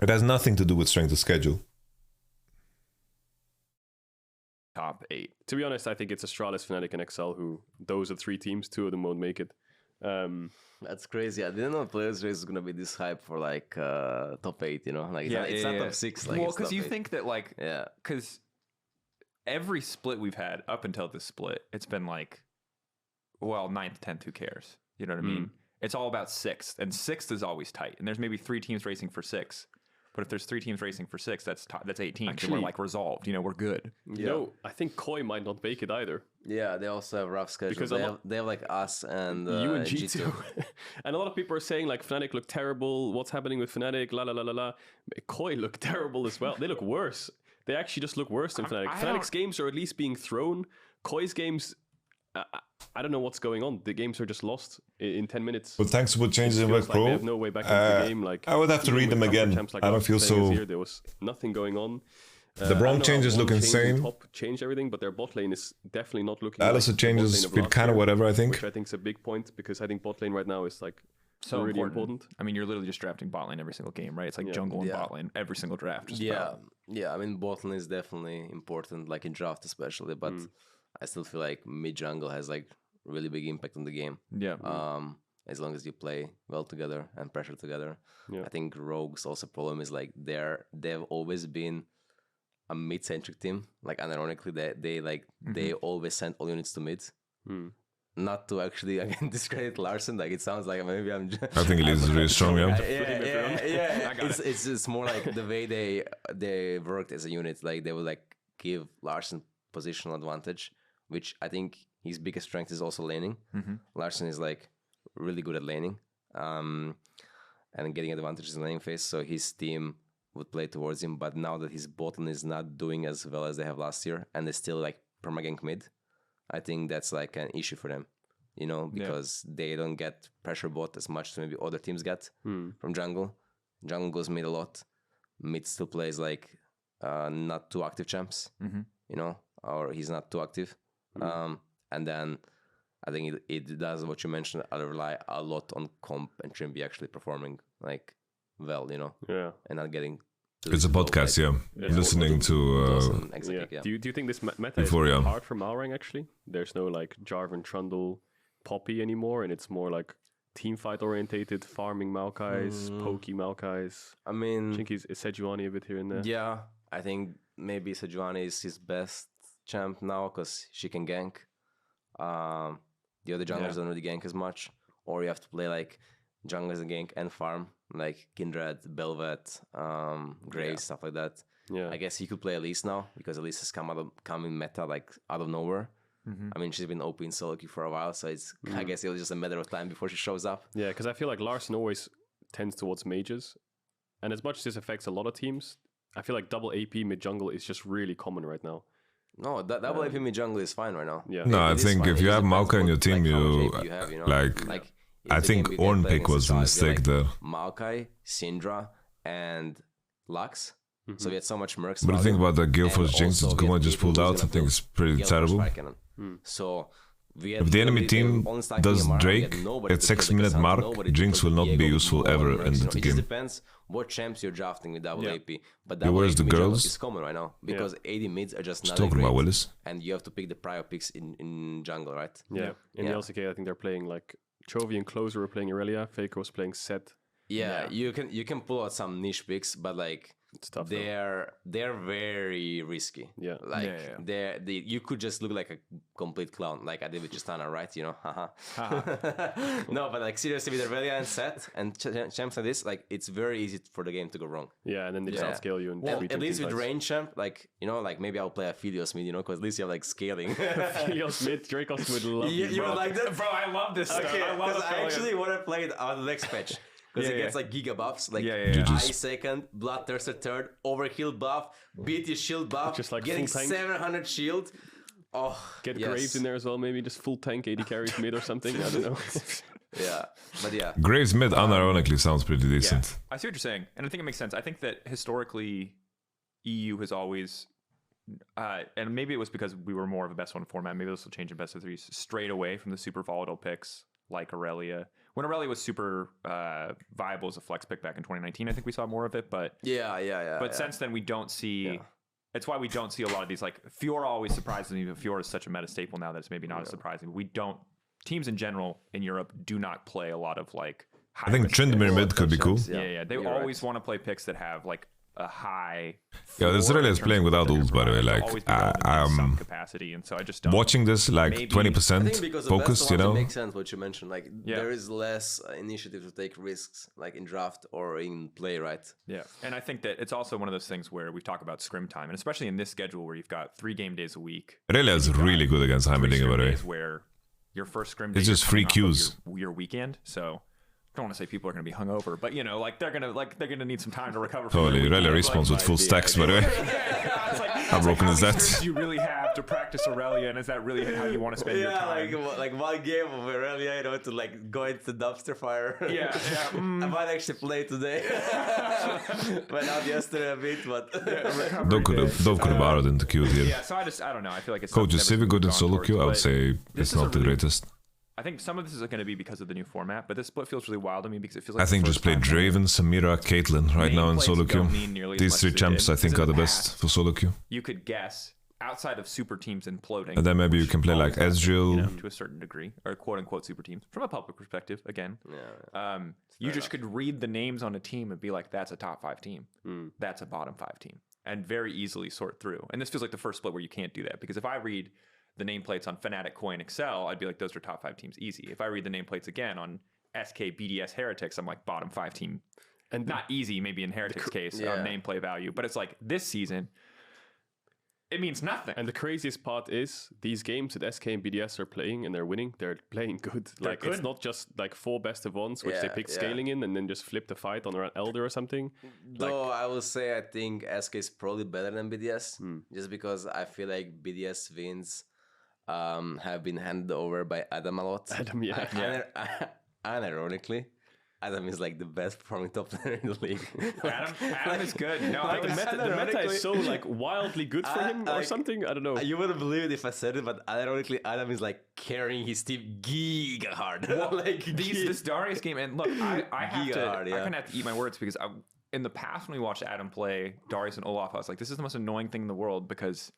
It has nothing to do with strength of schedule. Top 8. To be honest, I think it's Astralis, Fnatic, and XL who, those are 3 teams. 2 of them won't make it. That's crazy. I didn't know Players Race is gonna be this hype for like top 8. You know, like it's not top 6. Like, well, because you think that like because every split we've had up until this split, it's been like, well, 9th, 10th, who cares? You know what I mean? It's all about 6th, and 6th is always tight. And there's maybe 3 teams racing for 6. But if there's 3 teams racing for 6, that's 8 teams. Actually, and we're like resolved. You know, we're good. No, I think Koi might not make it either. Yeah, they also have rough schedules. Because they have like us and you and G2. And a lot of people are saying like Fnatic look terrible. What's happening with Fnatic? La la la la la. Koi look terrible as well. They look worse. They actually just look worse than Fnatic. Fnatic's games are at least being thrown. Koi's games, I don't know what's going on. The games are just lost in 10 minutes. But thanks for changing the Pro. They have no way back into the game. Like, I would have to read them again. Like I don't feel so. There was nothing going on. The Braum changes look insane. Top changed everything, but their bot lane is definitely not looking. Alistair changes feel kind of whatever, I think. Which I think is a big point because I think bot lane right now is like so really important. I mean, you're literally just drafting bot lane every single game, right? It's like jungle and bot lane every single draft. Just yeah. I mean, bot lane is definitely important, like in draft especially. But I still feel like mid jungle has like really big impact on the game. Yeah. As long as you play well together and pressure together. Yeah. I think Rogue's also problem is like they've always been a mid-centric team. Like unironically, they always send all units to mid. Not to actually again discredit Larson. Like it sounds like maybe I'm. I think he is really strong. Yeah. It's more like the way they worked as a unit. Like they would like give Larson positional advantage, which I think his biggest strength is also laning. Larson is like really good at laning, and getting advantages in laning phase. So his team would play towards him. But now that his bot lane is not doing as well as they have last year, and they still like permagank mid, I think that's like an issue for them, you know, because they don't get pressure bot as much as maybe other teams get from jungle. Jungle goes mid a lot. Mid still plays like not too active champs, you know, or he's not too active. And then I think it does what you mentioned. I rely a lot on comp and Trimby actually performing like well, you know, and not getting. It's a podcast, yeah. Listening to yeah. Do you think this meta is Euphoria. hard for Malrang actually? There's no like Jarvan Trundle Poppy anymore, and it's more like team fight orientated, farming Maokais, pokey Maokais. I mean, I think is Sejuani a bit here and there. Yeah, I think maybe Sejuani is his best champ now because she can gank. The other junglers don't really gank as much, or you have to play like junglers and gank and farm, like Kindred, Belvet, Graves, stuff like that. Yeah, I guess he could play Elise now because Elise has come in meta like out of nowhere. I mean, she's been OP in solo queue for a while, so it's I guess it was just a matter of time before she shows up. Yeah, because I feel like Larson always tends towards mages, and as much as this affects a lot of teams, I feel like double AP mid jungle is just really common right now. No, double AP mid jungle is fine right now. Yeah. No, I think if you have Maokai in your team, you like I think Ornn pick was the mistake there. Maokai, Syndra, and Lux. So we had so much mercs. But the thing about the Galeforce Jinx that Guma just pulled out, I think it's pretty terrible. So if the enemy team does Drake at 6-minute mark, Jinx will not be useful ever in the It just game. depends what champs you're drafting with double AP. But Yeah, double where's AP the mid jungle girls? is common right now because AD mids are just not talking great, about Willis. and you have to pick the prior picks in jungle, right? Yeah. In the LCK, I think they're playing like Chovy and Closer were playing Irelia, Faker was playing Set. Yeah, you can pull out some niche picks, but like it's tough, they're very risky. Yeah, like you could just look like a complete clown, like I did with Tristana, right? You know, haha. No, but like seriously, with Irelia and Set and champs like this, like it's very easy for the game to go wrong. Yeah, and then they just outscale you. At least with range champ, like you know, like maybe I'll play Aphelios mid, you know, because at least you have like scaling. Aphelios mid, Dracos would love you would like that, bro. I love this stuff. Okay, I love because I actually want to play it on the next patch. Because it gets like giga buffs, like Eye second, Bloodthirster third, Overkill buff, BT shield buff, just like getting full tank. 700 shield. Oh, Get Graves in there as well, maybe just full tank 80 carries mid or something. I don't know. But yeah. Graves mid unironically sounds pretty decent. I see what you're saying, and I think it makes sense. I think that historically, EU has always, and maybe it was because we were more of a best one format. Maybe this will change in best of threes. Strayed away from the super volatile picks like Irelia. When Irelia was super viable as a flex pick back in 2019, I think we saw more of it. But But since then, we don't see. It's why we don't see a lot of these. Like Fiora always surprises me, but Fiora is such a meta staple now that it's maybe not as surprising. We don't. Teams in general in Europe do not play a lot of like. I think Tryndamere mid could be cool. Yeah. They always want to play picks that have like a high. Yeah, this really is playing without ult, by the way. Like, some capacity, and so I just don't. Watching this like 20% focused, you know. It makes sense what you mentioned. Like, there is less initiative to take risks, like in draft or in play, right? Yeah, and I think that it's also one of those things where we talk about scrim time, and especially in this schedule where you've got 3 game days a week. Irelia is really good against Heimerdinger, by the way. Where your first scrim it's just free queues. Your weekend, so. I don't want to say people are going to be hungover, but you know, like they're gonna need some time to recover. Totally, Irelia respawns with full stacks, by the way. How broken is that? Do you really have to practice Irelia, and is that really how you want to spend your time? like one game of Irelia, you know, to like go into the dumpster fire. I might actually play today, but not yesterday a bit. But Dove could have borrowed into queue here. Yeah, so I don't know. I feel like it's Coach is Civic good in solo queue. I would say it's not the greatest. I think some of this is going to be because of the new format, but this split feels really wild to me because it feels like I think just play Draven, Samira, Caitlyn right now in solo queue. These 3 champs I think are the best for solo queue. You could guess outside of super teams imploding. And then maybe you can play like Ezreal. To a certain degree, or quote unquote super teams. From a public perspective, again. You just could read the names on a team and be like, that's a top 5 team. That's a bottom 5 team. And very easily sort through. And this feels like the first split where you can't do that. Because if I read the nameplates on Fnatic, Coin, Excel, I'd be like, those are top 5 teams easy. If I read the nameplates again on SK, BDS, Heretics, I'm like bottom 5 team. And not easy, maybe in Heretics' case, nameplay value. But it's like this season, it means nothing. And the craziest part is these games that SK and BDS are playing and they're winning, they're playing good. Like it's not just like 4 best of ones, which they pick scaling in and then just flip the fight on an Elder or something. Though I will say I think SK is probably better than BDS, just because I feel like BDS wins have been handed over by Adam a lot. Adam, Unironically, Adam is like the best performing top player in the league. Adam is good. No, like the meta is so like wildly good for him or something. I don't know. You wouldn't believe it if I said it, but ironically, Adam is like carrying his team giga hard. Well, like this Darius game, and look, I kind of have to eat my words because in the past when we watched Adam play Darius and Olaf, I was like, this is the most annoying thing in the world because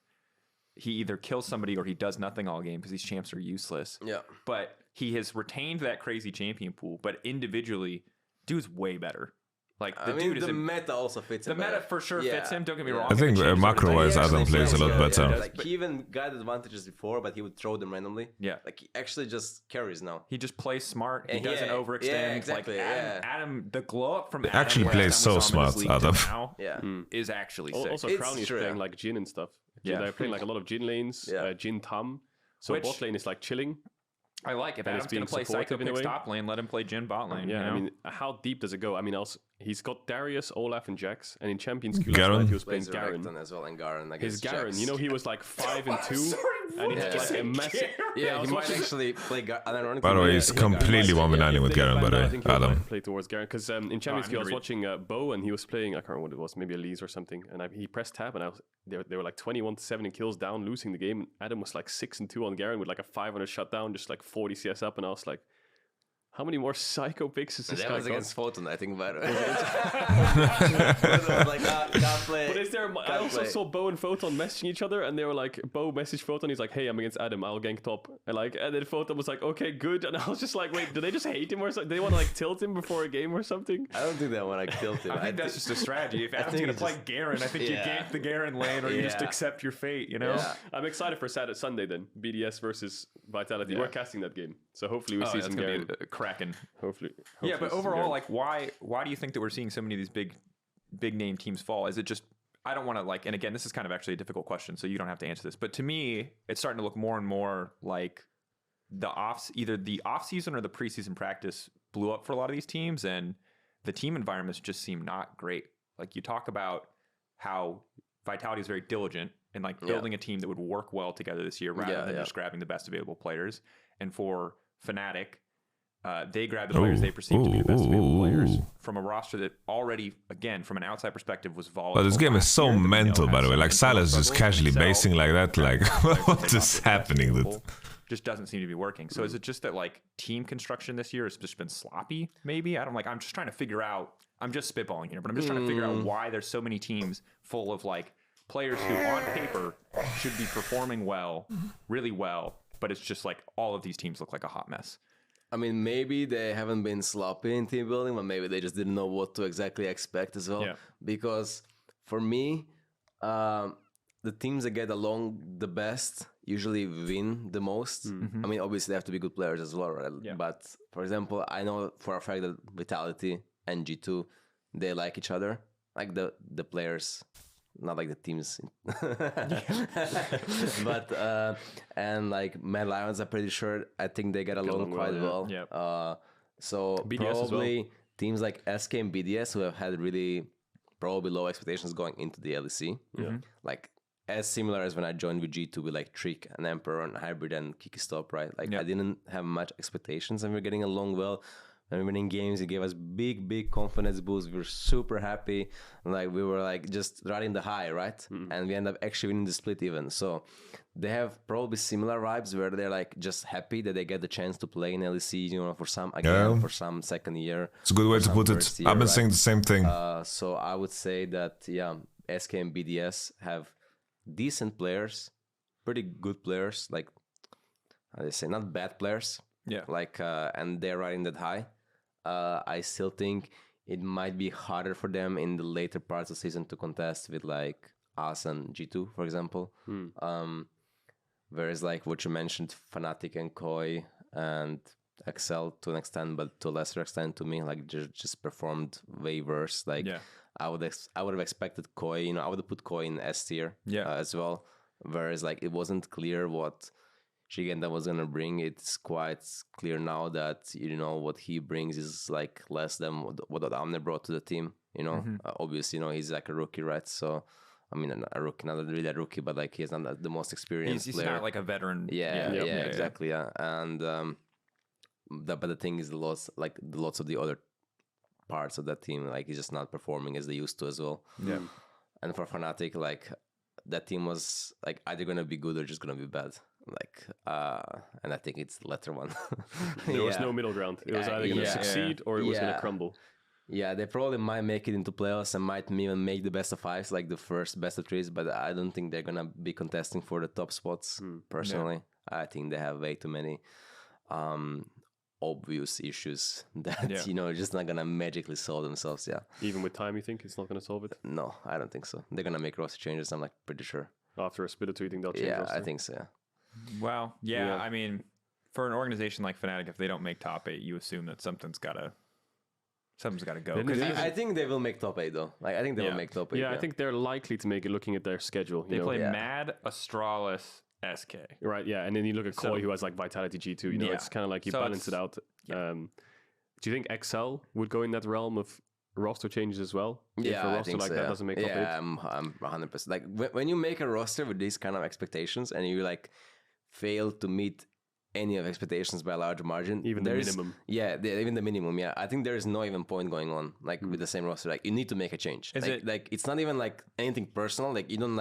he either kills somebody or he does nothing all game because these champs are useless. Yeah. But he has retained that crazy champion pool, but individually, dude's way better. Like the dude is the meta also fits him. The meta for sure fits him. Don't get me wrong. I think macro-wise, Adam plays a lot better. Like he even got advantages before, but he would throw them randomly. Yeah. Like he actually just carries now. He just plays smart. He And doesn't overextend. Yeah, exactly. Like Adam, the glow up from Adam actually last plays time we so saw him in this smart, league Adam. to now Yeah. is actually sick. Also, Crowley is playing like Jin and stuff. Yeah. They're playing like a lot of Jin lanes, Jin Tam. So Which- bot lane is like chilling. I like if And Adam's it's going being to play supportive Psycho in a pick way. top lane, let him play Jin bot lane. Yeah, you know? I mean, how deep does it go? I mean, also, he's got Darius, Olaf, and Jax, and in Champions Queue last Garen. night he was playing Plays Garen. Renekton as well, and Garen His against Garen, Jax. you know, he was like 5 and 2, and he had like a massive. Yeah, I he was might watching- actually play Garen. By the way, he's completely 1v9ing with Garen, by the I way, think he would Adam. like to play towards Garen because in Champions Queue I was read. watching Bo and he was playing. I can't remember what it was, maybe Elise or something. And he pressed tab and they were like 21-7 in kills down, losing the game. Adam was like 6 and 2 on Garen with like a 500 shutdown, just like 40 CS up, and I was like, how many more psycho picks is this That guy was got? against Photon, I think, by the way. It was like, can't play. But is there? I can't also play. saw Bo and Photon messaging each other, and they were like, Bo messaged Photon. He's like, "Hey, I'm against Adam. I'll gank top." And then Photon was like, "Okay, good." And I was just like, "Wait, do they just hate him or something? Do they want to like tilt him before a game or something?" I don't think they want to kill him. I think that's just a strategy. If Adam's think going to it's play just- Garen, I think you Yeah. gank the Garen lane or you just Yeah. accept your fate, you know? Yeah. I'm excited for Saturday, Sunday then. BDS versus Vitality. Yeah. We're casting that game, so hopefully we see that's some going Garen. to be cracking. Hopefully. Yeah, hopefully but some overall, Garen. like, why do you think that we're seeing so many of these big name teams fall? Is it just I don't want to like, and again, this is kind of actually a difficult question, so you don't have to answer this. But to me, it's starting to look more and more like either the off season or the preseason practice blew up for a lot of these teams, and the team environments just seem not great. Like you talk about how Vitality is very diligent in like building a team that would work well together this year rather than just grabbing the best available players. And for Fnatic, they grab the players they perceive to be the best available players from a roster that already, again, from an outside perspective, was volatile. But this game is so mental, by the way. Like Silas just casually basing like that. Like, what is happening? That just doesn't seem to be working. So is it just that like team construction this year has just been sloppy? Maybe I'm just trying to figure out. I'm just spitballing here, but I'm just trying to figure out why there's so many teams full of like players who on paper should be performing well, really well, but it's just like all of these teams look like a hot mess. I mean, maybe they haven't been sloppy in team building, but maybe they just didn't know what to exactly expect as well. Yeah. Because for me, the teams that get along the best usually win the most. I mean, obviously they have to be good players as well, right? Yeah. But for example, I know for a fact that Vitality and G2, they like each other, like the players. Not like the teams, but and like Mad Lions, I'm pretty sure. I think they get along quite well. Yeah. So BDS as probably teams like SK and BDS who have had really probably low expectations going into the LEC. Like as similar as when I joined with G2 with like Trick and Emperor and Hybrid and Kiki Stop, right? Like I didn't have much expectations and we're getting along well. And winning games, it gave us big confidence boost. We were super happy. Like we were like just riding the high, right? And we end up actually winning the split even. So they have probably similar vibes where they're like just happy that they get the chance to play in LEC, you know, for some for some second year. It's a good way to put it. I've been saying the same thing. So I would say that SK and BDS have decent players, pretty good players, like how do they say, not bad players. Yeah. Like and they're riding that high. I still think it might be harder for them in the later parts of the season to contest with like us and G2, for example. Whereas like what you mentioned, Fnatic and Koi and Excel to an extent, but to a lesser extent to me, like just performed way worse. Like I would have expected Koi, you know, I would have put Koi in S tier as well. Whereas like it wasn't clear what Shigenda was gonna bring. It's quite clear now that you know what he brings is like less than what Amne brought to the team. You know, obviously, you know he's like a rookie, right? So, I mean, a rookie, not really a rookie, but like he's not the most experienced. He's player. not like a veteran. Yeah, exactly. Yeah, and but the thing is, the lots of the other parts of that team, like he's just not performing as they used to as well. Yeah, and for Fnatic, like that team was like either gonna be good or just gonna be bad. Like and I think it's the latter one. There was no middle ground. It was either going to succeed or it was going to crumble. Yeah, they probably might make it into playoffs and might even make the best of fives, like the first best of threes, but I don't think they're gonna be contesting for the top spots. Personally, I think they have way too many obvious issues that just not gonna magically solve themselves. Yeah, even with time, you think it's not gonna solve it? No, I don't think so. They're gonna make roster changes. I'm like pretty sure. After a split or two, you think they'll change? Yeah, roster? I think so. Yeah. Well, yeah. I mean, for an organization like Fnatic, if they don't make top 8, you assume that something's gotta go. I think they will make top 8 though. Like I think they will make top 8. Yeah, I think they're likely to make it. Looking at their schedule, they play Mad, Astralis, SK. Right. Yeah, and then you look at Koi, who has like Vitality G2. You know, it's kind of like you balance it out. Do you think XL would go in that realm of roster changes as well? Yeah, if a roster I think like so, that doesn't make top 8? Yeah, I'm 100%. Like when you make a roster with these kind of expectations and you like fail to meet any of expectations by a large margin, even the minimum. Yeah, even the minimum. Yeah, I think there is no even point going on like with the same roster. Like you need to make a change. Like it's not even like anything personal. Like you don't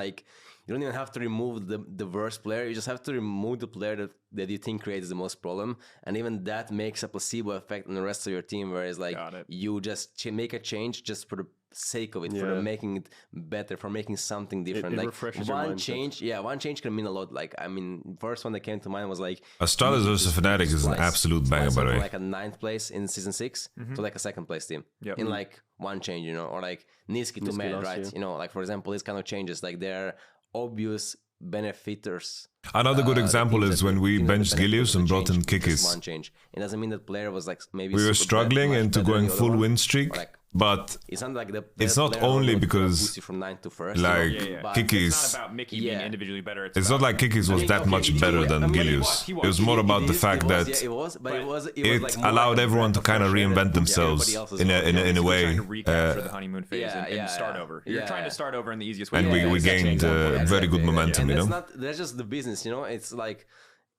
even have to remove the worst player. You just have to remove the player that you think creates the most problem, and even that makes a placebo effect on the rest of your team. Whereas like you just make a change just for the sake of it, for making it better, for making something different. It like refreshes one change, one change can mean a lot. Like I mean, first one that came to mind was like Astralis versus Fnatic is an absolute banger, by the way. Like a 9th place in season 6 to like a 2nd place team in like one change, or like Niski to Mad, right? Like for example, these kind of changes, like they're obvious benefiters. Another good example is when we benched Gilius and brought in Kikis. One change. It doesn't mean that player was like maybe we were struggling into going full win streak, but it's not like it's not only because from 9 to 1st, like Kikis. It's not about Mickey being individually better. It's not like Kikis was that much better than Gilius. It was more about the fact that it allowed everyone to kind of reinvent themselves in a way. Trying to recapture the honeymoon phase and start over. You're trying to start over in the easiest way. And we gained very good momentum, That's just the business, It's like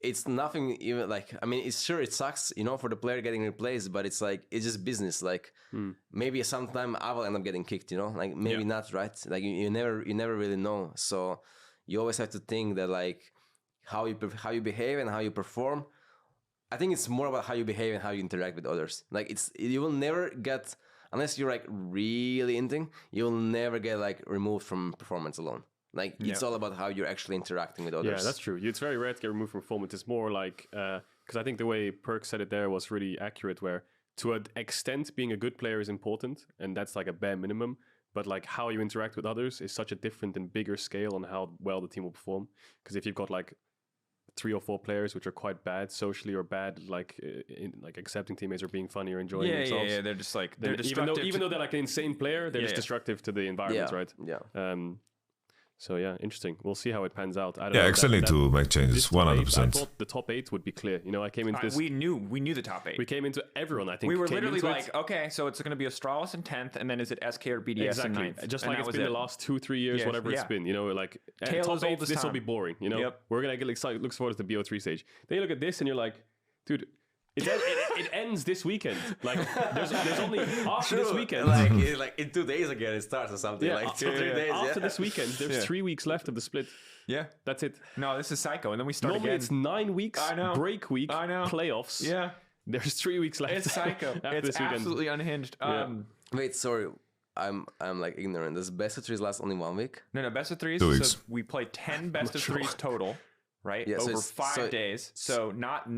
it's nothing even like I mean it's sure it sucks for the player getting replaced, but it's like it's just business. Like maybe sometime I will end up getting kicked, like maybe not, right? Like you never really know. So you always have to think that like how you behave and how you perform. I think it's more about how you behave and how you interact with others. Like you will never get, unless you're like really into, you'll never get like removed from performance alone. Like it's all about how you're actually interacting with others. Yeah, that's true. It's very rare to get removed from performance. It's more like because I think the way Perk said it there was really accurate. Where to an extent, being a good player is important, and that's like a bare minimum. But like how you interact with others is such a different and bigger scale on how well the team will perform. Because if you've got like 3 or 4 players which are quite bad socially or bad like accepting teammates or being funny or enjoying themselves. Yeah, they're just like even though they're like an insane player, they're just destructive to the environment, right? Yeah. So yeah, interesting. We'll see how it pans out. I don't yeah, know, excellent to make changes. 100%. I thought the top 8 would be clear. I came into this. We knew the top 8. We came into everyone. I think we were literally like, okay, so it's going to be Astralis in 10th, and then is it SK or BDS in 9th? Just like it's been the last 2-3 years, whatever it's been. Like top 8, this will be boring. We're gonna get excited. Look forward to the BO3 stage. Then you look at this and you're like, dude. It ends this weekend. Like there's only after this weekend. Like in 2 days again it starts or something. Like 2 or 3 days. After this weekend, there's 3 weeks left of the split. Yeah, that's it. No, this is psycho, and then we start Normally again. It's 9 weeks. I know. Break week. I know. Playoffs. Yeah. There's 3 weeks left. It's psycho. It's absolutely unhinged. Wait, sorry. I'm like ignorant. Does best of 3s last only 1 week? No, best of 3s. 2 weeks. So we play 10 best of 3s total, right? Yeah, over 5 days. So not.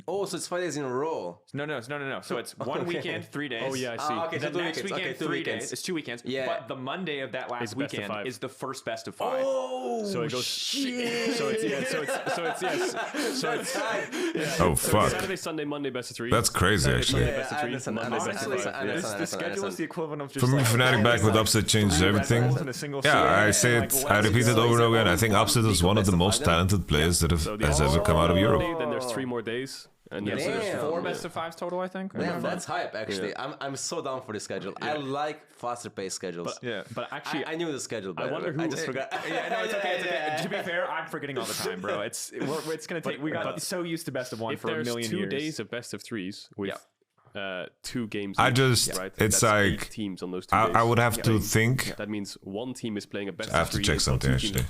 Oh, so it's 5 days in a row. No. So it's 1 weekend, 3 days. Oh yeah, I see. Okay, the so next weekend, 3 days. It's 2 weekends. Yeah. But the Monday of that last weekend is the first best of 5. Oh, so it goes. Shit. So it's Oh fuck. Saturday, Sunday, Monday, best of 3. That's crazy, actually. Sunday, best of 3. Monday, best of 5. The schedule is the equivalent of just. For me, Fnatic back with Upset changes everything. Yeah, I say it. I repeat it over and over again. I think Upset is one of the most talented players that has ever come out of Europe. Then there's 3 more days. And so there's 4 best of 5s total, I think. Damn, that's hype, actually. I'm so down for the schedule. I like faster paced schedules. But actually, I knew the schedule. I wonder who. I just forgot. No, it's okay. To be fair, I'm forgetting all the time, bro. It's gonna take. We got so used to best of 1 for a million years. If there's 2 days of best of 3s with 2 games, right? It's like 8 teams on those 2 days. I would have to think. That means 1 team is playing a best. I have to check something actually.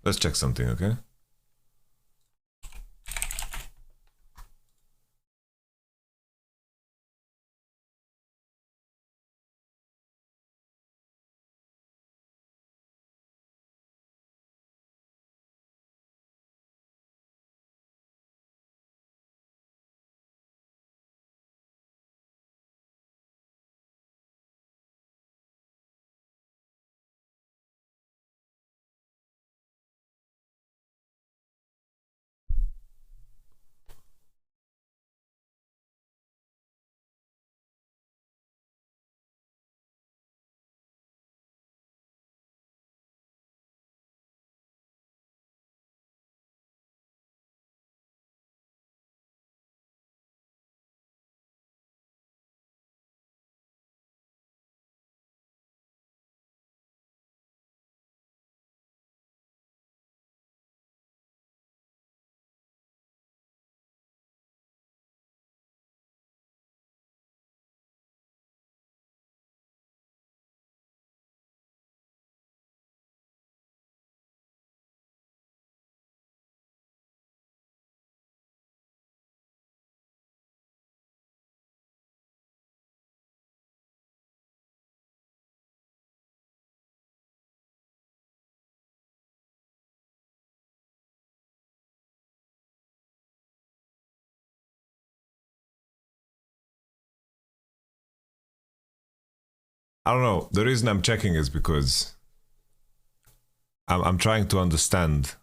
Let's check something, okay? I don't know. The reason I'm checking is because I'm trying to understand.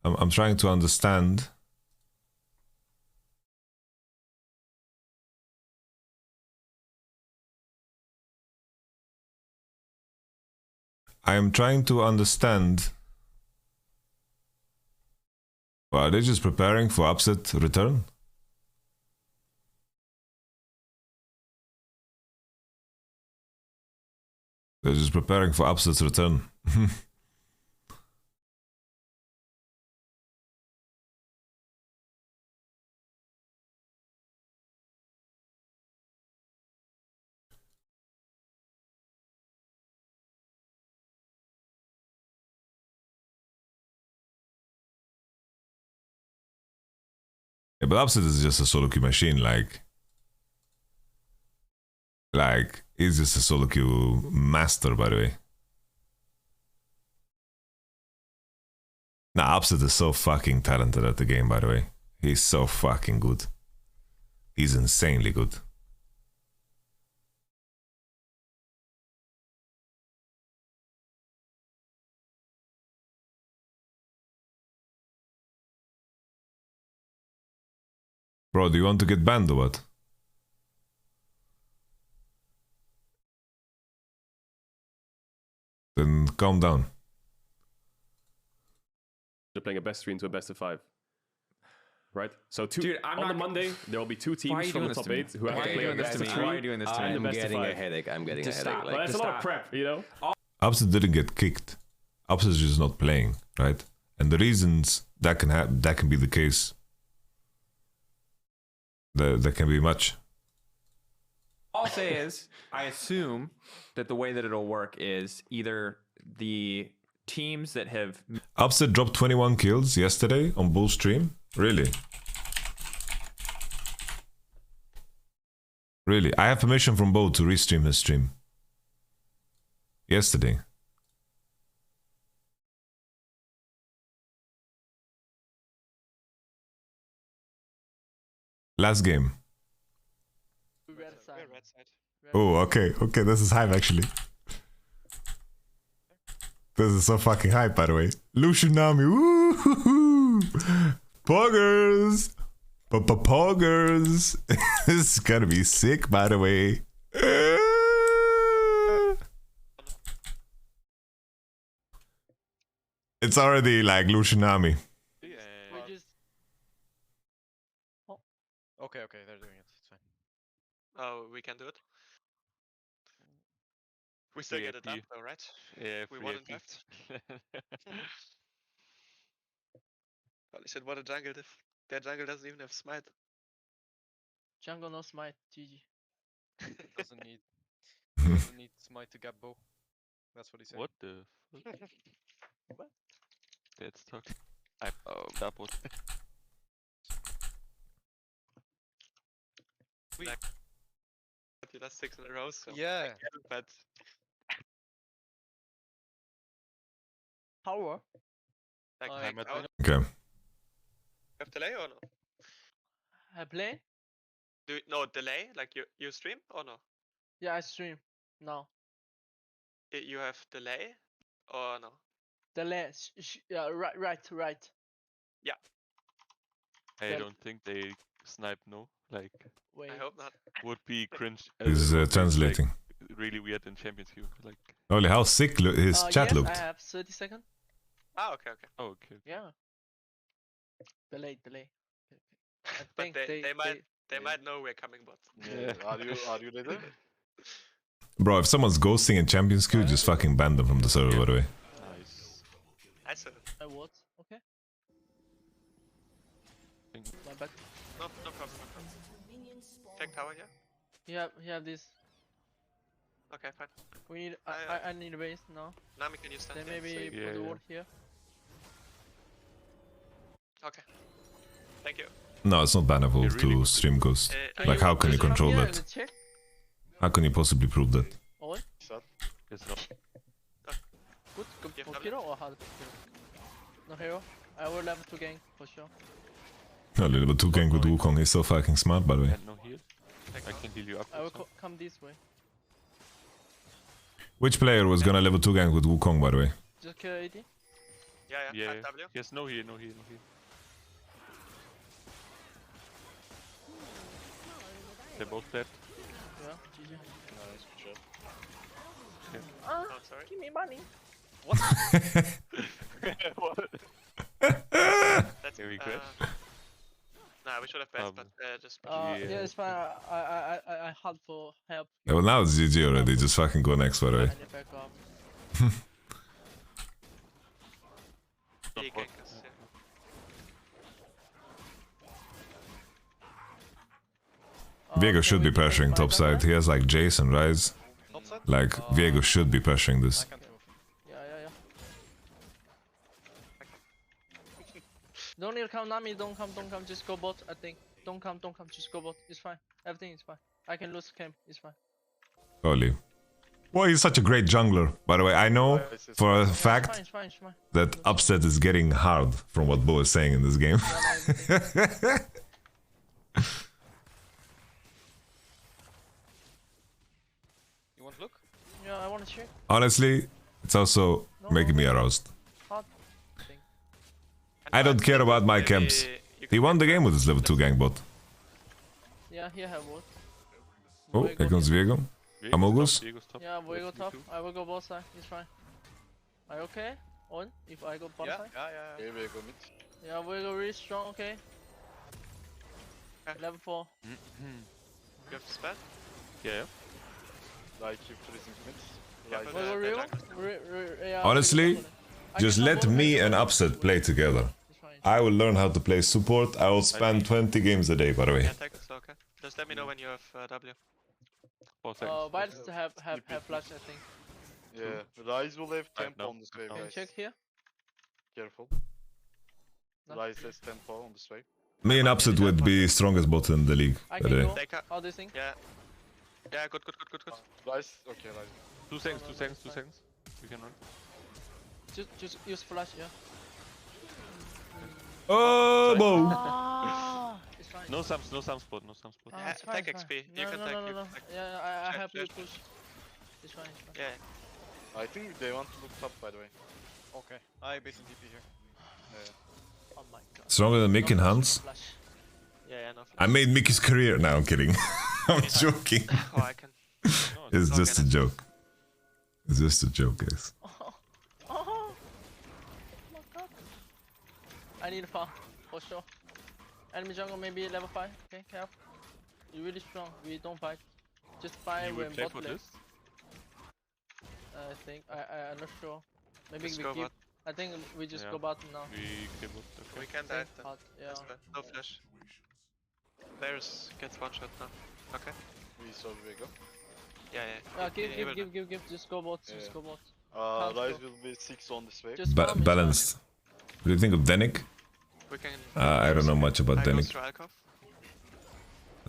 I'm trying to understand. I am trying to understand. Well, are they just preparing for upset return? They're just preparing for upset return. Yeah, but upset is just a solo queue machine, like he's just a solo queue master, by the way. Nah, upset is so fucking talented at the game, by the way. He's so fucking good. He's insanely good. Bro, do you want to get banned or what? Then calm down. They're playing a best 3 into a best of 5. Right? So Dude, on the Monday, there will be 2 teams from the top 8 who have to play a best of 3. Why are you doing this to me? I'm getting a headache. I'm getting a headache. Like, that's a lot of prep, you know? Upset didn't get kicked. Upset's just not playing, right? And the reasons that can be the case, there can be much. All I'll say is, I assume that the way that it'll work is either the teams that have... Upset dropped 21 kills yesterday on Bull stream. Really? Really? I have permission from Bo to restream his stream. Yesterday. Last game. Oh, okay. Okay, this is hype actually. This is so fucking hype, by the way. Lucianami, woo! Poggers! Poggers! This is gonna be sick, by the way. It's already like Lucianami. Okay, they're doing it. It's fine. Oh, we can do it. We still get it up though, right? Yeah, we won it left. Holy shit, what a jungle diff. Their jungle doesn't even have smite. Jungle no smite, GG. doesn't need smite to get bow. That's what he said. What the fuck? What? That's toxic. That was the last 6 in a row, so yeah. I get it, but Power. Okay. You have delay or no? I play? No delay, like you stream or no? Yeah, I stream now. You have delay or no? Delay. Yeah, right. Yeah. I don't think they snipe, no? Like, wait. I hope not. Would be cringe. He's translating. Like, really weird in Champions Queue. Like, Holy, how sick his chat yes, looked. I have 30 seconds. Ah, okay. Oh, okay. Yeah. Delay. I But think they might know we're coming, but yeah. Are you later? Bro, if someone's ghosting in Champions Queue, just fucking ban them from the server, by the way. Nice. I said it. I what? Okay. My bad. No problem. Take tower here. You have this. Okay, fine. We need. I need a base now. Nami, can you stand Then maybe put the ward here. Okay. Thank you. No, it's not bannable to stream ghost. Like, how can you control that? How can you possibly prove that? Oi. It's not. Good. Go hero or hard? No hero. I will level 2 gang for sure. No, level 2 gang with Wukong is so fucking smart, by the way. No heal. I can heal you up. I will will come this way. Which player was gonna level 2 gank with Wukong, by the way? Just kill AD. Yeah. W. Yes, no heal, no heal, no heal. They're both dead. Yeah, GG. Nice, good job. Okay. Ah, Oh, sorry. give me money. What? What? That's, Can we crash? Nah, we should have best, but just. Yeah, it's fine. I had for help. Yeah, well, now it's GG already. Just fucking go next, by the way. And back up. Yeah, gank us, yeah. Viego should be pressuring top side. He has like Jace and Ryze. Like, Viego should be pressuring this. Yeah. Don't need to come Nami, don't come, just go bot, I think. Don't come, just go bot. It's fine. Everything is fine. I can lose camp, it's fine. Holy. Well, he's such a great jungler. By the way, I know for a fact It's fine. that upset is getting hard from what Bo is saying in this game. You want to look? Yeah, I want to check. Honestly, it's also making me aroused. I don't care about my camps. He won the game with his level 2 gank bot. Yeah, here have what? Oh, here comes Viego. Amogus. Yeah, we go top. I will go both side. It's fine. Are you okay? On? If I go bottom side? Yeah. Here we go mid. Yeah, we go really strong. Okay. Level 4. You have to spell? Yeah. Like you freezing mid. Yeah, We go real. Yeah, Honestly, just let me and Upset play together. I will learn how to play support. I will spend 20 games a day, by the way. Yeah, take it slow, okay? Just let me know when you have W. Violets have flash, I think. Yeah, Ryze will have tempo on this wave, Can you guys. check here? Careful. No. Ryze has tempo on this wave. Me and Upset would be strongest bot in the league. I by can the go. way. How do you think? Yeah. Yeah, good. Ryze, okay, Ryze. 2 seconds. We can run. Just use flash, yeah. Oh, Bo! It's fine. No Sam spot. Yeah, it's fine, take it's XP. fine. You can take. No. Yeah, I have to push. It's fine. Yeah. I think they want to look top, by the way. Okay, I basically TP here. Oh my god. Stronger than Mick in Hans. Yeah, no. I made Mickey's career. Now I'm kidding. I'm joking. Oh, I can. It's just a joke. It's just a joke, guys. Oh my god. I need a farm, for sure. Enemy jungle maybe level 5. Okay, careful. You're really strong. We don't fight. Just fight when bot lane. I think. I'm not sure. Maybe Just we go keep. bot. I think we just go bot now. We can dive then. Yeah. That's fine. No flash. There's gets one shot now. Okay. We saw Viego. Yeah. Give. Just go bot. Just go bot. Ryze will be 6 on this wave. Just farm is Balanced. What do you think of Denik? We can. I don't know much about Denik. I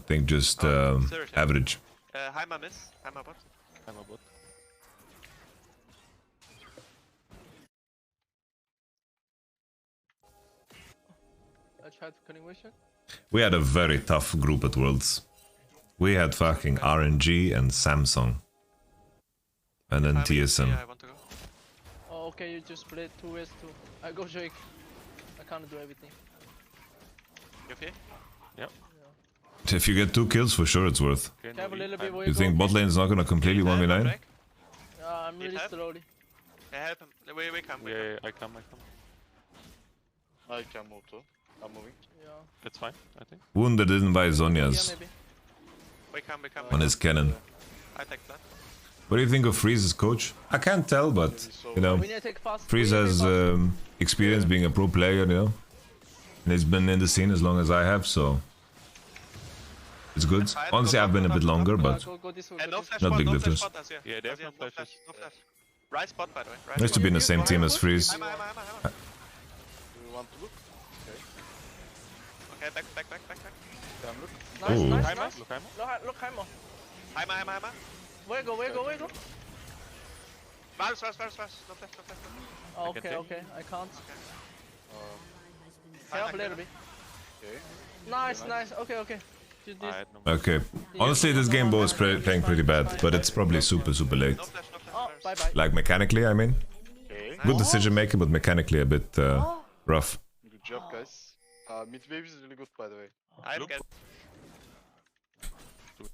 think just average. Heimer miss. Heimer bot. I tried continuation. We had a very tough group at Worlds. We had fucking RNG and Samsung. And then TSM. Yeah, I want to go. Oh, okay, you just played 2 2. I go Drake. I can't do everything. You okay? Yep. If you get 2 kills, for sure it's worth. Have a little bit where You think bot lane is not gonna completely 1v9? I'm really slowly. Yeah, help him. We come. Yeah, I come. I can move too. I'm moving. Yeah. That's fine, I think. Wunder didn't buy Zhonya's Yeah, maybe. We come. on his cannon. I take that. What do you think of Freeze's coach? I can't tell, but you know, We need to take fast. Freeze has experience being a pro player, you know, and he's been in the scene as long as I have, so it's good. Honestly, I've been a bit longer, but not big difference. Yeah, there's no flashes. No flash. Right spot, by the way. Nice to be in the same team as Freeze. Do you want to look? Okay, back. Damn, look. Nice. Look, Heimer. Look, Heimer. Heimer. Where go? Varus. No flash. Oh, okay, I can't. Help a little bit. Okay. Nice. Okay. Should this... Okay. Honestly, this game was playing pretty bad, but it's probably super late. Oh, bye-bye. Like mechanically, I mean. Good decision making, but mechanically a bit rough. Good job, guys. Mid wave is really good, by the way. I get...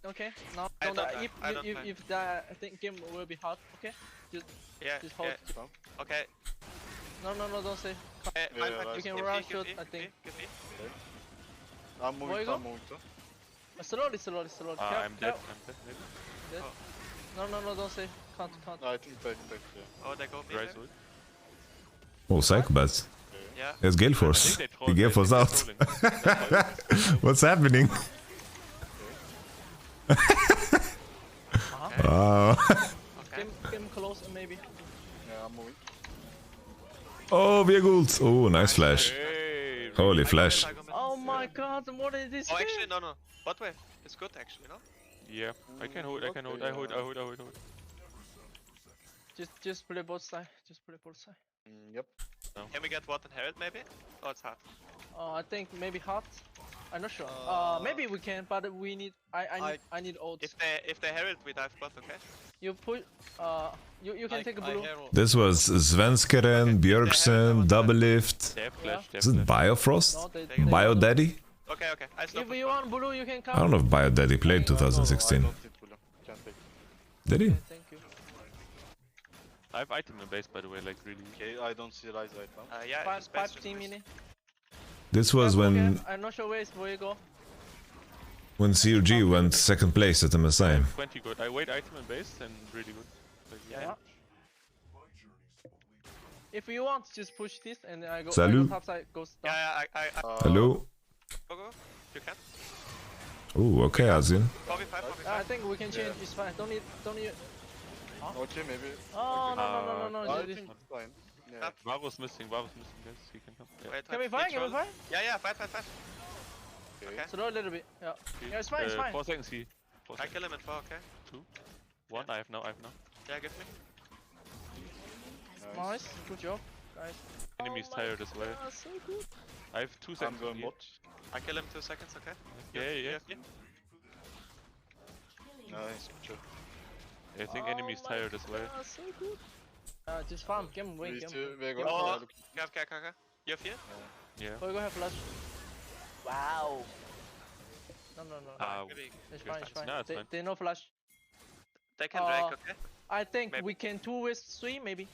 Okay, now if the I think game will be hard, okay? Just hold. Okay. No, don't say. You can run shot, I think. I'm moving too. Slowly. I'm dead, maybe. Dead. No, don't say. Can't. No, I think back, yeah. Oh, they go mid. Right. Oh, Psychopaths. Yeah. There's Gale Force. The Gale Force out. What's happening? Wow. Game close, maybe. Yeah, I'm moving. Oh, Vegult. Oh, nice flash. Holy flash. Oh my god, what is this? Oh, actually, no. Bot wave. It's good, actually, no? Yeah, I can hold. I hold. Just play both side. Yep. No. Can we get Watt and Herald, maybe? Oh, it's hard. I think maybe hot. I'm not sure. Maybe we can, but we need. I need ult. If they Herald, we dive bot, okay? You put. You can take a blue. This was Svenskeren, Björksen, Double Lift. Is it Biofrost? Bio Daddy? Okay. If you want blue, you can come. I don't know if Bio Daddy played 2016. Did he? Thank you. I have item in base, by the way, like really. Okay, I don't see Rise right now. Yeah, 5 team mini. This was when I'm not sure where you go. CUG went second place at MSI. 20 good. I wait item in base and really good. Like, Yeah. If you want, just push this and then I go. Salut. I go top side, goes down. Yeah, I Hello. Go. You can. Oh, okay, Azin. 4v5. I think we can change. It's fine. Don't need. Huh? Okay, maybe. Oh no. I think it's fine. Yeah. Varus missing, guys. He can come. Yeah. Can we fight? Yeah, fight. Okay. Slow a little bit. Yeah. Yeah, it's fine. 4 seconds. I kill him in 4, okay? 2, 1. I have no. Yeah, give me. Nice. Good job, guys. Enemy's tired as well. So good. I have 2 seconds. I'm going bot. I kill him 2 seconds, okay? Yeah. Nice, good job. I think enemy's tired as well. So good. Just farm. Game win. Oh, okay. You have here? Yeah. Oh, go have flash. Wow. No. It's fine. No, it's fine. They no flash. They can drag, okay? I think we can 2 with 3 maybe.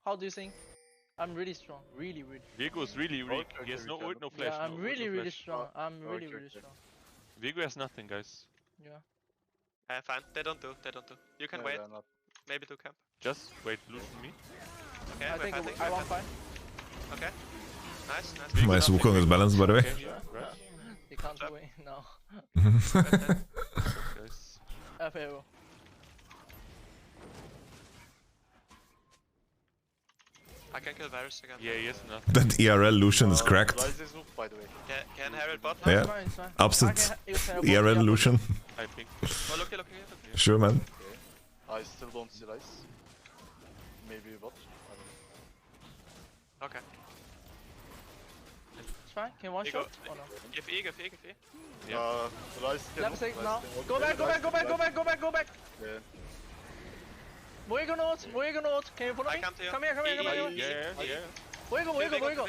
How do you think? I'm really strong. Really. Viego's really weak. He has no ult, no flash. Yeah, I'm really strong. Okay. strong. Viego has nothing, guys. Yeah. Fine. They don't do. You can wait. Maybe do camp. Just wait, losing me. Okay, I think I won't fight. Okay. Nice. My Wukong is balanced, by the way. He can't win now. Guys. FAO. I can kill Varus again. Yeah, he has nothing. That ERL Lucian is cracked. Rise is noob, by the way. Can Herald bot? Yeah. It's fine. Upset ERL Lucian. I think. Oh, look here. Sure, man. I still don't see Rise. Maybe bot. Okay. It's fine. Can one shot or no? Give E. Yeah. Rise can Let me take Rise now. can- Go back. Yeah. Boygo ult. Can you follow me? I come to you. Come here. Yeah. Boygo. Vego.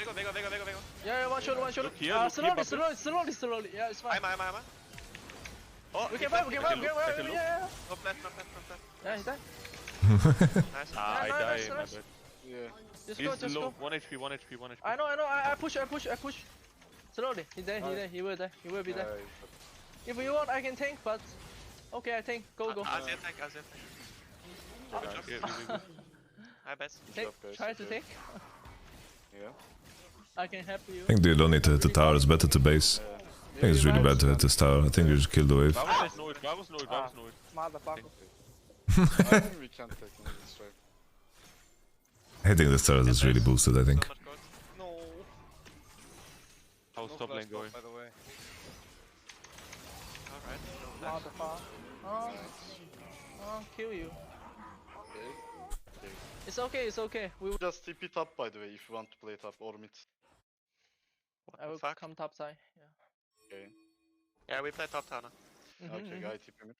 Yeah, one shot. Look here, Slowly. Yeah, it's fine. I'm. Oh, We can fight. Yeah. No flash. Yeah, he's dead. Nice. I die, nice. my bad. Yeah. Just go. He's low. 1 HP. I know. I push. Slowly. He's there. He will die. He will be there. If you want, I can tank, but okay, I tank. Go. I'll tank. I bet. Try to tank. Yeah. I can help you. I think you don't need to hit the tower, it's better to base. I think it's really bad to hit this tower. I think you just kill the wave. Varus no it. Motherfucker. I think we can take him this way. Hitting this tower is really boosted, I think. No. How's top lane going? By the way. Alright. Motherfucker. Oh, kill you. Okay. It's okay. We will Just TP top, by the way, if you want to play top or mid. I will come top side. Yeah. Okay. Yeah, we play top tower now. Okay, guy, TP mid.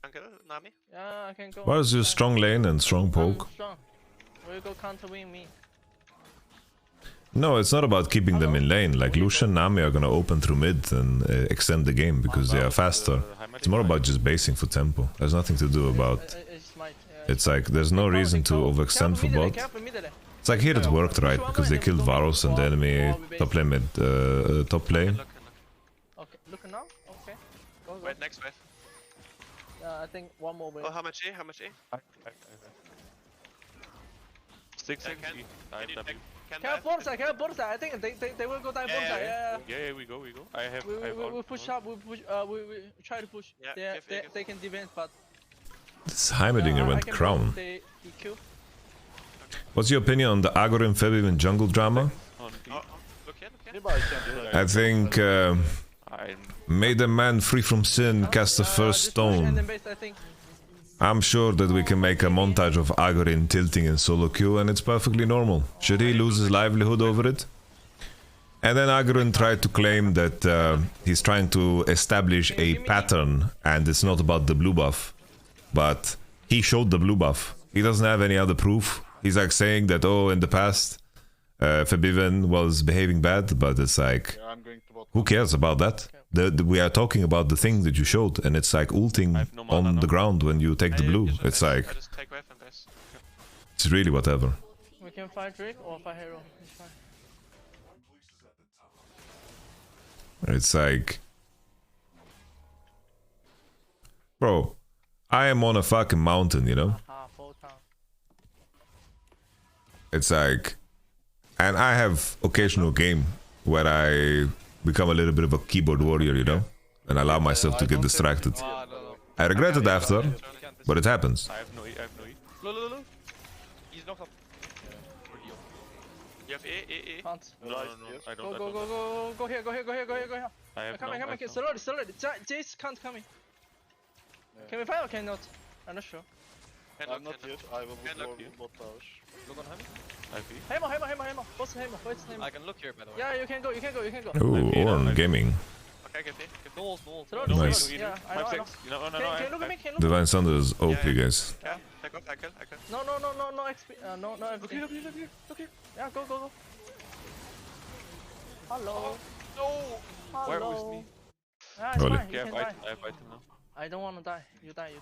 Uncle, Nami? Yeah, I can go. What is your strong lane and strong poke? Strong. Will go counter win me. No, it's not about keeping them in lane. Like Lucian, Nami are gonna open through mid and extend the game because they are faster. It's more about just basing for tempo. There's nothing to do about. It's like there's no reason to overextend for bot. It's like here it worked right because they killed Varus and the enemy top lane mid top lane. Okay, look now. Okay. Go, go. Wait, next wave. I think one more wave. Oh, how much E? How much E? 6 seconds. Can I both side? Can I both side? I think they will go down both side. Yeah, we go. I have. We push up. We try to push. Yeah, they can defend, but. This Heimerdinger went crown. What's your opinion on the Agorim Febiven jungle drama? I think may the man free from sin cast the first stone. I'm sure that we can make a montage of Agorin tilting in solo queue and it's perfectly normal. Should he lose his livelihood over it? And then Agorin tried to claim that he's trying to establish a pattern and it's not about the blue buff. But he showed the blue buff. He doesn't have any other proof. He's like saying that, oh, in the past, Febiven was behaving bad, but it's like, who cares about that? We are talking about the thing that you showed, and it's like ulting on the ground when you take the blue. It's like, it's really whatever. We can fight Drake or fight Hero. It's fine. It's like, bro, I am on a fucking mountain, you know? It's like, and I have occasional game where I become a little bit of a keyboard warrior, you know? And allow myself to get distracted. I regret it after, but it happens. I have no E. Look. He's knocked up. You have E. No, I don't. Go here. I have Come here. Slowly. Jace can't come in. Can we fight or cannot? I'm not sure. I'm not here. I will look bot towers. Look on him. Hammer. What's the hammer? I can look here, by the way. Yeah, you can go. Ooh, Orn gaming. Okay, get me. No. Nice. Yeah, I know. Can you look at me? Divine Thunder is OP, guys. Yeah, I kill. No XP. No everything. Look here. Yeah, go. Hello. No. Where was me? Yeah, it's fine. Okay, I have item now. I don't want to die. You die.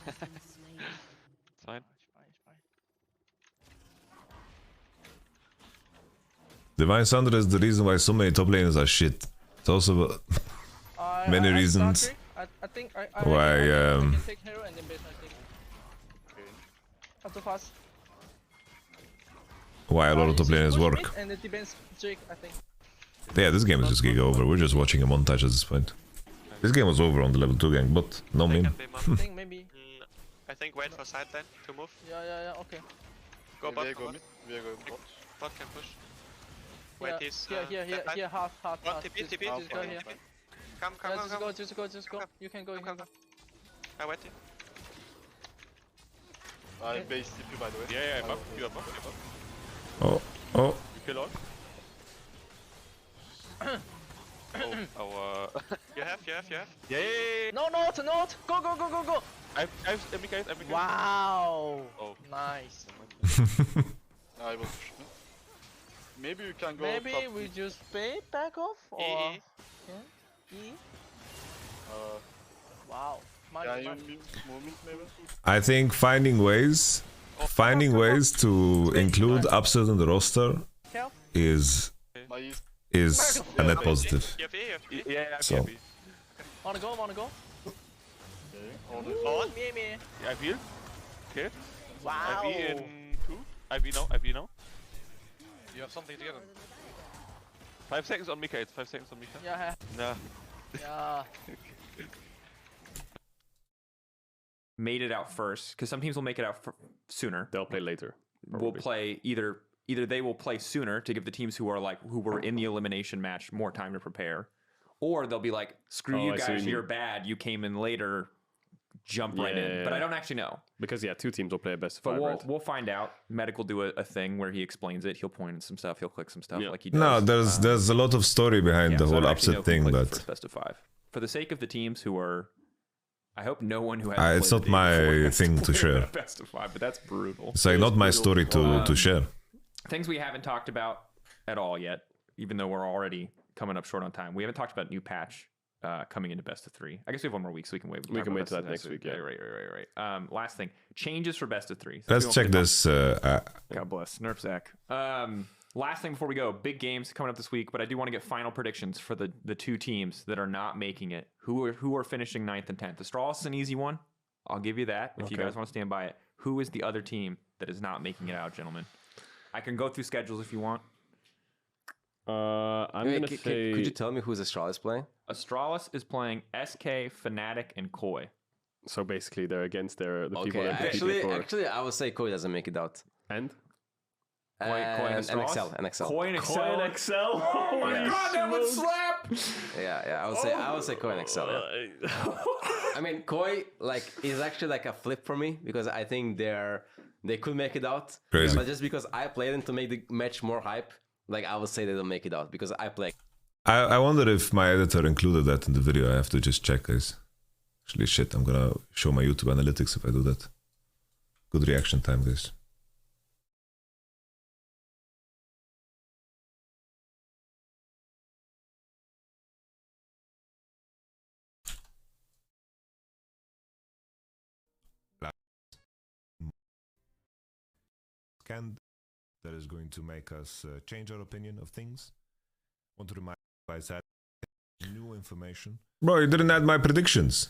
It's fine. Divine Thunder is the reason why so many top laners are shit. It's also many reasons I think why I can take hero and then base I think. Not too fast. Why a lot of top laners work. And it depends Jake, I think. Yeah, this game is just giga over. We're just watching a montage at this point. This game was over on the level 2 gang, but no meme. I think maybe. I think wait for side lane to move. Yeah, okay. Go bot. We are going bot. Bot can push. Wait, he's here, half. TP. Just go here. Come. Just go. You can go. I wait here. I base TP by the way. Yeah, you are buff. Oh. You kill all? You have. Yeah. No, go. I have MK. Wow. Oh. Nice. I will push. Maybe you can go. Maybe we just back off or E. Wow. Can you move me maybe? I think finding ways to include upset in the roster is a net positive. Yeah. So. Wanna go? Okay. Me. I feel. Okay. Wow. IV in 2. IV now. You have something together. 5 seconds on Mika. It's 5 seconds on Mika. Yeah. Nah. Yeah. Made it out first, because some teams will make it out sooner. They'll play later. We'll play either they will play sooner to give the teams who were in the elimination match more time to prepare, or they'll be like, screw you guys, you're bad, you came in later, jump right in. But I don't actually know. Because, yeah, 2 teams will play a best of 5, But right? we'll find out. Medic will do a thing where he explains it. He'll point at some stuff. He'll click some stuff like he does. No, there's a lot of story behind the so I whole don't actually know upset who thing, plays the but first best of 5. For the sake of the teams who are... I hope no one who has it's not my thing to share. Best of 5, but that's brutal. It's like not my story to share. Things we haven't talked about at all yet, even though we're already coming up short on time. We haven't talked about new patch coming into best of 3. I guess we have 1 more week, so we can wait. We can wait till that next week. Yeah, right. Last thing, changes for best of 3. Let's check this. God bless, nerf Zach. Last thing before we go, big games coming up this week, but I do want to get final predictions for the 2 teams that are not making it. Who are finishing 9th and 10th? Astralis is an easy one. I'll give you that if you guys want to stand by it. Who is the other team that is not making it out, gentlemen? I can go through schedules if you want. I'm gonna say. Could you tell me who's Astralis playing? Astralis is playing SK, Fnatic, and Koi. So basically, they're against the people that Actually, I would say Koi doesn't make it out. And? Koi and XL. Koi and XL. Oh my god, that would slap! Yeah, I would say Koi and XL. Yeah. I mean, Koi is actually like a flip for me because I think they could make it out. Crazy. But just because I played them to make the match more hype, I would say they don't make it out because I play. I wonder if my editor included that in the video. I have to just check, guys. Actually, shit, I'm gonna show my YouTube analytics if I do that. Good reaction time, guys. That is going to make us change our opinion of things. Want to remind you guys that new information. Bro, you didn't add my predictions.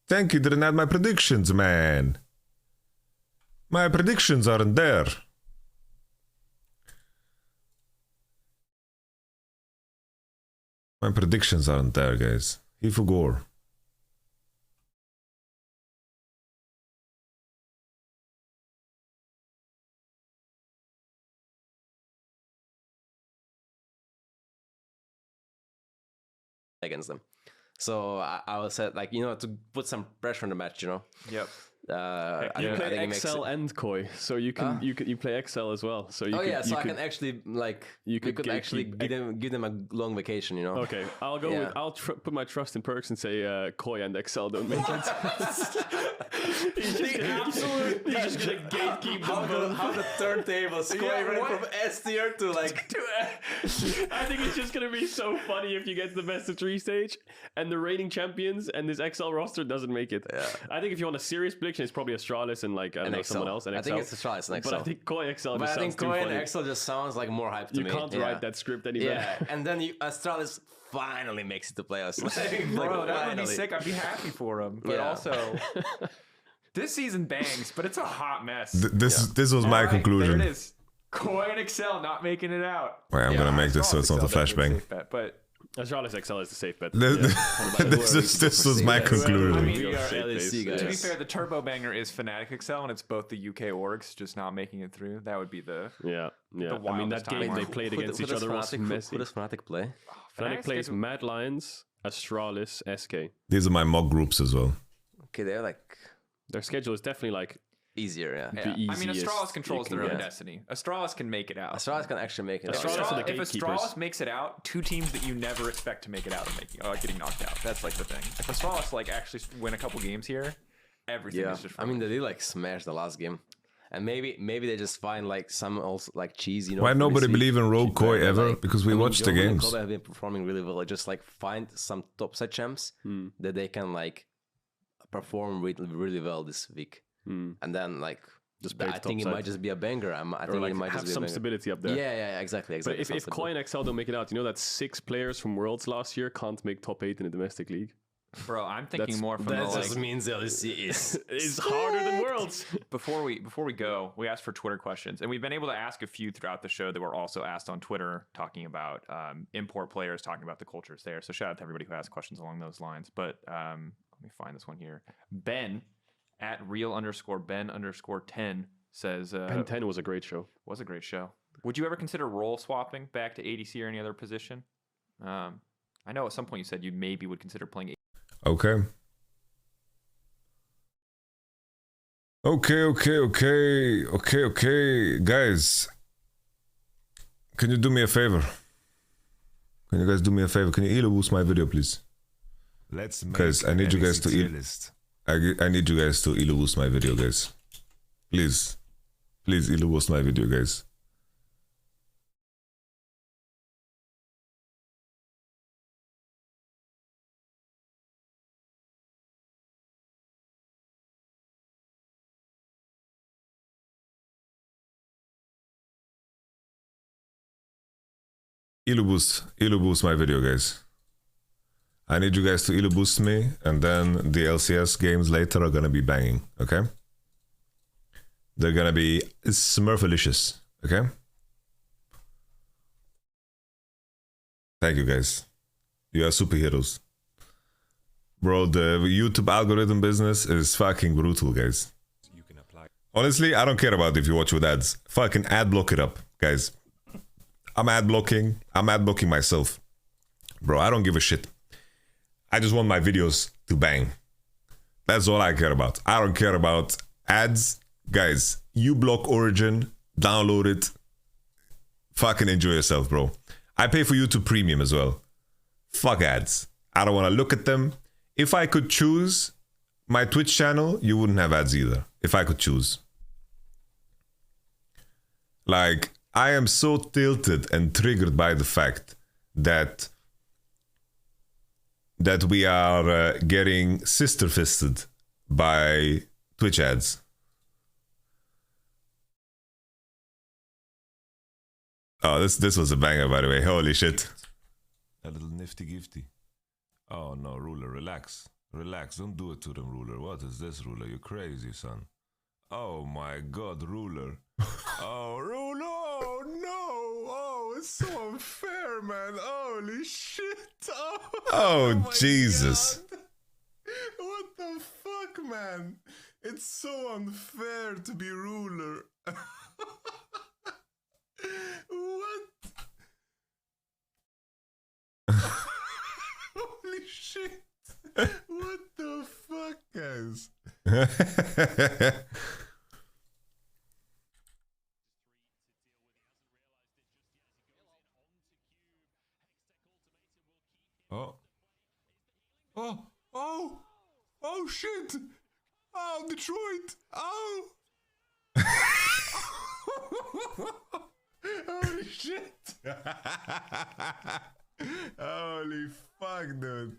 Thank you, didn't add my predictions, man. My predictions aren't there. My predictions aren't there, guys. He forgot. Against them. So I would say to put some pressure on the match, Yep. You play XL and Koi, so you play XL as well. So you I can actually you could actually give them a long vacation, Okay, I'll go with put my trust in Perks and say Koi and XL don't make it. He's just gonna gatekeep how the turntables Koi went from S tier to I think it's just gonna be so funny if you get to the best of 3 stage and the reigning champions and this XL roster doesn't make it. Yeah. I think if you want a serious prediction, it's probably Astralis and I don't know, someone else. And I think it's Astralis and XL. But I think Koi XL but just I think sounds too Koi funny. and XL just sounds like more hype to me. You can't write that script anymore. Yeah, and then Astralis finally makes it to playoffs. Bro, that would be sick. I'd be happy for him. But also, this season bangs, but it's a hot mess. This was my conclusion. There it is. Koi and XL not making it out. Wait, I'm gonna make this so it's not a flashbang. But Astralis XL is the safe bet. This was my conclusion. To be fair, the turbo banger is Fnatic XL, and it's both the UK orgs just not making it through. That would be the I mean, that game they played against each other was messy. Who does Fnatic play? Fnatic plays Mad Lions, Astralis, SK. These are my mock groups as well. Okay, they're their schedule is definitely easier, I mean, Astralis controls their own destiny. Astralis can make it out. Astralis can actually make it out. If Astralis makes it out, 2 teams that you never expect to make it out are getting knocked out. That's the thing. If Astralis actually win a couple games here, everything is just. I mean, they did smash the last game, and maybe they just find some also cheese. Why nobody believe in Rogue Koi ever? Because we watched the games. Kobe have been performing really well. Just find some top set champs that they can perform really well this week. And then I think it might just be a banger. I think it might have just be some stability up there. Yeah, exactly. But if Koi and XL don't make it out, you know that 6 players from Worlds last year can't make top 8 in the domestic league. Bro, I'm thinking more from that just means LEC is harder than Worlds. Before we go, we asked for Twitter questions, and we've been able to ask a few throughout the show that were also asked on Twitter, talking about import players, talking about the cultures there. So shout out to everybody who asked questions along those lines. But let me find this one here. Ben at real_Ben_10 says Ben 10 was a great show. Was a great show. Would you ever consider role swapping back to ADC or any other position? I know at some point you said you maybe would consider playing. Okay. Okay. Guys, can you do me a favor? Can you guys do me a favor? Can you elo boost my video, please? Let's make Guys, I need you guys to list. I need you guys to elo boost my video, guys. Please elo boost my video, guys. Elo boost my video, guys. I need you guys to elo boost me, and then the LCS games later are gonna be banging, okay? They're gonna be smurfalicious, okay? Thank you, guys. You are superheroes. Bro, the YouTube algorithm business is fucking brutal, guys. Honestly, I don't care about if you watch with ads. Fucking ad block it up, guys. I'm ad blocking myself. Bro, I don't give a shit. I just want my videos to bang. That's all I care about. I don't care about ads. Guys, you block Origin, download it. Fucking enjoy yourself, bro. I pay for YouTube Premium as well. Fuck ads. I don't want to look at them. If I could choose my Twitch channel, you wouldn't have ads either. If I could choose. Like, I am so tilted and triggered by the fact that we are getting sister-fisted by Twitch ads. Oh, this was a banger, by the way. Holy shit. A little nifty gifty. Oh no, Ruler, relax. Relax, don't do it to them, Ruler. What is this, Ruler? You're crazy, son. Oh my god, Ruler. Oh, Ruler, oh no. Oh, it's so unfair, man. Holy shit. Oh Jesus. God. What the fuck, man? It's so unfair to be Ruler. What? Holy shit. What the fuck, guys? Oh shit. Oh, Detroit. Oh. Holy shit. Holy fuck, dude.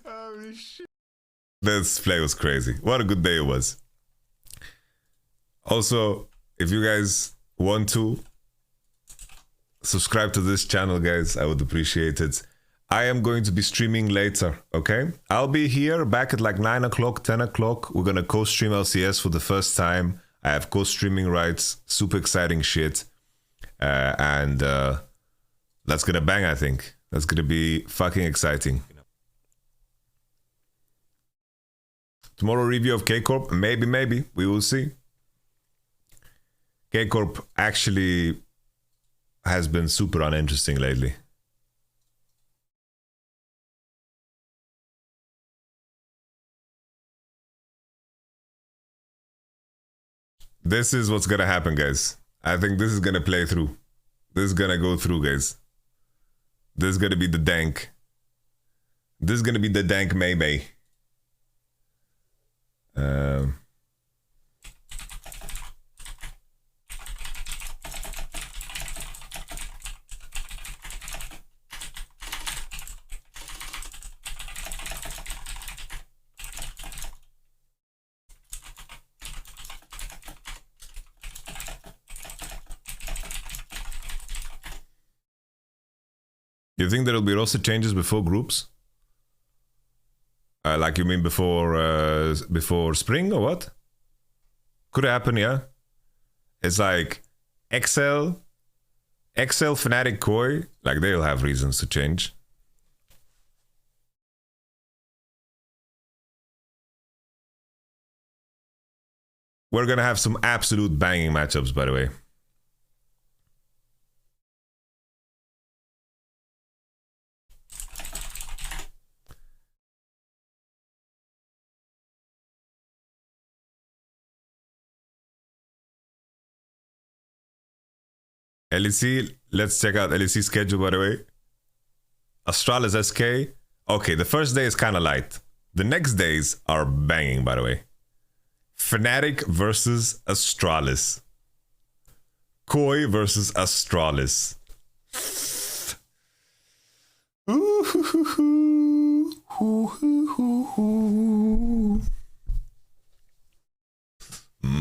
Holy shit. This play was crazy. What a good day it was. Also, if you guys want to subscribe to this channel, guys, I would appreciate it. I am going to be streaming later, okay? I'll be here back at like 9 o'clock, 10 o'clock. We're gonna co-stream LCS for the first time. I have co-streaming rights. Super exciting shit. And that's gonna bang, I think. That's gonna be fucking exciting. Tomorrow review of K-Corp? Maybe. We will see. K-Corp actually has been super uninteresting lately. This is what's gonna happen, guys. I think this is gonna play through. This is gonna go through, guys. This is gonna be the dank. This is gonna be the dank May. You think there'll be roster changes before groups? Like you mean before spring or what? Could happen, yeah. It's like XL, Fnatic, Koi, like they'll have reasons to change. We're gonna have some absolute banging matchups, by the way. LEC, let's check out LEC's schedule, by the way. Astralis SK. Okay, the first day is kind of light. The next days are banging, by the way. Fnatic versus Astralis. Koi versus Astralis.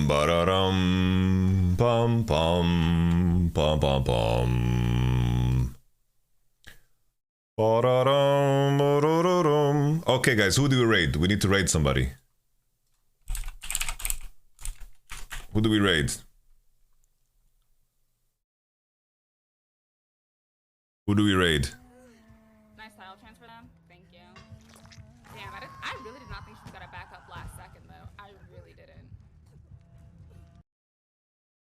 Ba-da-dum, bum, bum, bum, bum, bum. Ba-da-dum, ba-da-da-dum. Okay, guys, who do we raid? We need to raid somebody. Who do we raid? Who do we raid? Nice title transfer them. Thank you. Damn, I really did not think she was gonna back up last second though. I really didn't.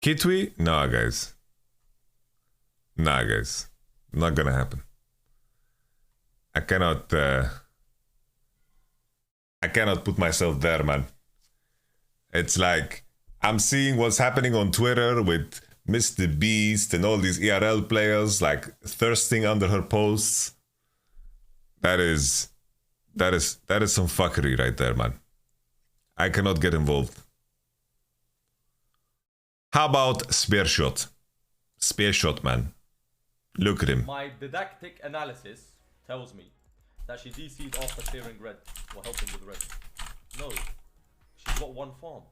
Kitwi? Nah, guys. Nah, guys. Not gonna happen. I cannot put myself there, man. It's like I'm seeing what's happening on Twitter with Mr. Beast and all these ERL players like thirsting under her posts. That is some fuckery right there, man. I cannot get involved. How about Spear Shot? Spear Shot, man. Look at him. My didactic analysis tells me that she DC'd after clearing red, or helping with red. No, she's got one farm.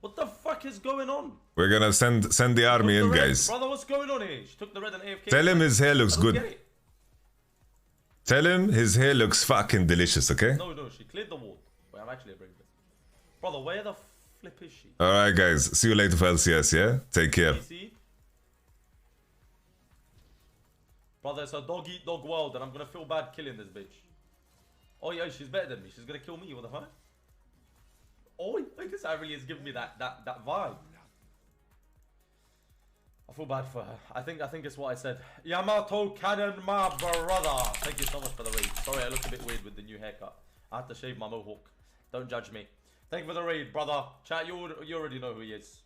What the fuck is going on? We're gonna send the army in, guys. Brother, what's going on here? She took the red and AFK. Tell him his hair looks good. Tell him his hair looks fucking delicious, okay? No, she cleared the wall. Wait, I'm actually a brave bit. Brother, where the flip is she? Alright, guys. See you later for LCS, yeah? Take care. DC? Brother, it's a dog-eat-dog world, and I'm gonna feel bad killing this bitch. Oh yeah, she's better than me. She's gonna kill me. What the fuck? Oh, this really is giving me that vibe. I feel bad for her. I think it's what I said. Yamato Cannon, my brother. Thank you so much for the raid. Sorry, I look a bit weird with the new haircut. I have to shave my mohawk. Don't judge me. Thank you for the raid, brother. Chat, you already know who he is.